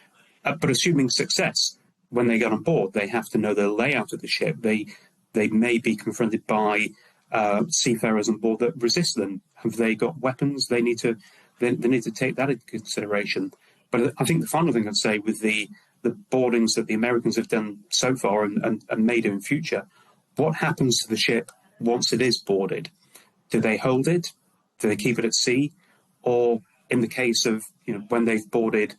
But assuming success, when they get on board, they have to know the layout of the ship. They may be confronted by seafarers on board that resist them. Have they got weapons? They need to take that into consideration. But I think the final thing I'd say with the boardings that the Americans have done so far and may do in future, what happens to the ship once it is boarded? Do they hold it? Do they keep it at sea? Or in the case of, when they've boarded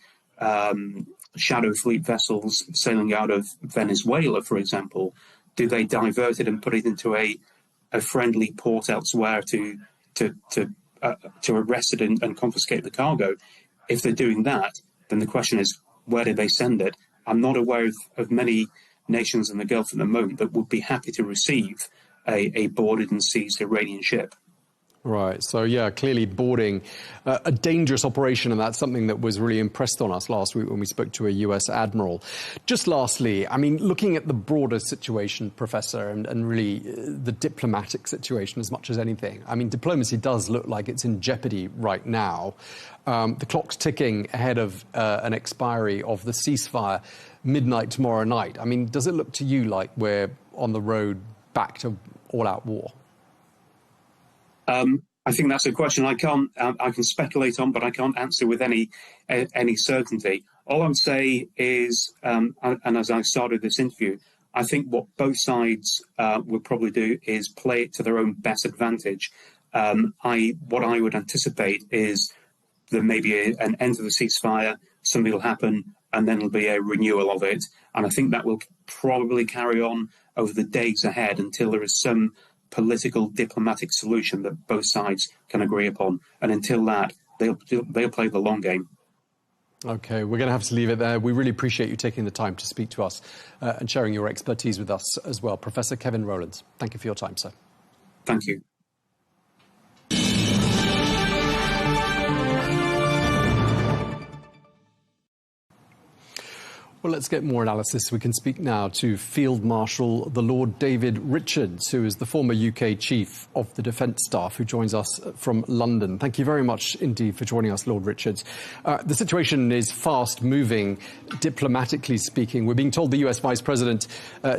shadow fleet vessels sailing out of Venezuela, for example, do they divert it and put it into a friendly port elsewhere to arrest it and confiscate the cargo? If they're doing that, then the question is, where do they send it? I'm not aware of many nations in the Gulf at the moment that would be happy to receive a boarded and seized Iranian ship. Right. So, yeah, clearly boarding a dangerous operation, and that's something that was really impressed on us last week when we spoke to a US admiral. Just lastly, I mean, looking at the broader situation, Professor, and really the diplomatic situation as much as anything, I mean, diplomacy does look like it's in jeopardy right now. The clock's ticking ahead of an expiry of the ceasefire midnight tomorrow night. I mean, does it look to you like we're on the road back to all-out war? I think that's a question I can speculate on, but I can't answer with any certainty. All I would say is, and as I started this interview, I think what both sides would probably do is play it to their own best advantage. What I would anticipate is there may be an end to the ceasefire, something will happen, and then there'll be a renewal of it. And I think that will probably carry on over the days ahead until there is some political diplomatic solution that both sides can agree upon. And until that, they'll play the long game. OK, we're going to have to leave it there. We really appreciate you taking the time to speak to us and sharing your expertise with us as well. Professor Kevin Rowlands, thank you for your time, sir. Thank you. Well, let's get more analysis. We can speak now to Field Marshal the Lord David Richards, who is the former UK Chief of the Defence Staff, who joins us from London. Thank you very much indeed for joining us, Lord Richards. The situation is fast-moving, diplomatically speaking. We're being told the US Vice President,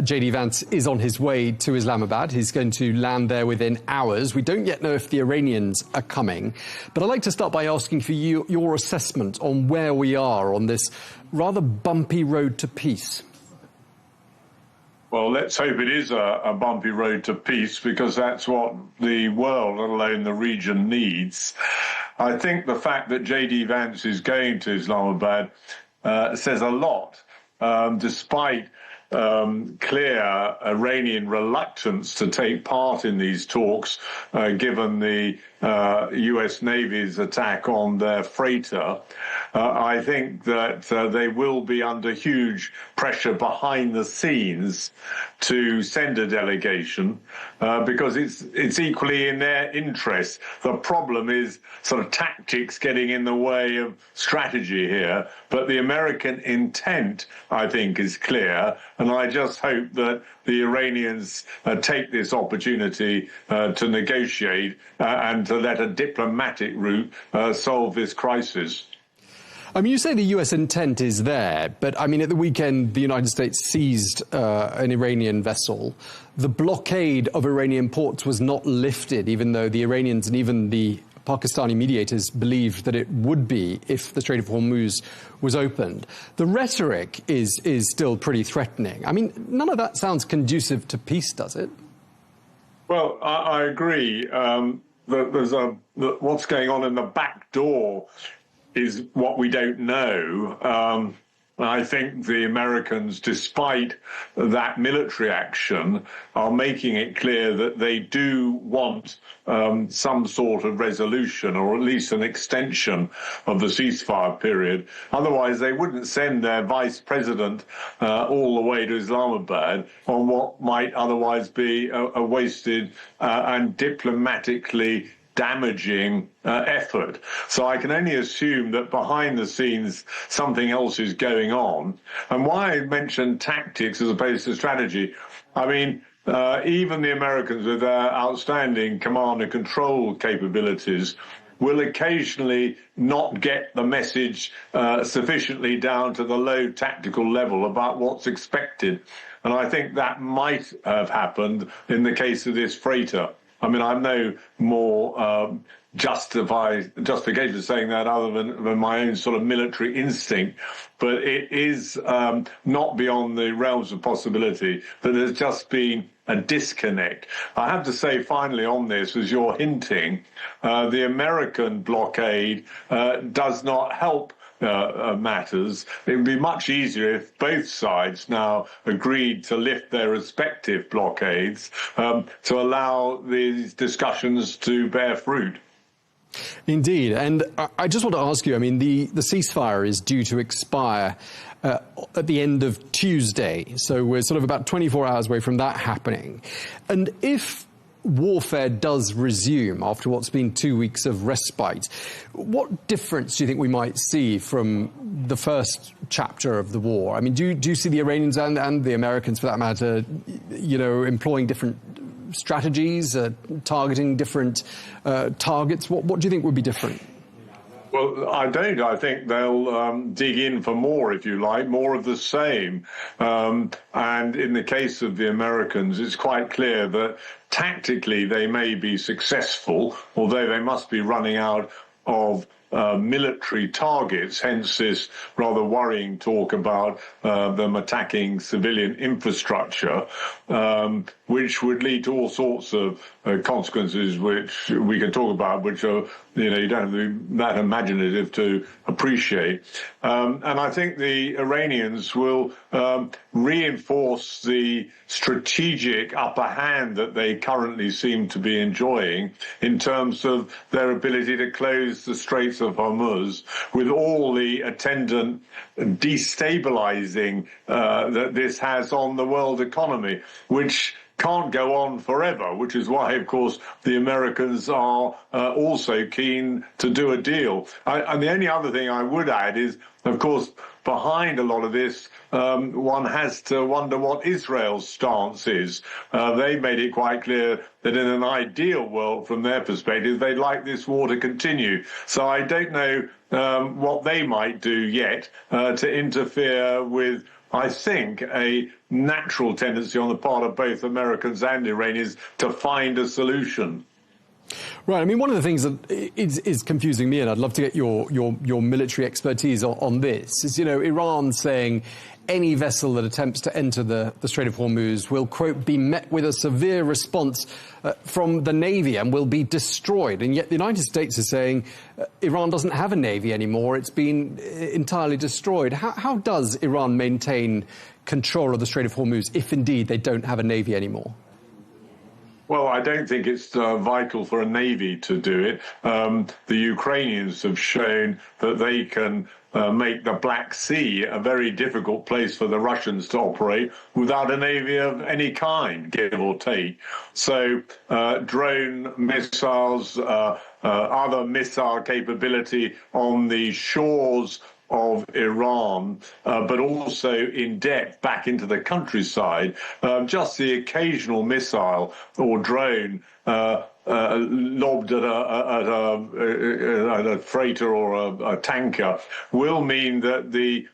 J.D. Vance, is on his way to Islamabad. He's going to land there within hours. We don't yet know if the Iranians are coming. But I'd like to start by asking for your assessment on where we are on this rather bumpy road to peace. Well, let's hope it is a bumpy road to peace, because that's what the world, let alone the region, needs. I think the fact that J.D. Vance is going to Islamabad says a lot, despite clear Iranian reluctance to take part in these talks, given the US Navy's attack on their freighter. I think that they will be under huge pressure behind the scenes to send a delegation, because it's equally in their interest. The problem is sort of tactics getting in the way of strategy here, but the American intent, I think, is clear, and I just hope that the Iranians take this opportunity to negotiate and to let a diplomatic route solve this crisis. I mean, you say the US intent is there, but I mean, at the weekend, the United States seized an Iranian vessel. The blockade of Iranian ports was not lifted, even though the Iranians and even the Pakistani mediators believed that it would be if the Strait of Hormuz was opened. The rhetoric is still pretty threatening. I mean, none of that sounds conducive to peace, does it? Well, I agree. what's going on in the back door is what we don't know. I think the Americans, despite that military action, are making it clear that they do want some sort of resolution, or at least an extension of the ceasefire period. Otherwise, they wouldn't send their vice president all the way to Islamabad on what might otherwise be a wasted and diplomatically damaging effort. So I can only assume that behind the scenes something else is going on. And why I mentioned tactics as opposed to strategy, I mean, even the Americans with their outstanding command and control capabilities will occasionally not get the message sufficiently down to the low tactical level about what's expected. And I think that might have happened in the case of this freighter. I mean, I have no more justification for saying that other than my own sort of military instinct, but it is not beyond the realms of possibility that there's just been a disconnect. I have to say, finally, on this, as you're hinting, the American blockade does not help matters. It would be much easier if both sides now agreed to lift their respective blockades to allow these discussions to bear fruit. Indeed. And I just want to ask you, I mean, the ceasefire is due to expire at the end of Tuesday. So we're sort of about 24 hours away from that happening. And if warfare does resume after what's been 2 weeks of respite, what difference do you think we might see from the first chapter of the war? I mean, do you see the Iranians and the Americans, for that matter, you know, employing different strategies, targeting different targets? What do you think would be different? Well, I don't. I think they'll dig in for more, if you like, more of the same. And in the case of the Americans, it's quite clear that tactically they may be successful, although they must be running out of military targets, hence this rather worrying talk about them attacking civilian infrastructure, which would lead to all sorts of consequences which we can talk about, which are, you know, you don't have to be that imaginative to appreciate. And I think the Iranians will reinforce the strategic upper hand that they currently seem to be enjoying in terms of their ability to close the Straits of Hormuz, with all the attendant destabilizing that this has on the world economy, which can't go on forever, which is why, of course, the Americans are also keen to do a deal. And the only other thing I would add is, of course, behind a lot of this, one has to wonder what Israel's stance is. They made it quite clear that in an ideal world, from their perspective, they'd like this war to continue. So I don't know what they might do yet to interfere with, I think, a natural tendency on the part of both Americans and Iranians to find a solution. Right. I mean, one of the things that is confusing me, and I'd love to get your military expertise on this, is, you know, Iran saying any vessel that attempts to enter the Strait of Hormuz will, quote, be met with a severe response from the Navy and will be destroyed. And yet the United States is saying Iran doesn't have a Navy anymore. It's been entirely destroyed. How does Iran maintain control of the Strait of Hormuz if indeed they don't have a Navy anymore? Well, I don't think it's vital for a navy to do it. The Ukrainians have shown that they can make the Black Sea a very difficult place for the Russians to operate without a navy of any kind, give or take. So drone missiles, other missile capability on the shores of Iran, but also in depth back into the countryside. Just the occasional missile or drone lobbed at a freighter or a tanker will mean that the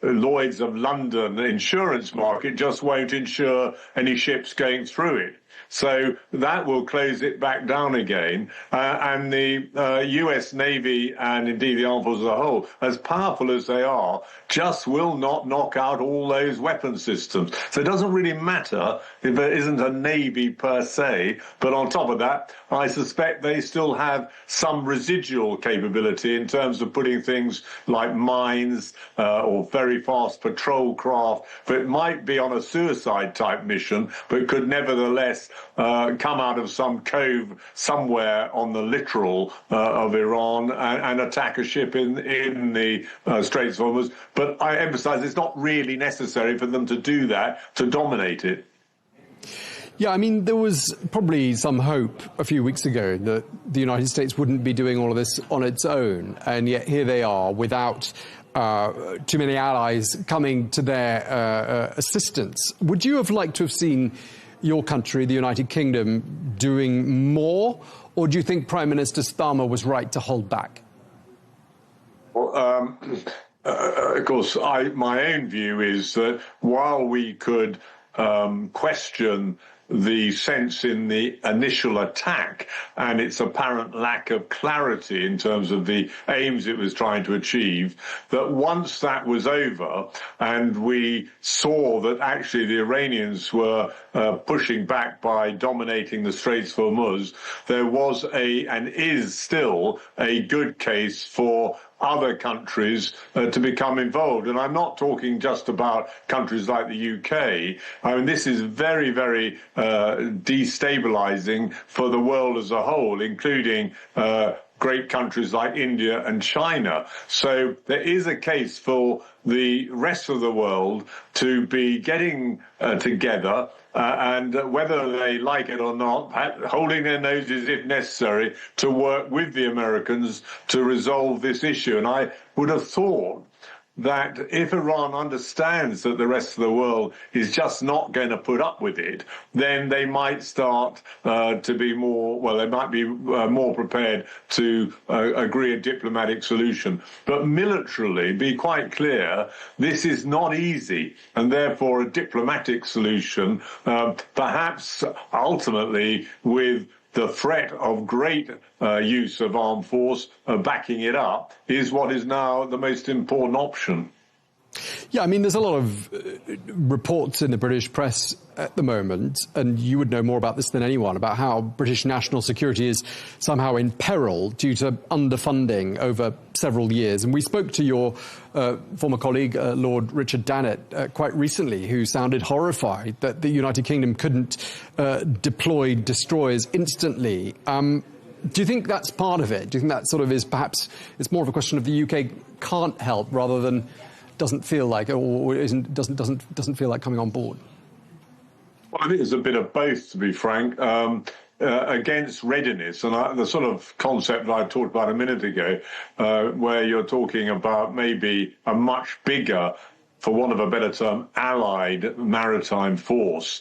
Lloyd's of London insurance market just won't insure any ships going through it. So that will close it back down again. And the US Navy and indeed the armed forces as a whole, as powerful as they are, just will not knock out all those weapon systems. So it doesn't really matter if there isn't a Navy per se. But on top of that, I suspect they still have some residual capability in terms of putting things like mines or very fast patrol craft. But it might be on a suicide type mission, but could nevertheless come out of some cove somewhere on the littoral of Iran and attack a ship in the Straits of Hormuz. But I emphasize it's not really necessary for them to do that, to dominate it. Yeah, I mean, there was probably some hope a few weeks ago that the United States wouldn't be doing all of this on its own, and yet here they are without too many allies coming to their assistance. Would you have liked to have seen your country, the United Kingdom, doing more, or do you think Prime Minister Starmer was right to hold back? Well, of course, my own view is that while we could question the sense in the initial attack and its apparent lack of clarity in terms of the aims it was trying to achieve, that once that was over and we saw that actually the Iranians were pushing back by dominating the Straits of Hormuz, there was and is still a good case for other countries to become involved. And I'm not talking just about countries like the UK. I mean, this is very, very destabilizing for the world as a whole, including great countries like India and China. So there is a case for the rest of the world to be getting together and whether they like it or not, holding their noses if necessary to work with the Americans to resolve this issue. And I would have thought that if Iran understands that the rest of the world is just not going to put up with it, then they might start to be more, well, they might be more prepared to agree a diplomatic solution. But militarily, be quite clear, this is not easy, and therefore a diplomatic solution, perhaps ultimately with the threat of great use of armed force backing it up, is what is now the most important option. Yeah, I mean, there's a lot of reports in the British press at the moment, and you would know more about this than anyone, about how British national security is somehow in peril due to underfunding over several years. And we spoke to your former colleague, Lord Richard Dannett, quite recently, who sounded horrified that the United Kingdom couldn't deploy destroyers instantly. Do you think that's part of it? Do you think that sort of is perhaps it's more of a question of the UK can't help rather than doesn't feel like or doesn't feel like coming on board? Well, I think it's a bit of both, to be frank. Against readiness, and the sort of concept that I talked about a minute ago, where you're talking about maybe a much bigger, for want of a better term, allied maritime force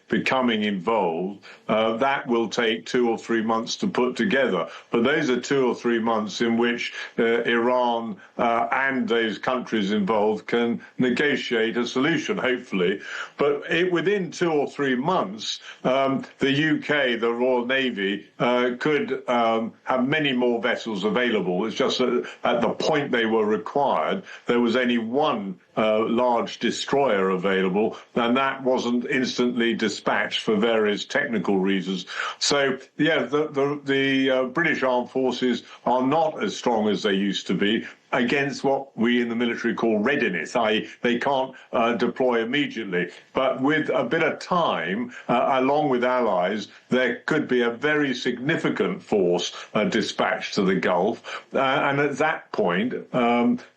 becoming involved, that will take 2 or 3 months to put together. But those are 2 or 3 months in which Iran and those countries involved can negotiate a solution, hopefully. But within 2 or 3 months, the UK, the Royal Navy, could have many more vessels available. It's just that at the point they were required, there was only one large destroyer available, and that wasn't instantly dispatched for various technical reasons. So, yeah, the British armed forces are not as strong as they used to be against what we in the military call readiness, i.e. they can't deploy immediately. But with a bit of time, along with allies, there could be a very significant force dispatched to the Gulf. And at that point,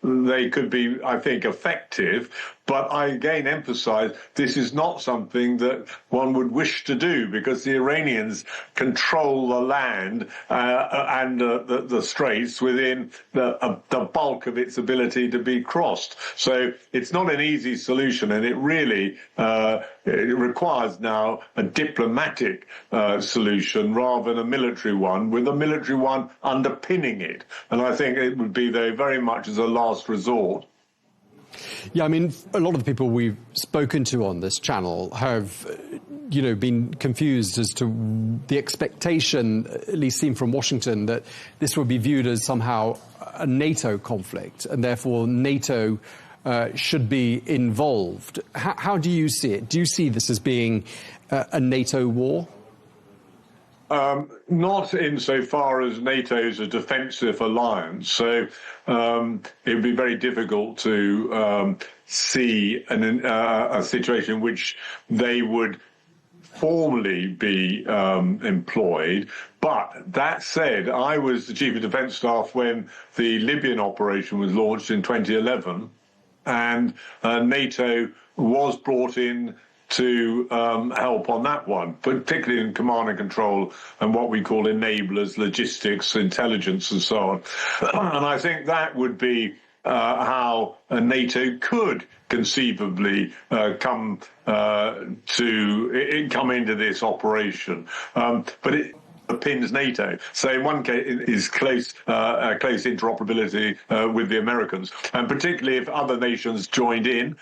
they could be, I think, effective. But I again emphasize this is not something that one would wish to do, because the Iranians control the land and the straits within the bulk of its ability to be crossed. So it's not an easy solution, and it really it requires now a diplomatic solution rather than a military one, with a military one underpinning it. And I think it would be there very much as a last resort. Yeah, I mean, a lot of the people we've spoken to on this channel have been confused as to the expectation, at least seen from Washington, that this would be viewed as somehow a NATO conflict, and therefore NATO should be involved. How do you see it? Do you see this as being a NATO war? Not insofar as NATO is a defensive alliance, so it would be very difficult to see a situation in which they would formally be employed. But that said, I was the Chief of Defence Staff when the Libyan operation was launched in 2011, and NATO was brought in to help on that one, particularly in command and control and what we call enablers, logistics, intelligence, and so on. And I think that would be how NATO could conceivably come into this operation. But it pins NATO. So in one case, it is close interoperability with the Americans, and particularly if other nations joined in.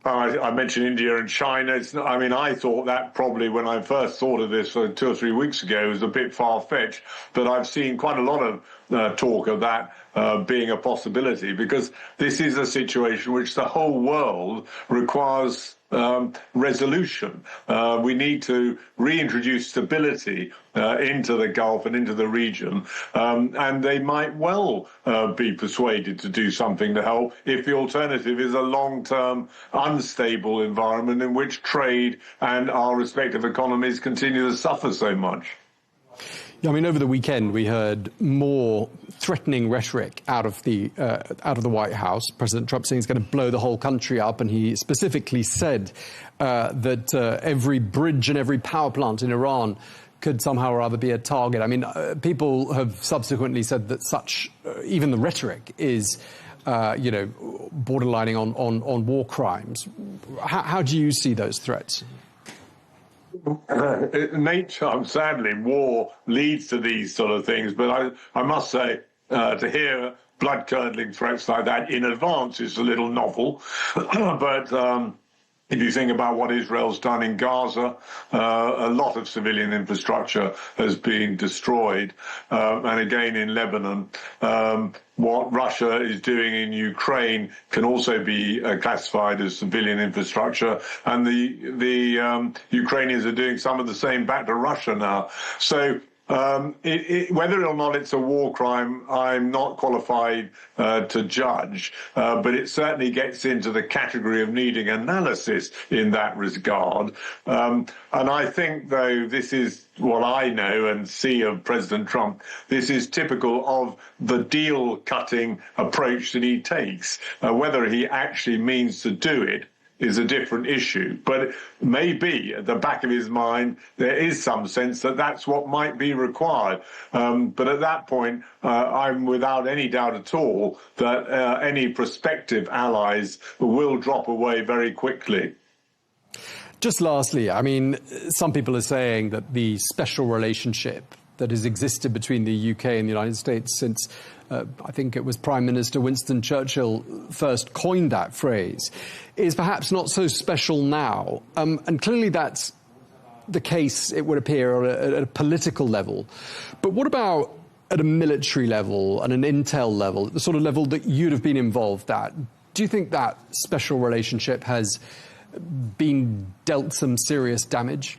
I mentioned India and China. I thought that probably when I first thought of this 2 or 3 weeks ago was a bit far-fetched, but I've seen quite a lot of talk of that being a possibility, because this is a situation which the whole world requires resolution. We need to reintroduce stability into the Gulf and into the region, and they might well be persuaded to do something to help if the alternative is a long-term unstable environment in which trade and our respective economies continue to suffer so much. Yeah, over the weekend we heard more threatening rhetoric out of the White House. President Trump saying he's going to blow the whole country up, and he specifically said that every bridge and every power plant in Iran could somehow or other be a target. People have subsequently said that even the rhetoric is, borderlining on war crimes. How do you see those threats? Nature, sadly, war leads to these sort of things, but I must say, to hear blood-curdling threats like that in advance is a little novel. But if you think about what Israel's done in Gaza, a lot of civilian infrastructure has been destroyed, and again in Lebanon. What Russia is doing in Ukraine can also be classified as civilian infrastructure, and the Ukrainians are doing some of the same back to Russia now. So whether or not it's a war crime, I'm not qualified to judge, but it certainly gets into the category of needing analysis in that regard. And I think, though, this is what I know and see of President Trump, this is typical of the deal-cutting approach that he takes. Whether he actually means to do it is a different issue, but maybe at the back of his mind there is some sense that that's what might be required. But at that point, I'm without any doubt at all that any prospective allies will drop away very quickly. Just lastly, some people are saying that the special relationship that has existed between the UK and the United States since I think it was Prime Minister Winston Churchill first coined that phrase, is perhaps not so special now. And clearly that's the case, it would appear, at a political level. But what about at a military level and an intel level, the sort of level that you'd have been involved at? Do you think that special relationship has been dealt some serious damage?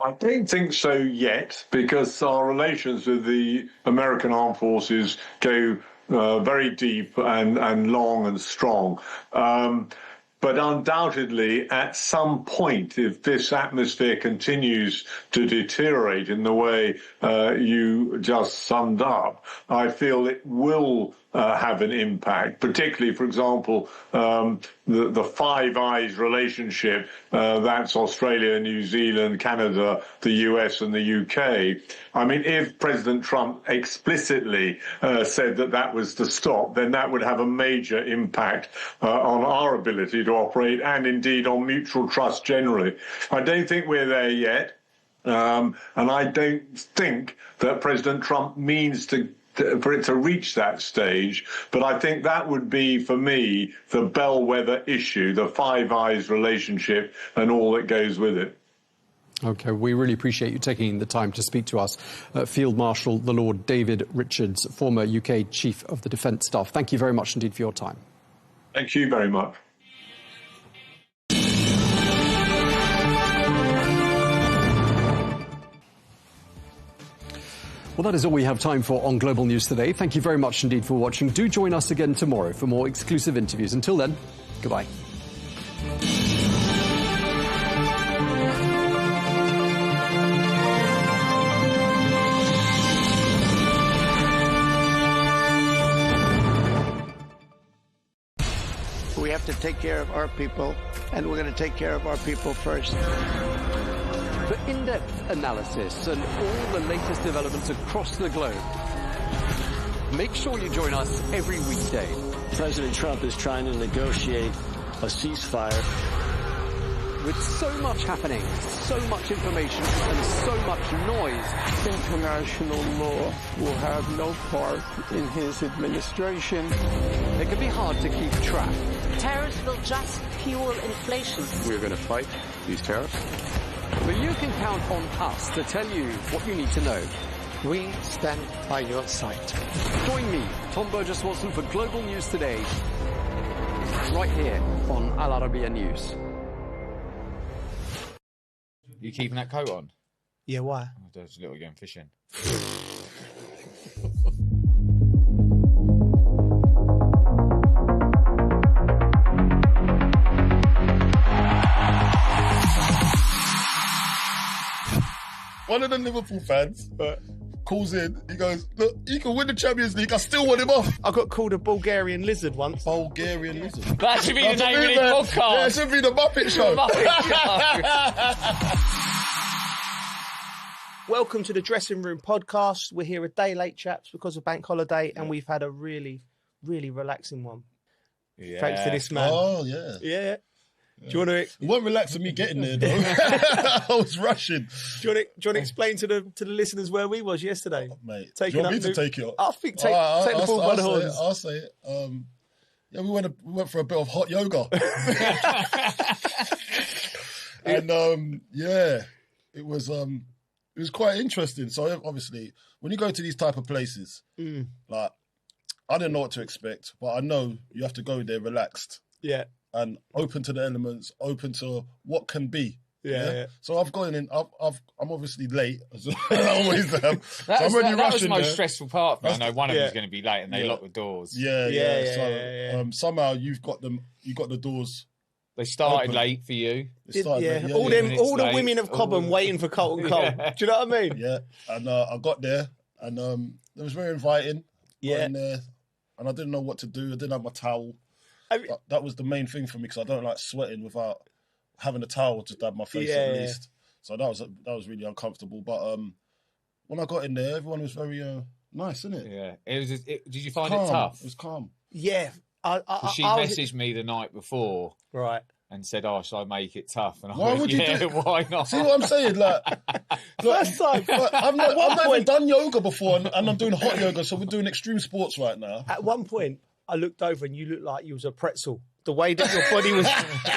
I don't think so yet, because our relations with the American armed forces go very deep and long and strong. But undoubtedly, at some point, if this atmosphere continues to deteriorate in the way you just summed up, I feel it will have an impact, particularly, for example, the Five Eyes relationship, that's Australia, New Zealand, Canada, the US and the UK. If President Trump explicitly said that that was to stop, then that would have a major impact on our ability to operate and indeed on mutual trust generally. I don't think we're there yet, and I don't think that President Trump means to for it to reach that stage. But I think that would be, for me, the bellwether issue, the Five Eyes relationship and all that goes with it. OK, we really appreciate you taking the time to speak to us. Field Marshal the Lord David Richards, former UK Chief of the Defence Staff. Thank you very much indeed for your time. Thank you very much. Well, that is all we have time for on Global News today. Thank you very much indeed for watching. Do join us again tomorrow for more exclusive interviews. Until then, goodbye. We have to take care of our people, and we're going to take care of our people first. For in-depth analysis and all the latest developments across the globe, make sure you join us every weekday. President Trump is trying to negotiate a ceasefire. With so much happening, so much information, and so much noise, International law will have no part in his administration. It can be hard to keep track. Tariffs will just fuel inflation. We're going to fight these tariffs. But you can count on us to tell you what you need to know. We stand by your side. Join me, Tom Burges Watson, for Global News Today, right here on Al Arabiya News. You keeping that coat on? Yeah, why? Oh, there's a little going fishing. One of the Liverpool fans calls in, he goes, look, he can win the Champions League, I still want him off. I got called a Bulgarian lizard once. Bulgarian lizard? That should be the name of this podcast. Yeah, it should be the Muppet Show. Welcome to the Dressing Room Podcast. We're here a day late, chaps, because of bank holiday, and we've had a really, really relaxing one. Yeah. Thanks to this man. Oh, yeah. Yeah. Do you want to... It wasn't relaxing me getting there, though. I was rushing. Do you want to explain to the listeners where we was yesterday? Oh, mate, Taking do you want me to take it? I think take the ball by the horns. I'll say it. Yeah, we went for a bit of hot yoga. And, yeah, it was quite interesting. So, obviously, when you go to these type of places, like, I didn't know what to expect, but I know you have to go there relaxed. Yeah. And open to the elements, open to what can be. Yeah. So I've gone in. I'm obviously late, as I always am. That was the most there. stressful part. I know one of them was going to be late, and they locked the doors. Yeah. Somehow you've got them. You got the doors. They started open. late for you. All the women of Cobham waiting for Colton Cole. Do you know what I mean? Yeah. And I got there, and it was very inviting. Yeah. And I didn't know what to do. I didn't have my towel. That was the main thing for me, because I don't like sweating without having a towel to dab my face at least. So that was really uncomfortable. But when I got in there, everyone was very nice, isn't it? Yeah. Did you find calm. it tough? It was calm. Yeah. She messaged me the night before. Right. And said, "Oh, shall I make it tough?" And I Why went, would you yeah, do it? Why not? See what I'm saying? Like, first time. I've not even done yoga before, and I'm doing hot yoga, so we're doing extreme sports right now. At one point, I looked over and you looked like you was a pretzel. The way that your body was,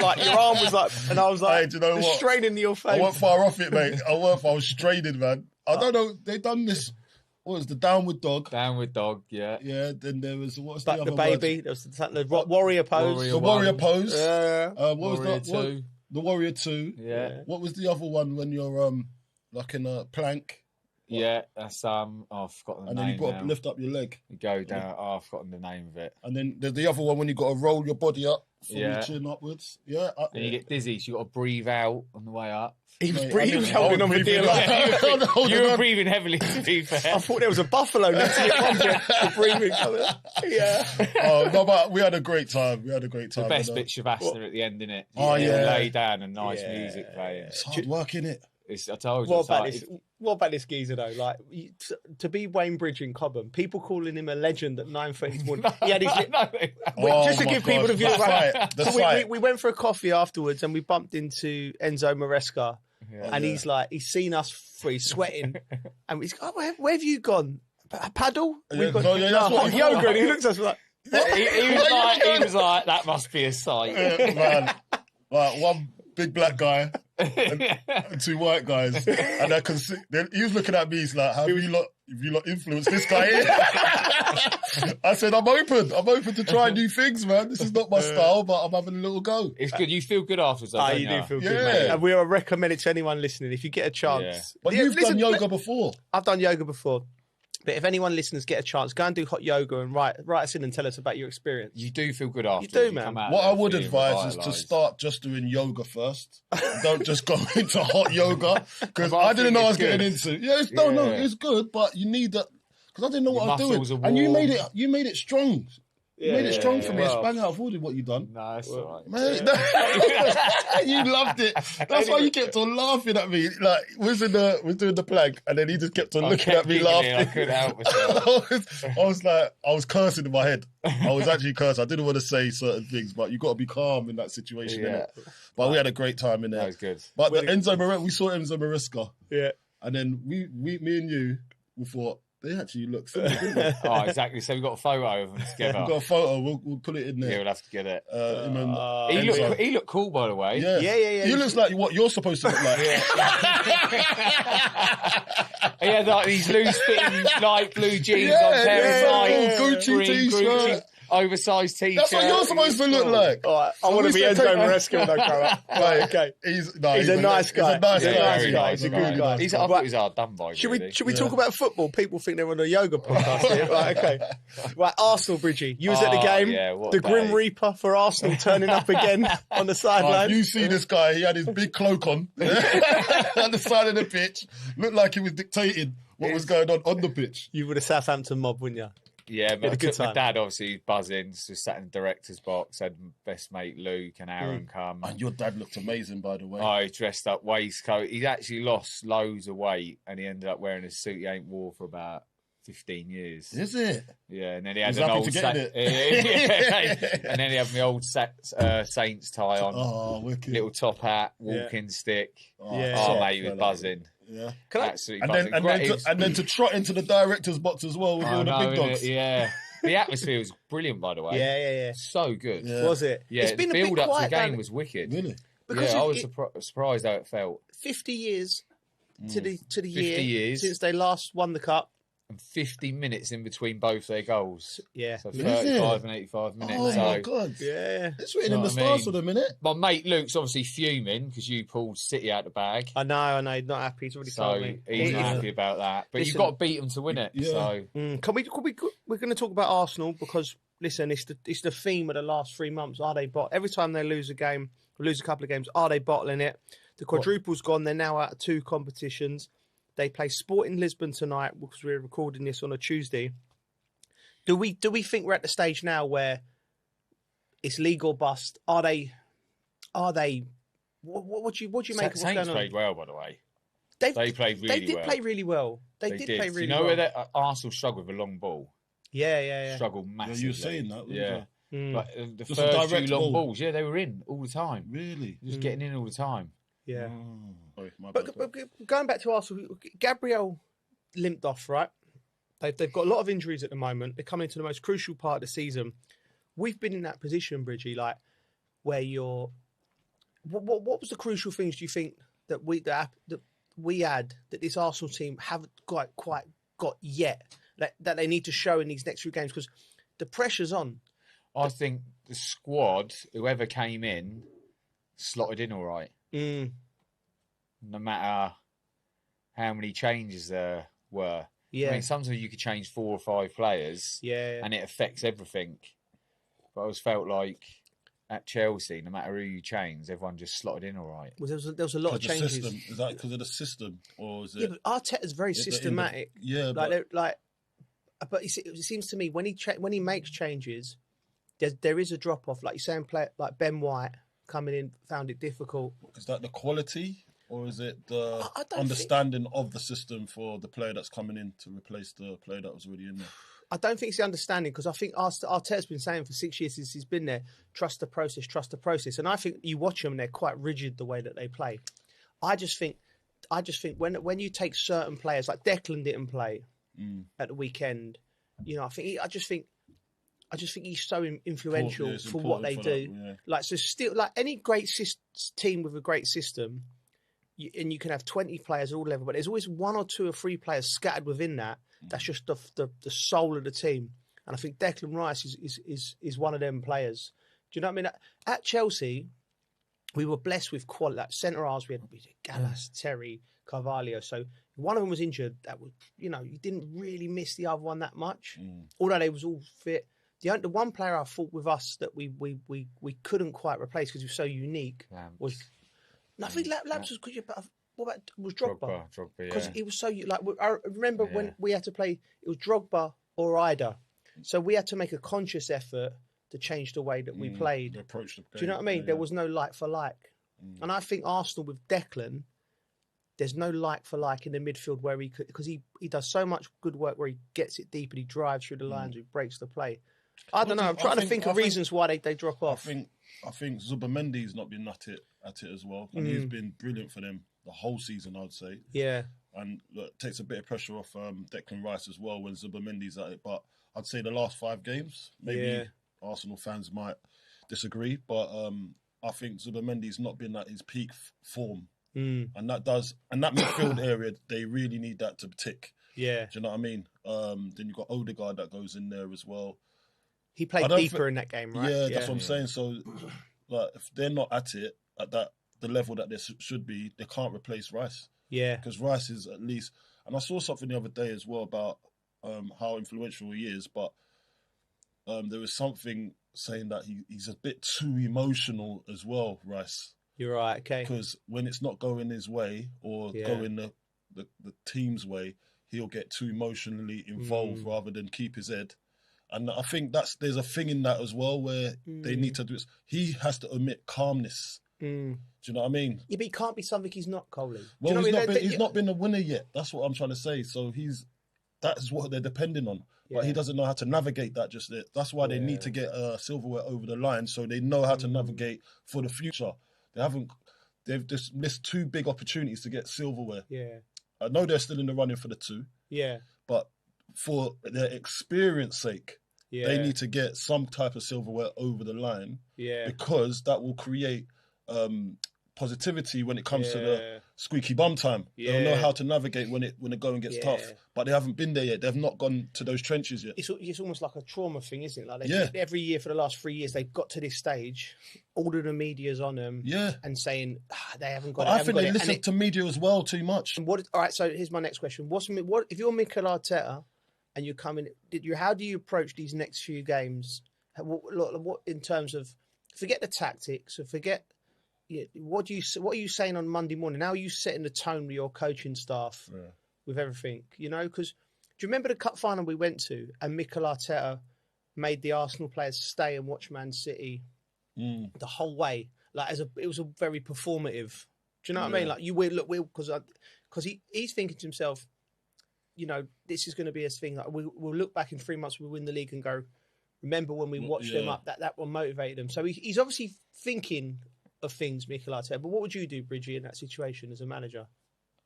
like your arm was like, and I was like, hey, do you know what? straining your face. I wasn't far off it, mate. I was straining, man. I don't know. They done this. What was the downward dog? Downward dog, yeah. Yeah. Then there was what's the other baby. word? There was the warrior pose. The warrior pose. Yeah. What warrior was that? two. The warrior two. Yeah. What was the other one when you're like in a plank? Yeah, that's I've forgotten the name. And then you've got now. to lift up your leg. You go down. Oh, I've forgotten the name of it. And then there's the other one when you got to roll your body up from Yeah. your chin upwards. Yeah. And you get dizzy, so you got to breathe out on the way up. He was holding on for dear life. You were breathing heavily, to be fair. I thought there was a buffalo next to you. Breathing. Yeah. Oh, no, but we had a great time. The best bit's Shavasana at the end, innit? Oh, yeah. Lay down and nice music playing. It's hard work, innit? I told you. What about this geezer though? Like to be Wayne Bridge in Cobham, people calling him a legend at 9:30 in the morning. He had his just to give people the view. We went for a coffee afterwards and we bumped into Enzo Maresca, and he's seen us three sweating, and he's like, "Where have you gone?" paddle? Yeah, that's what yoga. And he looks at us like. He was like, that must be a sight. Yeah, man. Like one big black guy and 2 white guys, and I can see. Then he was looking at me. He's like, "Have you lot influenced this guy here?" I said, "I'm open to try new things, man. This is not my style, but I'm having a little go." It's good. You feel good afterwards, though, you do feel good, mate. And we recommend it to anyone listening if you get a chance. Yeah. But you've done yoga before. I've done yoga before. But if anyone listeners get a chance, go and do hot yoga and write us in and tell us about your experience. You do feel good after. You do, man. What I would advise is to start just doing yoga first. Don't just go into hot yoga, because I didn't know I was getting into. Yeah, it's good, but you need that, because I didn't know what I was doing. And you made it strong. You made it strong for me. It's bang out of order what you done. No, it's all right. Mate, you loved it. That's why you kept on laughing at me. Like, we're doing the plank, and then he just kept on looking at me laughing. I couldn't help myself. I was cursing in my head. I was actually cursing. I didn't want to say certain things, but you got to be calm in that situation. Yeah. But we had a great time in there. That was good. But we saw Enzo Maresca. Yeah. And then me and you, we thought, they actually look similar, didn't they? Oh, exactly. So we've got a photo of them together. We've got a photo. We'll put it in there. Yeah, we'll have to get it. He looked cool, by the way. Yeah. He looks like what you're supposed to look like. He had like these loose-fitting light blue jeans on, pair of Gucci t-shirt. Oversized t-shirt. That's what you're supposed to look like. All right, I want to be Enzo Maresca when I grow up. Right, okay. He's a nice guy. He's a nice guy. He's a good guy. I thought he was hard done by. Should we talk about football? People think they're on a yoga podcast here. Right, okay. Right, Arsenal, Bridgie. You was at the game. Yeah, the Grim Reaper for Arsenal turning up again on the sideline. You see this guy, he had his big cloak on the side of the pitch. Looked like he was dictating what was going on the pitch. You were the Southampton mob, wouldn't you? Yeah, but I took my dad, obviously, buzzing, just sat in the director's box, had my best mate Luke and Aaron come. And your dad looked amazing, by the way. Oh, he dressed up, waistcoat. He'd actually lost loads of weight, and he ended up wearing a suit he ain't wore for about 15 years. Is it? Yeah, and then he had an old... And then he had my old Saints tie on. Oh, wicked. Little top hat, walking stick. Mate, he was buzzing. Yeah, absolutely. And then to trot into the director's box as well with all the big dogs. Yeah, the atmosphere was brilliant, by the way. Yeah. So good. Yeah. Was it? Yeah, it's been the build up to the game down... was wicked. Really? Because I was surprised how it felt. 50 years to the 50 year since they last won the cup. And 50 minutes in between both their goals. Yeah. So 35 and 85 minutes. Oh, my God. Yeah. It's written in the stars for the minute. My mate Luke's obviously fuming because you pulled City out the bag. I know. He's not happy. He's already told me. He's not happy about that. But you've got to beat them to win it. Yeah. So. We're going to talk about Arsenal because, listen, it's the theme of the last 3 months. Are they every time they lose a game, lose a couple of games, are they bottling it? The quadruple's gone. They're now out of 2 competitions. They play Sporting Lisbon tonight because we're recording this on a Tuesday. Do we think we're at the stage now where it's league or bust? Are they? What do you make of what's Saints going on? Played well, by the way. They played really well. They did play really well. They did play really well. You know where Arsenal struggled with a long ball? Yeah. Struggled massively. Yeah, you were saying that, yeah. But the first 2 long balls, they were in all the time. Really? Just getting in all the time. Yeah. Sorry, but going back to Arsenal, Gabriel limped off, right? They've got a lot of injuries at the moment. They're coming into the most crucial part of the season. We've been in that position, Bridgie, like where you're. What was the crucial things do you think that we had that this Arsenal team haven't quite got yet that they need to show in these next few games because the pressure's on? I think the squad, whoever came in, slotted in all right. No matter how many changes there were. Yeah. I mean, sometimes you could change 4 or 5 players. Yeah. And it affects everything. But I always felt like at Chelsea, no matter who you change, everyone just slotted in all right. Well, there was a lot of changes. System. Is that because of the system, or is it? Yeah, but Arteta's very systematic. But it seems to me when he makes changes, there is a drop off. Like you're saying, like Ben White coming in found it difficult. Is that the quality, or is it the understanding of the system for the player that's coming in to replace the player that was already in there? I don't think it's the understanding because I think Arteta's been saying for 6 years since he's been there, trust the process. And I think you watch them, they're quite rigid the way that they play. I just think when you take certain players, like Declan didn't play, at the weekend. You know, I just think he's so influential for what they do. Like, so still, like any great team with a great system, and you can have 20 players at all level, but there's always 1 or 2 or 3 players scattered within that. That's just the soul of the team. And I think Declan Rice is one of them players. Do you know what I mean? At Chelsea, we were blessed with quality. Like centre halves, we had Gallas, Terry, Carvalho. So if one of them was injured, that was, you know, you didn't really miss the other one that much. Although they was all fit. The one player I thought with us that we couldn't quite replace because he was so unique was. No, I think Lamps was good. But what about was Drogba? Drogba, because he was so like. I remember when we had to play. It was Drogba or Ida, so we had to make a conscious effort to change the way that we played. Approach the game. Do you know what I mean? There was no like for like, and I think Arsenal with Declan, there's no like for like in the midfield where he could, because he does so much good work where he gets it deep and he drives through the lines, he breaks the play. I don't know. I'm trying to think of reasons why they drop off. I think Zubimendi's not been at it as well, and he's been brilliant for them the whole season, I'd say. Yeah. And look, takes a bit of pressure off Declan Rice as well when Zubimendi's at it. But I'd say the last 5 games, maybe Arsenal fans might disagree, but I think Zubimendi's not been at his peak form, and that midfield area they really need that to tick. Yeah. Do you know what I mean? Then you've got Odegaard that goes in there as well. He played deeper in that game, right? Yeah, that's what I'm saying. So, like, if they're not at it at the level that they should be, they can't replace Rice. Yeah, because Rice is at least. And I saw something the other day as well about how influential he is, but there was something saying that he's a bit too emotional as well, Rice. You're right. Okay. Because when it's not going his way or going the team's way, he'll get too emotionally involved rather than keep his head. And I think there's a thing in that as well where they need to do it. He has to omit calmness. Do you know what I mean? Yeah, but he can't be something he's not, Coley. Well, he's not been a winner yet. That's what I'm trying to say. So that's what they're depending on. Yeah. But he doesn't know how to navigate that just yet. That's why they need to get silverware over the line so they know how to navigate for the future. They've just missed 2 big opportunities to get silverware. Yeah. I know they're still in the running for the 2. Yeah. But for their experience sake, they need to get some type of silverware over the line. Yeah. Because that will create positivity when it comes to the squeaky bum time. Yeah. They'll know how to navigate when the going gets tough. But they haven't been there yet. They've not gone to those trenches yet. It's almost like a trauma thing, isn't it? Like every year for the last 3 years, they've got to this stage. All of the media's on them. And saying they haven't got it. I think they listen to media as well too much. All right, so here's my next question. What if you're Mikel Arteta and you're coming? How do you approach these next few games? What in terms of forget the tactics or forget. What are you saying on Monday morning? How are you setting the tone with your coaching staff, with everything? You know, because do you remember the cup final we went to, and Mikel Arteta made the Arsenal players stay and watch Man City the whole way? Like it was a very performative. Do you know what I mean? Like because he's thinking to himself, you know, this is going to be a thing. Like we'll look back in 3 months, we'll win the league and go, remember when we watched them up? That will motivate them. So he's obviously thinking of things, Mikel Arteta. But what would you do, Bridgie, in that situation as a manager?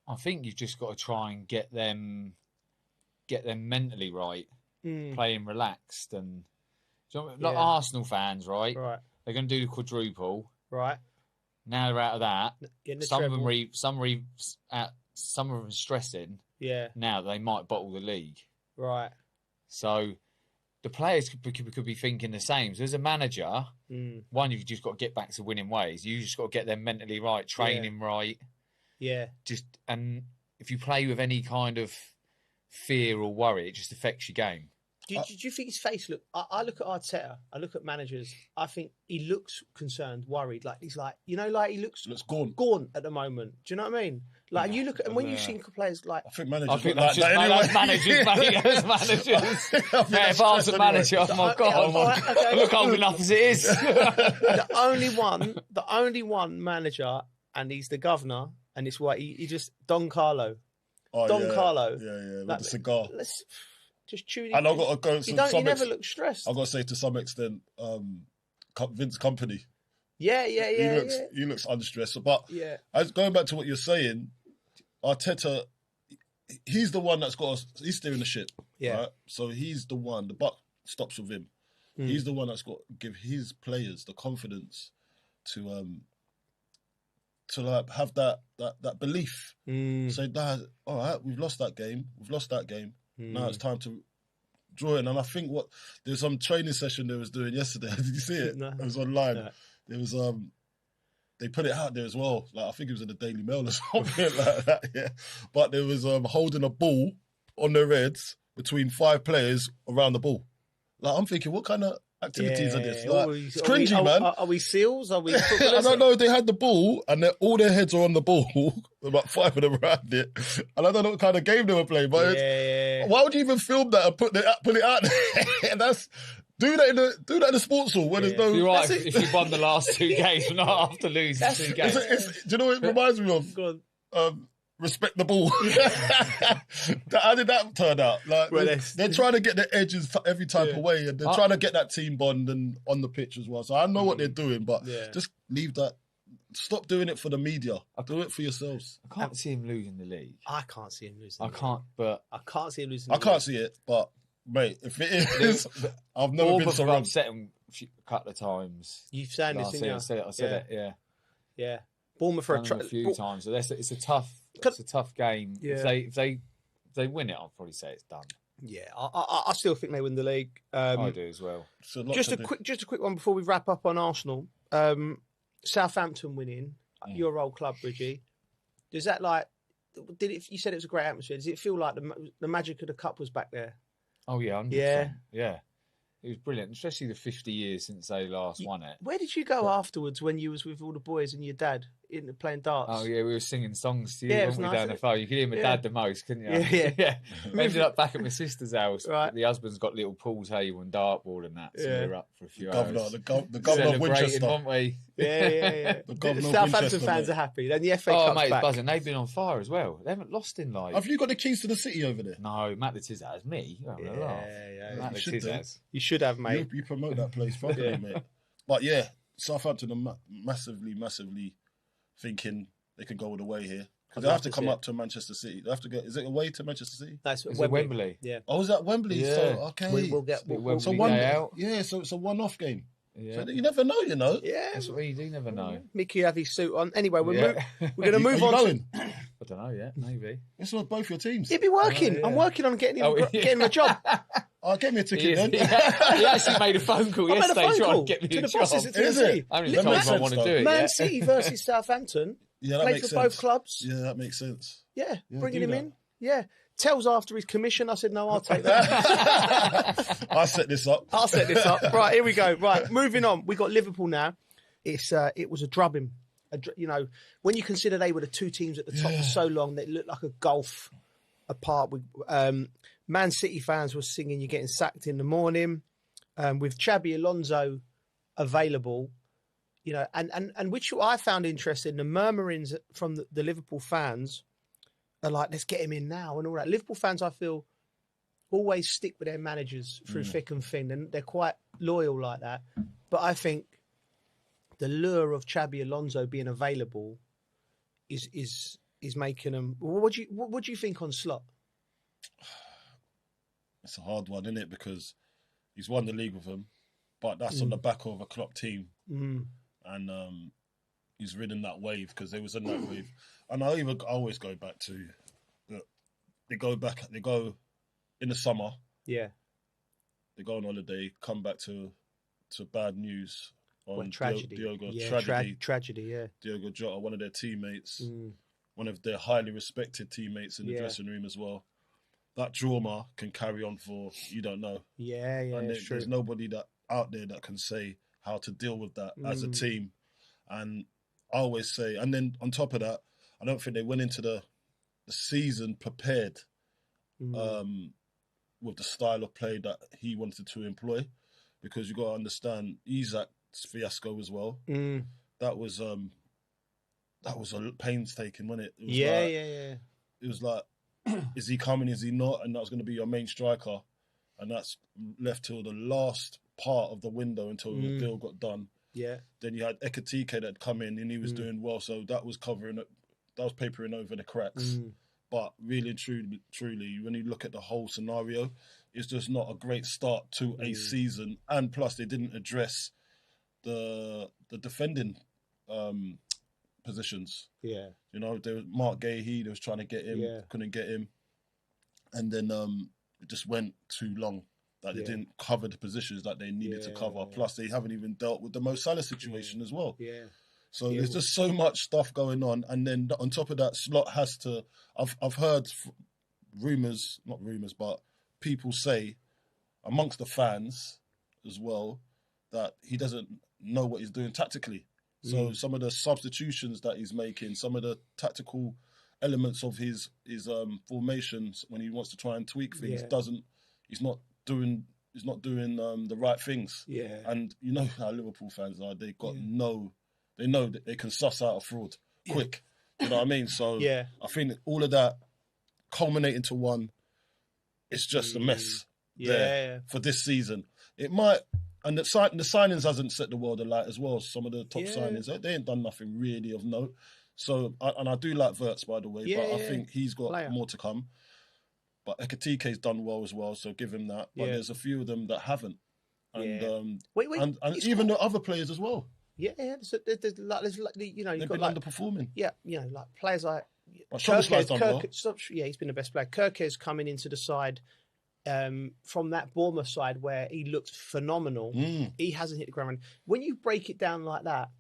I think you've just got to try and get them mentally right, playing relaxed, and Arsenal fans, right? Right. They're going to do the quadruple, right? Now they're out of that. Some of them stressing. Yeah. Now they might bottle the league. Right. So the players could be thinking the same. So as a manager, one, you've just got to get back to winning ways. You just got to get them mentally right, training right. Yeah. And if you play with any kind of fear or worry, it just affects your game. Do you think his face I look at Arteta, I look at managers, I think he looks concerned, worried. Like he's like, you know, like he looks gaunt at the moment. Do you know what I mean? Like you look at, and when you see players like, I think managers like that anyway. Managers. Yeah, if I was a manager, oh my God, I look old enough as it is. The only one manager, and he's the governor, and it's why he just Don Carlo. Carlo. Yeah, with the cigar. Just tuning. And I've got to go. He never looks stressed. I've got to say, to some extent, Vince Kompany. Yeah. He looks unstressed. But going back to what you're saying, Arteta, he's the one that's he's steering the ship. Yeah. Right? So he's the one. The buck stops with him. He's the one that's got to give his players the confidence to like have that belief. Say, Dad, all right, we've lost that game. Now it's time to draw in. And I think there's some training session they was doing yesterday. Did you see it? No. It was online. No. There was they put it out there as well. Like I think it was in the Daily Mail or something like that. Yeah, but there was holding a ball on their heads between 5 players around the ball. Like I'm thinking, what kind of activities are this? Like, it's cringy, man. Are we SEALs? Are we? I don't know. They had the ball, and all their heads are on the ball. About 5 of them around it, and I don't know what kind of game they were playing. But why would you even film that and put it out there? Do that in the sports hall when there's no. You're right. If you won the last 2 games, not after losing 2 games. Do you know what it reminds me of? Respect the ball. How did that turn out? Like they're trying to get the edges every type of way, and they're trying to get that team bond and on the pitch as well. So I know what they're doing, but just leave that. Stop doing it for the media. Do it for yourselves. I can't see him losing the league. I can't see him losing. I can't see him losing. I can't see it, but mate, if it is, I've never been so wrong. I've set him a couple of times. You've said this, didn't you? I said it. Yeah. Bournemouth for a few times. So it's a tough game. Yeah. If they win it, I'll probably say it's done. Yeah, I still think they win the league. I do as well. Just a quick one before we wrap up on Arsenal. Southampton winning, your old club, Bridgie. Does that you said it was a great atmosphere. Does it feel like the magic of the cup was back there? Oh yeah, 100%. Yeah. It was brilliant, especially the 50 years since they last won it. Where did you go afterwards when you was with all the boys and your dad playing darts? Oh yeah, we were singing songs to you, weren't we, down the phone? You could hear my dad the most, couldn't you? Yeah. We ended up back at my sister's house. Right. The husband's got little pool table and dartboard and that, so we were up for a few hours. The governor of Winchester. Weren't we? Yeah. The Southampton fans are happy. Then the FA Cup's mate, back. buzzing. They've been on fire as well. They haven't lost in Have you got the keys to the city over there? No, Matt the Tiz has me. Matt the Tiz has. You should have, mate. You promote that place properly, mate. But yeah, Southampton are massively thinking they could go all the way here. Because they have to come up to Manchester City. They have to go. Is it away to Manchester City? That's Wembley. Yeah. Oh, is that Wembley? Yeah. So okay. We'll get so one day out. Yeah, so it's a one-off game. Yeah. So you never know, you know. Yeah, that's what you do. Never know. Mickey have his suit on. Anyway, we're going to move on. Going? I don't know yet. Maybe. It's not both your teams. He'd be working. I'm working on getting him a job. Get me a ticket then. He actually made a phone call yesterday trying to get me a job. Is it? I only told him I want to do it. Man City versus Southampton. Yeah, that played makes for sense. both clubs. Yeah, that makes sense. Yeah, bringing him in. Yeah. Tells after his commission. I said, no, I'll take that. I'll set this up. Right, here we go. Right, moving on. We got Liverpool now. It was a drubbing. When you consider they were the 2 teams at the top for so long, they looked like a gulf apart. Man City fans were singing "You're Getting Sacked" in the morning. With Xabi Alonso available, and which I found interesting. The murmurings from the Liverpool fans are like, let's get him in now and all that. Liverpool fans, I feel, always stick with their managers through thick and thin, and they're quite loyal like that. But I think the lure of Xabi Alonso being available is making them. What do you think on Slot? It's a hard one, isn't it? Because he's won the league with them, but that's on the back of a Klopp team, and he's ridden that wave because they was in that wave. And I always go back to they go in the summer. Yeah, they go on holiday, come back to bad news on tragedy. Tragedy. Yeah, Diogo Jota, one of their teammates, one of their highly respected teammates in the dressing room as well. That trauma can carry on for you don't know. Yeah, and there's nobody out there that can say how to deal with that as a team. And I always say, and then on top of that, I don't think they went into the season prepared with the style of play that he wanted to employ, because you got to understand Isak's fiasco as well. That was a painstaking, wasn't it? It was like, is he coming? Is he not? And that's going to be your main striker, and that's left till the last part of the window until the deal got done. Yeah. Then you had Ekitike that had come in and he was doing well, so that was papering over the cracks. but really and truly, when you look at the whole scenario, it's just not a great start to a season. And plus, they didn't address the defending positions. Yeah. You know, there was Mark Gahey, they was trying to get him, couldn't get him. And then it just went too long. Like they didn't cover the positions that they needed to cover. Plus, they haven't even dealt with the Mo Salah situation as well. Yeah. So there's just so much stuff going on. And then on top of that, Slot has to... I've heard rumours, not rumours, but people say amongst the fans as well that he doesn't know what he's doing tactically. So some of the substitutions that he's making, some of the tactical elements of his formations when he wants to try and tweak things, he's not doing the right things. Yeah. And you know how Liverpool fans are, they know that they can suss out a fraud quick. You know what I mean? So I think all of that culminating to one, it's just a mess there for this season. It might, and the signings hasn't set the world alight as well. Some of the top signings, they ain't done nothing really of note. So, and I do like Wirtz, by the way, but I think he's got more to come. But Ekatike's done well as well, so give him that. But there's a few of them that haven't. And and even the other players as well. Yeah, there's you know, they've been underperforming. Yeah, you know, like players like Kirk, he's been the best player. Kirk's coming into the side from that Bournemouth side where he looked phenomenal. He hasn't hit the ground running. When you break it down like that,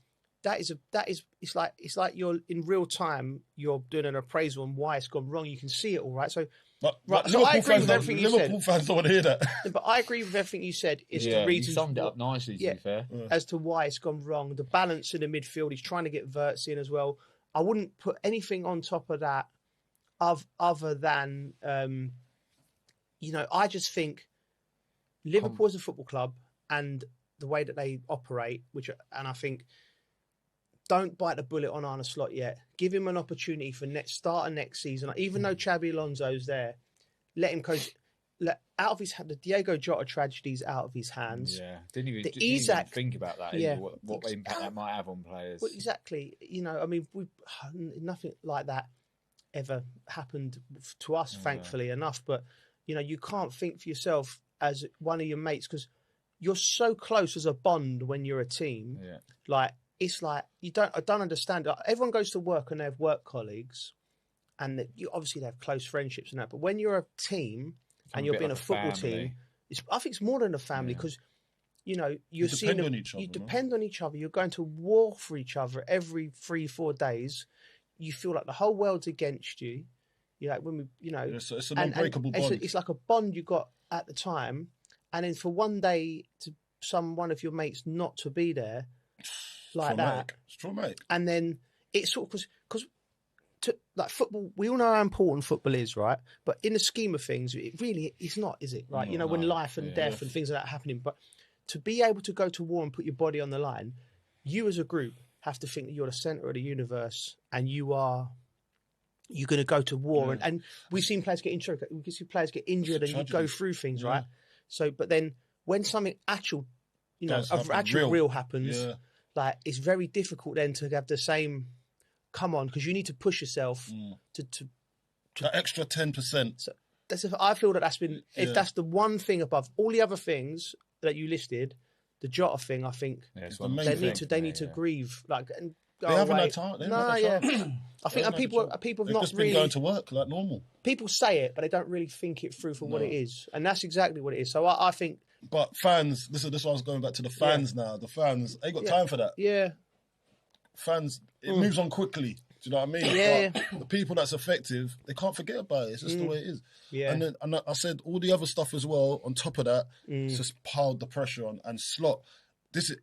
it's like you're in real time. You're doing an appraisal on why it's gone wrong. You can see it all, right? So. So I agree with everything you said. Liverpool fans don't want to hear that. But I agree with everything you said. It's the reason. You summed it up nicely, to be fair. As to why it's gone wrong. The balance in the midfield, he's trying to get Wirtz in as well. I wouldn't put anything on top of that other than, you know, I just think Liverpool as a football club and the way that they operate, and I think, don't bite the bullet on Arne Slot yet. Give him an opportunity for start of next season. Even though Xabi Alonso's there, let him coach. Out of his hand, the Diego Jota tragedy's out of his hands. Yeah, didn't even think about that. Yeah, what impact that might have on players. Well, exactly. You know, I mean, nothing like that ever happened to us, thankfully enough. But you know, you can't think for yourself as one of your mates because you're so close as a bond when you're a team. Yeah. Like. It's like I don't understand. Everyone goes to work and they have work colleagues, and obviously they have close friendships and that. But when you're a team and you're being a football team, I think it's more than a family because you know you depend on each other. You're going to war for each other every 3-4 days. You feel like the whole world's against you. You like when it's an unbreakable bond. It's like a bond you got at the time, and then for one day to one of your mates not to be there. Like that, it's traumatic. And then it's sort of because like football, we all know how important football is, right? But in the scheme of things, it really is not, is it? Right? When life and death and things like that are happening, but to be able to go to war and put your body on the line, you as a group have to think that you're the center of the universe and you're going to go to war. And we've seen players get injured. We see players get injured and you go through things, right? So, but then when something actual, real happens. Like it's very difficult then to have the same come on because you need to push yourself to that extra 10%. So I feel that's been if that's the one thing above all the other things that you listed, the Jota thing. I think they need to grieve like and go they haven't away. had time. I think and people have not just really been going to work like normal. People say it, but they don't really think it through for what it is, and that's exactly what it is. So I think. But fans, this is why I was going back to the fans now. The fans, they got time for that. Yeah. Fans, it moves on quickly. Do you know what I mean? Yeah. But the people that's effective, they can't forget about it. It's just the way it is. Yeah. And I said all the other stuff as well, on top of that, it's just piled the pressure on. And Slot,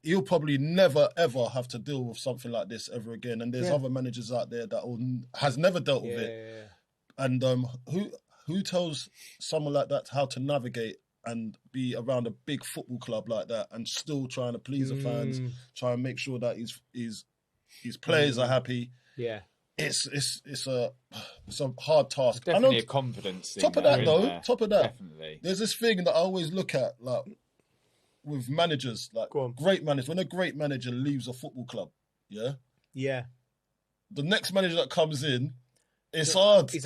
he'll probably never, ever have to deal with something like this ever again. And there's other managers out there that has never dealt with it. And who tells someone like that how to navigate and be around a big football club like that and still trying to please the fans, try and make sure that his players are happy. Yeah. It's a hard task. It's definitely a confidence thing. Top of that, definitely. There's this thing that I always look at, like with managers, like great managers. When a great manager leaves a football club, the next manager that comes in It's hard. It's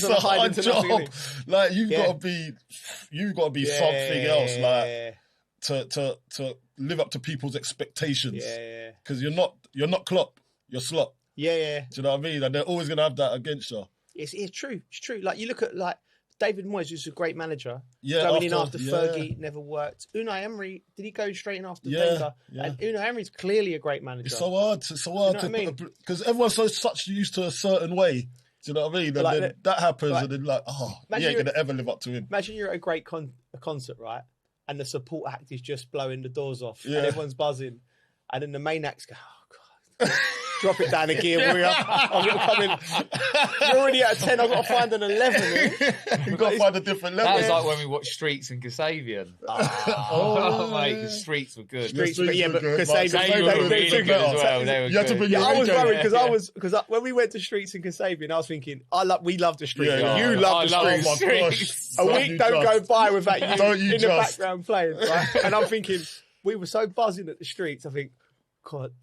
a hard job. Like you've got to be something else. Like to live up to people's expectations. Yeah. Because you're not Klopp. You're Slot. Yeah. Do you know what I mean? And they're always gonna have that against you. It's true. It's true. Like you look at like David Moyes, who's a great manager. Yeah. Going in after Fergie never worked. Unai Emery, did he go straight in after Wenger? Yeah. And Unai Emery's clearly a great manager. It's so hard. It's so hard because everyone's such used to a certain way. Do you know what I mean? And then that happens, and then you ain't gonna ever live up to him. Imagine you're at a great concert, right? And the support act is just blowing the doors off, and everyone's buzzing, and then the main acts go, "Oh God." Drop it down a gear, warrior. I'm going to come in. You're already at a 10. I've got to find an 11. You've got to find a different level. That was like when we watched Streets and Kasabian. Mate, the Streets were good. Streets were good. Kasabian were really good as well. They were you had to bring your I was worried because when we went to Streets and Kasabian, I was thinking, we love the Streets. Yeah. You love the Streets. A week don't go by without you in the background playing. Right? And I'm thinking, we were so buzzing at the Streets. I think, God,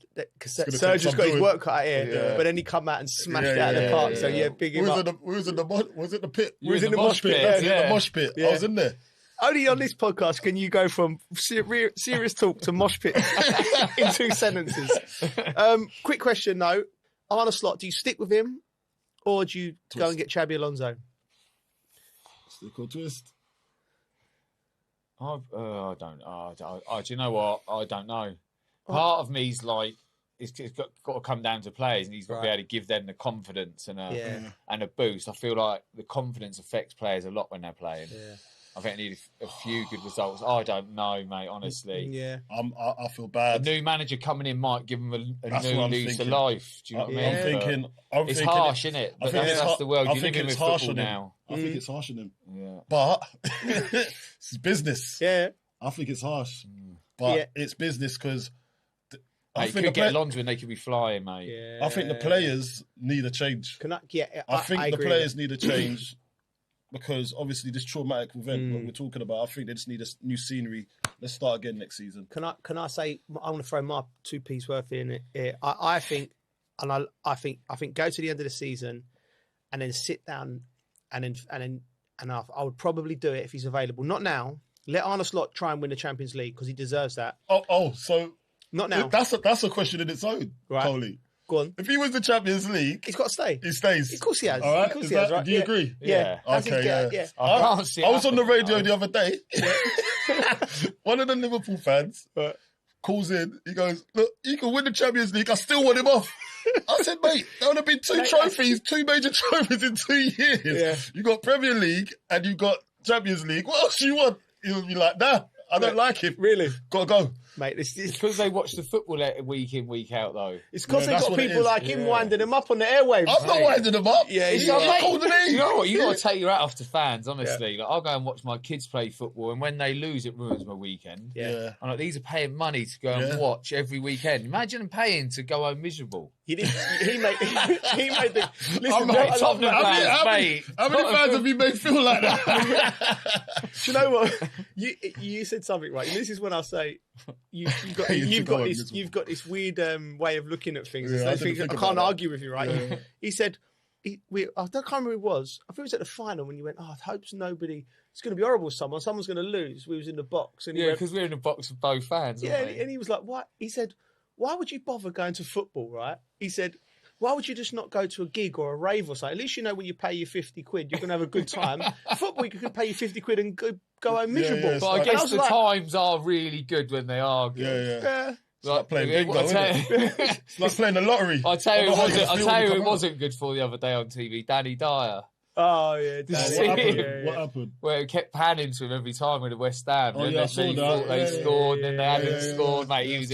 Sergio's got his work cut out here, but then he come out and smashed it out of the park. So big him up. Was it the pit? Was in the mosh pit? Yeah, the mosh pit. I was in there. Only on this podcast can you go from serious talk to mosh pit in 2 sentences. Quick question though, Arne Slot, do you stick with him or do you go and get Xabi Alonso? Stick or twist? I don't. Do you know what? I don't know. Part of me's like, it's got to come down to players, and he's got to be able to give them the confidence and a boost. I feel like the confidence affects players a lot when they're playing. Yeah. I think they need a few good results. I don't know, mate, honestly. Yeah. I feel bad. A new manager coming in might give them a new lease of life. Do you know what I mean? I'm thinking, harsh, isn't it? But that's the world. You're living with football now. I think it's harsh on him. Yeah. But it's business. Yeah. I think it's harsh. But it's business because... I think could get Alonso and they could be flying, mate. Yeah. I think the players need a change. I think the players need a change because obviously this traumatic event what we're talking about, I think they just need a new scenery. Let's start again next season. Can I say I want to throw my 2p worth in it. I think go to the end of the season and then sit down and I would probably do it if he's available. Not now. Let Arne Slot try and win the Champions League because he deserves that. So. Not now. That's a question in its own, right. Coley. Go on. If he wins the Champions League... He's got to stay. He stays. Of course he has. All right? Of course he has, right? Do you agree? Yeah. Okay, yeah. I was on the radio the other day. One of the Liverpool fans calls in. He goes, look, you can win the Champions League. I still want him off. I said, mate, there would have been two major trophies in 2 years. Yeah. You got Premier League and you got Champions League. What else do you want? He'll be like, nah, I don't like him. Really? Gotta go. Mate, it's because they watch the football week in, week out, though. It's because they've got people like him winding them up on the airwaves. I'm not winding them up. Yeah, you know what? You got to take your hat off to fans, honestly. Like, I'll go and watch my kids play football, and when they lose, it ruins my weekend. Yeah. I'm like, these are paying money to go and watch every weekend. Imagine them paying to go home miserable. He made the... Listen, mate. How many fans have you made feel like that? Do you know what? You said something, right? And this is when I say... You've got this weird way of looking at things. I can't argue with you, right? Yeah. He said, I can't remember who it was. I think it was at the final when you went, I hope nobody... It's going to be horrible with someone. Someone's going to lose. We was in the box. And because we're in the box of both fans. Yeah, and he was like, what? He said, why would you bother going to football, right? He said, why would you just not go to a gig or a rave or something? At least you know when you pay your 50 quid, you're going to have a good time. Football, you can pay your 50 quid and go home miserable. But I guess the times are really good when they are good. Yeah. It's like playing bingo, isn't it? It's like playing the lottery. I'll tell you it wasn't good for the other day on TV. Danny Dyer. Oh, yeah. What happened? Well, it kept panning to him every time with the West Ham. And then they thought they scored, then they hadn't scored. Mate,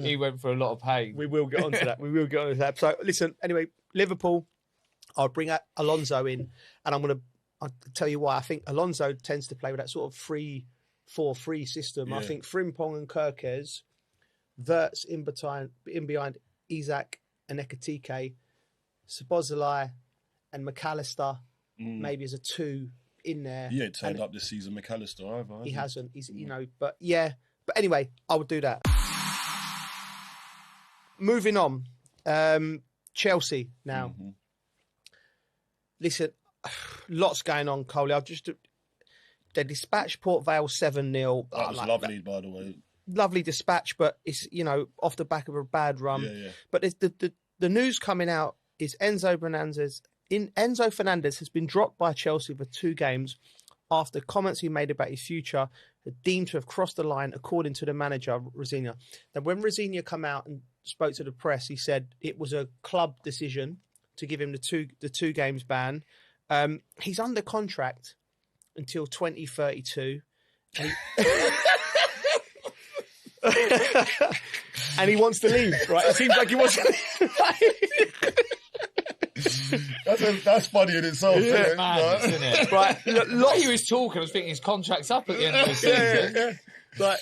he went for a lot of pain. We will get onto that. So, listen, anyway, Liverpool, I'll bring Alonso in, and I'll tell you why. I think Alonso tends to play with that sort of 3-4-3 system. I think Frimpong and Kirkes, Wirtz in behind Isak and Ekitike, Szoboszlai and McAllister. Maybe as a 2 in there. He ain't turned up this season, McAllister, either. He hasn't. He's, but yeah. But anyway, I would do that. Moving on. Chelsea now. Listen, lots going on, Coley. They dispatched Port Vale 7-0. That was lovely, by the way. Lovely dispatch, but it's, off the back of a bad run. Yeah. But the news coming out is Enzo Fernandez has been dropped by Chelsea for 2 games after comments he made about his future are deemed to have crossed the line, according to the manager, Rosenior. Now, when Rosenior come out and spoke to the press, he said it was a club decision to give him the 2 games ban. He's under contract until 2032. And he wants to leave, right? It seems like he wants to leave. That's funny in itself, isn't it? Mad, isn't it? Right. While he was talking, I was thinking his contract's up at the end of the season. Yeah. Right.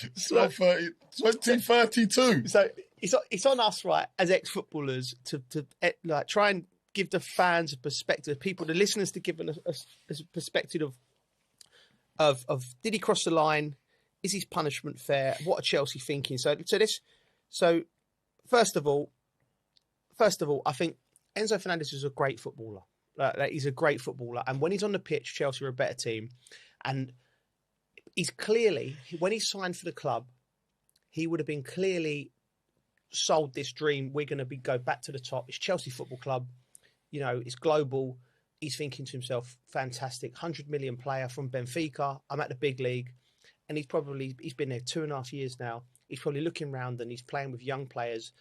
2032. So it's on us, right, as ex-footballers, to try and give the fans a perspective, the listeners, to give a perspective of did he cross the line? Is his punishment fair? What are Chelsea thinking? So first of all, I think Enzo Fernandez is a great footballer. He's a great footballer, and when he's on the pitch, Chelsea are a better team. And he's clearly, when he signed for the club, he would have been clearly sold this dream. We're going to go back to the top. It's Chelsea Football Club. It's global. He's thinking to himself, fantastic, 100 million player from Benfica. I'm at the big league. And he's been there 2.5 years now. He's probably looking around and he's playing with young players,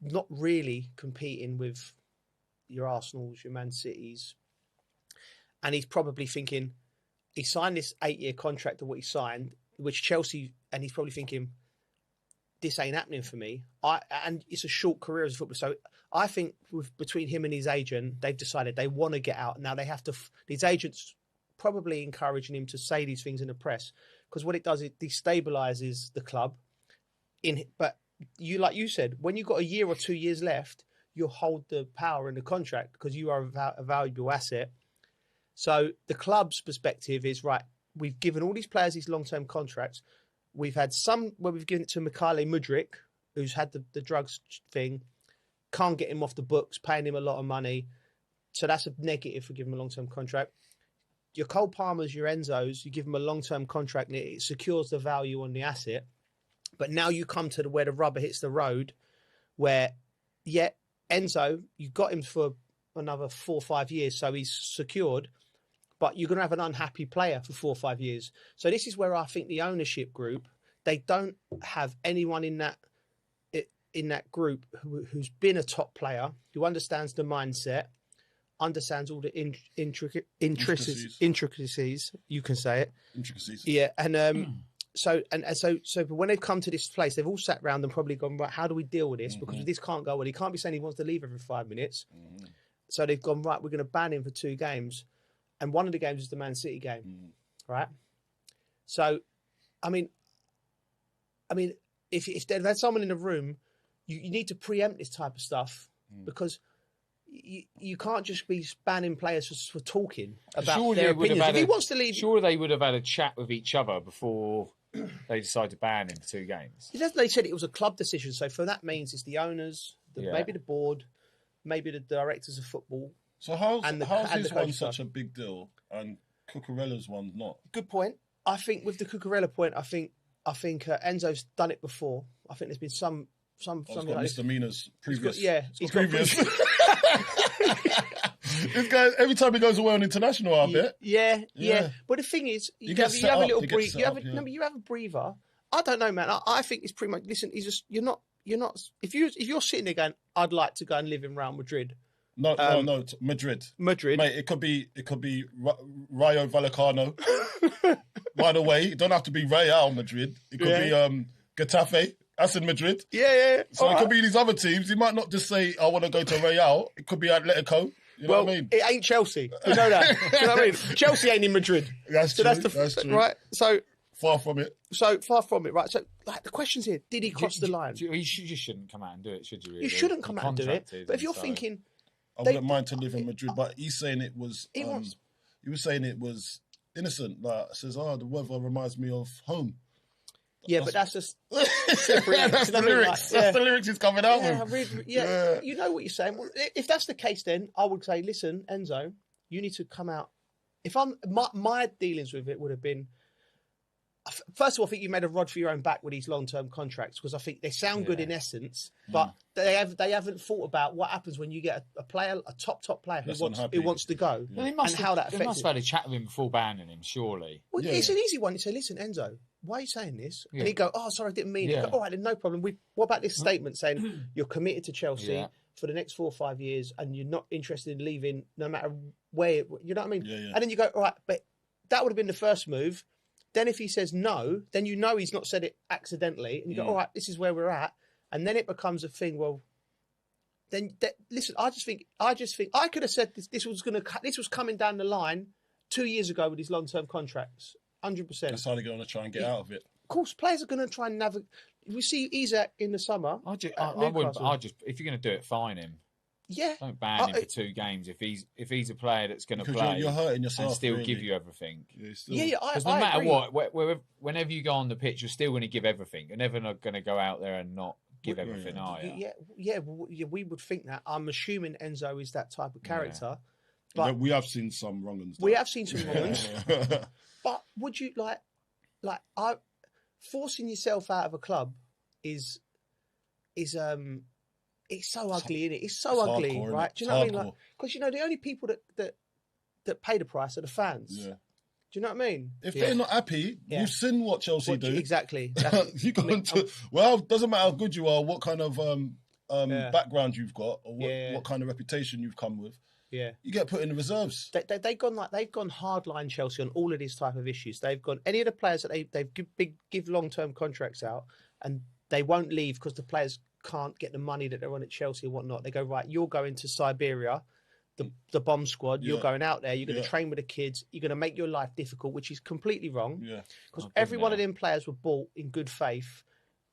not really competing with your Arsenals, your Man Cities. And he's probably thinking, he signed this 8-year contract of what he signed, which Chelsea, and he's probably thinking, this ain't happening for me. And it's a short career as a footballer. So I think between him and his agent, they've decided they want to get out. Now they have to, his agent's probably encouraging him to say these things in the press, because what it does, it destabilises the club. But like you said, when you've got a year or 2 years left, you'll hold the power in the contract because you are a valuable asset. So the club's perspective is, right, we've given all these players these long-term contracts. We've had some where we've given it to Mikhailo Mudryk, who's had the drugs thing, can't get him off the books, paying him a lot of money. So that's a negative for giving him a long-term contract. Your Cole Palmers, your Enzos, you give them a long-term contract and it secures the value on the asset. But now you come to where the rubber hits the road, where, Enzo, you got him for another 4 or 5 years, so he's secured, but you're going to have an unhappy player for 4 or 5 years. So this is where I think the ownership group, they don't have anyone in that group who's been a top player, who understands the mindset, understands all the intricacies. You can say it. Intricacies. Yeah, and so but when they've come to this place, they've all sat around and probably gone, right, how do we deal with this? Because this can't go on. He can't be saying he wants to leave every 5 minutes. So they've gone, right, we're going to ban him for 2 games, and one of the games is the Man City game, right? So, I mean, if they've had someone in the room, you need to preempt this type of stuff because you can't just be banning players for talking about their opinions. If he wants to leave, sure, they would have had a chat with each other before they decided to ban him for 2 games. They said it was a club decision, so for that means it's the owners, maybe the board, maybe the directors of football. So how's his one such a big deal and Cucurella's one not? Good point. I think with the Cucurella point, I think Enzo's done it before. I think there's been some like misdemeanors previous. He's got previous. This guy, every time he goes away on international, I bet. Yeah. But the thing is, you have a little breather. You have a breather. I don't know, man. I think it's pretty much. Listen, you're not. If you're sitting there going, I'd like to go and live in Real Madrid. No, Madrid. Madrid, mate. It could be Rayo Vallecano. By the way, it don't have to be Real Madrid. It could be Getafe. That's in Madrid. Yeah. So it could be these other teams. He might not just say, I want to go to Real. It could be Atletico. You know what I mean? It ain't Chelsea. You know that. You know what I mean? Chelsea ain't in Madrid. That's true. That's true. Right? So far from it. Right? So the question's here: did he cross the line? You just shouldn't come out and do it, should you? Really? You shouldn't come out and do it. But if you're thinking, I wouldn't mind to live in Madrid, but he's saying it was. He was saying it was innocent. Like says, the weather reminds me of home. Yeah, but that's just that's the lyrics. That's the lyrics he's coming out with. You know what you're saying. Well, if that's the case, then I would say, listen, Enzo, you need to come out. If I'm my dealings with it would have been. First of all, I think you made a rod for your own back with these long-term contracts because I think they sound good in essence, but they haven't thought about what happens when you get a player, a top player who wants to go, and how that affects. They must have had a chat with him before banning him, surely. Well, it's an easy one. You say, "Listen, Enzo, why are you saying this?" And he'd go, "Oh, sorry, I didn't mean it." Go, all right, then no problem. What about this statement saying you're committed to Chelsea for the next 4 or 5 years and you're not interested in leaving, no matter where? You know what I mean? And then you go, all right, but that would have been the first move. Then if he says no, then you know he's not said it accidentally. And you go, all right, this is where we're at. And then it becomes a thing, well, then listen, I just think I could have said this was coming down the line 2 years ago with these long-term contracts. 100%. That's how they're going to try and get out of it. Of course, players are going to try and navigate. We see Isak in the summer. I just if you're going to do it, fine him. Yeah. Don't ban him for 2 games if he's a player that's going to play. You're hurting yourself and still really. give you everything. Because no matter what, whenever you go on the pitch, you're still going to give everything. You're never not going to go out there and not give everything, are you? Yeah, we would think that. I'm assuming Enzo is that type of character. But we have seen some wrong uns. We have seen some wrong uns. But would you forcing yourself out of a club is it's so ugly, isn't it? It's so ugly, hardcore, right? Do you know what I mean? Because the only people that pay the price are the fans. Yeah. Do you know what I mean? If they're not happy, you've seen what Chelsea do. Exactly. You go into it doesn't matter how good you are, what kind of background you've got, or what kind of reputation you've come with. Yeah, you get put in the reserves. They've gone hardline Chelsea on all of these type of issues. They've gone any of the players that they've give long-term contracts out, and they won't leave because the players can't get the money that they're on at Chelsea and whatnot. They go, right, you're going to Siberia, the bomb squad. You're going out there. You're going to train with the kids. You're going to make your life difficult, which is completely wrong. Yeah, because every one of them players were bought in good faith,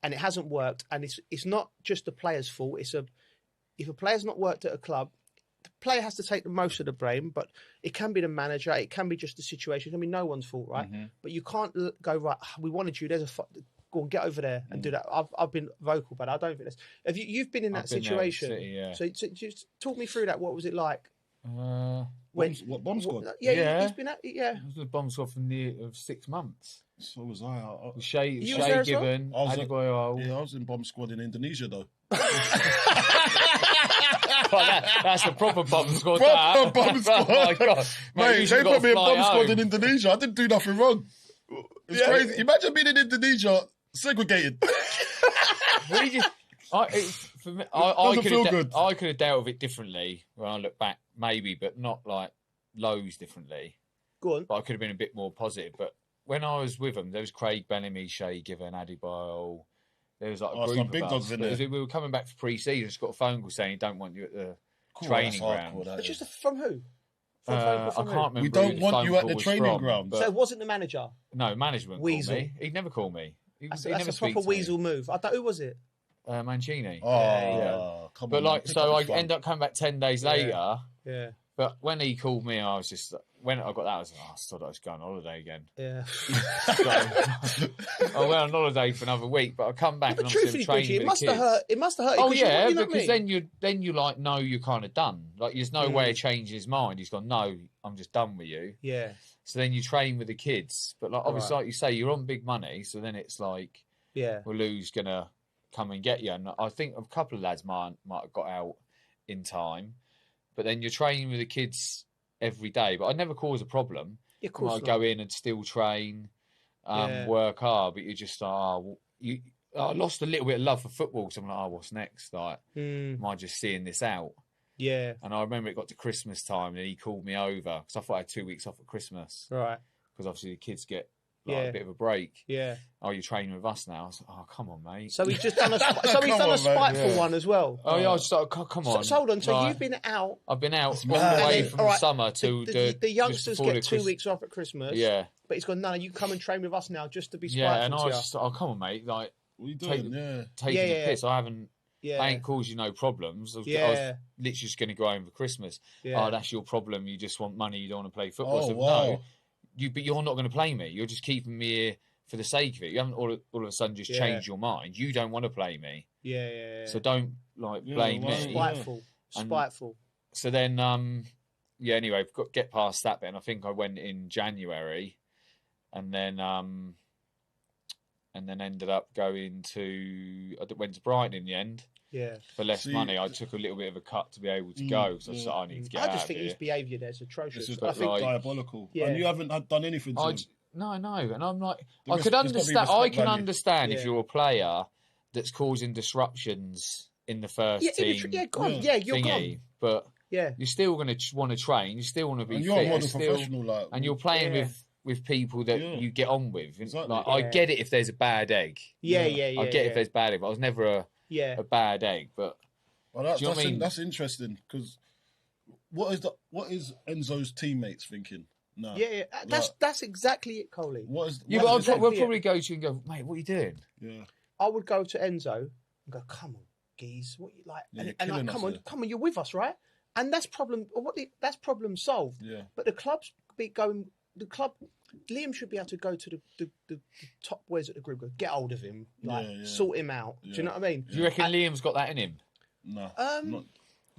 and it hasn't worked. And it's not just the player's fault. If a player's not worked at a club, the player has to take the most of the blame. But it can be the manager. It can be just the situation. It can be no one's fault, right? Mm-hmm. But you can't go, right, we wanted you. There's go and get over there and do that. I've been vocal, but I don't think that's. You've been in that situation? So just talk me through that. What was it like? What bomb squad? He's been at It was a bomb squad of 6 months. So was I. Shay Given. I was in bomb squad in Indonesia though. That's a proper bomb squad. Proper bomb squad. Oh my God. Mate, they put me in bomb squad in Indonesia. I didn't do nothing wrong. It's crazy. Imagine being in Indonesia segregated. I could have dealt with it differently when I look back, maybe, but not like loads differently. Go on. But I could have been a bit more positive. But when I was with them, there was Craig Bellamy, Shay Given, Adebayo. There was like a group of big dogs in there. We were coming back for pre-season. Just got a phone call saying he don't want you at the training ground. But just from who? I can't remember. We don't want you at the training ground. So it wasn't the manager? No, management Weasel. Called me. He'd never call me. That's a proper Weasel move. Who was it? Mancini. Come on. But I end up coming back 10 days later. Yeah. But when he called me, I was just when I got that, I was like, I thought I was going on holiday again. Yeah. So, I went on holiday for another week, but I come back and I'm still training with the kids. It must have hurt. Oh yeah, because then you like know you're kind of done. Like there's no way of changing his mind. He's gone, no, I'm just done with you. Yeah. So then you train with the kids, but like obviously, like you say, you're on big money. So then it's like, well, who's gonna come and get you? And I think a couple of lads might have got out in time. But then you're training with the kids every day. But I never cause a problem. Yeah, of course. I go in and still train, work hard. But you're just I lost a little bit of love for football. So I'm like, what's next? Like, am I just seeing this out? Yeah. And I remember it got to Christmas time and he called me over because I thought I had 2 weeks off at Christmas. Right. Because obviously the kids get a bit of a break. Yeah. Oh, you're training with us now? I was like, oh, come on, mate. So he's just done a spiteful one as well. Oh, yeah, I was like, come on. So hold on. So you've been out. I've been out all the way from summer to the youngsters get 2 weeks off at Christmas. Yeah. But he's gone, no, you come and train with us now just to be spiteful. Yeah, and I was just like, oh, come on, mate. Like, what are you doing? Taking the piss. I ain't caused you no problems. I was literally just going to go home for Christmas. Yeah. Oh, that's your problem. You just want money. You don't want to play football. So, no. But you're not going to play me. You're just keeping me here for the sake of it. You haven't all of a sudden just changed your mind. You don't want to play me. Yeah. So don't blame me. Spiteful. So then yeah. Anyway, I've got to get past that bit, and I think I went in January, and then ended up going to. I went to Brighton in the end. Yeah. For less money, I took a little bit of a cut to be able to go. So I thought I need to get out. I just think his behaviour there is atrocious. It's I think diabolical. Yeah. And you haven't done anything to him. No, and I'm like, I could understand. I can understand if you're a player that's causing disruptions in the first team. You're gone. But you're still going to want to train. You still want to be and fit. You're a modern professional, and you're playing with people that you get on with. Exactly. Like, I get it if there's a bad egg. I get it if there's bad egg, but I was never a bad egg. But that's interesting because what is Enzo's teammates thinking? No. Yeah. That's exactly it, Coley. We'll probably go to you and go, mate, what are you doing? Yeah. I would go to Enzo and go, come on, geez, what you like? Yeah, and like, come on, you're with us, right? And that's problem solved. Yeah. But the club's Liam should be able to go to the top boys at the group, go get hold of him, sort him out. Do you know what I mean? Do you reckon Liam's got that in him? No.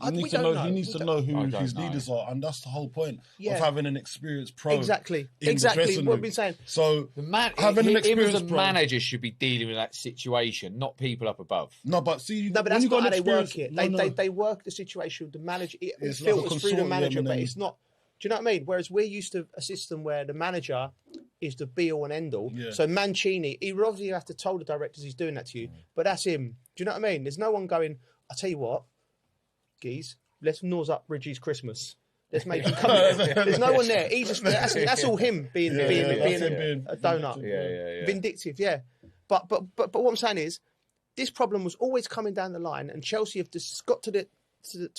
He needs to know who his leaders are, and that's the whole point of having an experienced pro. Exactly. What I've been saying. So having an experienced manager should be dealing with that situation, not people up above. No, but that's not how they work it. They work the situation. The manager it filters through the manager, but it's not. Do you know what I mean? Whereas we're used to a system where the manager is the be all and end all. Yeah. So Mancini, he would obviously have to tell the directors he's doing that to you, but that's him. Do you know what I mean? There's no one going, I'll tell you what, geez, let's nose up Reggie's Christmas. Let's make him come in. There's no one there. He's just that's all him being a donut. Yeah. Vindictive, But what I'm saying is, this problem was always coming down the line, and Chelsea have just got to it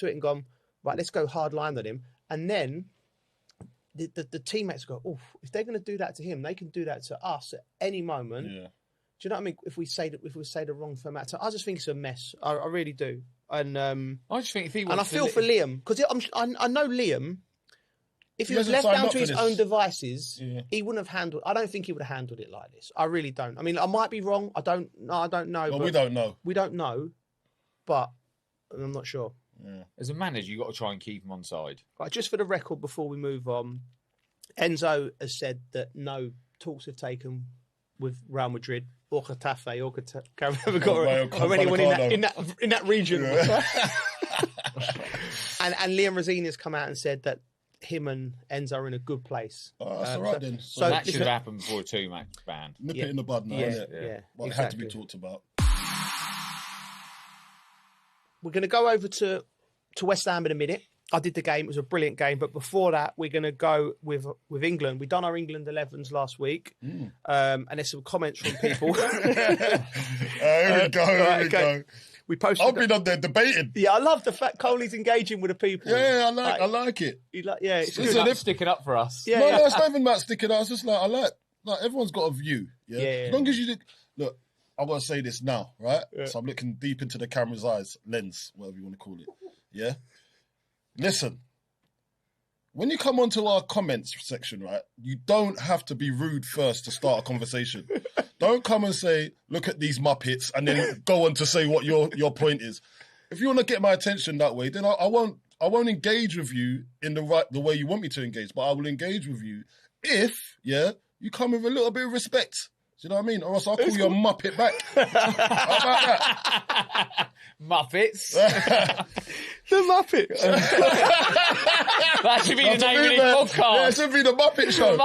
and gone, right, let's go hard line on him. And then the teammates go, oh, if they're going to do that to him, they can do that to us at any moment. Yeah. Do you know what I mean? If we say the wrong format, so I just think it's a mess. I really do. And I just think if he and I feel for Liam because I know Liam. If he was left down to his own devices, he wouldn't have handled. I don't think he would have handled it like this. I really don't. I mean, I might be wrong. I don't know. Well, we don't know. We don't know, but I'm not sure. Yeah. As a manager, you've got to try and keep him on side. Right, just for the record, before we move on, Enzo has said that no talks have taken with Real Madrid or Getafe can't remember or anyone in that region. Yeah. and Liam Rosini has come out and said that him and Enzo are in a good place. Oh, that's all right then. So that should have happened before a 2-match ban. Nip it in the bud now, yeah. But it had to be talked about. We're going to go over to West Ham in a minute. I did the game. It was a brilliant game. But before that, we're going to go with England. We've done our England 11s last week. And there's some comments from people. Here we go. We posted. I've been on there debating. Yeah, I love the fact Coley's engaging with the people. Yeah, I like it. It's good. They're sticking up for us. Yeah, no, it's not even about sticking up. It's just like everyone's got a view. Yeah. As long as you look, I've got to say this now, right? Yeah. So I'm looking deep into the camera's eyes, lens, whatever you want to call it. Yeah. Listen, when you come onto our comments section, right, you don't have to be rude first to start a conversation. Don't come and say, look at these Muppets, and then go on to say what your point is. If you want to get my attention that way, then I won't engage with you in the way you want me to engage, but I will engage with you if, you come with a little bit of respect. Do you know what I mean? Or else I'll call you a Muppet back. How about that? Muppets. The Muppets. That should be the name of the podcast. Yeah, it should be the Muppet Show.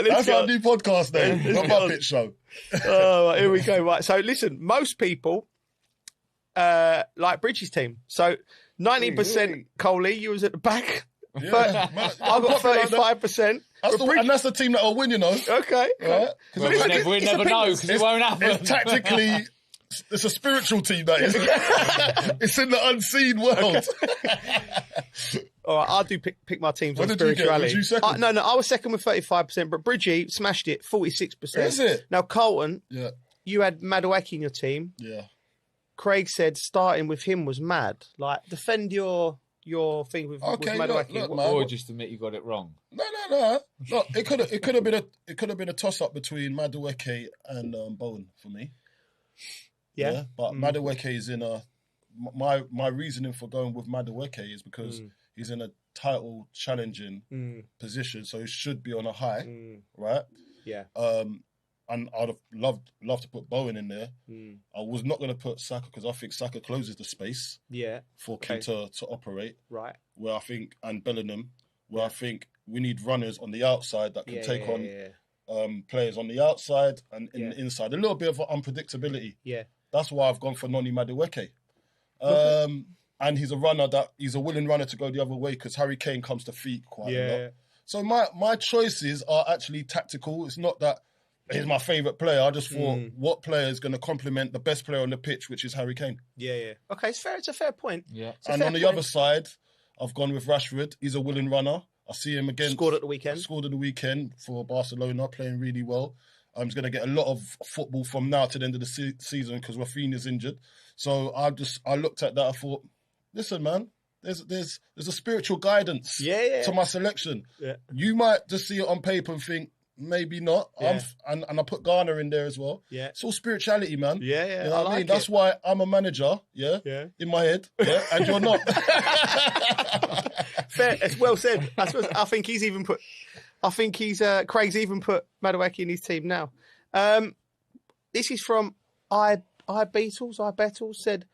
That's our new podcast name, the Muppet Show. Right, here we go. Right, so listen, most people like Bridges' team. So 90% Coley, you was at the back. Yeah, I've got 35%. That's the team that will win, you know. Okay. Right? We'll never know because it won't happen. It's tactically, it's a spiritual team, that is. It's in the unseen world. Okay. All right, I do pick my teams on spirituality. What did you second? No, I was second with 35%, but Bridgie smashed it, 46%. Is it? Now, Carlton, you had Madueke in your team. Yeah. Craig said starting with him was mad. Like, defend your thing with Madueke. Or just admit you got it wrong. No. Look, it could have been a toss up between Madueke and Bowen for me. Yeah. But Madueke is in a my reasoning for going with Madueke is because he's in a title challenging position, so he should be on a high, right? Yeah. And I'd have loved to put Bowen in there. I was not going to put Saka because I think Saka closes the space for Kane to operate. Right. Where I think, and Bellingham, where I think we need runners on the outside that can take on players on the outside and in the inside. A little bit of unpredictability. Yeah. That's why I've gone for Noni Madueke. And he's a willing runner to go the other way because Harry Kane comes to feet quite a lot. So my choices are actually tactical. It's not that he's my favourite player. I just thought, what player is going to complement the best player on the pitch, which is Harry Kane? Yeah. Okay, it's fair. It's a fair point. Yeah. And on the other side, I've gone with Rashford. He's a willing runner. I see him again. Scored at the weekend for Barcelona, playing really well. He's going to get a lot of football from now to the end of the season because Rafinha's injured. So I looked at that. I thought, listen, man, there's a spiritual guidance to my selection. Yeah. You might just see it on paper and think, maybe not. Yeah. And I put Ghana in there as well. Yeah. It's all spirituality, man. Yeah. You know what I mean? That's why I'm a manager, in my head, and you're not. Fair, it's well said. I think he's even put. Craig's even put Madueke in his team now. This is from iBeatles said,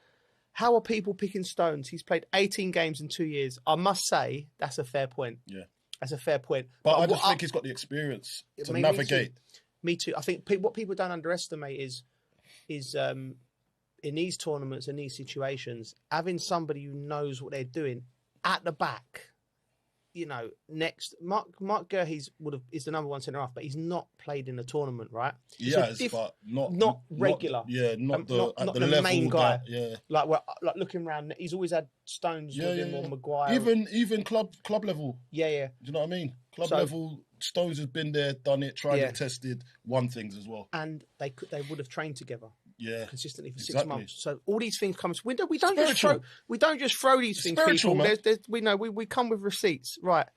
how are people picking Stones? He's played 18 games in 2 years. I must say, that's a fair point. Yeah. That's a fair point. But I just think he's got the experience to navigate. Me too. I think what people don't underestimate is in these tournaments and these situations, having somebody who knows what they're doing at the back. You know, next Mark Gurhey is the number one centre half, but he's not played in a tournament, right? But not regular. Not the level main guy. Like looking around, he's always had Stones with him or Maguire. Even club level. Yeah. Do you know what I mean? Club level, Stones has been there, done it, tried it, tested, won things as well. And they would have trained together. Yeah, consistently for 6 months. So all these things come. We don't just throw these things. People, we come with receipts. Right.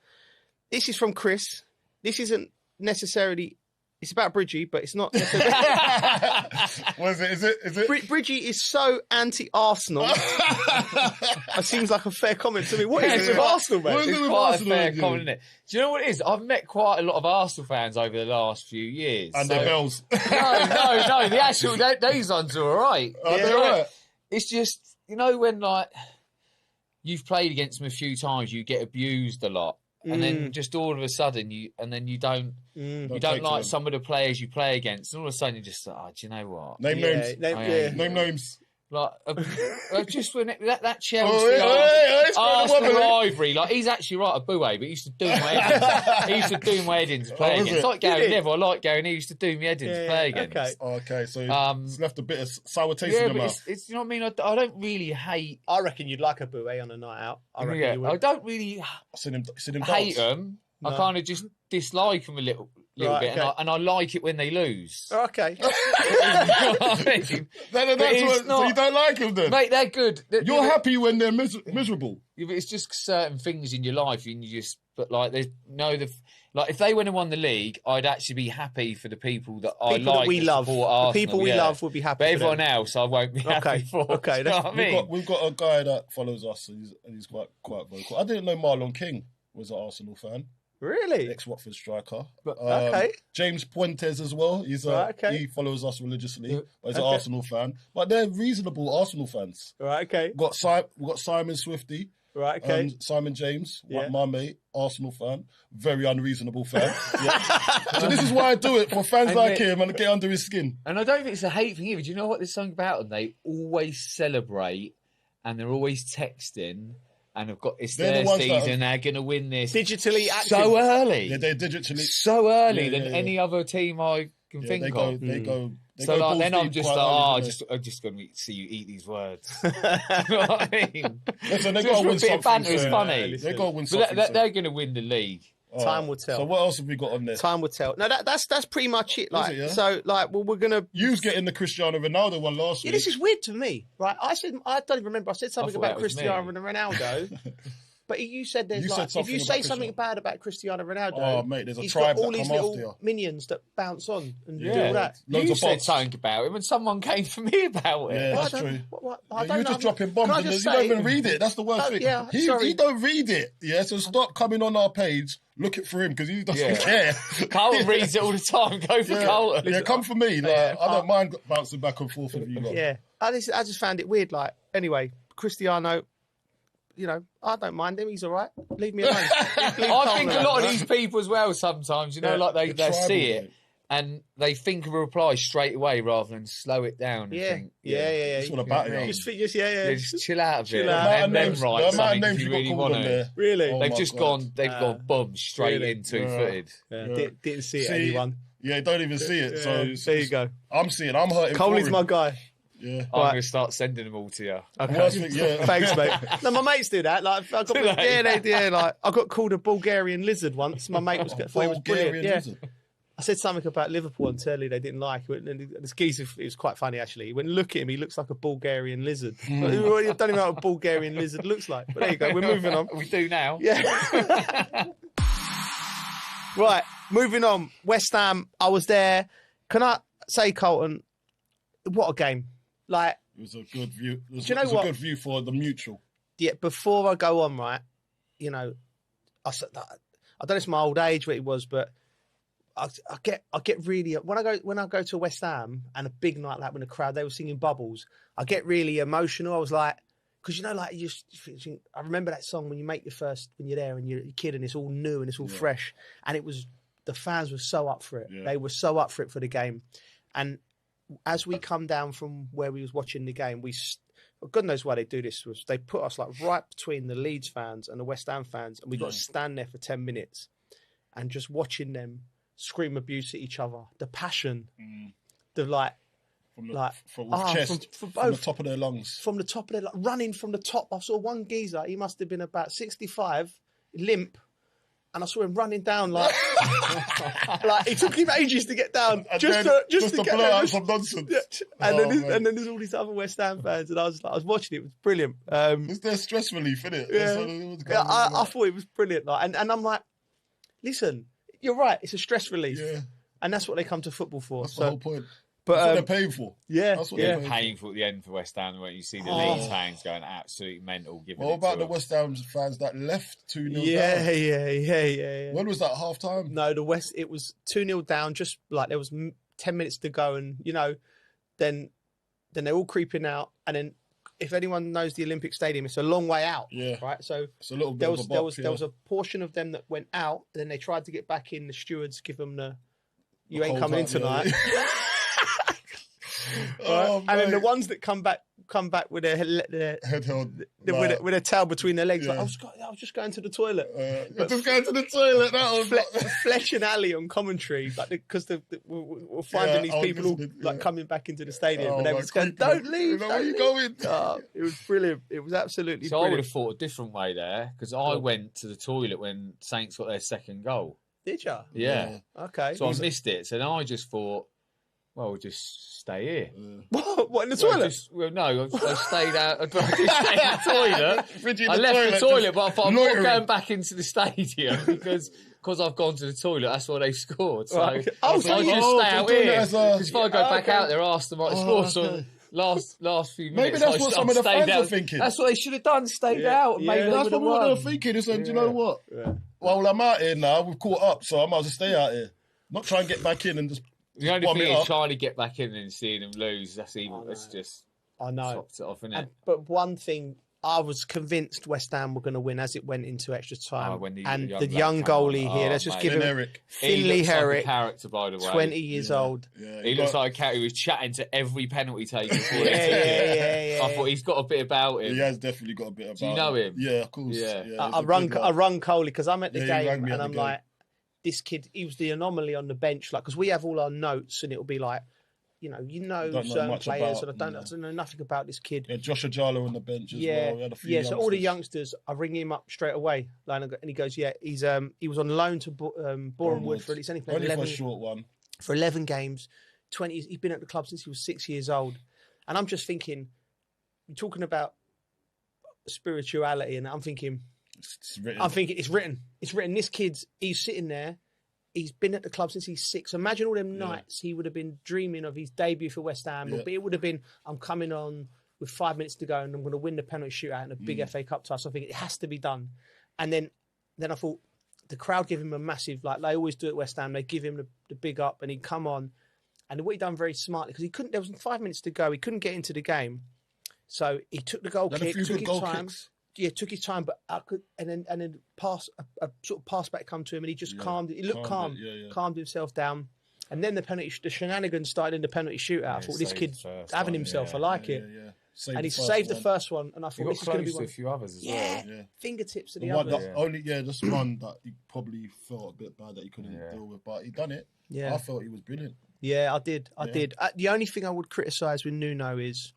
This is from Chris. This isn't necessarily. It's about Bridgie, but it's not. What is it? Is it? Bridgie is so anti-Arsenal. It seems like a fair comment to me. What is it with Arsenal, mate? It's quite a fair comment, isn't it? Do you know what it is? I've met quite a lot of Arsenal fans over the last few years. And their bells. No. The actual these ones are all right. Right. It's just, when you've played against them a few times, you get abused a lot. And then just all of a sudden, you don't like some of the players you play against, and all of a sudden you're just like, do you know what? Name names. Like just when that Chelsea Arsenal rivalry, like he's actually right at Boué, but he used to do my head in. He used to do my head in to play against. It's like Gary Neville. I like Gary Neville. He used to do my head in to play against. Okay. So it's left a bit of sour taste in the mouth. It's you know what I mean. I don't really hate. I reckon you'd like a Boué on a night out. I reckon you would. I don't really hate them. No. I kind of just dislike them a little bit, and I like it when they lose. Okay. So you don't like them then? Mate, they're good. You're happy when they're miserable. Yeah, but it's just certain things in your life, and if they went and won the league, I'd actually be happy for the people that I like. We love. The people we love would be happy. But everyone else, I won't be happy for. Okay, you know what I mean? We've got a guy that follows us, and he's quite vocal. I didn't know Marlon King was an Arsenal fan. Really? Ex-Watford striker. Okay. James Puentes as well. He follows us religiously. He's an Arsenal fan. But they're reasonable Arsenal fans. Right, okay. We've got Simon Swifty. Right, okay. Simon James, my mate, Arsenal fan. Very unreasonable fan. So this is why I do it, for fans like him, and get under his skin. And I don't think it's a hate thing either. Do you know what there's something about them? They always celebrate, and they're always texting. And it's their season, they're going to win this. Digitally active. So early. Yeah, they're digitally. So early than any other team I can think of. They go. Then I'm just I'm just going to see you eat these words. You know what I mean? Listen, they've got to win something. Banter is funny. They've got to win something. They're going to win the league. Time will tell. So what else have we got on there? Time will tell. No, that's pretty much it. We're gonna. You was getting the Cristiano Ronaldo one last week. This is weird to me, right? I don't even remember. I said something about Cristiano Ronaldo, But you said You said if you something say about something bad about Cristiano Ronaldo, Oh, mate, there's a he's tribe got all that these come little after you. minions that bounce on and do all Yeah, that. you said something about him, and someone came for me about it. Yeah, that's true. I Yeah, don't you're know. just dropping bombs Can I and just you don't say- even read it. That's the worst thing. Yeah, he don't read it. Yeah, so stop coming on our page looking for him because he doesn't care. Carlton reads it all the time. Go for Carlton. Yeah, come for me. Like, I don't mind bouncing back and forth with you lot. Yeah, I just found it weird. Like, anyway, Cristiano, you know, I don't mind him. He's all right. Leave me alone. I think a lot of these people as well sometimes, you know, like they see it mate. and they think of a reply straight away rather than slow it down. And think, Yeah. It's all about it. Just chill out a bit. Chill out. And then write something if you really want to. there. Really? They've just gone boom, straight in two-footed. Didn't see it, anyone. Yeah, don't even see it. So there you go. I'm hurting. Coley's my guy. Yeah. I'm going to start sending them all to you. Okay. Thanks, mate. No, my mates do that. Like, I got like I got called a Bulgarian lizard once. My mate thought it was brilliant. Yeah. Lizard. I said something about Liverpool on telly they didn't like. And this geezer, it was quite funny actually. He went, look at him, he looks like a Bulgarian lizard. I don't even know what a Bulgarian lizard looks like. But there you go, we're moving on. We do now. Yeah. Right, moving on. West Ham, I was there. Can I say, Colton, what a game. Like, it was a good view. It was a good view for the mutual. Yeah, before I go on, right, you know, I don't know if it's my old age what it was, but I get really when I go to West Ham and a big night like when the crowd they were singing Bubbles, I get really emotional. I was like, because you know, like I remember that song when you're there and you're a kid and it's all new and it's all fresh, and the fans were so up for it. Yeah. They were so up for it for the game, and as we come down from where we was watching the game, God knows why they do this. They put us like right between the Leeds fans and the West Ham fans, and we got to stand there for 10 minutes and just watching them scream abuse at each other. The passion, the from the top of their lungs, running from the top. I saw one geezer. He must have been about 65, limp. And I saw him running down like it took him ages to get down, just to blow out some nonsense. Yeah. And then there's all these other West Ham fans, and I was watching it. It was brilliant. It's their stress relief, isn't it? Yeah, I thought it was brilliant. And I'm like, listen, you're right. It's a stress relief, and that's what they come to football for. That's the whole point. But that's what they're paying for. Yeah, that's what they're paying for at the end for West Ham, where you see the Leeds fans going absolutely mental. What about the West Ham fans that left 2-0 down? Yeah. When was that, half time? No, it was 2-0 down. Just like there was 10 minutes to go, and you know, then they're all creeping out, and then if anyone knows the Olympic Stadium, it's a long way out. Yeah, right. So it's a little bit there was a portion of them that went out, and then they tried to get back in. The stewards give them you ain't coming in tonight. Yeah. And then the ones that come back with their head held, with their tail between their legs. Like, I was just going to the toilet. Just going to the toilet. That was Fletch and Ali on commentary, like because we're finding these people all coming back into the stadium, and everyone's going, "Don't leave! Where are you going?" It was brilliant. It was absolutely. So brilliant. I would have thought a different way there because I went to the toilet when Saints got their second goal. Did you? Yeah. Okay. So I missed it. So then I just thought, well, we'll just stay here. What, in the toilet? No, I stayed out. I just stayed in the toilet. I left the toilet, but I thought I'm not going back into the stadium because I've gone to the toilet. That's why they've scored. So I'll just stay out here. Because if I go back out there, ask them what score. So last few minutes, maybe that's what some of the fans are thinking. That's what they should have done. Stayed out. Maybe that's what they were thinking. They said, you know what? Well, I'm out here now. We've caught up, so I might as well stay out here. Not try and get back in and just. The only thing is trying to get back in and seeing them lose. That's even. That's just. I know. Topped it off, isn't it? But one thing, I was convinced West Ham were going to win as it went into extra time. The young goalie here, let's just give him Finley Herrick, character, by the way, 20 years old. Yeah, he looks like a character. He was chatting to every penalty taker. Yeah. I thought he's got a bit about him. He has definitely got a bit about him. Do you know him? Yeah, of course. Yeah. I rung Coley because I'm at the game and I'm like, this kid, he was the anomaly on the bench, like because we have all our notes and it'll be like, you know certain players, and I don't know nothing about this kid. Yeah, Josh Ajalo on the bench as well. We had a few youngsters. So all the youngsters, I ring him up straight away, and he goes, yeah, he was on loan to Boreham Woodford. He's only played 11, for a short one. For 11 games, 20. He's been at the club since he was 6 years old, and I'm just thinking, you're talking about spirituality, and I'm thinking, It's written. I think it's written. It's written. This kid's, he's sitting there. He's been at the club since he's 6. Imagine all them nights he would have been dreaming of his debut for West Ham. But it would have been, I'm coming on with 5 minutes to go and I'm going to win the penalty shootout in a big FA Cup tie. So I think it has to be done. And then I thought the crowd give him a massive, like they always do at West Ham. They give him the big up and he'd come on. And what he done very smartly, because he couldn't, there was 5 minutes to go. He couldn't get into the game. So he took the goal kick, took his time. Yeah, took his time, but and then pass a sort of pass back come to him, and he just calmed. He looked calm, calmed himself down, and then the shenanigans started in the penalty shootout. I thought this kid's having himself. I like it, and he saved the first one, and I thought this is going to be one. A few others as well. Yeah, fingertips of the others. Just one that he probably felt a bit bad that he couldn't deal with, but he done it. Yeah, I felt he was brilliant. Yeah, I did. The only thing I would criticise with Nuno is.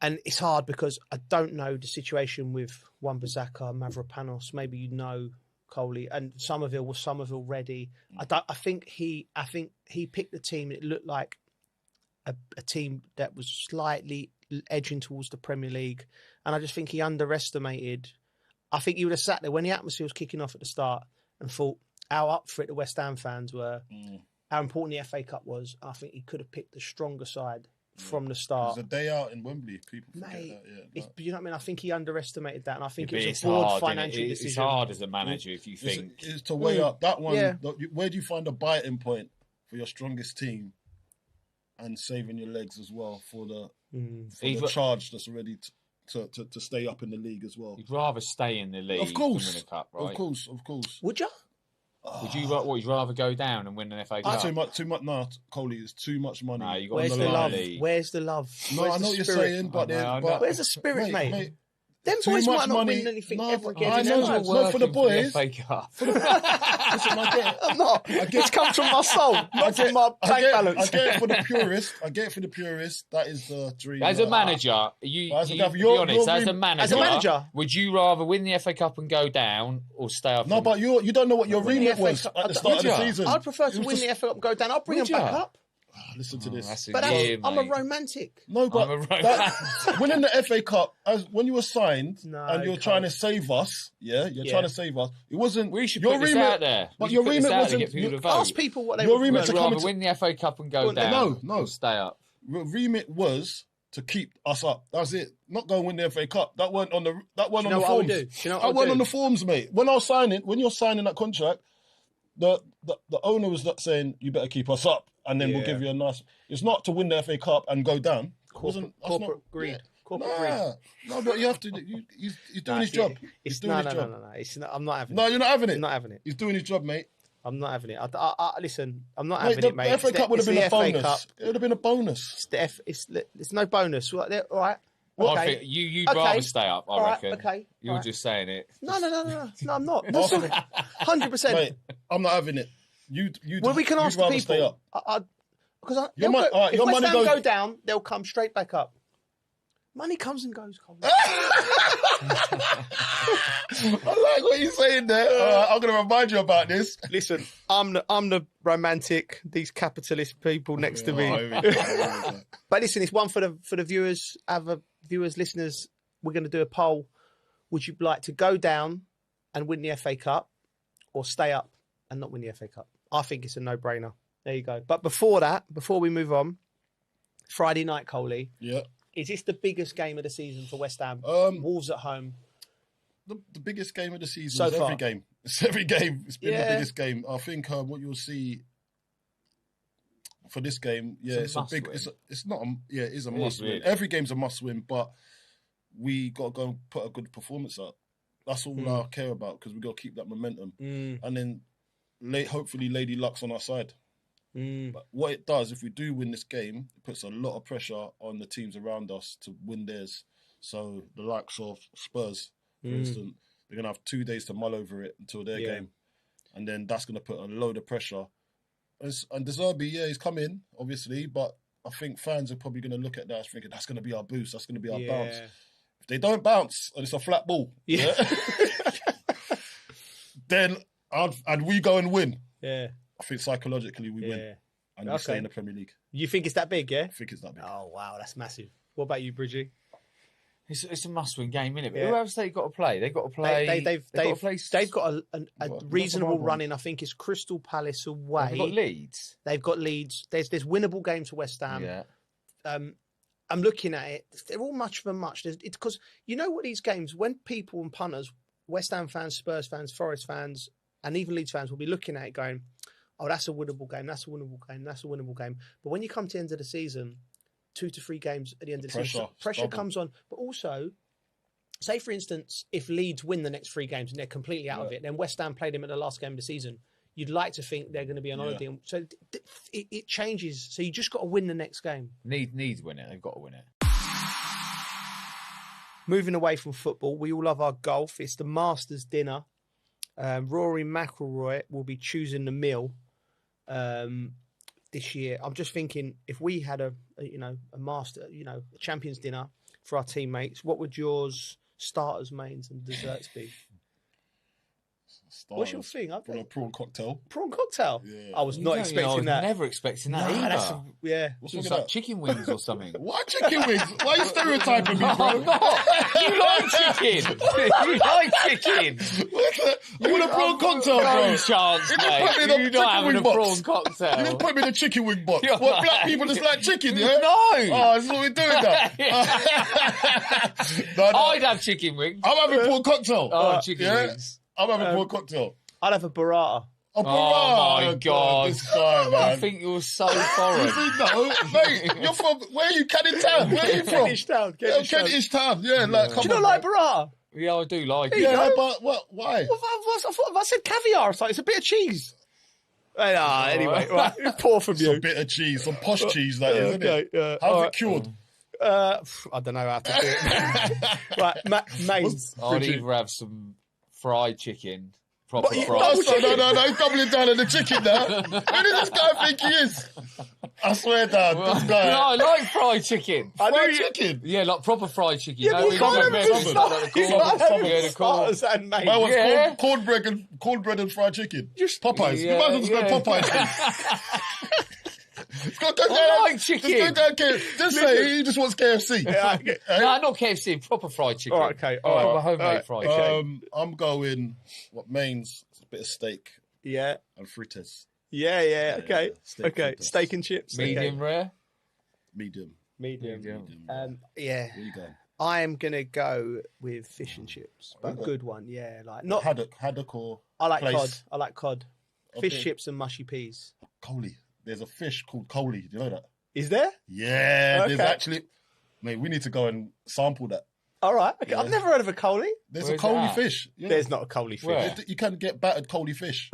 And it's hard because I don't know the situation with Wan-Bissaka, Mavropanos. Maybe you know Coley and Somerville. Was Somerville ready? I think he picked the team. It looked like a team that was slightly edging towards the Premier League, and I just think he underestimated. I think he would have sat there when the atmosphere was kicking off at the start and thought how up for it the West Ham fans were, how important the FA Cup was. I think he could have picked the stronger side. From the start. It was a day out in Wembley. People forget that. You know what I mean? I think he underestimated that, and I think it was a broad financial decision. It's hard as a manager if you think... It's to weigh up that one. Yeah. Where do you find a biting point for your strongest team and saving your legs as well for the charge that's ready to stay up in the league as well? You'd rather stay in the league than win a cup, right? Of course. Would you? Would you rather go down and win an FA Cup? Too much. No, Coley, it's too much money. No, you got Where's the love? Where's the love? No, I know what you're saying, but where's the spirit, mate? Them boys might not win anything ever again. I know, not for the boys. FA Cup. Listen, I'm not. This comes from my soul, not from my bank balance. I get it for the purist. That is the dream. As a manager, be honest. As a manager, would you rather win the FA Cup and go down or stay up? No, but you don't know what your remit was at the start of the season. I'd prefer to win the FA Cup and go down. I'll bring them back up. Listen to this. But I'm a romantic. No, but winning the FA Cup, when you were signed and you were trying to save us, you're trying to save us. It wasn't. We should put this out there. But your remit wasn't. Ask people what they your remit to rather win the FA Cup and go down. No, stay up. Your remit was to keep us up. That's it. Not go and win the FA Cup. That weren't on the. That weren't on the forms. That weren't on the forms, mate. When you're signing that contract, the owner was saying you better keep us up. And then we'll give you a nice... It's not to win the FA Cup and go down. Corporate greed. No, but you have to... He's doing his job. He's doing his job. No. I'm not having it. No, you're not having it. I'm not having it. He's doing his job, mate. I'm not having it. Listen, I'm not having it, mate. The FA Cup would have been a bonus. It would have been a bonus. It's no bonus. All right. Okay. I think you'd rather stay up, I reckon. Okay. You're just saying it. No, I'm not. 100%. Mate, I'm not having it. Well, we can ask the people. Because if West Ham go down, they'll come straight back up. Money comes and goes. I like what you're saying there. I'm going to remind you about this. Listen, I'm the romantic. These capitalist people next to me. But listen, it's one for the viewers, other viewers, listeners. We're going to do a poll. Would you like to go down and win the FA Cup, or stay up and not win the FA Cup? I think it's a no-brainer. There you go. But before we move on, Friday night, Coley. Yeah. Is this the biggest game of the season for West Ham? Wolves at home. The biggest game of the season is every game. It's every game. It's been the biggest game. I think what you'll see for this game, it's a big. Win. It's not. It is a must win. Really. Every game's a must win, but we got to go and put a good performance up. That's all I care about, because we got to keep that momentum, and then hopefully Lady Luck's on our side. But what it does, if we do win this game, it puts a lot of pressure on the teams around us to win theirs. So the likes of Spurs, for instance, they're going to have 2 days to mull over it until their game. And then that's going to put a load of pressure. And De Zerbi, he's come in, obviously, but I think fans are probably going to look at that thinking that's going to be our boost, that's going to be our bounce. If they don't bounce and it's a flat ball, then and we go and win. Yeah. I think psychologically we win and we stay in the Premier League. You think it's that big, yeah? I think it's that big. Oh, wow, that's massive. What about you, Bridgie? It's a must-win game, isn't it? But Yeah. who else they got to play? They've got to play. They've got a reasonable run in. I think it's Crystal Palace away. They've got Leeds. They've got Leeds. There's winnable games for West Ham. Yeah. I'm looking at it. They're all much of a much. It's because you know what these games, when people and punters, West Ham fans, Spurs fans, Forest fans, and even Leeds fans will be looking at it going, "Oh, that's a winnable game. That's a winnable game. That's a winnable game." But when you come to the end of the season, 2 to 3 games at the end of the season, pressure comes on. But also, say for instance, if Leeds win the next 3 games and they're completely out of it, then West Ham played them at the last game of the season. You'd like to think they're going to be on holiday. So it changes. So you just got to win the next game. Need to win it. They've got to win it. Moving away from football, we all love our golf. It's the Masters dinner. Rory McIlroy will be choosing the meal this year. I'm just thinking, if we had a master, a champions dinner for our teammates, what would yours, starters, mains, and desserts be? What's your thing? A prawn cocktail. Prawn cocktail? Yeah. I was not expecting that. Never expecting that either. Yeah. It's like chicken wings or something. What chicken wings? Why are you stereotyping me, bro? I'm not. You like chicken. You like chicken. You want a prawn cocktail, bro? No chance, mate. You're not having a prawn cocktail. You just put me in the chicken wing box. What, black people just like chicken, yeah? No. Oh, that's what we're doing now. I'd have chicken wings. I'm having prawn cocktail. Oh, chicken wings. I'm having prawn cocktail. I'd have a burrata. A burrata. Oh my God! This guy, man. I think you're so foreign. You think that? Mate, you're from, where are you? Kentish Town? Where are you from? Kentish Town. Yeah, like, come on. Do you not like burrata? Yeah, I do like it. Yeah, but what? Why? Well, I said caviar. It's a bit of cheese. Anyway, right, poor from you. Some bit of cheese, some posh cheese, that is, isn't it? How's it cured? I don't know how to do it. Right, mains. I'd either have some fried chicken, proper fried. No, he's doubling down on the chicken now. Who does this guy think he is? I swear down, this guy. No, I like fried chicken. Fried chicken? Yeah, like proper fried chicken. Yeah, you know, the starters and mains. Mine was cornbread and fried chicken. Popeyes. You might as well just go Popeyes. I like chicken. Just say he just wants KFC. No, not KFC. Proper fried chicken. All right, okay. Proper homemade fried chicken. I'm going mains, a bit of steak. Yeah. And fritters. Yeah. Okay. Steak and chips. Medium rare. Medium. Yeah. Where you going? I am gonna go with fish and chips, but a good one. Yeah, like not haddock or. I like place. cod. I like cod. Okay. Fish chips and mushy peas. Coley. There's a fish called coley. Do you know that? Is there? Yeah, Okay. there's actually. Mate, we need to go and sample that. All right. Okay. Yeah. I've never heard of a coley. There's a coley fish. Yeah. There's not a coley fish. Where? You can get battered coley fish.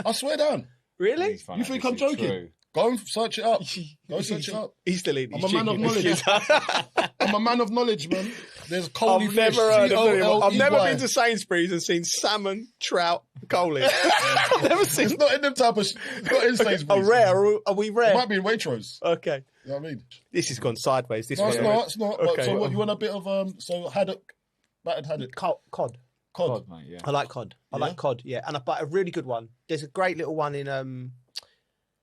I swear down. Really? You think I'm joking? True. Go and search it up. Go search it up. He's still eating. I'm a man of knowledge. I'm a man of knowledge, man. There's coley I've fish. never heard of C-O-L-E-Y. I've never been to Sainsbury's and seen salmon, trout, coley. I've never seen. It's not in them type of. It's not in Sainsbury's. Are rare? Are we rare? It might be in Waitrose. Okay. You know what I mean? This has gone sideways. No, it's not. Okay. So what, you want a bit of so haddock, battered haddock, cod. cod, mate. Yeah. I like cod. I like cod. Yeah, but a really good one. There's a great little one in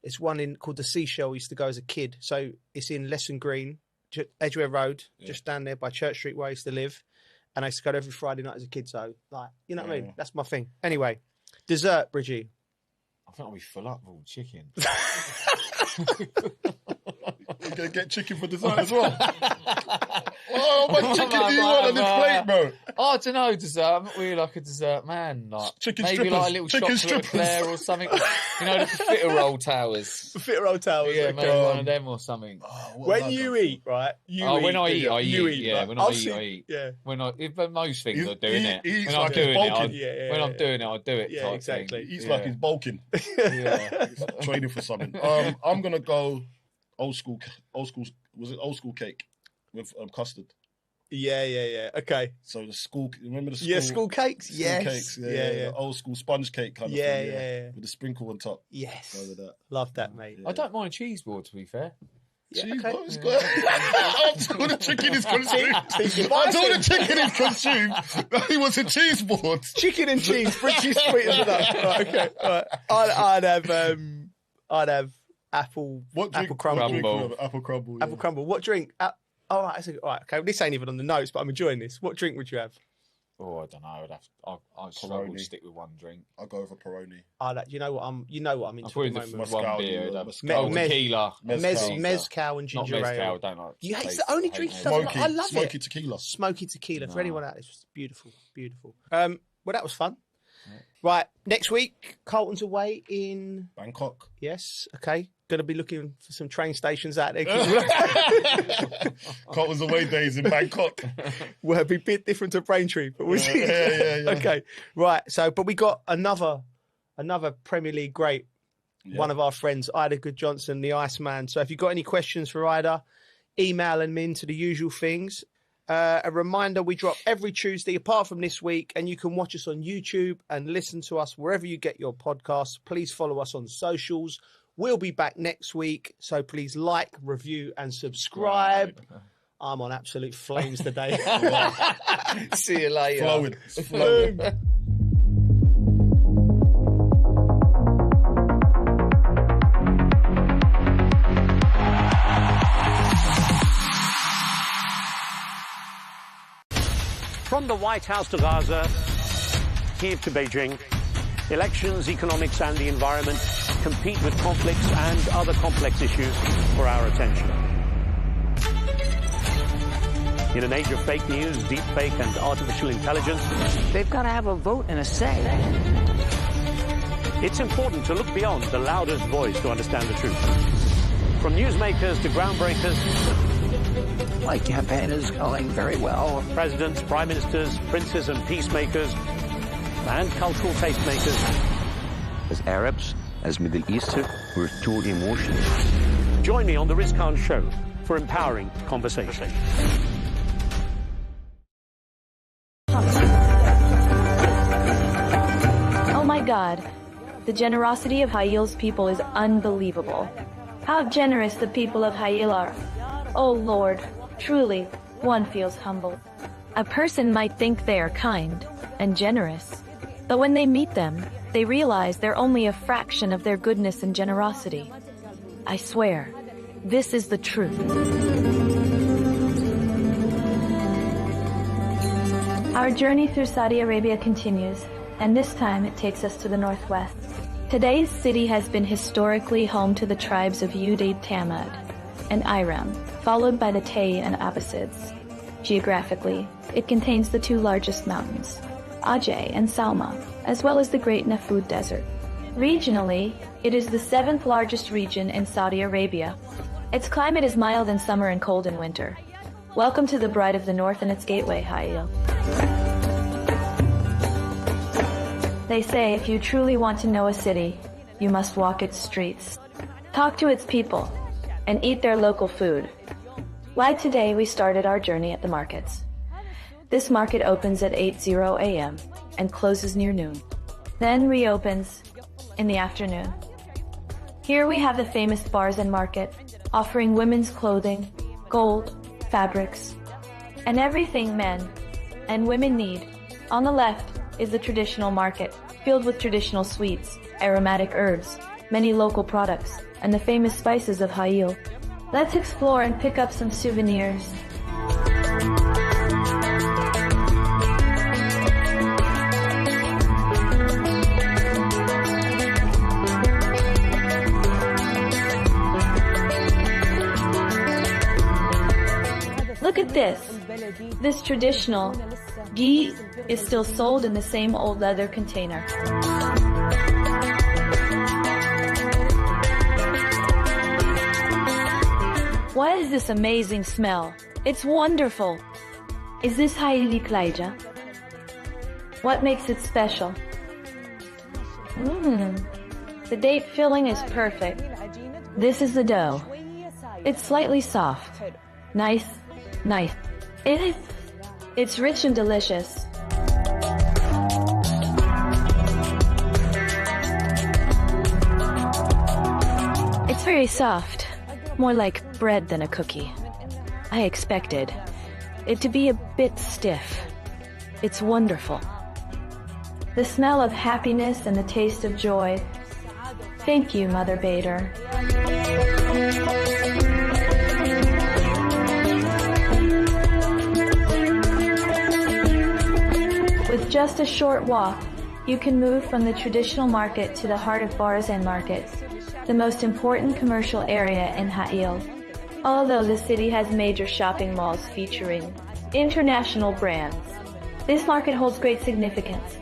it's one in called the Seashell. I used to go as a kid. So it's in Lesson Green, Edgware Road, just down there by Church Street where I used to live. And I used to go there every Friday night as a kid. So like, you know what I mean? That's my thing. Anyway, dessert, Bridgie. I think I'll be full up with all chicken. You're going to get chicken for dessert as well. Oh, what chicken do you want on this plate, bro? Oh, I don't know, dessert. I'm not really like a dessert man. Like chicken maybe strippers. like a little chocolate eclair or something. You know, the fitter roll towers. Fitter roll towers. Yeah, okay. maybe one of them or something. When you eat, right? When I eat, I eat. Yeah, right? when I eat. Yeah. But most things I do, innit? When I'm doing it, I do it. Yeah, exactly. He eats like he's bulking. Yeah. Training for something. I'm gonna go old school. Was it old school cake with custard? Yeah. Okay. So the school, remember the school? Yeah, school cakes. School Yes. cakes. Yeah. The old school sponge cake kind of thing. Yeah. With the sprinkle on top. Yes. Go with that. Love that, mate. I don't mind cheese board, to be fair. Cheese board is good. Until the chicken is consumed. Until the chicken is consumed, he wants a cheese board. Chicken and cheese, Bridgie's sweet as enough. Right, okay. All right. I'd have apple crumble. Apple crumble. Apple crumble. What drink? All right, okay. This ain't even on the notes, but I'm enjoying this. What drink would you have? Oh, I don't know. I'd struggle to stick with one drink. I'll go for Peroni. You know what I'm into at the moment. One beer. Tequila. Mezcal and ginger ale. Not mezcal, ale. don't like. It's the only drink I love smoky tequila. Smoky tequila. For anyone out there, it's beautiful. Well, that was fun. Yeah. Right, next week, Carlton's away in... Bangkok. Yes, okay. Going to be looking for some train stations out there. Carlton's away days in Bangkok. Well, it'll be a bit different to Braintree, but we'll see. Yeah. Okay, right. So, but we got another Premier League great, one of our friends, Ida Good-Johnson, the Iceman. So if you've got any questions for Ida, email them into the usual things. A reminder, we drop every Tuesday apart from this week, and you can watch us on YouTube and listen to us wherever you get your podcasts. Please follow us on socials. We'll be back next week, so please like, review and subscribe. I'm on absolute flames today. See you later. Flowing. From the White House to Gaza, Kiev to Beijing, elections, economics and the environment compete with conflicts and other complex issues for our attention. In an age of fake news, deepfake and artificial intelligence, they've got to have a vote and a say. It's important to look beyond the loudest voice to understand the truth. From newsmakers to groundbreakers, my campaign is going very well. Presidents, prime ministers, princes and peacemakers, and cultural tastemakers. As Arabs, as Middle Eastern, we're too emotional. Join me on The Riz Khan Show for empowering conversation. Oh my God, the generosity of Hayil's people is unbelievable. How generous the people of Hayil are. Oh Lord, truly, one feels humbled. A person might think they are kind and generous, but when they meet them, they realize they're only a fraction of their goodness and generosity. I swear, this is the truth. Our journey through Saudi Arabia continues, and this time it takes us to the northwest. Today's city has been historically home to the tribes of Udaid Tamad and Iram, followed by the Tay and Abbasids. Geographically, it contains the two largest mountains, Ajay and Salma, as well as the Great Nafud Desert. Regionally, it is the 7th largest region in Saudi Arabia. Its climate is mild in summer and cold in winter. Welcome to the Bride of the North and its gateway, Hayil. They say if you truly want to know a city, you must walk its streets, talk to its people, and eat their local food. Like today, we started our journey at the markets. This market opens at 8:00 a.m. and closes near noon, then reopens in the afternoon. Here we have the famous bars and market, offering women's clothing, gold, fabrics, and everything men and women need. On the left is the traditional market, filled with traditional sweets, aromatic herbs, many local products, and the famous spices of Hayil. Let's explore and pick up some souvenirs. Look at this. This traditional ghee is still sold in the same old leather container. What is this amazing smell? It's wonderful. Is this Hayili Klaija? What makes it special? The date filling is perfect. This is the dough. It's slightly soft. Nice. It's rich and delicious. It's very soft, more like bread than a cookie. I expected it to be a bit stiff. It's wonderful. The smell of happiness and the taste of joy. Thank you, Mother Bader. just a short walk, you can move from the traditional market to the heart of Barzan Market, the most important commercial area in Ha'il. Although the city has major shopping malls featuring international brands, this market holds great significance.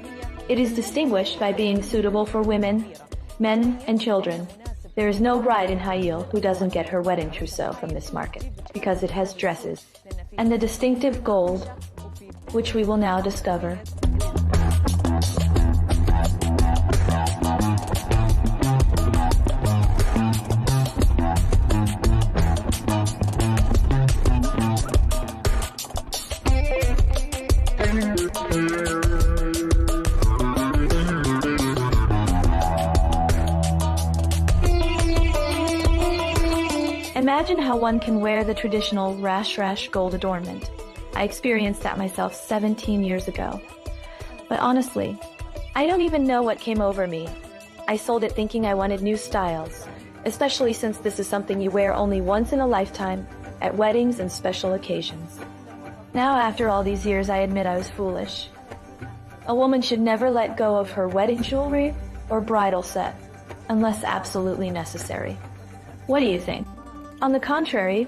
It is distinguished by being suitable for women, men, and children. There is no bride in Ha'il who doesn't get her wedding trousseau from this market, because it has dresses and the distinctive gold, which we will now discover. Imagine how one can wear the traditional rash gold adornment. I experienced that myself 17 years ago. But honestly, I don't even know what came over me. I sold it thinking I wanted new styles, especially since this is something you wear only once in a lifetime, at weddings and special occasions. Now, after all these years, I admit I was foolish. A woman should never let go of her wedding jewelry or bridal set, unless absolutely necessary. What do you think? On the contrary,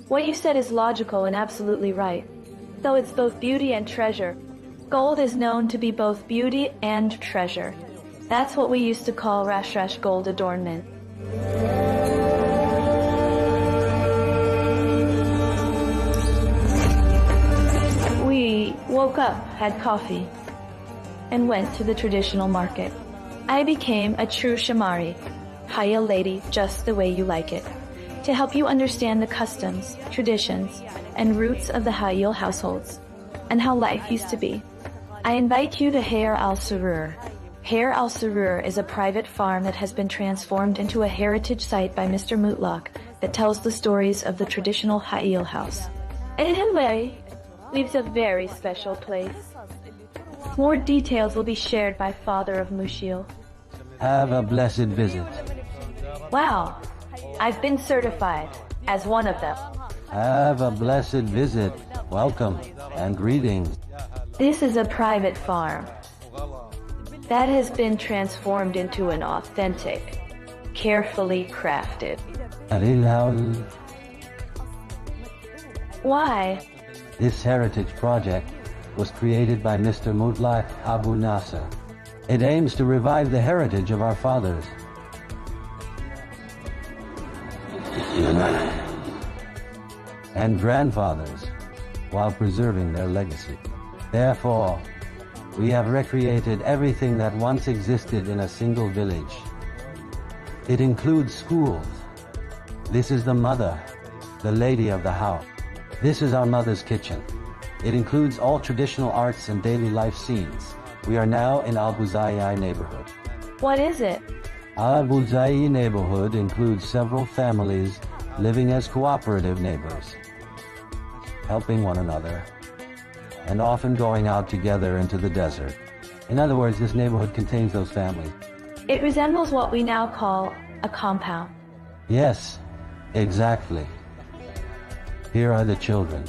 what you said is logical and absolutely right. Though it's both beauty and treasure, gold is known to be both beauty and treasure. That's what we used to call rash gold adornment. We woke up, had coffee, and went to the traditional market. I became a true Shamari, Ha'il lady just the way you like it, to help you understand the customs, traditions, and roots of the Ha'il households, and how life used to be. I invite you to Hair al-Surur. Hair al-Surur is a private farm that has been transformed into a heritage site by Mr. Mutlaq that tells the stories of the traditional Ha'il house. And Hilway leaves a very special place. More details will be shared by Father of Mushil. Have a blessed visit. Wow. I've been certified as one of them. Have a blessed visit. Welcome and greetings. This is a private farm that has been transformed into an authentic, carefully crafted. Why? This heritage project was created by Mr. Mutlaq Abu Nasser. It aims to revive the heritage of our fathers. And grandfathers, while preserving their legacy. Therefore, we have recreated everything that once existed in a single village. It includes schools. This is the mother, the lady of the house. This is our mother's kitchen. It includes all traditional arts and daily life scenes. We are now in Al-Buzai'i neighborhood. What is it? Al-Buzai'i neighborhood includes several families living as cooperative neighbors, helping one another, and often going out together into the desert. In other words, this neighborhood contains those families. It resembles what we now call a compound. Yes, exactly. Here are the children,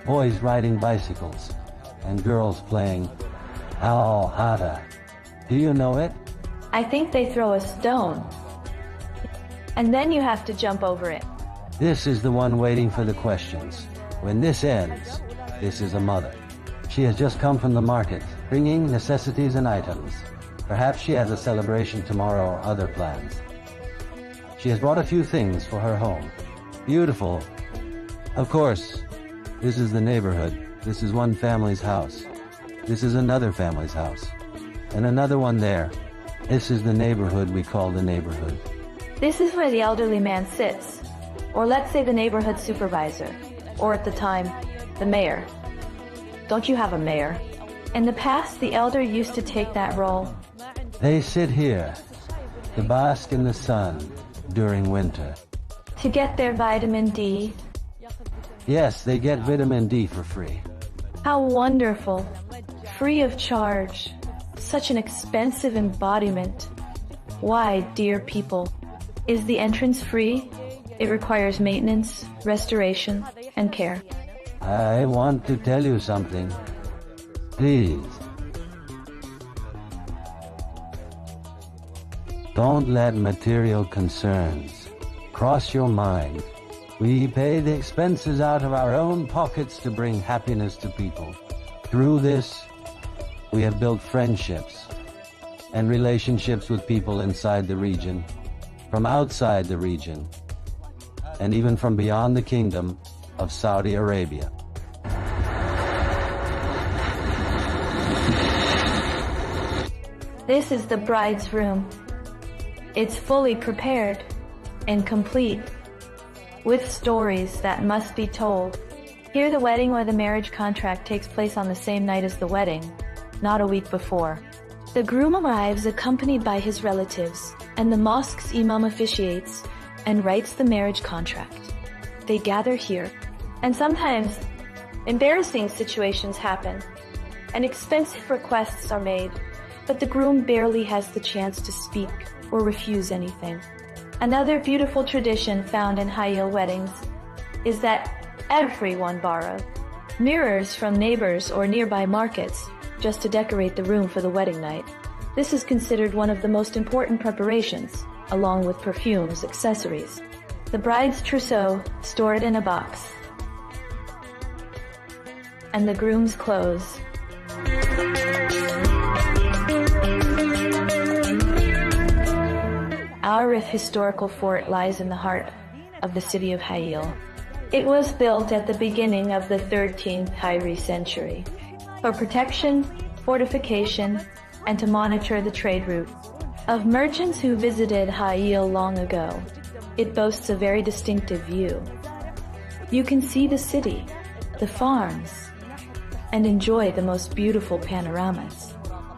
boys riding bicycles, and girls playing Al-Hada. Do you know it? I think they throw a stone, and then you have to jump over it. This is the one waiting for the questions. When this ends, this is a mother. She has just come from the market, bringing necessities and items. Perhaps she has a celebration tomorrow or other plans. She has brought a few things for her home. Beautiful. Of course, this is the neighborhood. This is one family's house. This is another family's house. And another one there. This is the neighborhood we call the neighborhood. This is where the elderly man sits. Or let's say the neighborhood supervisor. Or at the time, the mayor. Don't you have a mayor? In the past, the elder used to take that role. They sit here, to bask in the sun during winter. To get their vitamin D. Yes, they get vitamin D for free. How wonderful. Free of charge. Such an expensive embodiment. Why, dear people? Is the entrance free? It requires maintenance, restoration, and care. I want to tell you something. Please, Don't let material concerns cross your mind. We pay the expenses out of our own pockets to bring happiness to people. Through this, we have built friendships and relationships with people inside the region, from outside the region, and even from beyond the kingdom of Saudi Arabia. This is the bride's room. It's fully prepared and complete, with stories that must be told. Here the wedding or the marriage contract takes place on the same night as the wedding, not a week before. The groom arrives accompanied by his relatives, and the mosque's imam officiates and writes the marriage contract. They gather here, and sometimes embarrassing situations happen, and expensive requests are made, but the groom barely has the chance to speak or refuse anything. Another beautiful tradition found in Hayil weddings is that everyone borrows mirrors from neighbors or nearby markets just to decorate the room for the wedding night. This is considered one of the most important preparations, along with perfumes, accessories. The bride's trousseau stored in a box, and the groom's clothes. Our historical fort lies in the heart of the city of Hayil. It was built at the beginning of the 13th Hijri century for protection, fortification, and to monitor the trade route of merchants who visited Hayil long ago. It boasts a very distinctive view. You can see the city, the farms, and enjoy the most beautiful panoramas.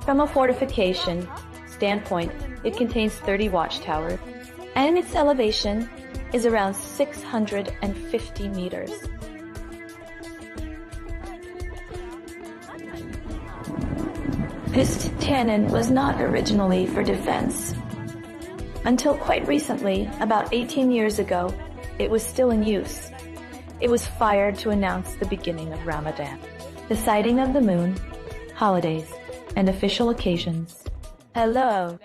From a fortification standpoint, it contains 30 watchtowers, and its elevation is around 650 meters. This cannon was not originally for defense. Until quite recently, about 18 years ago, it was still in use. It was fired to announce the beginning of Ramadan, the sighting of the moon, holidays, and official occasions. Hello.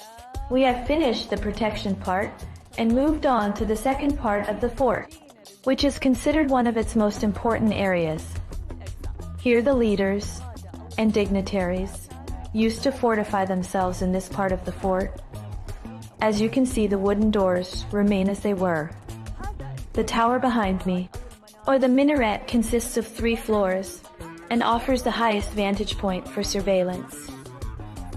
We have finished the protection part and moved on to the second part of the fort, which is considered one of its most important areas. Here the leaders and dignitaries used to fortify themselves in this part of the fort. As you can see, the wooden doors remain as they were. The tower behind me, or the minaret, consists of 3 floors and offers the highest vantage point for surveillance.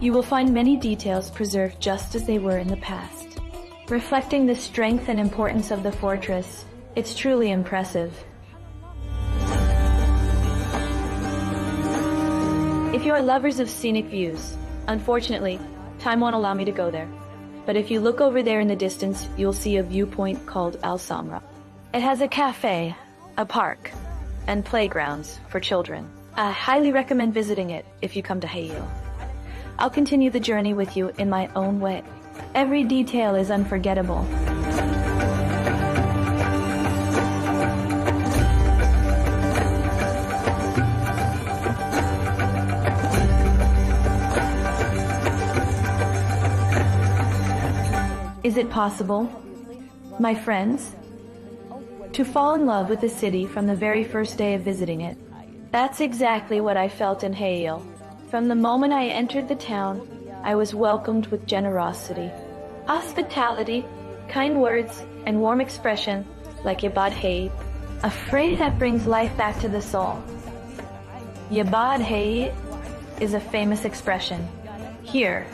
You will find many details preserved just as they were in the past. Reflecting the strength and importance of the fortress, it's truly impressive. If you are lovers of scenic views, unfortunately, time won't allow me to go there. But if you look over there in the distance, you'll see a viewpoint called Al Samra. It has a cafe, a park, and playgrounds for children. I highly recommend visiting it if you come to Hayil. I'll continue the journey with you in my own way. Every detail is unforgettable. Is it possible, my friends, to fall in love with the city from the very first day of visiting it? That's exactly what I felt in Hayil. From the moment I entered the town, I was welcomed with generosity, hospitality, kind words, and warm expression like Yabad Hay, a phrase that brings life back to the soul. Yabad Hay is a famous expression, here,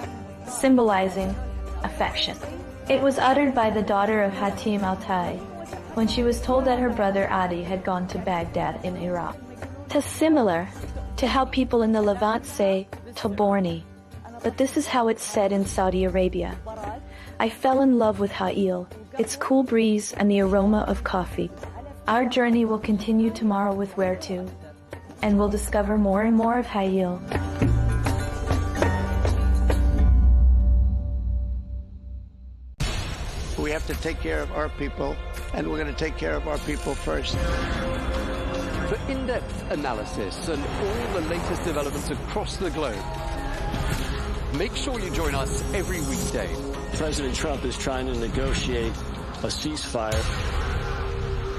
symbolizing affection. It was uttered by the daughter of Hatim Altai when she was told that her brother Adi had gone to Baghdad in Iraq. It's similar to how people in the Levant say Taborni, but this is how it's said in Saudi Arabia. I fell in love with Hayil, its cool breeze and the aroma of coffee. Our journey will continue tomorrow with Where To, and we'll discover more and more of Hayil. We have to take care of our people, and we're going to take care of our people first. For in-depth analysis and all the latest developments across the globe, make sure you join us every weekday President Trump is trying to negotiate a ceasefire.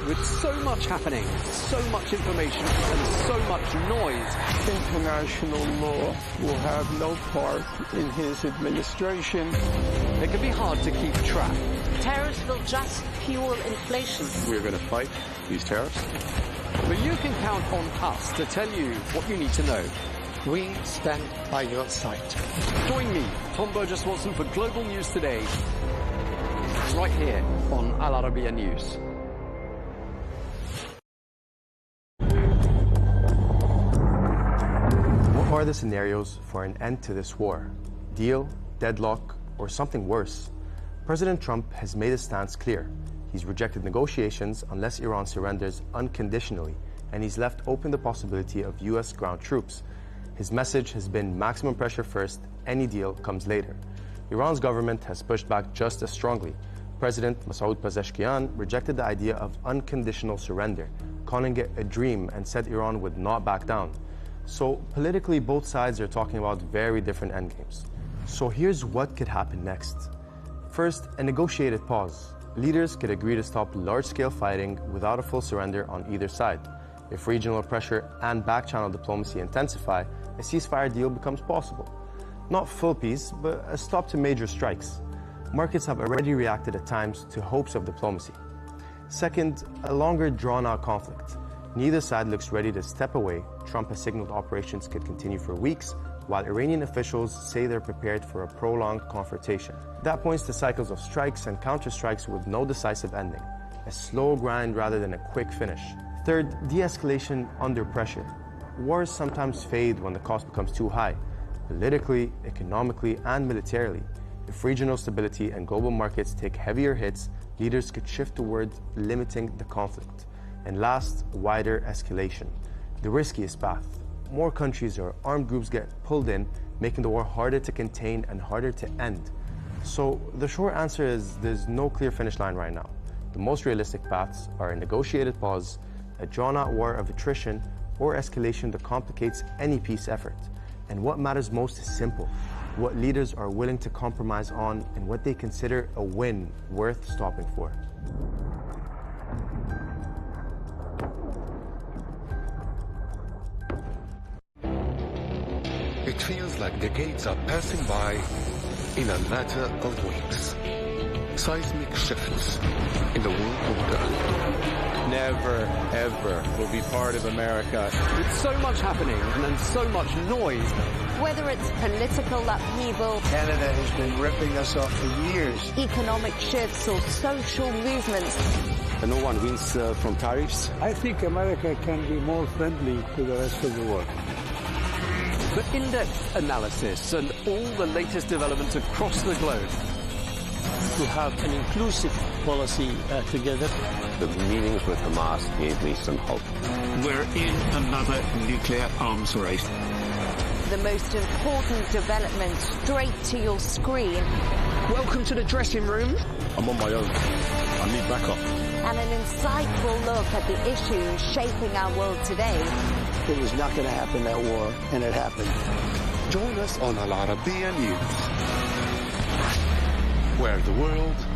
With so much happening, so much information, and so much noise, International law will have no part in his administration. It can be hard to keep track. Tariffs will just fuel inflation. We're going to fight these tariffs. But you can count on us to tell you what you need to know. We stand by your side. Join me, Tom Burges Watson, for Global News Today, right here on Al Arabiya News. What are the scenarios for an end to this war? Deal, deadlock, or something worse? President Trump has made his stance clear. He's rejected negotiations unless Iran surrenders unconditionally, and he's left open the possibility of U.S. ground troops. His message has been maximum pressure first, any deal comes later. Iran's government has pushed back just as strongly. President Masoud Pezeshkian rejected the idea of unconditional surrender, calling it a dream, and said Iran would not back down. So politically, both sides are talking about very different endgames. So here's what could happen next. First, a negotiated pause. Leaders could agree to stop large-scale fighting without a full surrender on either side. If regional pressure and back-channel diplomacy intensify, a ceasefire deal becomes possible. Not full peace, but a stop to major strikes. Markets have already reacted at times to hopes of diplomacy. Second, a longer drawn-out conflict. Neither side looks ready to step away. Trump has signaled operations could continue for weeks, while Iranian officials say they're prepared for a prolonged confrontation. That points to cycles of strikes and counterstrikes with no decisive ending. A slow grind rather than a quick finish. Third, de-escalation under pressure. Wars sometimes fade when the cost becomes too high, politically, economically, and militarily. If regional stability and global markets take heavier hits, leaders could shift toward limiting the conflict. And last, wider escalation. The riskiest path. More countries or armed groups get pulled in, making the war harder to contain and harder to end. So the short answer is there's no clear finish line right now. The most realistic paths are a negotiated pause, a drawn-out war of attrition, or escalation that complicates any peace effort. And what matters most is simple: what leaders are willing to compromise on and what they consider a win worth stopping for. It feels like decades are passing by in a matter of weeks. Seismic shifts in the world order. Never, ever will be part of America. With so much happening and so much noise. Whether it's political upheaval, Canada has been ripping us off for years. Economic shifts or social movements. And no one wins from tariffs. I think America can be more friendly to the rest of the world. For in-depth analysis and all the latest developments across the globe. To have an inclusive policy together. The meetings with Hamas gave me some hope. We're in another nuclear arms race. The most important development straight to your screen. Welcome to the dressing room. I'm on my own. I need backup. And an insightful look at the issues shaping our world today. It was not going to happen, that war, and it happened. Join us on Al Arabiya News, where the world